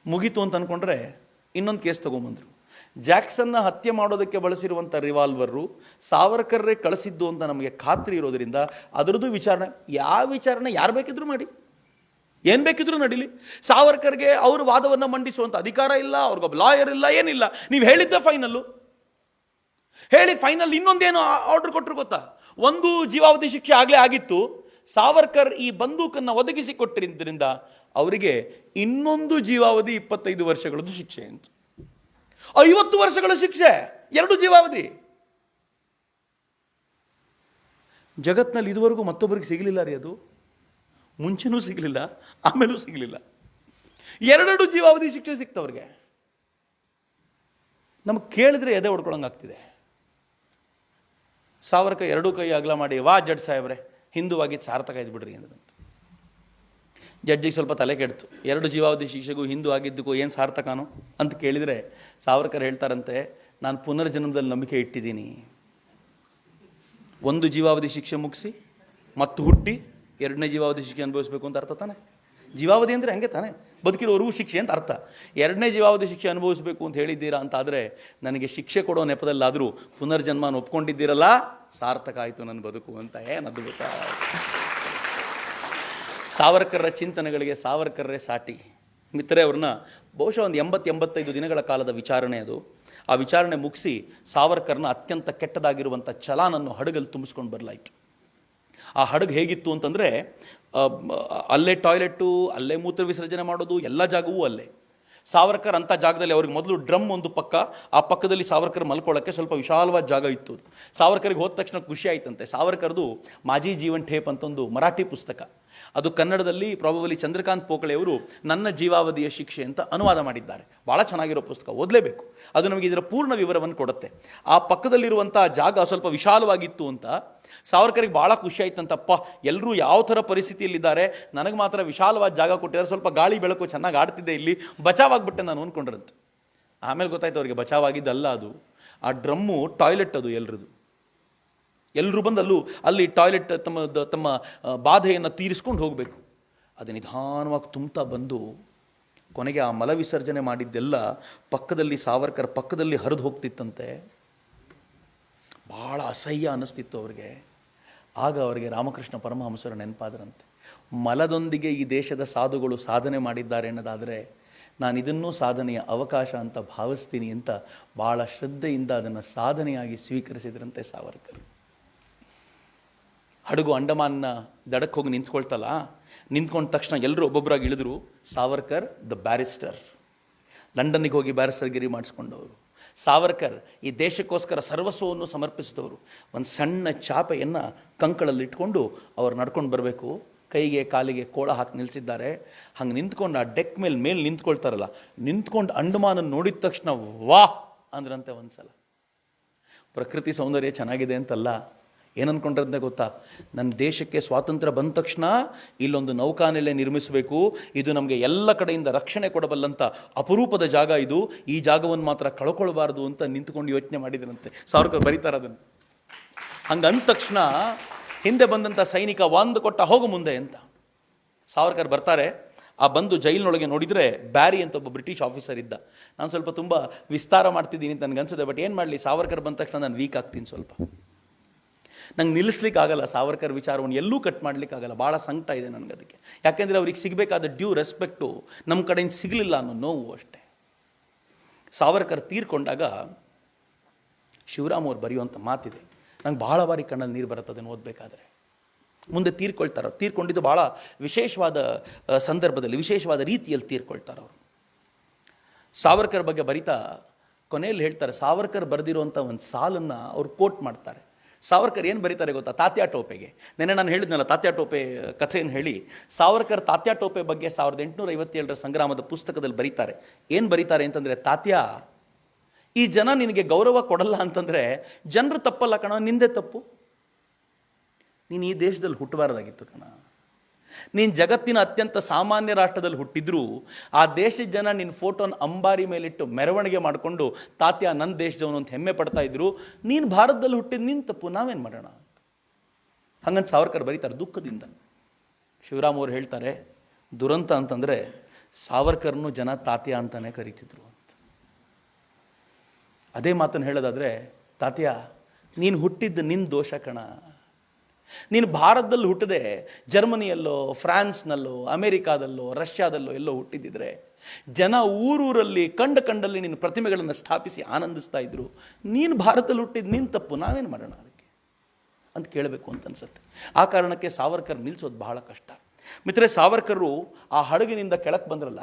Speaker 1: ಮುಗೀತು ಅಂತ ಅನ್ಕೊಂಡ್ರೆ ಇನ್ನೊಂದು ಕೇಸ್ ತಗೊಂಬಂದ್ರು. ಜಾಕ್ಸನ್ನ ಹತ್ಯೆ ಮಾಡೋದಕ್ಕೆ ಬಳಸಿರುವಂಥ ರಿವಾಲ್ವರು ಸಾವರ್ಕರ್ರೇ ಕಳಿಸಿದ್ದು ಅಂತ ನಮಗೆ ಖಾತ್ರಿ ಇರೋದರಿಂದ ಅದರದ್ದು ವಿಚಾರಣೆ, ಯಾವ ವಿಚಾರಣೆ ಯಾರು ಬೇಕಿದ್ರೂ ಮಾಡಿ, ಏನು ಬೇಕಿದ್ರೂ ನಡೀಲಿ. ಸಾವರ್ಕರ್ಗೆ ಅವ್ರ ವಾದವನ್ನು ಮಂಡಿಸುವಂಥ ಅಧಿಕಾರ ಇಲ್ಲ, ಅವ್ರಿಗೊಬ್ಬ ಲಾಯರ್ ಇಲ್ಲ, ಏನಿಲ್ಲ. ನೀವು ಹೇಳಿದ್ದ ಫೈನಲ್ಲು ಹೇಳಿ, ಫೈನಲ್ ಇನ್ನೊಂದೇನು ಆರ್ಡರ್ ಕೊಟ್ಟರು ಗೊತ್ತಾ? ಒಂದು ಜೀವಾವಧಿ ಶಿಕ್ಷೆ ಆಗಲೇ ಆಗಿತ್ತು. ಸಾವರ್ಕರ್ ಈ ಬಂದೂಕನ್ನು ಒದಗಿಸಿ ಕೊಟ್ಟಿದ್ದರಿಂದ ಅವರಿಗೆ ಇನ್ನೊಂದು ಜೀವಾವಧಿ 25 ವರ್ಷಗಳದ್ದು ಶಿಕ್ಷೆ ಅಂತ. 50 ವರ್ಷಗಳ ಶಿಕ್ಷೆ, 2 ಜೀವಾವಧಿ. ಜಗತ್ನಲ್ಲಿ ಇದುವರೆಗೂ ಮತ್ತೊಬ್ಬರಿಗೆ ಸಿಗಲಿಲ್ಲ ರೀ ಅದು. ಮುಂಚೆನೂ ಸಿಗಲಿಲ್ಲ, ಆಮೇಲೂ ಸಿಗಲಿಲ್ಲ. 2 ಜೀವಾವಧಿ ಶಿಕ್ಷೆ ಸಿಕ್ತವ್ರಿಗೆ. ನಮಗೆ ಕೇಳಿದ್ರೆ ಎದೆ ಹೊಡ್ಕೊಳಂಗಾಗ್ತಿದೆ. ಸಾವರ್ಕರ್ 2 ಕೈ ಅಗಲ ಮಾಡಿ, ವಾ ಜಡ್ಜ್ ಸಾಹೇಬ್ರೆ, ಹಿಂದುವಾಗಿದ್ದು ಸಾರ್ಥಕ ಇದ್ಬಿಡ್ರಿ ಅಂದ್ರಂತ. ಜಡ್ಜಿಗೆ ಸ್ವಲ್ಪ ತಲೆ ಕೆಡ್ತು, 2 ಜೀವಾವಧಿ ಶಿಕ್ಷೆಗೂ ಹಿಂದೂ ಆಗಿದ್ದಕ್ಕೂ ಏನು ಸಾರ್ಥಕನೋ ಅಂತ ಕೇಳಿದರೆ ಸಾವರ್ಕರ್ ಹೇಳ್ತಾರಂತೆ, ನಾನು ಪುನರ್ಜನ್ಮದಲ್ಲಿ ನಂಬಿಕೆ ಇಟ್ಟಿದ್ದೀನಿ. 1 ಜೀವಾವಧಿ ಶಿಕ್ಷೆ ಮುಗಿಸಿ ಮತ್ತು ಹುಟ್ಟಿ 2ನೇ ಜೀವಾವಧಿ ಶಿಕ್ಷೆ ಅನುಭವಿಸಬೇಕು ಅಂತ ಅರ್ಥ ತಾನೆ. ಜೀವಾವಧಿ ಅಂದರೆ ಹಂಗೆ ತಾನೆ, ಬದುಕಿರೋವರೆಗೂ ಶಿಕ್ಷೆ ಅಂತ ಅರ್ಥ. 2ನೇ ಜೀವಾವಧಿ ಶಿಕ್ಷೆ ಅನುಭವಿಸಬೇಕು ಅಂತ ಹೇಳಿದ್ದೀರಾ ಅಂತಾದರೆ ನನಗೆ ಶಿಕ್ಷೆ ಕೊಡೋ ನೆಪದಲ್ಲಾದರೂ ಪುನರ್ಜನ್ಮನ ಒಪ್ಕೊಂಡಿದ್ದೀರಲ್ಲ, ಸಾರ್ಥಕ ಆಯಿತು ನನ್ನ ಬದುಕು ಅಂತ. ಏನು ಅದ್ಭುತ! ಸಾವರ್ಕರ್ರ ಚಿಂತನೆಗಳಿಗೆ ಸಾವರ್ಕರ್ರೇ ಸಾಟಿ. ಮಿತ್ರರೇ, ಅವ್ರನ್ನ ಬಹುಶಃ ಒಂದು 80-85 ದಿನಗಳ ಕಾಲದ ವಿಚಾರಣೆ ಅದು. ಆ ವಿಚಾರಣೆ ಮುಗಿಸಿ ಸಾವರ್ಕರ್ನ ಅತ್ಯಂತ ಕೆಟ್ಟದಾಗಿರುವಂಥ ಚಲಾನನ್ನು ಹಡಗಲ್ಲಿ ತುಂಬಿಸ್ಕೊಂಡು ಬರಲಾಯಿತು. ಆ ಹಡಗು ಹೇಗಿತ್ತು ಅಂತಂದರೆ, ಅಲ್ಲೇ ಟಾಯ್ಲೆಟ್ಟು, ಅಲ್ಲೇ ಮೂತ್ರ ವಿಸರ್ಜನೆ ಮಾಡೋದು, ಎಲ್ಲ ಜಾಗವೂ ಅಲ್ಲೇ. ಸಾವರ್ಕರ್ ಅಂಥ ಜಾಗದಲ್ಲಿ ಅವ್ರಿಗೆ ಮೊದಲು ಡ್ರಮ್ ಒಂದು ಪಕ್ಕ, ಆ ಪಕ್ಕದಲ್ಲಿ ಸಾವರ್ಕರ್ ಮಲ್ಕೊಳ್ಳೋಕ್ಕೆ ಸ್ವಲ್ಪ ವಿಶಾಲವಾದ ಜಾಗ ಇತ್ತು. ಸಾವರ್ಕರ್ಗೆ ಹೋದ ತಕ್ಷಣ ಖುಷಿ ಆಯ್ತಂತೆ. ಸಾವರ್ಕರ್ದು ಮಾಜಿ ಜೀವನ್ ಟೇಪ್ ಅಂತ ಒಂದು ಮರಾಠಿ ಪುಸ್ತಕ, ಅದು ಕನ್ನಡದಲ್ಲಿ ಪ್ರಾಬಬಲಿ ಚಂದ್ರಕಾಂತ್ ಪೋಕಳೆಯವರು ನನ್ನ ಜೀವಾವಧಿಯ ಶಿಕ್ಷೆ ಅಂತ ಅನುವಾದ ಮಾಡಿದ್ದಾರೆ. ಭಾಳ ಚೆನ್ನಾಗಿರೋ ಪುಸ್ತಕ, ಓದಲೇಬೇಕು. ಅದು ನಮಗೆ ಇದರ ಪೂರ್ಣ ವಿವರವನ್ನು ಕೊಡುತ್ತೆ. ಆ ಪಕ್ಕದಲ್ಲಿರುವಂಥ ಜಾಗ ಸ್ವಲ್ಪ ವಿಶಾಲವಾಗಿತ್ತು ಅಂತ ಸಾವರ್ಕರ್ಗೆ ಭಾಳ ಖುಷಿ ಆಯ್ತಂತಪ್ಪ, ಎಲ್ಲರೂ ಯಾವ ಥರ ಪರಿಸ್ಥಿತಿಯಲ್ಲಿದ್ದಾರೆ, ನನಗೆ ಮಾತ್ರ ವಿಶಾಲವಾದ ಜಾಗ ಕೊಟ್ಟಿದ್ದಾರೆ, ಸ್ವಲ್ಪ ಗಾಳಿ ಬೆಳಕು ಚೆನ್ನಾಗಿ ಆಡ್ತಿದ್ದೆ, ಇಲ್ಲಿ ಬಚಾವಾಗ್ಬಿಟ್ಟೆ ನಾನು ಅಂದ್ಕೊಂಡ್ರಂತೆ. ಆಮೇಲೆ ಗೊತ್ತಾಯ್ತು ಅವ್ರಿಗೆ ಬಚಾವಾಗಿದ್ದಲ್ಲ ಅದು, ಆ ಡ್ರಮ್ಮು ಟಾಯ್ಲೆಟ್ ಅದು ಎಲ್ಲರೂ ಬಂದು ಅಲ್ಲಿ ಟಾಯ್ಲೆಟ್ ತಮ್ಮ ಬಾಧೆಯನ್ನು ತೀರಿಸ್ಕೊಂಡು ಹೋಗಬೇಕು. ಅದು ನಿಧಾನವಾಗಿ ತುಂಬ್ತಾ ಬಂದು ಕೊನೆಗೆ ಆ ಮಲ ವಿಸರ್ಜನೆ ಮಾಡಿದ್ದೆಲ್ಲ ಪಕ್ಕದಲ್ಲಿ ಸಾವರ್ಕರ್ ಪಕ್ಕದಲ್ಲಿ ಹರಿದು ಹೋಗ್ತಿತ್ತಂತೆ. ಭಾಳ ಅಸಹ್ಯ ಅನ್ನಿಸ್ತಿತ್ತು ಅವ್ರಿಗೆ. ಆಗ ಅವರಿಗೆ ರಾಮಕೃಷ್ಣ ಪರಮಹಂಸರು ನೆನಪಾದರಂತೆ. ಮಲದೊಂದಿಗೆ ಈ ದೇಶದ ಸಾಧುಗಳು ಸಾಧನೆ ಮಾಡಿದ್ದಾರೆ ಅನ್ನೋದಾದರೆ ನಾನು ಇದನ್ನೂ ಸಾಧನೆಯ ಅವಕಾಶ ಅಂತ ಭಾವಿಸ್ತೀನಿ ಅಂತ ಭಾಳ ಶ್ರದ್ಧೆಯಿಂದ ಅದನ್ನು ಸಾಧನೆಯಾಗಿ ಸ್ವೀಕರಿಸಿದ್ರಂತೆ ಸಾವರ್ಕರ್. ಹಡಗು ಅಂಡಮಾನ್ನ ದಡಕ್ಕೆ ಹೋಗಿ ನಿಂತ್ಕೊಳ್ತಲ್ಲ, ನಿಂತ್ಕೊಂಡ ತಕ್ಷಣ ಎಲ್ಲರೂ ಒಬ್ಬೊಬ್ಬರಾಗಿ ಇಳಿದ್ರು. ಸಾವರ್ಕರ್ ದ ಬ್ಯಾರಿಸ್ಟರ್, ಲಂಡನ್ನಿಗೆ ಹೋಗಿ ಬ್ಯಾರಿಸ್ಟರ್ಗಿರಿ ಮಾಡಿಸ್ಕೊಂಡವರು. ಸಾವರ್ಕರ್ ಈ ದೇಶಕ್ಕೋಸ್ಕರ ಸರ್ವಸ್ವವನ್ನು ಸಮರ್ಪಿಸಿದವರು. ಒಂದು ಸಣ್ಣ ಚಾಪೆಯನ್ನು ಕಂಕಳಲ್ಲಿಟ್ಕೊಂಡು ಅವ್ರು ನಡ್ಕೊಂಡು ಬರಬೇಕು, ಕೈಗೆ ಕಾಲಿಗೆ ಕೋಳ ಹಾಕಿ ನಿಲ್ಲಿಸಿದ್ದಾರೆ. ಹಂಗೆ ನಿಂತ್ಕೊಂಡು ಆ ಡೆಕ್ ಮೇಲೆ ನಿಂತ್ಕೊಳ್ತಾರಲ್ಲ, ನಿಂತ್ಕೊಂಡು ಅಂಡಮಾನನ್ನು ನೋಡಿದ ತಕ್ಷಣ ವಾಹ್ ಅಂದ್ರಂತೆ ಒಂದು ಸಲ. ಪ್ರಕೃತಿ ಸೌಂದರ್ಯ ಚೆನ್ನಾಗಿದೆ ಅಂತಲ್ಲ, ಏನಂದ್ಕೊಂಡ್ರಂತೆ ಗೊತ್ತಾ, ನನ್ನ ದೇಶಕ್ಕೆ ಸ್ವಾತಂತ್ರ್ಯ ಬಂದ ತಕ್ಷಣ ಇಲ್ಲೊಂದು ನೌಕಾನೆಲೆ ನಿರ್ಮಿಸಬೇಕು, ಇದು ನಮಗೆ ಎಲ್ಲ ಕಡೆಯಿಂದ ರಕ್ಷಣೆ ಕೊಡಬಲ್ಲಂಥ ಅಪರೂಪದ ಜಾಗ ಇದು, ಈ ಜಾಗವನ್ನು ಮಾತ್ರ ಕಳ್ಕೊಳ್ಬಾರ್ದು ಅಂತ ನಿಂತ್ಕೊಂಡು ಯೋಚನೆ ಮಾಡಿದರಂತೆ. ಸಾವರ್ಕರ್ ಬರೀತಾರೆ ಅದನ್ನು. ಹಂಗೆ ಅಂದ ತಕ್ಷಣ ಹಿಂದೆ ಬಂದಂಥ ಸೈನಿಕ ಒಂದು ಕೊಟ್ಟ, ಹೋಗು ಮುಂದೆ ಅಂತ. ಸಾವರ್ಕರ್ ಬರ್ತಾರೆ. ಆ ಬಂದು ಜೈಲಿನೊಳಗೆ ನೋಡಿದರೆ ಬ್ಯಾರಿ ಅಂತ ಒಬ್ಬ ಬ್ರಿಟಿಷ್ ಆಫೀಸರ್ ಇದ್ದ. ನಾನು ಸ್ವಲ್ಪ ತುಂಬ ವಿಸ್ತಾರ ಮಾಡ್ತಿದ್ದೀನಿ ಅಂತ ನನಗನ್ಸಿದೆ, ಬಟ್ ಏನು ಮಾಡಲಿ, ಸಾವರ್ಕರ್ ಬಂದ ತಕ್ಷಣ ನಾನು ವೀಕ್ ಆಗ್ತೀನಿ ಸ್ವಲ್ಪ. ನಂಗೆ ನಿಲ್ಲಿಸ್ಲಿಕ್ಕೆ ಆಗಲ್ಲ ಸಾವರ್ಕರ್ ವಿಚಾರವನ್ನು, ಎಲ್ಲೂ ಕಟ್ ಮಾಡಲಿಕ್ಕಾಗಲ್ಲ. ಭಾಳ ಸಂಕಟ ಇದೆ ನನಗೆ ಅದಕ್ಕೆ. ಯಾಕೆಂದರೆ ಅವ್ರಿಗೆ ಸಿಗಬೇಕಾದ ಡ್ಯೂ ರೆಸ್ಪೆಕ್ಟು ನಮ್ಮ ಕಡೆಯಿಂದ ಸಿಗಲಿಲ್ಲ ಅನ್ನೋ ನೋವು ಅಷ್ಟೇ. ಸಾವರ್ಕರ್ ತೀರ್ಕೊಂಡಾಗ ಶಿವರಾಮ್ ಅವ್ರು ಬರೆಯುವಂಥ ಮಾತಿದೆ, ನಂಗೆ ಭಾಳ ಬಾರಿ ಕಣ್ಣಲ್ಲಿ ನೀರು ಬರುತ್ತೆ ಅದನ್ನು ಓದಬೇಕಾದ್ರೆ. ಮುಂದೆ ತೀರ್ಕೊಂಡಿದ್ದು ಭಾಳ ವಿಶೇಷವಾದ ಸಂದರ್ಭದಲ್ಲಿ, ವಿಶೇಷವಾದ ರೀತಿಯಲ್ಲಿ ತೀರ್ಕೊಳ್ತಾರೆ ಅವರು. ಸಾವರ್ಕರ್ ಬಗ್ಗೆ ಬರಿತಾ ಕೊನೆಯಲ್ಲಿ ಹೇಳ್ತಾರೆ, ಸಾವರ್ಕರ್ ಬರೆದಿರುವಂಥ ಒಂದು ಸಾಲನ್ನು ಅವ್ರು ಕೋಟ್ ಮಾಡ್ತಾರೆ. ಸಾವರ್ಕರ್ ಏನು ಬರೀತಾರೆ ಗೊತ್ತಾ, ತಾತ್ಯಾ ಟೋಪೆಗೆ. ನೆನ್ನೆ ನಾನು ಹೇಳಿದ್ನಲ್ಲ ತಾತ್ಯಾ ಟೋಪೆ ಕಥೆಯನ್ನು ಹೇಳಿ, ಸಾವರ್ಕರ್ ತಾತ್ಯಾ ಟೋಪೆ ಬಗ್ಗೆ 1857 ಸಂಗ್ರಾಮದ ಪುಸ್ತಕದಲ್ಲಿ ಬರೀತಾರೆ. ಏನು ಬರೀತಾರೆ ಅಂತಂದರೆ, ತಾತ್ಯಾ, ಈ ಜನ ನಿನಗೆ ಗೌರವ ಕೊಡಲ್ಲ ಅಂತಂದರೆ ಜನರು ತಪ್ಪಲ್ಲ ಕಣ, ನಿಂದೇ ತಪ್ಪು. ನೀನು ಈ ದೇಶದಲ್ಲಿ ಹುಟ್ಟಬಾರ್ದಾಗಿತ್ತು ಕಣ. ನೀನು ಜಗತ್ತಿನ ಅತ್ಯಂತ ಸಾಮಾನ್ಯ ರಾಷ್ಟ್ರದಲ್ಲಿ ಹುಟ್ಟಿದ್ರೂ ಆ ದೇಶದ ಜನ ನಿನ್ನ ಫೋಟೋನ ಅಂಬಾರಿ ಮೇಲಿಟ್ಟು ಮೆರವಣಿಗೆ ಮಾಡಿಕೊಂಡು ತಾತ್ಯ ನನ್ನ ದೇಶದವನು ಅಂತ ಹೆಮ್ಮೆ ಪಡ್ತಾ ಇದ್ರು. ನೀನು ಭಾರತದಲ್ಲಿ ಹುಟ್ಟಿದ ನಿನ್ನ ತಪ್ಪು, ನಾವೇನು ಮಾಡೋಣ ಅಂತ. ಹಂಗಂತ ಸಾವರ್ಕರ್ ಬರೀತಾರೆ ದುಃಖದಿಂದ. ಶಿವರಾಮ್ ಅವರು ಹೇಳ್ತಾರೆ, ದುರಂತ ಅಂತಂದರೆ ಸಾವರ್ಕರ್ನು ಜನ ತಾತ್ಯ ಅಂತಲೇ ಕರೀತಿದ್ರು ಅಂತ. ಅದೇ ಮಾತನ್ನು ಹೇಳೋದಾದರೆ, ತಾತ್ಯ ನೀನು ಹುಟ್ಟಿದ್ದು ನಿನ್ನ ದೋಷ ಕಣ. ನೀನು ಭಾರತದಲ್ಲಿ ಹುಟ್ಟದೆ ಜರ್ಮನಿಯಲ್ಲೋ, ಫ್ರಾನ್ಸ್ನಲ್ಲೋ, ಅಮೇರಿಕಾದಲ್ಲೋ, ರಷ್ಯಾದಲ್ಲೋ ಎಲ್ಲೋ ಹುಟ್ಟಿದ್ದಿದ್ರೆ ಜನ ಊರೂರಲ್ಲಿ ಕಂಡಲ್ಲಿ ನಿನ್ನ ಪ್ರತಿಮೆಗಳನ್ನು ಸ್ಥಾಪಿಸಿ ಆನಂದಿಸ್ತಾ ಇದ್ರು. ನೀನು ಭಾರತದಲ್ಲಿ ಹುಟ್ಟಿದ್ದು ನಿನ್ನ ತಪ್ಪು, ನಾವೇನು ಮಾಡೋಣ ಅದಕ್ಕೆ ಅಂತ ಕೇಳಬೇಕು ಅಂತ ಅನ್ಸುತ್ತೆ. ಆ ಕಾರಣಕ್ಕೆ ಸಾವರ್ಕರ್ ನಿಲ್ಲಿಸೋದು ಬಹಳ ಕಷ್ಟ. ಮಿತ್ರರೇ, ಸಾವರ್ಕರು ಆ ಹಡಗಿನಿಂದ ಕೆಳಕ್ಕೆ ಬಂದ್ರಲ್ಲ,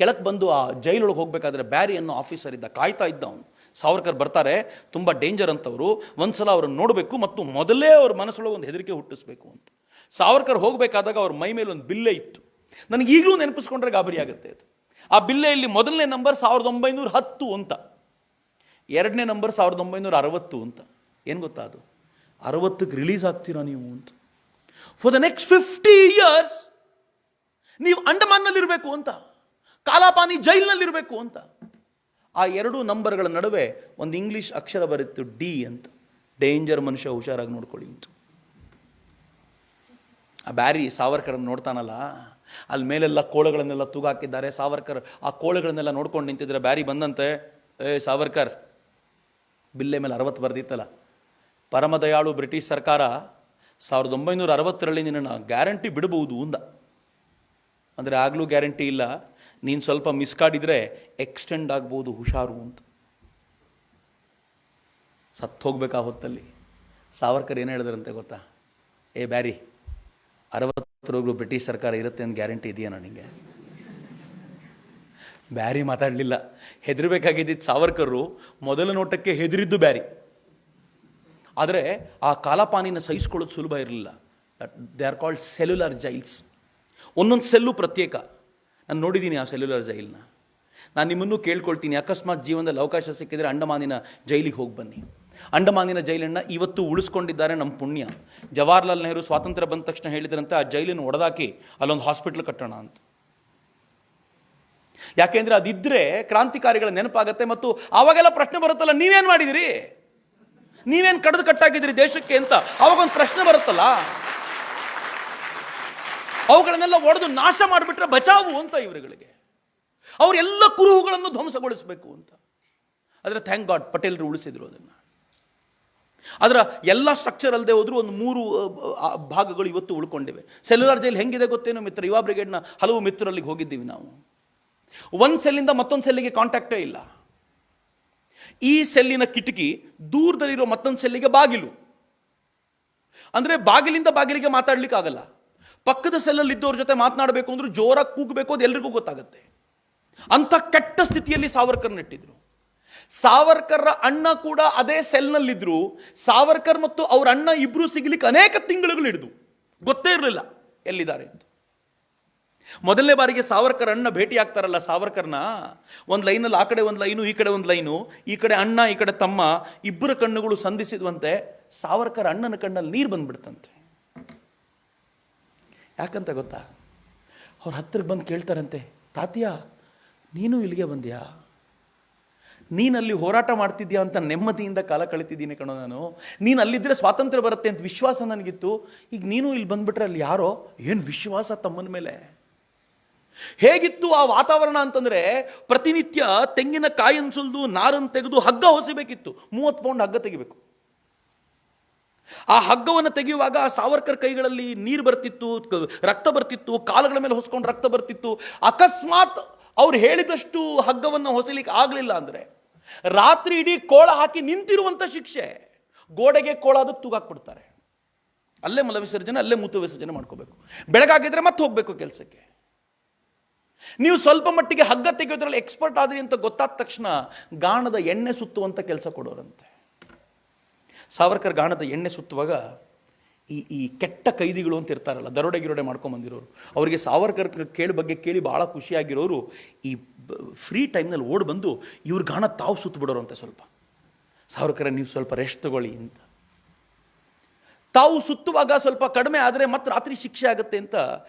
Speaker 1: ಕೆಳಕ್ಕೆ ಬಂದು ಆ ಜೈಲೊಳಗೆ ಹೋಗಬೇಕಾದ್ರೆ ಬ್ಯಾರಿ ಅನ್ನೋ ಆಫೀಸರ್ ಇದ್ದ, ಕಾಯ್ತಾ ಇದ್ದ ಅವನು. ಸಾವರ್ಕರ್ ಬರ್ತಾರೆ, ತುಂಬ ಡೇಂಜರ್ ಅಂತವರು, ಒಂದು ಸಲ ಅವ್ರನ್ನ ನೋಡಬೇಕು ಮತ್ತು ಮೊದಲೇ ಅವ್ರ ಮನಸ್ಸೊಳಗೆ ಒಂದು ಹೆದರಿಕೆ ಹುಟ್ಟಿಸ್ಬೇಕು ಅಂತ. ಸಾವರ್ಕರ್ ಹೋಗಬೇಕಾದಾಗ ಅವ್ರ ಮೈ ಮೇಲೆ ಒಂದು ಬಿಲ್ಲೆ ಇತ್ತು. ನನಗೆ ಈಗಲೂ ನೆನಪಿಸ್ಕೊಂಡ್ರೆ ಗಾಬರಿ ಆಗುತ್ತೆ ಅದು. ಆ ಬಿಲ್ಲೆಯಲ್ಲಿ ಮೊದಲನೇ ನಂಬರ್ 1910 ಅಂತ, ಎರಡನೇ ನಂಬರ್ 1960 ಅಂತ. ಏನು ಗೊತ್ತಾ, ಅದು 60ಕ್ಕೆ ರಿಲೀಸ್ ಆಗ್ತೀರಾ ನೀವು ಅಂತ. ಫಾರ್ ದ ನೆಕ್ಸ್ಟ್ 50 years ನೀವು ಅಂಡಮಾನ್ನಲ್ಲಿರಬೇಕು ಅಂತ, ಕಾಲಾಪಾನಿ ಜೈಲಿನಲ್ಲಿರಬೇಕು ಅಂತ. ಆ ಎರಡು ನಂಬರ್ಗಳ ನಡುವೆ ಒಂದು ಇಂಗ್ಲೀಷ್ ಅಕ್ಷರ ಬರುತ್ತೆ, ಡಿ ಅಂತ. ಡೇಂಜರ್, ಮನುಷ್ಯ ಹುಷಾರಾಗಿ ನೋಡ್ಕೊಳ್ಳಿ ಅಂತ. ಆ ಬ್ಯಾರಿ ಸಾವರ್ಕರನ್ನು ನೋಡ್ತಾನಲ್ಲ, ಅಲ್ಲಿ ಮೇಲೆಲ್ಲ ಕೋಳುಗಳನ್ನೆಲ್ಲ ತೂಗಾಕಿದ್ದಾರೆ. ಸಾವರ್ಕರ್ ಆ ಕೋಳುಗಳನ್ನೆಲ್ಲ ನೋಡ್ಕೊಂಡು ನಿಂತಿದ್ರೆ ಬ್ಯಾರಿ ಬಂದಂತೆ, ಸಾವರ್ಕರ್, ಬಿಲ್ಲೆ ಮೇಲೆ 60 ಬರೆದಿತ್ತಲ್ಲ, ಪರಮದಯಾಳು ಬ್ರಿಟಿಷ್ ಸರ್ಕಾರ 1960ರಲ್ಲಿ ನಿನ್ನನ್ನು ಗ್ಯಾರಂಟಿ ಬಿಡಬಹುದು ಅಂದ. ಅಂದರೆ ಆಗಲೂ ಗ್ಯಾರಂಟಿ ಇಲ್ಲ, ನೀನು ಸ್ವಲ್ಪ ಮಿಸ್ಕಾಡಿದರೆ ಎಕ್ಸ್ಟೆಂಡ್ ಆಗ್ಬೋದು, ಹುಷಾರು ಅಂತ. ಸತ್ತು ಹೋಗ್ಬೇಕಾ ಹೊತ್ತಲ್ಲಿ ಸಾವರ್ಕರ್ ಏನು ಹೇಳಿದ್ರಂತೆ ಗೊತ್ತಾ, ಏ ಬ್ಯಾರಿ, 60ರವರೆಗೂ ಬ್ರಿಟಿಷ್ ಸರ್ಕಾರ ಇರುತ್ತೆ ಅಂತ ಗ್ಯಾರಂಟಿ ಇದೆಯಾ ನನಗೆ? ಬ್ಯಾರಿ ಮಾತಾಡಲಿಲ್ಲ. ಹೆದರಬೇಕಾಗಿದ್ದಿದ್ದು ಸಾವರ್ಕರು, ಮೊದಲ ನೋಟಕ್ಕೆ ಹೆದರಿದ್ದು ಬ್ಯಾರಿ. ಆದರೆ ಆ ಕಾಲಾಪಾನಿನ ಸಹಿಸ್ಕೊಳ್ಳೋದು ಸುಲಭ ಇರಲಿಲ್ಲ. They are called cellular jails. ಒಂದೊಂದು ಸೆಲ್ಲು ಪ್ರತ್ಯೇಕ. ನಾನು ನೋಡಿದ್ದೀನಿ ಆ ಸೆಲ್ಯುಲರ್ ಜೈಲನ್ನ. ನಾನು ನಿಮ್ಮನ್ನು ಕೇಳ್ಕೊಳ್ತೀನಿ, ಅಕಸ್ಮಾತ್ ಜೀವನದಲ್ಲಿ ಅವಕಾಶ ಸಿಕ್ಕಿದರೆ ಅಂಡಮಾನಿನ ಜೈಲಿಗೆ ಹೋಗಿ ಬನ್ನಿ. ಅಂಡಮಾನಿನ ಜೈಲನ್ನು ಇವತ್ತು ಉಳಿಸ್ಕೊಂಡಿದ್ದಾರೆ ನಮ್ಮ ಪುಣ್ಯ. ಜವಾಹರ್ಲಾಲ್ ನೆಹರು ಸ್ವಾತಂತ್ರ್ಯ ಬಂದ ತಕ್ಷಣ ಹೇಳಿದ್ರಂತೆ, ಆ ಜೈಲನ್ನು ಒಡೆದಾಕಿ ಅಲ್ಲೊಂದು ಹಾಸ್ಪಿಟ್ಲ್ ಕಟ್ಟೋಣ ಅಂತ. ಯಾಕೆಂದರೆ ಅದಿದ್ದರೆ ಕ್ರಾಂತಿಕಾರಿಗಳ ನೆನಪಾಗತ್ತೆ. ಮತ್ತು ಆವಾಗೆಲ್ಲ ಪ್ರಶ್ನೆ ಬರುತ್ತಲ್ಲ, ನೀವೇನು ಮಾಡಿದಿರಿ, ನೀವೇನು ಕಡ್ದು ಕಟ್ಟಾಕಿದಿರಿ ದೇಶಕ್ಕೆ ಅಂತ ಅವಾಗೊಂದು ಪ್ರಶ್ನೆ ಬರುತ್ತಲ್ಲ. ಅವುಗಳನ್ನೆಲ್ಲ ಒಡೆದು ನಾಶ ಮಾಡಿಬಿಟ್ರೆ ಬಚಾವು ಅಂತ ಇವರುಗಳಿಗೆ. ಅವರೆಲ್ಲ ಕುರುಹುಗಳನ್ನು ಧ್ವಂಸಗೊಳಿಸಬೇಕು ಅಂತ. ಆದರೆ ಥ್ಯಾಂಕ್ ಗಾಡ್ ಪಟೇಲರು ಉಳಿಸಿದ್ರು ಅದನ್ನು. ಅದರ ಎಲ್ಲ ಸ್ಟ್ರಕ್ಚರ್ ಅಲ್ಲದೆ ಹೋದರೂ ಒಂದು 3 ಭಾಗಗಳು ಇವತ್ತು ಉಳ್ಕೊಂಡಿವೆ. ಸೆಲ್ಯುಲರ್ ಜೈಲ್ ಹೆಂಗಿದೆ ಗೊತ್ತೇನೋ ಮಿತ್ರ, ಯುವ ಬ್ರಿಗೇಡ್ನ ಹಲವು ಮಿತ್ರರಲ್ಲಿಗೆ ಹೋಗಿದ್ದೀವಿ ನಾವು. ಒಂದು ಸೆಲ್ಲಿಂದ ಮತ್ತೊಂದು ಸೆಲ್ಲಿಗೆ ಕಾಂಟ್ಯಾಕ್ಟೇ ಇಲ್ಲ. ಈ ಸೆಲ್ಲಿನ ಕಿಟಕಿ, ದೂರದಲ್ಲಿರೋ ಮತ್ತೊಂದು ಸೆಲ್ಲಿಗೆ ಬಾಗಿಲು. ಅಂದರೆ ಬಾಗಿಲಿಂದ ಬಾಗಿಲಿಗೆ ಮಾತಾಡ್ಲಿಕ್ಕೆ ಆಗಲ್ಲ. ಪಕ್ಕದ ಸೆಲ್ಲಲ್ಲಿ ಇದ್ದವ್ರ ಜೊತೆ ಮಾತನಾಡಬೇಕು ಅಂದ್ರೆ ಜೋರಾಗಿ ಕೂಗಬೇಕು, ಅದು ಎಲ್ರಿಗೂ ಗೊತ್ತಾಗುತ್ತೆ. ಅಂಥ ಕೆಟ್ಟ ಸ್ಥಿತಿಯಲ್ಲಿ ಸಾವರ್ಕರ್ ನೆಟ್ಟಿದ್ರು. ಸಾವರ್ಕರ್ ಅಣ್ಣ ಕೂಡ ಅದೇ ಸೆಲ್ನಲ್ಲಿದ್ದರು. ಸಾವರ್ಕರ್ ಮತ್ತು ಅವ್ರ ಅಣ್ಣ ಇಬ್ಬರು ಸಿಗ್ಲಿಕ್ಕೆ ಅನೇಕ ತಿಂಗಳುಗಳು ಹಿಡಿದು, ಗೊತ್ತೇ ಇರಲಿಲ್ಲ ಎಲ್ಲಿದ್ದಾರೆ ಅಂತ. ಮೊದಲನೇ ಬಾರಿಗೆ ಸಾವರ್ಕರ್ ಅಣ್ಣ ಭೇಟಿ ಆಗ್ತಾರಲ್ಲ ಸಾವರ್ಕರ್ನ, ಒಂದು ಲೈನಲ್ಲಿ ಆ ಕಡೆ ಒಂದು ಲೈನು, ಈ ಕಡೆ ಒಂದು ಲೈನು, ಈ ಕಡೆ ಅಣ್ಣ ಈ ಕಡೆ ತಮ್ಮ, ಇಬ್ಬರ ಕಣ್ಣುಗಳು ಸಂಧಿಸಿದ್ವಂತೆ. ಸಾವರ್ಕರ್ ಅಣ್ಣನ ಕಣ್ಣಲ್ಲಿ ನೀರು ಬಂದ್ಬಿಡ್ತಂತೆ. ಯಾಕಂತ ಗೊತ್ತಾ, ಅವ್ರ ಹತ್ತಿರಕ್ಕೆ ಬಂದು ಕೇಳ್ತಾರಂತೆ, ತಾತ್ಯ ನೀನು ಇಲ್ಲಿಗೆ ಬಂದ್ಯಾ, ನೀನಲ್ಲಿ ಹೋರಾಟ ಮಾಡ್ತಿದ್ಯಾ ಅಂತ ನೆಮ್ಮದಿಯಿಂದ ಕಾಲ ಕಳೀತಿದ್ದೀನಿ ಕಣೋ ನಾನು. ನೀನು ಅಲ್ಲಿದ್ದರೆ ಸ್ವಾತಂತ್ರ್ಯ ಬರುತ್ತೆ ಅಂತ ವಿಶ್ವಾಸ ನನಗಿತ್ತು. ಈಗ ನೀನು ಇಲ್ಲಿ ಬಂದ್ಬಿಟ್ರೆ ಅಲ್ಲಿ ಯಾರೋ, ಏನು ವಿಶ್ವಾಸ ತಮ್ಮನ ಮೇಲೆ. ಹೇಗಿತ್ತು ಆ ವಾತಾವರಣ ಅಂತಂದರೆ, ಪ್ರತಿನಿತ್ಯ ತೆಂಗಿನ ಕಾಯನ್ನು ಸುಲಿದು ನಾರನ್ನು ತೆಗೆದು ಹಗ್ಗ ಹೊಸಿಬೇಕಿತ್ತು. 30 ಪೌಂಡ್ ಹಗ್ಗ ತೆಗಿಬೇಕು. ಆ ಹಗ್ಗವನ್ನು ತೆಗೆಯುವಾಗ ಸಾವರ್ಕರ್ ಕೈಗಳಲ್ಲಿ ನೀರು ಬರ್ತಿತ್ತು, ರಕ್ತ ಬರ್ತಿತ್ತು, ಕಾಲುಗಳ ಮೇಲೆ ಹೊಸ್ಕೊಂಡು ರಕ್ತ ಬರ್ತಿತ್ತು. ಅಕಸ್ಮಾತ್ ಅವ್ರು ಹೇಳಿದಷ್ಟು ಹಗ್ಗವನ್ನು ಹೊಸಲಿಕ್ಕೆ ಆಗಲಿಲ್ಲ ಅಂದರೆ ರಾತ್ರಿ ಇಡೀ ಕೋಳ ಹಾಕಿ ನಿಂತಿರುವಂಥ ಶಿಕ್ಷೆ. ಗೋಡೆಗೆ ಕೋಳ ಅದಕ್ಕೆ ತೂಗಾಕ್ಬಿಡ್ತಾರೆ. ಅಲ್ಲೇ ಮಲ ವಿಸರ್ಜನೆ, ಅಲ್ಲೇ ಮೂತ್ರ ವಿಸರ್ಜನೆ ಮಾಡ್ಕೋಬೇಕು. ಬೆಳಗಾಗಿದ್ರೆ ಮತ್ತೆ ಹೋಗಬೇಕು ಕೆಲಸಕ್ಕೆ. ನೀವು ಸ್ವಲ್ಪ ಮಟ್ಟಿಗೆ ಹಗ್ಗ ತೆಗೆಯೋದ್ರಲ್ಲಿ ಎಕ್ಸ್ಪರ್ಟ್ ಆದ್ರಿ ಅಂತ ಗೊತ್ತಾದ ತಕ್ಷಣ ಗಾಣದ ಎಣ್ಣೆ ಸುತ್ತುವಂಥ ಕೆಲಸ ಕೊಡೋರಂತೆ. ಸಾವರ್ಕರ್ ಗಾಣದ ಎಣ್ಣೆ ಸುತ್ತುವಾಗ ಈ ಕೆಟ್ಟ ಕೈದಿಗಳು ಅಂತ ಇರ್ತಾರಲ್ಲ, ದರೋಡೆ ಗಿರೋಡೆ ಮಾಡ್ಕೊಂಬಂದಿರೋರು, ಅವರಿಗೆ ಸಾವರ್ಕರ್ ಬಗ್ಗೆ ಕೇಳಿ ಭಾಳ ಖುಷಿಯಾಗಿರೋರು ಈ ಫ್ರೀ ಟೈಮ್ನಲ್ಲಿ ಓಡಿ ಬಂದು ಇವ್ರ ಗಾಣ ತಾವು ಸುತ್ತು ಬಿಡೋರಂತೆ. ಸ್ವಲ್ಪ ಸಾವರ್ಕರ ನೀವು ಸ್ವಲ್ಪ ರೆಸ್ಟ್ ತಗೊಳ್ಳಿ ಅಂತ. ತಾವು ಸುತ್ತುವಾಗ ಸ್ವಲ್ಪ ಕಡಿಮೆ ಆದರೆ ಮತ್ತೆ ರಾತ್ರಿ ಶಿಕ್ಷೆ ಆಗುತ್ತೆ ಅಂತ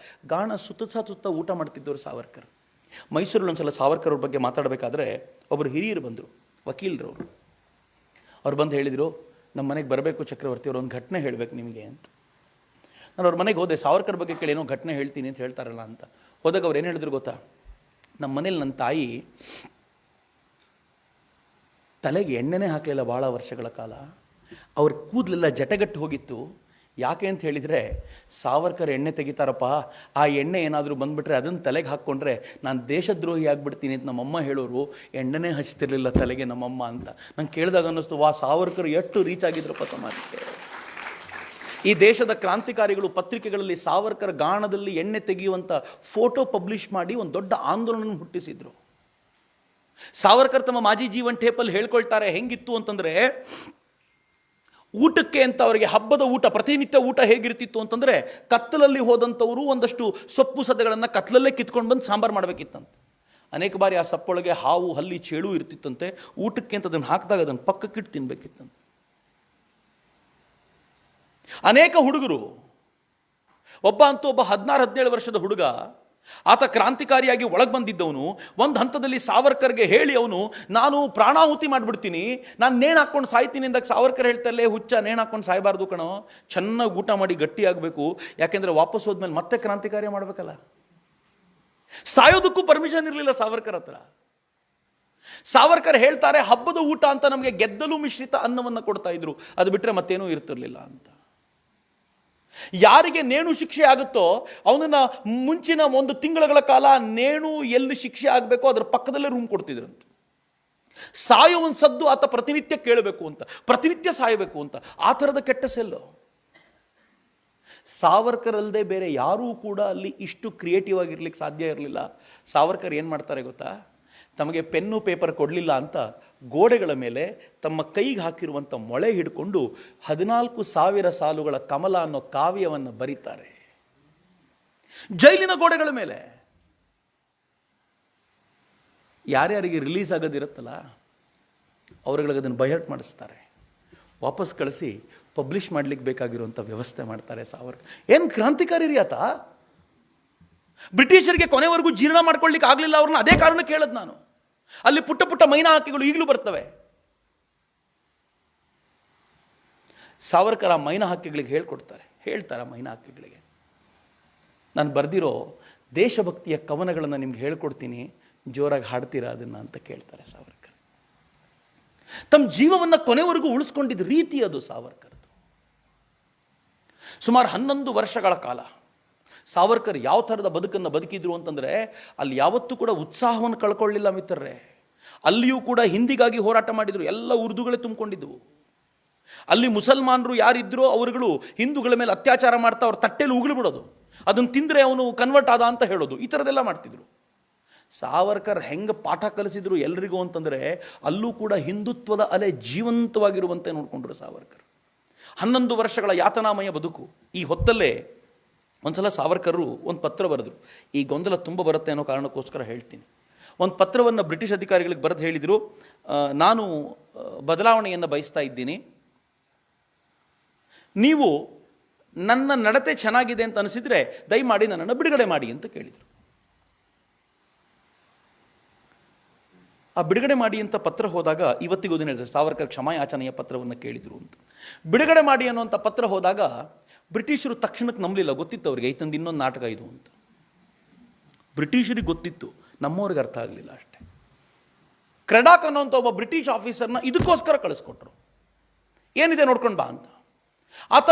Speaker 1: ಗಾಣ ಸುತ್ತ ಊಟ ಮಾಡ್ತಿದ್ದವರು ಸಾವರ್ಕರ್. ಮೈಸೂರಲ್ಲಿ ಒಂದ್ಸಲ ಸಾವರ್ಕರ್ ಅವ್ರ ಬಗ್ಗೆ ಮಾತಾಡಬೇಕಾದ್ರೆ ಒಬ್ಬರು ಹಿರಿಯರು ಬಂದರು, ವಕೀಲರವರು. ಅವ್ರು ಬಂದು ಹೇಳಿದರು, ನಮ್ಮ ಮನೆಗೆ ಬರಬೇಕು ಚಕ್ರವರ್ತಿ, ಅವರು ಒಂದು ಘಟನೆ ಹೇಳಬೇಕು ನಿಮಗೆ ಅಂತ. ನಾನು ಅವ್ರ ಮನೆಗೆ ಹೋದೆ. ಸಾವರ್ಕರ್ ಬಗ್ಗೆ ಕೇಳಿ ಏನೋ ಘಟನೆ ಹೇಳ್ತೀನಿ ಅಂತ ಹೇಳ್ತಾರಲ್ಲ ಅಂತ ಹೋದಾಗ ಅವ್ರು ಏನು ಹೇಳಿದ್ರು ಗೊತ್ತಾ, ನಮ್ಮ ಮನೇಲಿ ನನ್ನ ತಲೆಗೆ ಎಣ್ಣೆನೇ ಹಾಕಲಿಲ್ಲ ಭಾಳ ವರ್ಷಗಳ ಕಾಲ. ಅವ್ರ ಕೂದಲೆಲ್ಲ ಜಟಗಟ್ಟು ಹೋಗಿತ್ತು. ಯಾಕೆ ಅಂತ ಹೇಳಿದರೆ, ಸಾವರ್ಕರ್ ಎಣ್ಣೆ ತೆಗಿತಾರಪ್ಪ, ಆ ಎಣ್ಣೆ ಏನಾದರೂ ಬಂದುಬಿಟ್ರೆ ಅದನ್ನು ತಲೆಗೆ ಹಾಕ್ಕೊಂಡ್ರೆ ನಾನು ದೇಶದ್ರೋಹಿ ಆಗಿಬಿಡ್ತೀನಿ ಅಂತ ನಮ್ಮಮ್ಮ ಹೇಳೋರು. ಎಣ್ಣೆನೇ ಹಚ್ತಿರ್ಲಿಲ್ಲ ತಲೆಗೆ ನಮ್ಮಮ್ಮ ಅಂತ. ನಂಗೆ ಕೇಳಿದಾಗ ಅನ್ನಿಸ್ತು, ಸಾವರ್ಕರ್ ಎಷ್ಟು ರೀಚ್ ಆಗಿದ್ರಪ್ಪ ಸಮಾಜಕ್ಕೆ. ಈ ದೇಶದ ಕ್ರಾಂತಿಕಾರಿಗಳು ಪತ್ರಿಕೆಗಳಲ್ಲಿ ಸಾವರ್ಕರ್ ಗಾಣದಲ್ಲಿ ಎಣ್ಣೆ ತೆಗೆಯುವಂಥ ಫೋಟೋ ಪಬ್ಲಿಷ್ ಮಾಡಿ ಒಂದು ದೊಡ್ಡ ಆಂದೋಲನ ಹುಟ್ಟಿಸಿದ್ರು. ಸಾವರ್ಕರ್ ತಮ್ಮ ಮಾಜಿ ಜೀವನ್ ಟೇಪಲ್ಲಿ ಹೇಳ್ಕೊಳ್ತಾರೆ ಹೆಂಗಿತ್ತು ಅಂತಂದರೆ, ಊಟಕ್ಕೆ ಅಂತ ಅವರಿಗೆ ಹಬ್ಬದ ಊಟ, ಪ್ರತಿನಿತ್ಯ ಊಟ ಹೇಗಿರ್ತಿತ್ತು ಅಂತಂದರೆ, ಕತ್ತಲಲ್ಲಿ ಹೋದಂಥವರು ಒಂದಷ್ಟು ಸೊಪ್ಪು ಸದೆಗಳನ್ನು ಕತ್ತಲಲ್ಲೇ ಕಿತ್ಕೊಂಡು ಬಂದು ಸಾಂಬಾರು ಮಾಡಬೇಕಿತ್ತಂತೆ. ಅನೇಕ ಬಾರಿ ಆ ಸಪ್ಪೊಳಗೆ ಹಾವು, ಹಲ್ಲಿ, ಚೇಳು ಇರ್ತಿತ್ತಂತೆ. ಊಟಕ್ಕೆ ಅಂತ ಅದನ್ನು ಹಾಕಿದಾಗ ಅದನ್ನು ಪಕ್ಕಕ್ಕಿಟ್ಟು ತಿನ್ಬೇಕಿತ್ತಂತೆ. ಅನೇಕ ಹುಡುಗರು, ಒಬ್ಬ 16-17 ವರ್ಷದ ಹುಡುಗ, ಆತ ಕ್ರಾಂತಿಕಾರಿಯಾಗಿ ಒಳಗೆ ಬಂದಿದ್ದವನು. ಒಂದು ಹಂತದಲ್ಲಿ ಸಾವರ್ಕರ್ಗೆ ಹೇಳಿ ಅವನು, ನಾನು ಪ್ರಾಣಾಹುತಿ ಮಾಡಿಬಿಡ್ತೀನಿ, ನಾನು ನೇಣು ಹಾಕ್ಕೊಂಡು ಸಾಯ್ತೀನಿ ಅಂದಾಗ ಸಾವರ್ಕರ್ ಹೇಳ್ತಾರಲ್ಲೇ, ಹುಚ್ಚ, ನೇಣು ಹಾಕ್ಕೊಂಡು ಸಾಯಬಾರ್ದು ಕಣೋ, ಚೆನ್ನಾಗಿ ಊಟ ಮಾಡಿ ಗಟ್ಟಿ ಆಗಬೇಕು, ಯಾಕೆಂದರೆ ವಾಪಸ್ ಹೋದ್ಮೇಲೆ ಮತ್ತೆ ಕ್ರಾಂತಿಕಾರ್ಯ ಮಾಡಬೇಕಲ್ಲ. ಸಾಯೋದಕ್ಕೂ ಪರ್ಮಿಷನ್ ಇರಲಿಲ್ಲ ಸಾವರ್ಕರ್ ಹತ್ರ. ಸಾವರ್ಕರ್ ಹೇಳ್ತಾರೆ, ಹಬ್ಬದ ಊಟ ಅಂತ ನಮಗೆ ಗೆದ್ದಲು ಮಿಶ್ರಿತ ಅನ್ನವನ್ನು ಕೊಡ್ತಾ ಇದ್ರು, ಅದು ಬಿಟ್ಟರೆ ಮತ್ತೇನೂ ಇರ್ತಿರ್ಲಿಲ್ಲ ಅಂತ. ಯಾರಿಗೆ ನೇಣು ಶಿಕ್ಷೆ ಆಗುತ್ತೋ ಅವನನ್ನು ಮುಂಚಿನ 1 ತಿಂಗಳ ಕಾಲ ನೇಣು ಎಲ್ಲಿ ಶಿಕ್ಷೆ ಆಗಬೇಕೋ ಅದರ ಪಕ್ಕದಲ್ಲೇ ರೂಮ್ ಕೊಡ್ತಿದ್ರಂತೆ. ಸಾಯುವ ಸದ್ದು ಆತ ಪ್ರತಿನಿತ್ಯ ಕೇಳಬೇಕು ಅಂತ, ಪ್ರತಿನಿತ್ಯ ಸಾಯಬೇಕು ಅಂತ. ಆ ಥರದ ಕೆಟ್ಟ ಸೆಲ್ಲು. ಸಾವರ್ಕರ್ ಅಲ್ಲದೆ ಬೇರೆ ಯಾರೂ ಕೂಡ ಅಲ್ಲಿ ಇಷ್ಟು ಕ್ರಿಯೇಟಿವ್ ಆಗಿರ್ಲಿಕ್ಕೆ ಸಾಧ್ಯ ಇರಲಿಲ್ಲ. ಸಾವರ್ಕರ್ ಏನು ಮಾಡ್ತಾರೆ ಗೊತ್ತಾ, ತಮಗೆ ಪೆನ್ನು ಪೇಪರ್ ಕೊಡಲಿಲ್ಲ ಅಂತ ಗೋಡೆಗಳ ಮೇಲೆ ತಮ್ಮ ಕೈಗೆ ಹಾಕಿರುವಂಥ ಮೊಳೆ ಹಿಡ್ಕೊಂಡು 14,000 ಸಾಲುಗಳ ಕಮಲ ಅನ್ನೋ ಕಾವ್ಯವನ್ನು ಬರೀತಾರೆ ಜೈಲಿನ ಗೋಡೆಗಳ ಮೇಲೆ. ಯಾರ್ಯಾರಿಗೆ ರಿಲೀಸ್ ಆಗೋದಿರುತ್ತಲ್ಲ ಅವ್ರಿಗೆ ಅದನ್ನು ಬೈಹರ್ಟ್ ಮಾಡಿಸ್ತಾರೆ, ವಾಪಸ್ ಕಳಿಸಿ ಪಬ್ಲಿಷ್ ಮಾಡಲಿಕ್ಕೆ ಬೇಕಾಗಿರುವಂಥ ವ್ಯವಸ್ಥೆ ಮಾಡ್ತಾರೆ ಸಾವರ್ಕರ್. ಏನು ಕ್ರಾಂತಿಕಾರಿ ರೀ ಆತ. ಬ್ರಿಟಿಷರಿಗೆ ಕೊನೆವರೆಗೂ ಜೀರ್ಣ ಮಾಡ್ಕೊಳ್ಳಿಕ್ಕೆ ಆಗಲಿಲ್ಲ ಅವ್ರನ್ನ. ಅದೇ ಕಾರಣಕ್ಕೆ ಹೇಳೋದು ನಾನು, ಅಲ್ಲಿ ಪುಟ್ಟ ಪುಟ್ಟ ಮೈನಾ ಹಕ್ಕಿಗಳು ಈಗಲೂ ಬರ್ತವೆ. ಸಾವರ್ಕರ್ ಆ ಮೈನಾ ಹಕ್ಕಿಗಳಿಗೆ ಹೇಳ್ತಾರೆ ಮೈನಾ ಹಕ್ಕಿಗಳಿಗೆ, ನಾನು ಬರೆದಿರೋ ದೇಶಭಕ್ತಿಯ ಕವನಗಳನ್ನು ನಿಮ್ಗೆ ಹೇಳ್ಕೊಡ್ತೀನಿ, ಜೋರಾಗಿ ಹಾಡ್ತೀರಾ ಅದನ್ನು ಅಂತ ಕೇಳ್ತಾರೆ ಸಾವರ್ಕರ್. ತಮ್ಮ ಜೀವವನ್ನು ಕೊನೆವರೆಗೂ ಉಳಿಸ್ಕೊಂಡಿದ್ದ ರೀತಿ ಅದು ಸಾವರ್ಕರ್ದು. ಸುಮಾರು 11 ವರ್ಷಗಳ ಕಾಲ ಸಾವರ್ಕರ್ ಯಾವ ಥರದ ಬದುಕನ್ನು ಬದುಕಿದ್ರು ಅಂತಂದರೆ, ಅಲ್ಲಿ ಯಾವತ್ತೂ ಕೂಡ ಉತ್ಸಾಹವನ್ನು ಕಳ್ಕೊಳ್ಳಿಲ್ಲ ಮಿತ್ರರೇ. ಅಲ್ಲಿಯೂ ಕೂಡ ಹಿಂದಿಗಾಗಿ ಹೋರಾಟ ಮಾಡಿದರು. ಎಲ್ಲ ಉರ್ದುಗಳೇ ತುಂಬಿಕೊಂಡಿದ್ದವು. ಅಲ್ಲಿ ಮುಸಲ್ಮಾನರು ಯಾರಿದ್ರೋ ಅವರುಗಳು ಹಿಂದೂಗಳ ಮೇಲೆ ಅತ್ಯಾಚಾರ ಮಾಡ್ತಾ ಅವ್ರ ತಟ್ಟೆಯಲ್ಲಿ ಉಗುಳು ಬಿಡೋದು, ಅದನ್ನು ತಿಂದರೆ ಅವನು ಕನ್ವರ್ಟ್ ಆದ ಅಂತ ಹೇಳೋದು, ಈ ಥರದ್ದೆಲ್ಲ ಮಾಡ್ತಿದ್ರು. ಸಾವರ್ಕರ್ ಹೆಂಗೆ ಪಾಠ ಕಲಿಸಿದ್ರು ಎಲ್ರಿಗೂ ಅಂತಂದರೆ, ಅಲ್ಲೂ ಕೂಡ ಹಿಂದುತ್ವದ ಅಲೆ ಜೀವಂತವಾಗಿರುವಂತೆ ನೋಡಿಕೊಂಡ್ರು ಸಾವರ್ಕರ್. 11 ವರ್ಷಗಳ ಯಾತನಾಮಯ ಬದುಕು. ಈ ಹೊತ್ತಲ್ಲೇ ಒಂದ್ಸಲ ಸಾವರ್ಕರು ಒಂದು ಪತ್ರ ಬರೆದರು. ಈ ಗೊಂದಲ ತುಂಬ ಬರುತ್ತೆ ಅನ್ನೋ ಕಾರಣಕ್ಕೋಸ್ಕರ ಹೇಳ್ತೀನಿ. ಒಂದು ಪತ್ರವನ್ನು ಬ್ರಿಟಿಷ್ ಅಧಿಕಾರಿಗಳಿಗೆ ಬರೆದು ಹೇಳಿದರು, ನಾನು ಬದಲಾವಣೆಯನ್ನು ಬಯಸ್ತಾ ಇದ್ದೀನಿ, ನೀವು ನನ್ನ ನಡತೆ ಚೆನ್ನಾಗಿದೆ ಅಂತ ಅನಿಸಿದರೆ ದಯಮಾಡಿ ನನ್ನನ್ನು ಬಿಡುಗಡೆ ಮಾಡಿ ಅಂತ ಕೇಳಿದರು. ಆ ಬಿಡುಗಡೆ ಮಾಡಿ ಅಂತ ಪತ್ರ ಹೋದಾಗ, ಇವತ್ತಿಗೂ ಅದನ್ನು ಹೇಳ್ತಾರೆ, ಸಾವರ್ಕರ್ ಕ್ಷಮಾಯಾಚನೆಯ ಪತ್ರವನ್ನು ಕೇಳಿದರು ಅಂತ. ಬಿಡುಗಡೆ ಮಾಡಿ ಅನ್ನುವಂಥ ಪತ್ರ ಹೋದಾಗ ಬ್ರಿಟಿಷರು ತಕ್ಷಣಕ್ಕೆ ನಂಬಲಿಲ್ಲ. ಗೊತ್ತಿತ್ತು ಅವ್ರಿಗೆ, ಐತಂದು ಇನ್ನೊಂದು ನಾಟಕ ಇದು ಅಂತ. ಬ್ರಿಟಿಷರಿಗೆ ಗೊತ್ತಿತ್ತು, ನಮ್ಮವ್ರಿಗೆ ಅರ್ಥ ಆಗಲಿಲ್ಲ ಅಷ್ಟೇ. ಕ್ರೆಡಾಕ್ ಅನ್ನೋಂಥ ಒಬ್ಬ ಬ್ರಿಟಿಷ್ ಆಫೀಸರ್ನ ಇದಕ್ಕೋಸ್ಕರ ಕಳಿಸ್ಕೊಟ್ರು, ಏನಿದೆ ನೋಡ್ಕೊಂಡು ಬಾ ಅಂತ. ಆತ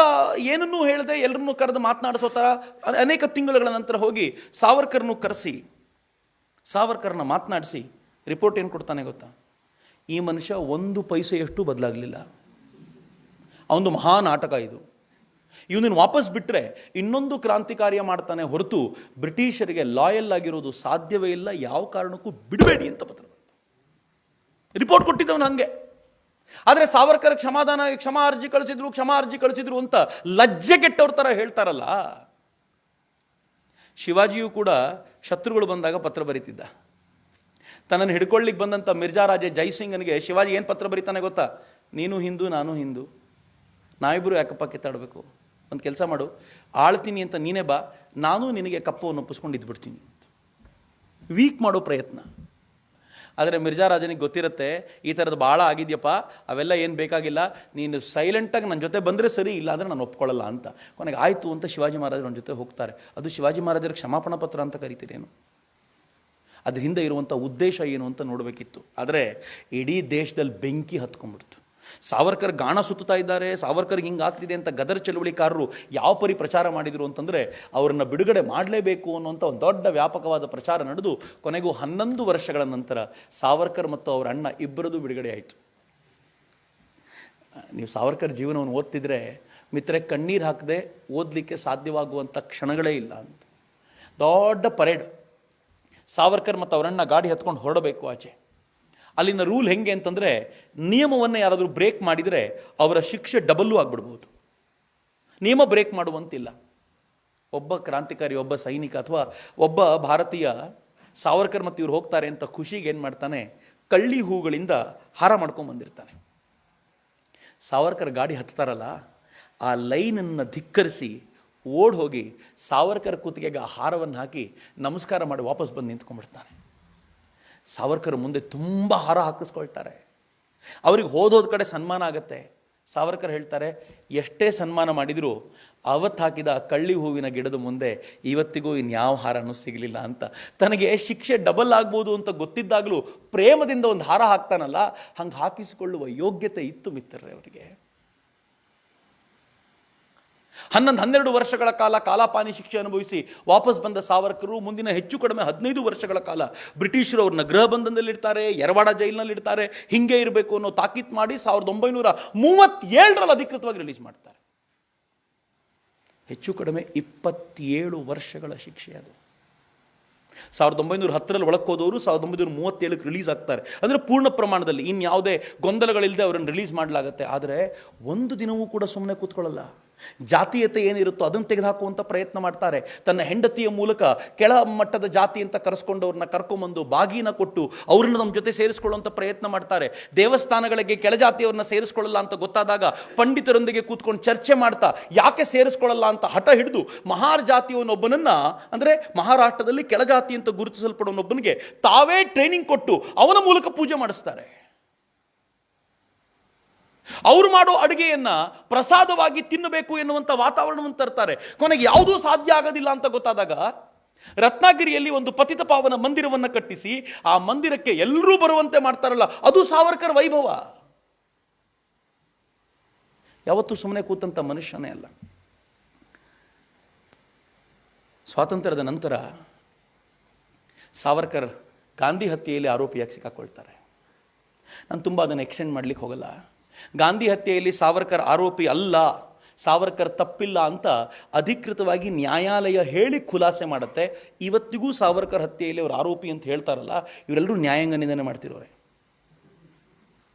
Speaker 1: ಏನನ್ನೂ ಹೇಳದೆ ಎಲ್ಲರನ್ನೂ ಕರೆದು ಮಾತನಾಡಿಸೋ ಥರ ಅನೇಕ ತಿಂಗಳುಗಳ ನಂತರ ಹೋಗಿ ಸಾವರ್ಕರ್ನ ಕರೆಸಿ ಸಾವರ್ಕರ್ನ ಮಾತನಾಡಿಸಿ ರಿಪೋರ್ಟ್ ಏನು ಕೊಡ್ತಾನೆ ಗೊತ್ತಾ, ಈ ಮನುಷ್ಯ 1 ಪೈಸೆಯಷ್ಟು ಬದಲಾಗಲಿಲ್ಲ, ಅವನದು ಮಹಾ ನಾಟಕ ಇದು, ಇವನನ್ನು ವಾಪಸ್ ಬಿಟ್ಟರೆ ಇನ್ನೊಂದು ಕ್ರಾಂತಿಕಾರ್ಯ ಮಾಡ್ತಾನೆ ಹೊರತು ಬ್ರಿಟಿಷರಿಗೆ ಲಾಯಲ್ ಆಗಿರೋದು ಸಾಧ್ಯವೇ ಇಲ್ಲ, ಯಾವ ಕಾರಣಕ್ಕೂ ಬಿಡಬೇಡಿ ಅಂತ ಪತ್ರ ರಿಪೋರ್ಟ್ ಕೊಟ್ಟಿದ್ದವನು ಹಂಗೆ. ಆದರೆ ಸಾವರ್ಕರ್ ಕ್ಷಮಾ ಅರ್ಜಿ ಕಳಿಸಿದ್ರು ಅಂತ ಲಜ್ಜೆ ಕೆಟ್ಟವ್ರ ಥರ ಹೇಳ್ತಾರಲ್ಲ. ಶಿವಾಜಿಯು ಕೂಡ ಶತ್ರುಗಳು ಬಂದಾಗ ಪತ್ರ ಬರೀತಿದ್ದ. ತನ್ನನ್ನು ಹಿಡ್ಕೊಳ್ಳಿಕ್ಕೆ ಬಂದಂಥ ಮಿರ್ಜಾ ರಾಜೆ ಜೈಸಿಂಗನಿಗೆ ಶಿವಾಜಿ ಏನು ಪತ್ರ ಬರೀತಾನೆ ಗೊತ್ತಾ, ನೀನು ಹಿಂದೂ ನಾನು ಹಿಂದೂ, ನಾವಿಬ್ಬರು ಯಾಕಪ್ಪ ಕಿತ್ತಾಡಬೇಕು, ಒಂದು ಕೆಲಸ ಮಾಡು, ಆಳ್ತೀನಿ ಅಂತ ನೀನೇ ಬಾ, ನಾನು ನಿನಗೆ ಕಪ್ಪವನ್ನು ಒಪ್ಪಿಸ್ಕೊಂಡು ಇದ್ಬಿಡ್ತೀನಿ ಅಂತ ವೀಕ್ ಮಾಡೋ ಪ್ರಯತ್ನ. ಆದರೆ ಮಿರ್ಜಾ ರಾಜನಿಗೆ ಗೊತ್ತಿರುತ್ತೆ, ಈ ಥರದ್ದು ಭಾಳ ಆಗಿದೆಯಪ್ಪ, ಅವೆಲ್ಲ ಏನು ಬೇಕಾಗಿಲ್ಲ, ನೀನು ಸೈಲೆಂಟಾಗಿ ನನ್ನ ಜೊತೆ ಬಂದರೆ ಸರಿ, ಇಲ್ಲ ಅಂದರೆ ನಾನು ಒಪ್ಕೊಳ್ಳಲ್ಲ ಅಂತ. ಕೊನೆಗೆ ಆಯಿತು ಅಂತ ಶಿವಾಜಿ ಮಹಾರಾಜರು ನನ್ನ ಜೊತೆ ಹೋಗ್ತಾರೆ. ಅದು ಶಿವಾಜಿ ಮಹಾರಾಜರ ಕ್ಷಮಾಪಣಾ ಪತ್ರ ಅಂತ ಕರಿತೀರೇನು. ಅದ್ರ ಹಿಂದೆ ಇರುವಂಥ ಉದ್ದೇಶ ಏನು ಅಂತ ನೋಡಬೇಕಿತ್ತು. ಆದರೆ ಇಡೀ ದೇಶದಲ್ಲಿ ಬೆಂಕಿ ಹತ್ಕೊಂಡ್ಬಿಡ್ತು. ಸಾವರ್ಕರ್ ಗಾಣ ಸುತ್ತಾ ಇದ್ದಾರೆ, ಸಾವರ್ಕರ್ಗೆ ಹಿಂಗೆ ಆಗ್ತಿದೆ ಅಂತ ಗದರ್ ಚಳುವಳಿಕಾರರು ಯಾವ ಪರಿ ಪ್ರಚಾರ ಮಾಡಿದರು ಅಂತಂದರೆ ಅವರನ್ನು ಬಿಡುಗಡೆ ಮಾಡಲೇಬೇಕು ಅನ್ನುವಂಥ ಒಂದು ದೊಡ್ಡ ವ್ಯಾಪಕವಾದ ಪ್ರಚಾರ ನಡೆದು ಕೊನೆಗೂ 11 ವರ್ಷಗಳ ನಂತರ ಸಾವರ್ಕರ್ ಮತ್ತು ಅವರ ಅಣ್ಣ ಇಬ್ಬರದು ಬಿಡುಗಡೆ ಆಯಿತು. ನೀವು ಸಾವರ್ಕರ್ ಜೀವನವನ್ನು ಓದ್ತಿದ್ರೆ ಮಿತ್ರರೆ, ಕಣ್ಣೀರು ಹಾಕದೆ ಓದಲಿಕ್ಕೆ ಸಾಧ್ಯವಾಗುವಂಥ ಕ್ಷಣಗಳೇ ಇಲ್ಲ ಅಂತ. ದೊಡ್ಡ ಪರೇಡ್. ಸಾವರ್ಕರ್ ಮತ್ತು ಅವರಣ್ಣ ಗಾಡಿ ಹತ್ಕೊಂಡು ಹೊರಡಬೇಕು ಆಚೆ. ಅಲ್ಲಿನ ರೂಲ್ ಹೆಂಗೆ ಅಂತಂದರೆ, ನಿಯಮವನ್ನು ಯಾರಾದರೂ ಬ್ರೇಕ್ ಮಾಡಿದರೆ ಅವರ ಶಿಕ್ಷೆ ಡಬಲ್ಲು ಆಗಿಬಿಡ್ಬೋದು. ನಿಯಮ ಬ್ರೇಕ್ ಮಾಡುವಂತಿಲ್ಲ. ಒಬ್ಬ ಕ್ರಾಂತಿಕಾರಿ, ಒಬ್ಬ ಸೈನಿಕ ಅಥವಾ ಒಬ್ಬ ಭಾರತೀಯ ಸಾವರ್ಕರ್ ಮತ್ತು ಇವ್ರು ಹೋಗ್ತಾರೆ ಅಂತ ಖುಷಿಗೆ ಏನು ಮಾಡ್ತಾನೆ, ಕಳ್ಳಿ ಹೂಗಳಿಂದ ಹಾರ ಮಾಡ್ಕೊಂಬಂದಿರ್ತಾನೆ. ಸಾವರ್ಕರ್ ಗಾಡಿ ಹತ್ತಾರಲ್ಲ, ಆ ಲೈನನ್ನು ಧಿಕ್ಕರಿಸಿ ಓಡ್ ಹೋಗಿ ಸಾವರ್ಕರ್ ಕುತ್ತಿಗೆಗೆ ಆ ಹಾರವನ್ನು ಹಾಕಿ ನಮಸ್ಕಾರ ಮಾಡಿ ವಾಪಸ್ ಬಂದು ನಿಂತ್ಕೊಂಡ್ಬಿಡ್ತಾನೆ. ಸಾವರ್ಕರ್ ಮುಂದೆ ತುಂಬ ಹಾರ ಹಾಕಿಸ್ಕೊಳ್ತಾರೆ. ಅವ್ರಿಗೆ ಹೋದೋದ ಕಡೆ ಸನ್ಮಾನ ಆಗುತ್ತೆ. ಸಾವರ್ಕರ್ ಹೇಳ್ತಾರೆ, ಎಷ್ಟೇ ಸನ್ಮಾನ ಮಾಡಿದರೂ ಅವತ್ತು ಹಾಕಿದ ಕಳ್ಳಿ ಹೂವಿನ ಗಿಡದ ಮುಂದೆ ಇವತ್ತಿಗೂ ಇನ್ಯಾವ ಹಾರನೂ ಸಿಗಲಿಲ್ಲ ಅಂತ. ತನಗೆ ಶಿಕ್ಷೆ ಡಬಲ್ ಆಗ್ಬೋದು ಅಂತ ಗೊತ್ತಿದ್ದಾಗಲೂ ಪ್ರೇಮದಿಂದ ಒಂದು ಹಾರ ಹಾಕ್ತಾನಲ್ಲ, ಹಂಗೆ ಹಾಕಿಸಿಕೊಳ್ಳುವ ಯೋಗ್ಯತೆ ಇತ್ತು ಮಿತ್ರರೇ ಅವರಿಗೆ. 11-12 ವರ್ಷಗಳ ಕಾಲ ಕಾಲಾಪಾನಿ ಶಿಕ್ಷೆ ಅನುಭವಿಸಿ ವಾಪಸ್ ಬಂದ ಸಾವರ್ಕರು ಮುಂದಿನ ಹೆಚ್ಚು ಕಡಿಮೆ 15 ವರ್ಷಗಳ ಕಾಲ ಬ್ರಿಟಿಷರು ಅವ್ರನ್ನ ಗೃಹ ಬಂಧನದಲ್ಲಿಡ್ತಾರೆ, ಯರವಾಡ ಜೈಲಿನಲ್ಲಿಡ್ತಾರೆ. ಹಿಂಗೆ ಇರಬೇಕು ಅನ್ನೋ ತಾಕೀತು ಮಾಡಿ 1937ರಲ್ಲಿ ಅಧಿಕೃತವಾಗಿ ರಿಲೀಸ್ ಮಾಡ್ತಾರೆ. ಹೆಚ್ಚು ಕಡಿಮೆ 27 ವರ್ಷಗಳ ಶಿಕ್ಷೆ ಅದು. 1910ರಲ್ಲಿ ಒಳಕ್ಕೆ ಹೋದವರು 1937ಕ್ಕೆ ರಿಲೀಸ್ ಆಗ್ತಾರೆ. ಅಂದರೆ ಪೂರ್ಣ ಪ್ರಮಾಣದಲ್ಲಿ ಇನ್ಯಾವುದೇ ಗೊಂದಲಗಳಿಲ್ಲದೆ ಅವರನ್ನು ರಿಲೀಸ್ ಮಾಡಲಾಗುತ್ತೆ. ಆದರೆ ಒಂದು ದಿನವೂ ಕೂಡ ಸುಮ್ಮನೆ ಕೂತ್ಕೊಳ್ಳಲ್ಲ. ಜಾತೀಯತೆ ಏನಿರುತ್ತೋ ಅದನ್ನು ತೆಗೆದುಹಾಕುವಂಥ ಪ್ರಯತ್ನ ಮಾಡ್ತಾರೆ. ತನ್ನ ಹೆಂಡತಿಯ ಮೂಲಕ ಕೆಳ ಮಟ್ಟದ ಜಾತಿ ಅಂತ ಕರೆಸ್ಕೊಂಡವ್ರನ್ನ ಕರ್ಕೊಂಬಂದು ಬಾಗಿನ ಕೊಟ್ಟು ಅವ್ರನ್ನ ನಮ್ಮ ಜೊತೆ ಸೇರಿಸ್ಕೊಳ್ಳುವಂಥ ಪ್ರಯತ್ನ ಮಾಡ್ತಾರೆ. ದೇವಸ್ಥಾನಗಳಿಗೆ ಕೆಳಜಾತಿಯವ್ರನ್ನ ಸೇರಿಸ್ಕೊಳ್ಳಲ್ಲ ಅಂತ ಗೊತ್ತಾದಾಗ ಪಂಡಿತರೊಂದಿಗೆ ಕೂತ್ಕೊಂಡು ಚರ್ಚೆ ಮಾಡ್ತಾ ಯಾಕೆ ಸೇರಿಸ್ಕೊಳ್ಳಲ್ಲ ಅಂತ ಹಠ ಹಿಡಿದು ಮಹಾರ್ ಜಾತಿಯವನೊಬ್ಬನನ್ನು, ಅಂದರೆ ಮಹಾರಾಷ್ಟ್ರದಲ್ಲಿ ಕೆಳಜಾತಿ ಅಂತ ಗುರುತಿಸಲ್ಪಡೋನೊಬ್ಬನಿಗೆ ತಾವೇ ಟ್ರೈನಿಂಗ್ ಕೊಟ್ಟು ಅವನ ಮೂಲಕ ಪೂಜೆ ಮಾಡಿಸ್ತಾರೆ. ಅವರು ಮಾಡೋ ಅಡುಗೆಯನ್ನು ಪ್ರಸಾದವಾಗಿ ತಿನ್ನಬೇಕು ಎನ್ನುವಂಥ ವಾತಾವರಣವನ್ನು ತರ್ತಾರೆ. ಕೊನೆಗೆ ಯಾವುದೂ ಸಾಧ್ಯ ಆಗೋದಿಲ್ಲ ಅಂತ ಗೊತ್ತಾದಾಗ ರತ್ನಾಗಿರಿಯಲ್ಲಿ ಒಂದು ಪತಿತ ಪಾವನ ಮಂದಿರವನ್ನು ಕಟ್ಟಿಸಿ ಆ ಮಂದಿರಕ್ಕೆ ಎಲ್ಲರೂ ಬರುವಂತೆ ಮಾಡ್ತಾರಲ್ಲ, ಅದು ಸಾವರ್ಕರ್ ವೈಭವ. ಯಾವತ್ತೂ ಸುಮ್ಮನೆ ಕೂತಂಥ ಮನುಷ್ಯನೇ ಅಲ್ಲ. ಸ್ವಾತಂತ್ರ್ಯದ ನಂತರ ಸಾವರ್ಕರ್ ಗಾಂಧಿ ಹತ್ಯೆಯಲ್ಲಿ ಆರೋಪಿಯಾಗಿ ಸಿಕ್ಕಾಕೊಳ್ತಾರೆ. ನಾನು ತುಂಬ ಅದನ್ನು ಎಕ್ಸ್ಟೆಂಡ್ ಮಾಡಲಿಕ್ಕೆ ಹೋಗಲ್ಲ. ಗಾಂಧಿ ಹತ್ಯೆಯಲ್ಲಿ ಸಾವರ್ಕರ್ ಆರೋಪಿ ಅಲ್ಲ, ಸಾವರ್ಕರ್ ತಪ್ಪಿಲ್ಲ ಅಂತ ಅಧಿಕೃತವಾಗಿ ನ್ಯಾಯಾಲಯ ಹೇಳಿ ಖುಲಾಸೆ ಮಾಡುತ್ತೆ. ಇವತ್ತಿಗೂ ಸಾವರ್ಕರ್ ಹತ್ಯೆಯಲ್ಲಿ ಅವರು ಆರೋಪಿ ಅಂತ ಹೇಳ್ತಾರಲ್ಲ, ಇವರೆಲ್ಲರೂ ನ್ಯಾಯಾಂಗ ನಿಂದನೆ ಮಾಡ್ತಿರೋರೆ.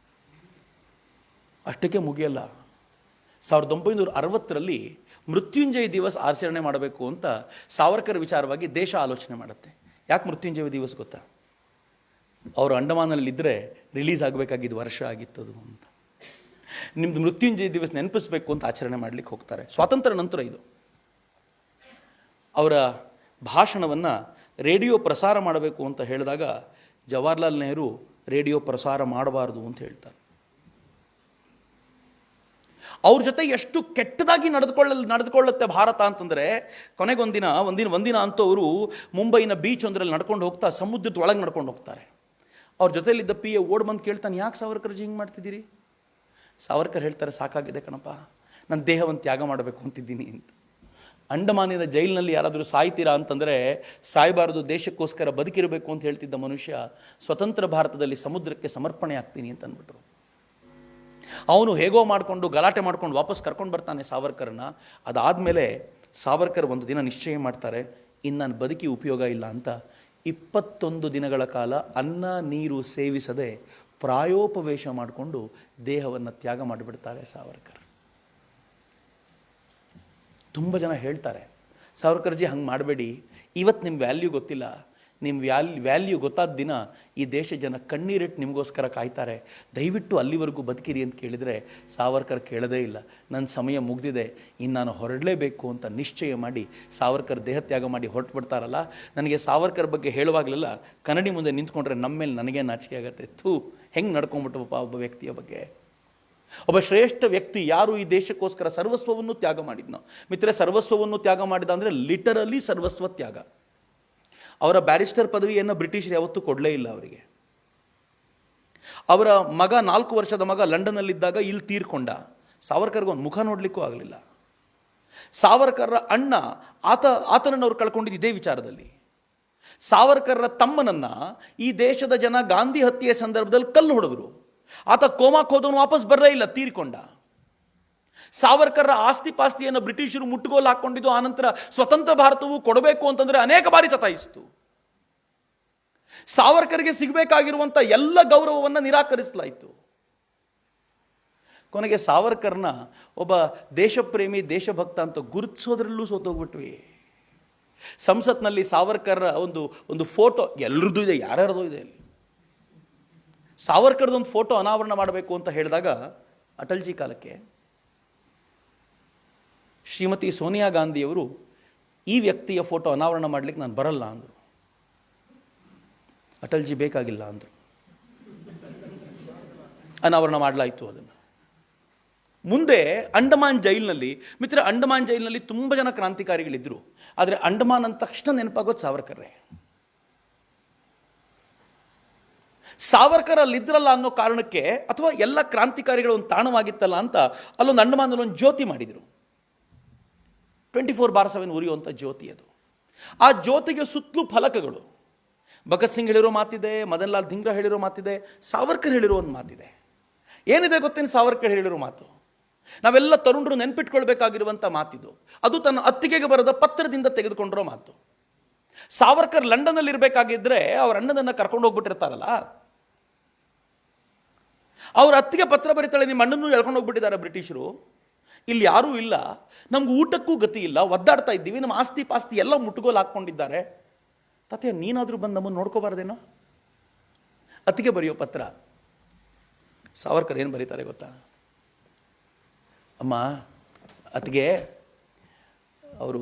Speaker 1: ಅಷ್ಟಕ್ಕೆ ಮುಗಿಯಲ್ಲ. 1960ರಲ್ಲಿ ಮೃತ್ಯುಂಜಯ ದಿವಸ್ ಆಚರಣೆ ಮಾಡಬೇಕು ಅಂತ ಸಾವರ್ಕರ್ ವಿಚಾರವಾಗಿ ದೇಶ ಆಲೋಚನೆ ಮಾಡುತ್ತೆ. ಯಾಕೆ ಮೃತ್ಯುಂಜಯ ದಿವಸ್ ಗೊತ್ತಾ? ಅವರು ಅಂಡಮಾನಲ್ಲಿದ್ದರೆ ರಿಲೀಸ್ ಆಗಬೇಕಾಗಿದ್ದು ವರ್ಷ ಆಗಿತ್ತದು ಅಂತ. ನಿಮ್ಮದು ಮೃತ್ಯುಂಜಯ ದಿವಸ ನೆನಪಿಸ್ಬೇಕು ಅಂತ ಆಚರಣೆ ಮಾಡಲಿಕ್ಕೆ ಹೋಗ್ತಾರೆ. ಸ್ವಾತಂತ್ರ್ಯ ನಂತರ ಇದು. ಅವರ ಭಾಷಣವನ್ನು ರೇಡಿಯೋ ಪ್ರಸಾರ ಮಾಡಬೇಕು ಅಂತ ಹೇಳಿದಾಗ ಜವಾಹರ್ಲಾಲ್ ನೆಹರು ರೇಡಿಯೋ ಪ್ರಸಾರ ಮಾಡಬಾರ್ದು ಅಂತ ಹೇಳ್ತಾರೆ. ಅವ್ರ ಜೊತೆ ಎಷ್ಟು ಕೆಟ್ಟದಾಗಿ ನಡೆದುಕೊಳ್ಳುತ್ತೆ ಭಾರತ ಅಂತಂದರೆ, ಒಂದಿನ ಅಂತೂ ಅವರು ಮುಂಬೈನ ಬೀಚ್ ಒಂದರಲ್ಲಿ ನಡ್ಕೊಂಡು ಹೋಗ್ತಾ ಸಮುದ್ರದ ಒಳಗೆ ನಡ್ಕೊಂಡು ಹೋಗ್ತಾರೆ. ಅವ್ರ ಜೊತೆಯಲ್ಲಿದ್ದ PA ಓಡ್ ಬಂದು ಕೇಳ್ತಾನೆ, ಯಾಕೆ ಸಾವರ್ಕರ್ ಹಿಂಗೆ ಮಾಡ್ತಿದ್ದೀರಿ? ಸಾವರ್ಕರ್ ಹೇಳ್ತಾರೆ, ಸಾಕಾಗಿದೆ ಕಣಪ್ಪ, ನನ್ನ ದೇಹವನ್ನು ತ್ಯಾಗ ಮಾಡಬೇಕು ಅಂತಿದ್ದೀನಿ ಅಂತ. ಅಂಡಮಾನಿನ ಜೈಲಿನಲ್ಲಿ ಯಾರಾದರೂ ಸಾಯ್ತೀರಾ ಅಂತಂದರೆ ಸಾಯಬಾರದು, ದೇಶಕ್ಕೋಸ್ಕರ ಬದುಕಿರಬೇಕು ಅಂತ ಹೇಳ್ತಿದ್ದ ಮನುಷ್ಯ ಸ್ವತಂತ್ರ ಭಾರತದಲ್ಲಿ ಸಮುದ್ರಕ್ಕೆ ಸಮರ್ಪಣೆ ಆಗ್ತೀನಿ ಅಂತ ಅಂದ್ಬಿಟ್ರು. ಅವನು ಹೇಗೋ ಮಾಡಿಕೊಂಡು ಗಲಾಟೆ ಮಾಡ್ಕೊಂಡು ವಾಪಸ್ ಕರ್ಕೊಂಡು ಬರ್ತಾನೆ ಸಾವರ್ಕರ್ನ. ಅದಾದಮೇಲೆ ಸಾವರ್ಕರ್ ಒಂದು ದಿನ ನಿಶ್ಚಯ ಮಾಡ್ತಾರೆ, ಇನ್ನು ನಾನು ಬದುಕಿ ಉಪಯೋಗ ಇಲ್ಲ ಅಂತ 21 ದಿನಗಳ ಕಾಲ ಅನ್ನ ನೀರು ಸೇವಿಸದೆ ಪ್ರಾಯೋಪವೇಶ ಮಾಡಿಕೊಂಡು ದೇಹವನ್ನು ತ್ಯಾಗ ಮಾಡಿಬಿಡ್ತಾರೆ ಸಾವರ್ಕರ್. ತುಂಬ ಜನ ಹೇಳ್ತಾರೆ, ಸಾವರ್ಕರ್ಜಿ ಹಂಗೆ ಮಾಡಬೇಡಿ, ಇವತ್ತು ನಿಮ್ಮ ವ್ಯಾಲ್ಯೂ ಗೊತ್ತಿಲ್ಲ, ನಿಮ್ಮ ವ್ಯಾಲ್ಯೂ ಗೊತ್ತಾದ ದಿನ ಈ ದೇಶ ಜನ ಕಣ್ಣೀರಿಟ್ಟು ನಿಮಗೋಸ್ಕರ ಕಾಯ್ತಾರೆ, ದಯವಿಟ್ಟು ಅಲ್ಲಿವರೆಗೂ ಬದುಕಿರಿ ಅಂತ ಕೇಳಿದರೆ ಸಾವರ್ಕರ್ ಕೇಳದೇ ಇಲ್ಲ. ನನ್ನ ಸಮಯ ಮುಗಿದಿದೆ, ಇನ್ನು ನಾನು ಹೊರಡಲೇಬೇಕು ಅಂತ ನಿಶ್ಚಯ ಮಾಡಿ ಸಾವರ್ಕರ್ ದೇಹತ್ಯಾಗ ಮಾಡಿ ಹೊರಟು ಬಿಡ್ತಾರಲ್ಲ. ನನಗೆ ಸಾವರ್ಕರ್ ಬಗ್ಗೆ ಹೇಳುವಾಗಲೆಲ್ಲ ಕನ್ನಡಿ ಮುಂದೆ ನಿಂತ್ಕೊಂಡ್ರೆ ನಮ್ಮ ಮೇಲೆ ನನಗೇ ನಾಚಿಕೆ ಆಗುತ್ತೆ. ಹೆಂಗೆ ನಡ್ಕೊಂಡ್ಬಿಟ್ಟಪ್ಪ ಒಬ್ಬ ವ್ಯಕ್ತಿಯ ಬಗ್ಗೆ. ಒಬ್ಬ ಶ್ರೇಷ್ಠ ವ್ಯಕ್ತಿ ಯಾರು ಈ ದೇಶಕ್ಕೋಸ್ಕರ ಸರ್ವಸ್ವವನ್ನು ತ್ಯಾಗ ಮಾಡಿದ್ನೋ ಮಿತ್ರರೆ, ಸರ್ವಸ್ವವನ್ನು ತ್ಯಾಗ ಮಾಡಿದ ಅಂದರೆ ಲಿಟರಲಿ ಸರ್ವಸ್ವ ತ್ಯಾಗ. ಅವರ ಬ್ಯಾರಿಸ್ಟರ್ ಪದವಿಯನ್ನು ಬ್ರಿಟಿಷರು ಯಾವತ್ತೂ ಕೊಡಲೇ ಇಲ್ಲ ಅವರಿಗೆ. ಅವರ ಮಗ 4 ವರ್ಷದ ಮಗ ಲಂಡನ್ನಲ್ಲಿದ್ದಾಗ ಇಲ್ಲಿ ತೀರ್ಕೊಂಡ. ಸಾವರ್ಕರ್ಗೊಂದು ಮುಖ ನೋಡಲಿಕ್ಕೂ ಆಗಲಿಲ್ಲ. ಸಾವರ್ಕರ್ರ ಅಣ್ಣ ಆತನನ್ನು ಅವ್ರು ಕಳ್ಕೊಂಡಿದ್ದು ಇದೇ ವಿಚಾರದಲ್ಲಿ. ಸಾವರ್ಕರ್ರ ತಮ್ಮನನ್ನು ಈ ದೇಶದ ಜನ ಗಾಂಧಿ ಹತ್ಯೆಯ ಸಂದರ್ಭದಲ್ಲಿ ಕಲ್ಲು ಹೊಡೆದ್ರು. ಆತ ಕೋಮಾಕ್ಕೆ ಹೋದವನು ವಾಪಸ್ ಬರಲೇ ಇಲ್ಲ, ತೀರಿಕೊಂಡ. ಸಾವರ್ಕರ್ರ ಆಸ್ತಿ ಪಾಸ್ತಿಯನ್ನು ಬ್ರಿಟಿಷರು ಮುಟ್ಟುಗೋಲು ಹಾಕ್ಕೊಂಡಿದ್ದು. ಆನಂತರ ಸ್ವತಂತ್ರ ಭಾರತವು ಕೊಡಬೇಕು ಅಂತಂದರೆ ಅನೇಕ ಬಾರಿ ಸತಾಯಿಸಿತು. ಸಾವರ್ಕರ್ಗೆ ಸಿಗಬೇಕಾಗಿರುವಂಥ ಎಲ್ಲ ಗೌರವವನ್ನು ನಿರಾಕರಿಸಲಾಯಿತು. ಕೊನೆಗೆ ಸಾವರ್ಕರ್ನ ಒಬ್ಬ ದೇಶಪ್ರೇಮಿ ದೇಶಭಕ್ತ ಅಂತ ಗುರುತಿಸೋದ್ರಲ್ಲೂ ಸೋತೋಗ್ಬಿಟ್ವಿ. ಸಂಸತ್ನಲ್ಲಿ ಸಾವರ್ಕರ್ ಒಂದು ಫೋಟೋ ಎಲ್ಲರದ್ದು ಇದೆ, ಯಾರ್ಯಾರದೋ ಇದೆ. ಅಲ್ಲಿ ಸಾವರ್ಕರ್ದೊಂದು ಫೋಟೋ ಅನಾವರಣ ಮಾಡಬೇಕು ಅಂತ ಹೇಳಿದಾಗ ಅಟಲ್ಜಿ ಕಾಲಕ್ಕೆ ಶ್ರೀಮತಿ ಸೋನಿಯಾ ಗಾಂಧಿಯವರು ಈ ವ್ಯಕ್ತಿಯ ಫೋಟೋ ಅನಾವರಣ ಮಾಡಲಿಕ್ಕೆ ನಾನು ಬರಲ್ಲ ಅಂದರು. ಅಟಲ್ಜಿ ಬೇಕಾಗಿಲ್ಲ ಅಂದರು. ಅನಾವರಣ ಮಾಡಲಾಯಿತು ಅದನ್ನು. ಮುಂದೆ ಅಂಡಮಾನ್ ಜೈಲಿನಲ್ಲಿ ಅಂಡಮಾನ್ ಜೈಲಿನಲ್ಲಿ ತುಂಬ ಜನ ಕ್ರಾಂತಿಕಾರಿಗಳಿದ್ದರು. ಆದರೆ ಅಂಡಮಾನ್ ಅಂದ ತಕ್ಷಣ ನೆನಪಾಗೋದು ಸಾವರ್ಕರ್ರೇ. ಸಾವರ್ಕರ್ ಅಲ್ಲಿದ್ರಲ್ಲ ಅನ್ನೋ ಕಾರಣಕ್ಕೆ, ಅಥವಾ ಎಲ್ಲ ಕ್ರಾಂತಿಕಾರಿಗಳ ಒಂದು ತಾಣವಾಗಿತ್ತಲ್ಲ ಅಂತ, ಅಲ್ಲೊಂದು ಅಂಡಮಾನಲ್ಲಿ ಒಂದು ಜ್ಯೋತಿ ಮಾಡಿದರು. 24/7 ಉರಿಯುವಂಥ ಜ್ಯೋತಿ ಅದು. ಆ ಜ್ಯೋತಿಗೆ ಸುತ್ತಲೂ ಫಲಕಗಳು. ಭಗತ್ ಸಿಂಗ್ ಹೇಳಿರೋ ಮಾತಿದೆ, ಮದನ್ ಲಾಲ್ ಧಿಂಗ್ರಾ ಹೇಳಿರೋ ಮಾತಿದೆ, ಸಾವರ್ಕರ್ ಹೇಳಿರೋ ಒಂದು ಮಾತಿದೆ. ಏನಿದೆ ಗೊತ್ತೇನು ಸಾವರ್ಕರ್ ಹೇಳಿರೋ ಮಾತು? ನಾವೆಲ್ಲ ತರುಣರು ನೆನ್ಪಿಟ್ಕೊಳ್ಬೇಕಾಗಿರುವಂಥ ಮಾತಿದು. ಅದು ತನ್ನ ಅತ್ತಿಗೆಗೆ ಬರೆದ ಪತ್ರದಿಂದ ತೆಗೆದುಕೊಂಡಿರೋ ಮಾತು. ಸಾವರ್ಕರ್ ಲಂಡನ್ನಲ್ಲಿ ಇರಬೇಕಾಗಿದ್ದರೆ ಅವ್ರ ಅಣ್ಣನನ್ನು ಕರ್ಕೊಂಡು ಹೋಗ್ಬಿಟ್ಟಿರ್ತಾರಲ್ಲ, ಅವ್ರ ಅತ್ತಿಗೆ ಪತ್ರ ಬರೀತಾಳೆ, ನಿಮ್ಮ ಅಣ್ಣನೂ ಎಳ್ಕೊಂಡು ಹೋಗ್ಬಿಟ್ಟಿದ್ದಾರೆ ಬ್ರಿಟಿಷರು, ಇಲ್ಲಿ ಯಾರೂ ಇಲ್ಲ, ನಮ್ಗೆ ಊಟಕ್ಕೂ ಗತಿ ಇಲ್ಲ, ಒದ್ದಾಡ್ತಾ ಇದ್ದೀವಿ, ನಮ್ಮ ಆಸ್ತಿ ಪಾಸ್ತಿ ಎಲ್ಲ ಮುಟ್ಟುಗೋಲು ಹಾಕ್ಕೊಂಡಿದ್ದಾರೆ, ತಾತೆ ನೀನಾದರೂ ಬಂದು ನಮ್ಮನ್ನು ನೋಡ್ಕೋಬಾರ್ದೇನೋ? ಅತ್ತಿಗೆ ಬರೆಯೋ ಪತ್ರ. ಸಾವರ್ಕರ್ ಏನು ಬರೀತಾರೆ ಗೊತ್ತಾ? ಅಮ್ಮ, ಅತ್ತಿಗೆ, ಅವರು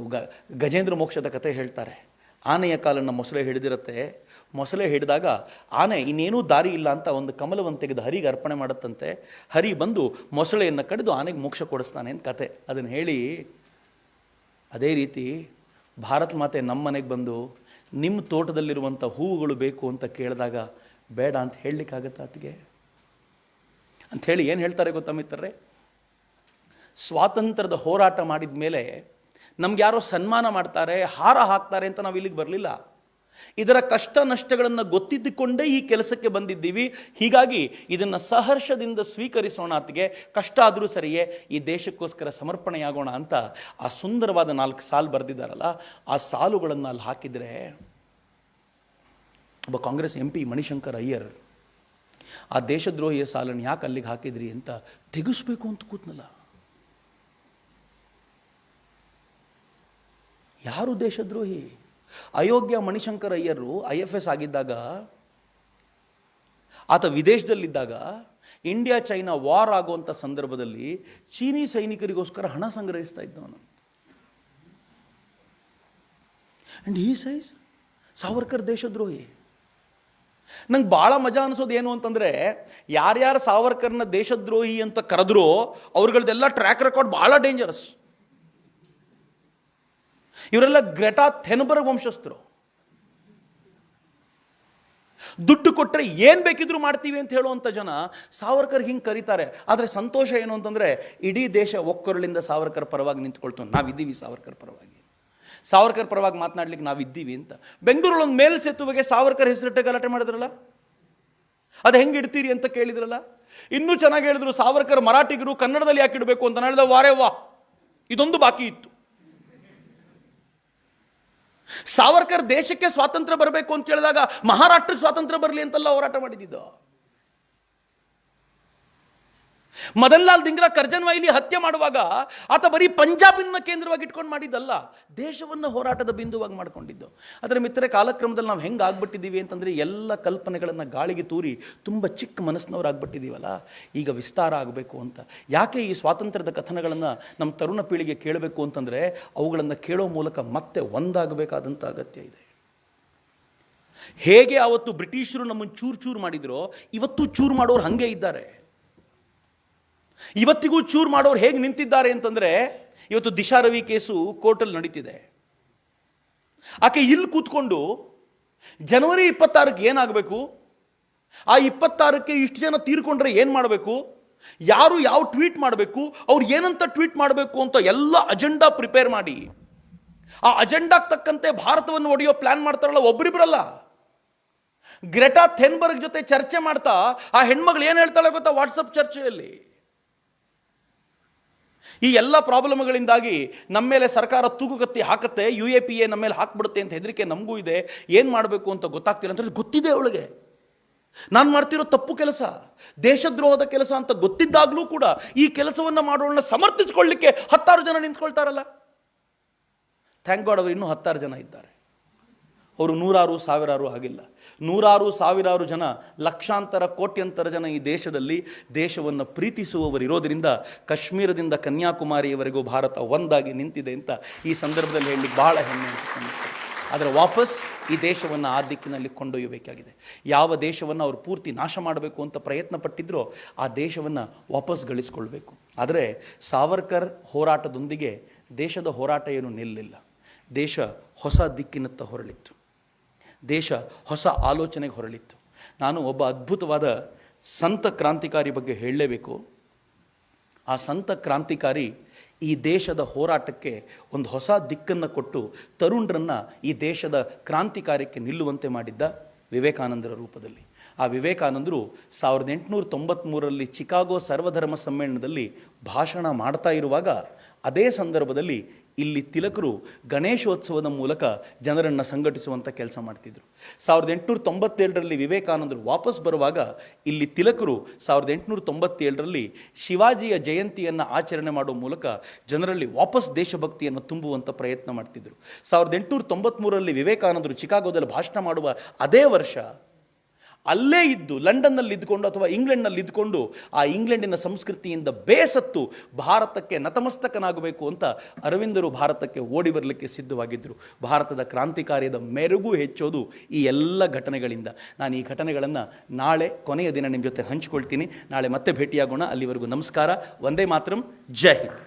Speaker 1: ಗಜೇಂದ್ರ ಮೋಕ್ಷದ ಕಥೆ ಹೇಳ್ತಾರೆ. ಆನೆಯ ಕಾಲನ್ನು ಮೊಸಳೆ ಹಿಡಿದಿರುತ್ತೆ. ಮೊಸಳೆ ಹಿಡಿದಾಗ ಆನೆ ಇನ್ನೇನೂ ದಾರಿ ಇಲ್ಲ ಅಂತ ಒಂದು ಕಮಲವನ್ನು ತೆಗೆದು ಹರಿಗೆ ಅರ್ಪಣೆ ಮಾಡುತ್ತಂತೆ. ಹರಿ ಬಂದು ಮೊಸಳೆಯನ್ನು ಕಡಿದು ಆನೆಗೆ ಮೋಕ್ಷ ಕೊಡಿಸ್ತಾನೆ ಅಂತ ಕತೆ. ಅದನ್ನು ಹೇಳಿ, ಅದೇ ರೀತಿ ಭಾರತ ಮಾತೆ ನಮ್ಮ ಮನೆಗೆ ಬಂದು ನಿಮ್ಮ ತೋಟದಲ್ಲಿರುವಂಥ ಹೂವುಗಳು ಬೇಕು ಅಂತ ಕೇಳಿದಾಗ ಬೇಡ ಅಂತ ಹೇಳಲಿಕ್ಕಾಗತ್ತಾ ಅತ್ತಿಗೆ? ಅಂಥೇಳಿ ಏನು ಹೇಳ್ತಾರೆ ಗೊತ್ತಾ ಮಿತ್ರರೇ? ಸ್ವಾತಂತ್ರ್ಯದ ಹೋರಾಟ ಮಾಡಿದ ಮೇಲೆ ನಮ್ಗೆ ಯಾರೋ ಸನ್ಮಾನ ಮಾಡ್ತಾರೆ, ಹಾರ ಹಾಕ್ತಾರೆ ಅಂತ ನಾವು ಇಲ್ಲಿಗೆ ಬರಲಿಲ್ಲ. ಇದರ ಕಷ್ಟ ನಷ್ಟಗಳನ್ನು ಗೊತ್ತಿದ್ದುಕೊಂಡೇ ಈ ಕೆಲಸಕ್ಕೆ ಬಂದಿದ್ದೀವಿ. ಹೀಗಾಗಿ ಇದನ್ನು ಸಹರ್ಷದಿಂದ ಸ್ವೀಕರಿಸೋಣ. ಅತ್ತಿಗೆ ಕಷ್ಟ ಆದರೂ ಸರಿಯೇ, ಈ ದೇಶಕ್ಕೋಸ್ಕರ ಸಮರ್ಪಣೆಯಾಗೋಣ ಅಂತ ಆ ಸುಂದರವಾದ 4 ಸಾಲು ಬರೆದಿದ್ದಾರಲ್ಲ, ಆ ಸಾಲುಗಳನ್ನು ಅಲ್ಲಿ ಹಾಕಿದರೆ ಒಬ್ಬ ಕಾಂಗ್ರೆಸ್ MP ಮಣಿಶಂಕರ್ ಅಯ್ಯರ್ ಆ ದೇಶದ್ರೋಹಿಯ ಸಾಲನ್ನು ಯಾಕೆ ಅಲ್ಲಿಗೆ ಹಾಕಿದ್ರಿ ಅಂತ ತೆಗೆಸ್ಬೇಕು ಅಂತ ಕೂತ್ನಲ್ಲ. ಯಾರು ದೇಶದ್ರೋಹಿ? ಅಯೋಗ್ಯ ಮಣಿಶಂಕರ್ ಅಯ್ಯರು IFS ಆಗಿದ್ದಾಗ, ಆತ ವಿದೇಶದಲ್ಲಿದ್ದಾಗ, ಇಂಡಿಯಾ ಚೈನಾ ವಾರ್ ಆಗುವಂಥ ಸಂದರ್ಭದಲ್ಲಿ ಚೀನಿ ಸೈನಿಕರಿಗೋಸ್ಕರ ಹಣ ಸಂಗ್ರಹಿಸ್ತಾ ಇದ್ದವನು. ಆ್ಯಂಡ್ ಈ ಸೈಜ್ ಸಾವರ್ಕರ್ ದೇಶದ್ರೋಹಿ. ನಂಗೆ ಭಾಳ ಮಜಾ ಅನಿಸೋದು ಏನು ಅಂತಂದರೆ, ಯಾರ್ಯಾರು ಸಾವರ್ಕರ್ನ ದೇಶದ್ರೋಹಿ ಅಂತ ಕರೆದ್ರೋ ಅವ್ರಗಳದೆಲ್ಲ ಟ್ರ್ಯಾಕ್ ರೆಕಾರ್ಡ್ ಭಾಳ ಡೇಂಜರಸ್. ಇವರೆಲ್ಲ ಗ್ರೆಟಾ ಥೆನ್ಬರ್ಗ್ ವಂಶಸ್ಥರು. ದುಡ್ಡು ಕೊಟ್ಟರೆ ಏನು ಬೇಕಿದ್ರೂ ಮಾಡ್ತೀವಿ ಅಂತ ಹೇಳುವಂಥ ಜನ ಸಾವರ್ಕರ್ ಹಿಂಗೆ ಕರೀತಾರೆ. ಆದರೆ ಸಂತೋಷ ಏನು ಅಂತಂದರೆ, ಇಡೀ ದೇಶ ಒಕ್ಕೊರಳಿಂದ ಸಾವರ್ಕರ್ ಪರವಾಗಿ ನಿಂತ್ಕೊಳ್ತು. ನಾವಿದ್ದೀವಿ ಸಾವರ್ಕರ್ ಪರವಾಗಿ, ಸಾವರ್ಕರ್ ಪರವಾಗಿ ಮಾತನಾಡ್ಲಿಕ್ಕೆ ನಾವಿದ್ದೀವಿ ಅಂತ. ಬೆಂಗಳೂರಲ್ಲಿ ಒಂದು ಮೇಲ್ ಸೇತುವೆಗೆ ಸಾವರ್ಕರ್ ಹೆಸರಿಟ್ಟೆ ಗಲಾಟೆ ಮಾಡಿದ್ರಲ್ಲ, ಅದು ಹೆಂಗೆ ಇಡ್ತೀರಿ ಅಂತ ಕೇಳಿದ್ರಲ್ಲ. ಇನ್ನೂ ಚೆನ್ನಾಗಿ ಹೇಳಿದ್ರು, ಸಾವರ್ಕರ್ ಮರಾಠಿಗರು ಕನ್ನಡದಲ್ಲಿ ಯಾಕೆ ಇಡಬೇಕು ಅಂತ. ಹೇಳಿದ ವಾರೇ ವಾ, ಇದೊಂದು ಬಾಕಿ ಇತ್ತು. ಸಾವರ್ಕರ್ ದೇಶಕ್ಕೆ ಸ್ವಾತಂತ್ರ್ಯ ಬರಬೇಕು ಅಂತ ಹೇಳಿದಾಗ ಮಹಾರಾಷ್ಟ್ರಕ್ಕೆ ಸ್ವಾತಂತ್ರ್ಯ ಬರಲಿ ಅಂತೆಲ್ಲ ಹೋರಾಟ ಮಾಡಿದ್ದು. ಮದನ್ ಲಾಲ್ ಧಿಂಗ್ರಾ ಕರ್ಜನ್ವಾಯಿಲಿ ಹತ್ಯೆ ಮಾಡುವಾಗ ಆತ ಬರೀ ಪಂಜಾಬಿನ ಕೇಂದ್ರವಾಗಿ ಇಟ್ಕೊಂಡು ಮಾಡಿದ್ದಲ್ಲ, ದೇಶವನ್ನು ಹೋರಾಟದ ಬಿಂದುವಾಗಿ ಮಾಡಿಕೊಂಡಿದ್ದು. ಅದರ ಮಿತ್ರರೇ, ಕಾಲಕ್ರಮದಲ್ಲಿ ನಾವು ಹೆಂಗೆ ಆಗ್ಬಿಟ್ಟಿದ್ದೀವಿ ಅಂತಂದರೆ, ಎಲ್ಲ ಕಲ್ಪನೆಗಳನ್ನು ಗಾಳಿಗೆ ತೂರಿ ತುಂಬ ಚಿಕ್ಕ ಮನಸ್ಸಿನವ್ರು ಆಗ್ಬಿಟ್ಟಿದ್ದೀವಲ್ಲ. ಈಗ ವಿಸ್ತಾರ ಆಗಬೇಕು ಅಂತ. ಯಾಕೆ ಈ ಸ್ವಾತಂತ್ರ್ಯದ ಕಥನಗಳನ್ನು ನಮ್ಮ ತರುಣ ಪೀಳಿಗೆ ಕೇಳಬೇಕು ಅಂತಂದರೆ, ಅವುಗಳನ್ನು ಕೇಳೋ ಮೂಲಕ ಮತ್ತೆ ಒಂದಾಗಬೇಕಾದಂಥ ಅಗತ್ಯ ಇದೆ. ಹೇಗೆ ಆವತ್ತು ಬ್ರಿಟಿಷರು ನಮ್ಮನ್ನು ಚೂರು ಚೂರು ಮಾಡಿದ್ರೋ, ಇವತ್ತು ಚೂರು ಮಾಡೋರು ಹಾಗೆ ಇದ್ದಾರೆ. ಇವತ್ತಿಗೂ ಚೂರು ಮಾಡೋರು ಹೇಗೆ ನಿಂತಿದ್ದಾರೆ ಅಂತಂದರೆ, ಇವತ್ತು ದಿಶಾ ರವಿ ಕೇಸು ಕೋರ್ಟಲ್ಲಿ ನಡೀತಿದೆ. ಆಕೆ ಇಲ್ಲಿ ಕೂತ್ಕೊಂಡು ಜನವರಿ 26ಕ್ಕೆ ಏನಾಗಬೇಕು, ಆ 26ಕ್ಕೆ ಇಷ್ಟು ಜನ ತೀರ್ಕೊಂಡ್ರೆ ಏನು ಮಾಡಬೇಕು, ಯಾರು ಯಾವ ಟ್ವೀಟ್ ಮಾಡಬೇಕು, ಅವ್ರು ಏನಂತ ಟ್ವೀಟ್ ಮಾಡಬೇಕು ಅಂತ ಎಲ್ಲ ಅಜೆಂಡಾ ಪ್ರಿಪೇರ್ ಮಾಡಿ ಆ ಅಜೆಂಡಾಕ್ಕೆ ತಕ್ಕಂತೆ ಭಾರತವನ್ನು ಒಡೆಯೋ ಪ್ಲಾನ್ ಮಾಡ್ತಾರಲ್ಲ ಒಬ್ಬರಿಬ್ಬರಲ್ಲ. ಗ್ರೆಟಾ ಥೆನ್ಬರ್ಗ್ ಜೊತೆ ಚರ್ಚೆ ಮಾಡ್ತಾ ಆ ಹೆಣ್ಮಗಳು ಏನು ಹೇಳ್ತಾಳೆ ಗೊತ್ತಾ ವಾಟ್ಸಪ್ ಚರ್ಚೆಯಲ್ಲಿ? ಈ ಎಲ್ಲ ಪ್ರಾಬ್ಲಮ್ಗಳಿಂದಾಗಿ ನಮ್ಮ ಮೇಲೆ ಸರ್ಕಾರ ತೂಗುಗತ್ತಿ ಹಾಕುತ್ತೆ, UAPA ನಮ್ಮ ಮೇಲೆ ಹಾಕ್ಬಿಡುತ್ತೆ ಅಂತ ಹೆದರಿಕೆ ನಮಗೂ ಇದೆ. ಏನು ಮಾಡಬೇಕು ಅಂತ ಗೊತ್ತಾಗ್ತಿಲ್ಲ ಅಂತ ಗೊತ್ತಿದೆ ಅವಳಿಗೆ. ನಾನು ಮಾಡ್ತಿರೋ ತಪ್ಪು ಕೆಲಸ, ದೇಶದ್ರೋಹದ ಕೆಲಸ ಅಂತ ಗೊತ್ತಿದ್ದಾಗಲೂ ಕೂಡ ಈ ಕೆಲಸವನ್ನು ಮಾಡೋಳನ್ನ ಸಮರ್ಥಿಸಿಕೊಳ್ಳಲಿಕ್ಕೆ 10 ಜನ ನಿಂತ್ಕೊಳ್ತಾರಲ್ಲ. ಥ್ಯಾಂಕ್ ಗಾಡ್ ಅವರು ಇನ್ನೂ 10 ಜನ ಇದ್ದಾರೆ. ಅವರು 100 ಸಾವಿರಾರು ಆಗಿಲ್ಲ, 100 ಸಾವಿರಾರು ಜನ, ಲಕ್ಷಾಂತರ ಕೋಟ್ಯಂತರ ಜನ ಈ ದೇಶದಲ್ಲಿ ದೇಶವನ್ನು ಪ್ರೀತಿಸುವವರು ಇರೋದರಿಂದ ಕಾಶ್ಮೀರದಿಂದ ಕನ್ಯಾಕುಮಾರಿಯವರೆಗೂ ಭಾರತ ಒಂದಾಗಿ ನಿಂತಿದೆ ಅಂತ ಈ ಸಂದರ್ಭದಲ್ಲಿ ಹೇಳಲಿಕ್ಕೆ ಬಹಳ ಹೆಮ್ಮೆ ಅನಿಸುತ್ತೆ. ಆದರೆ ವಾಪಸ್ ಈ ದೇಶವನ್ನು ಆ ದಿಕ್ಕಿನಲ್ಲಿ ಕೊಂಡೊಯ್ಯಬೇಕಾಗಿದೆ. ಯಾವ ದೇಶವನ್ನು ಅವರು ಪೂರ್ತಿ ನಾಶ ಮಾಡಬೇಕು ಅಂತ ಪ್ರಯತ್ನ ಪಟ್ಟಿದ್ರೋ ಆ ದೇಶವನ್ನು ವಾಪಸ್ ಗಳಿಸ್ಕೊಳ್ಬೇಕು. ಆದರೆ ಸಾವರ್ಕರ್ ಹೋರಾಟದೊಂದಿಗೆ ದೇಶದ ಹೋರಾಟ ಏನು ನಿಲ್ಲಿಲ್ಲ. ದೇಶ ಹೊಸ ದಿಕ್ಕಿನತ್ತ ಹೊರಳಿತ್ತು, ದೇಶ ಹೊಸ ಆಲೋಚನೆಗೆ ಹೊರಳಿತ್ತು. ನಾನು ಒಬ್ಬ ಅದ್ಭುತವಾದ ಸಂತ ಕ್ರಾಂತಿಕಾರಿ ಬಗ್ಗೆ ಹೇಳಲೇಬೇಕು. ಆ ಸಂತ ಕ್ರಾಂತಿಕಾರಿ ಈ ದೇಶದ ಹೋರಾಟಕ್ಕೆ ಒಂದು ಹೊಸ ದಿಕ್ಕನ್ನು ಕೊಟ್ಟು ತರುಣರನ್ನು ಈ ದೇಶದ ಕ್ರಾಂತಿಕಾರ್ಯಕ್ಕೆ ನಿಲ್ಲುವಂತೆ ಮಾಡಿದ್ದ ವಿವೇಕಾನಂದರ ರೂಪದಲ್ಲಿ. ಆ ವಿವೇಕಾನಂದರು 1893ರಲ್ಲಿ ಚಿಕಾಗೋ ಸರ್ವಧರ್ಮ ಸಮ್ಮೇಳನದಲ್ಲಿ ಭಾಷಣ ಮಾಡ್ತಾ ಇರುವಾಗ ಅದೇ ಸಂದರ್ಭದಲ್ಲಿ ಇಲ್ಲಿ ತಿಲಕರು ಗಣೇಶೋತ್ಸವದ ಮೂಲಕ ಜನರನ್ನು ಸಂಘಟಿಸುವಂಥ ಕೆಲಸ ಮಾಡ್ತಿದ್ರು. 1897ರಲ್ಲಿ ವಿವೇಕಾನಂದರು ವಾಪಸ್ ಬರುವಾಗ ಇಲ್ಲಿ ತಿಲಕರು 1897ರಲ್ಲಿ ಶಿವಾಜಿಯ ಜಯಂತಿಯನ್ನು ಆಚರಣೆ ಮಾಡುವ ಮೂಲಕ ಜನರಲ್ಲಿ ವಾಪಸ್ ದೇಶಭಕ್ತಿಯನ್ನು ತುಂಬುವಂಥ ಪ್ರಯತ್ನ ಮಾಡ್ತಿದ್ರು. 1893ರಲ್ಲಿ ವಿವೇಕಾನಂದರು ಚಿಕಾಗೋದಲ್ಲಿ ಭಾಷಣ ಮಾಡುವ ಅದೇ ವರ್ಷ ಅಲ್ಲೇ ಇದ್ದು ಲಂಡನ್ನಲ್ಲಿ ಇದ್ದುಕೊಂಡು ಅಥವಾ ಇಂಗ್ಲೆಂಡ್ನಲ್ಲಿ ಇದ್ದುಕೊಂಡು ಆ ಇಂಗ್ಲೆಂಡಿನ ಸಂಸ್ಕೃತಿಯಿಂದ ಬೇಸತ್ತು ಭಾರತಕ್ಕೆ ನತಮಸ್ತಕನಾಗಬೇಕು ಅಂತ ಅರವಿಂದರು ಭಾರತಕ್ಕೆ ಓಡಿ ಬರಲಿಕ್ಕೆ ಸಿದ್ಧವಾಗಿದ್ದರು. ಭಾರತದ ಕ್ರಾಂತಿಕಾರ್ಯದ ಮೆರುಗು ಹೆಚ್ಚೋದು ಈ ಎಲ್ಲ ಘಟನೆಗಳಿಂದ. ನಾನು ಈ ಘಟನೆಗಳನ್ನು ನಾಳೆ ಕೊನೆಯ ದಿನ ನಿಮ್ಮ ಜೊತೆ ಹಂಚಿಕೊಳ್ತೀನಿ. ನಾಳೆ ಮತ್ತೆ ಭೇಟಿಯಾಗೋಣ. ಅಲ್ಲಿವರೆಗೂ ನಮಸ್ಕಾರ. ವಂದೇ ಮಾತರಂ. ಜೈ ಹಿಂದ್.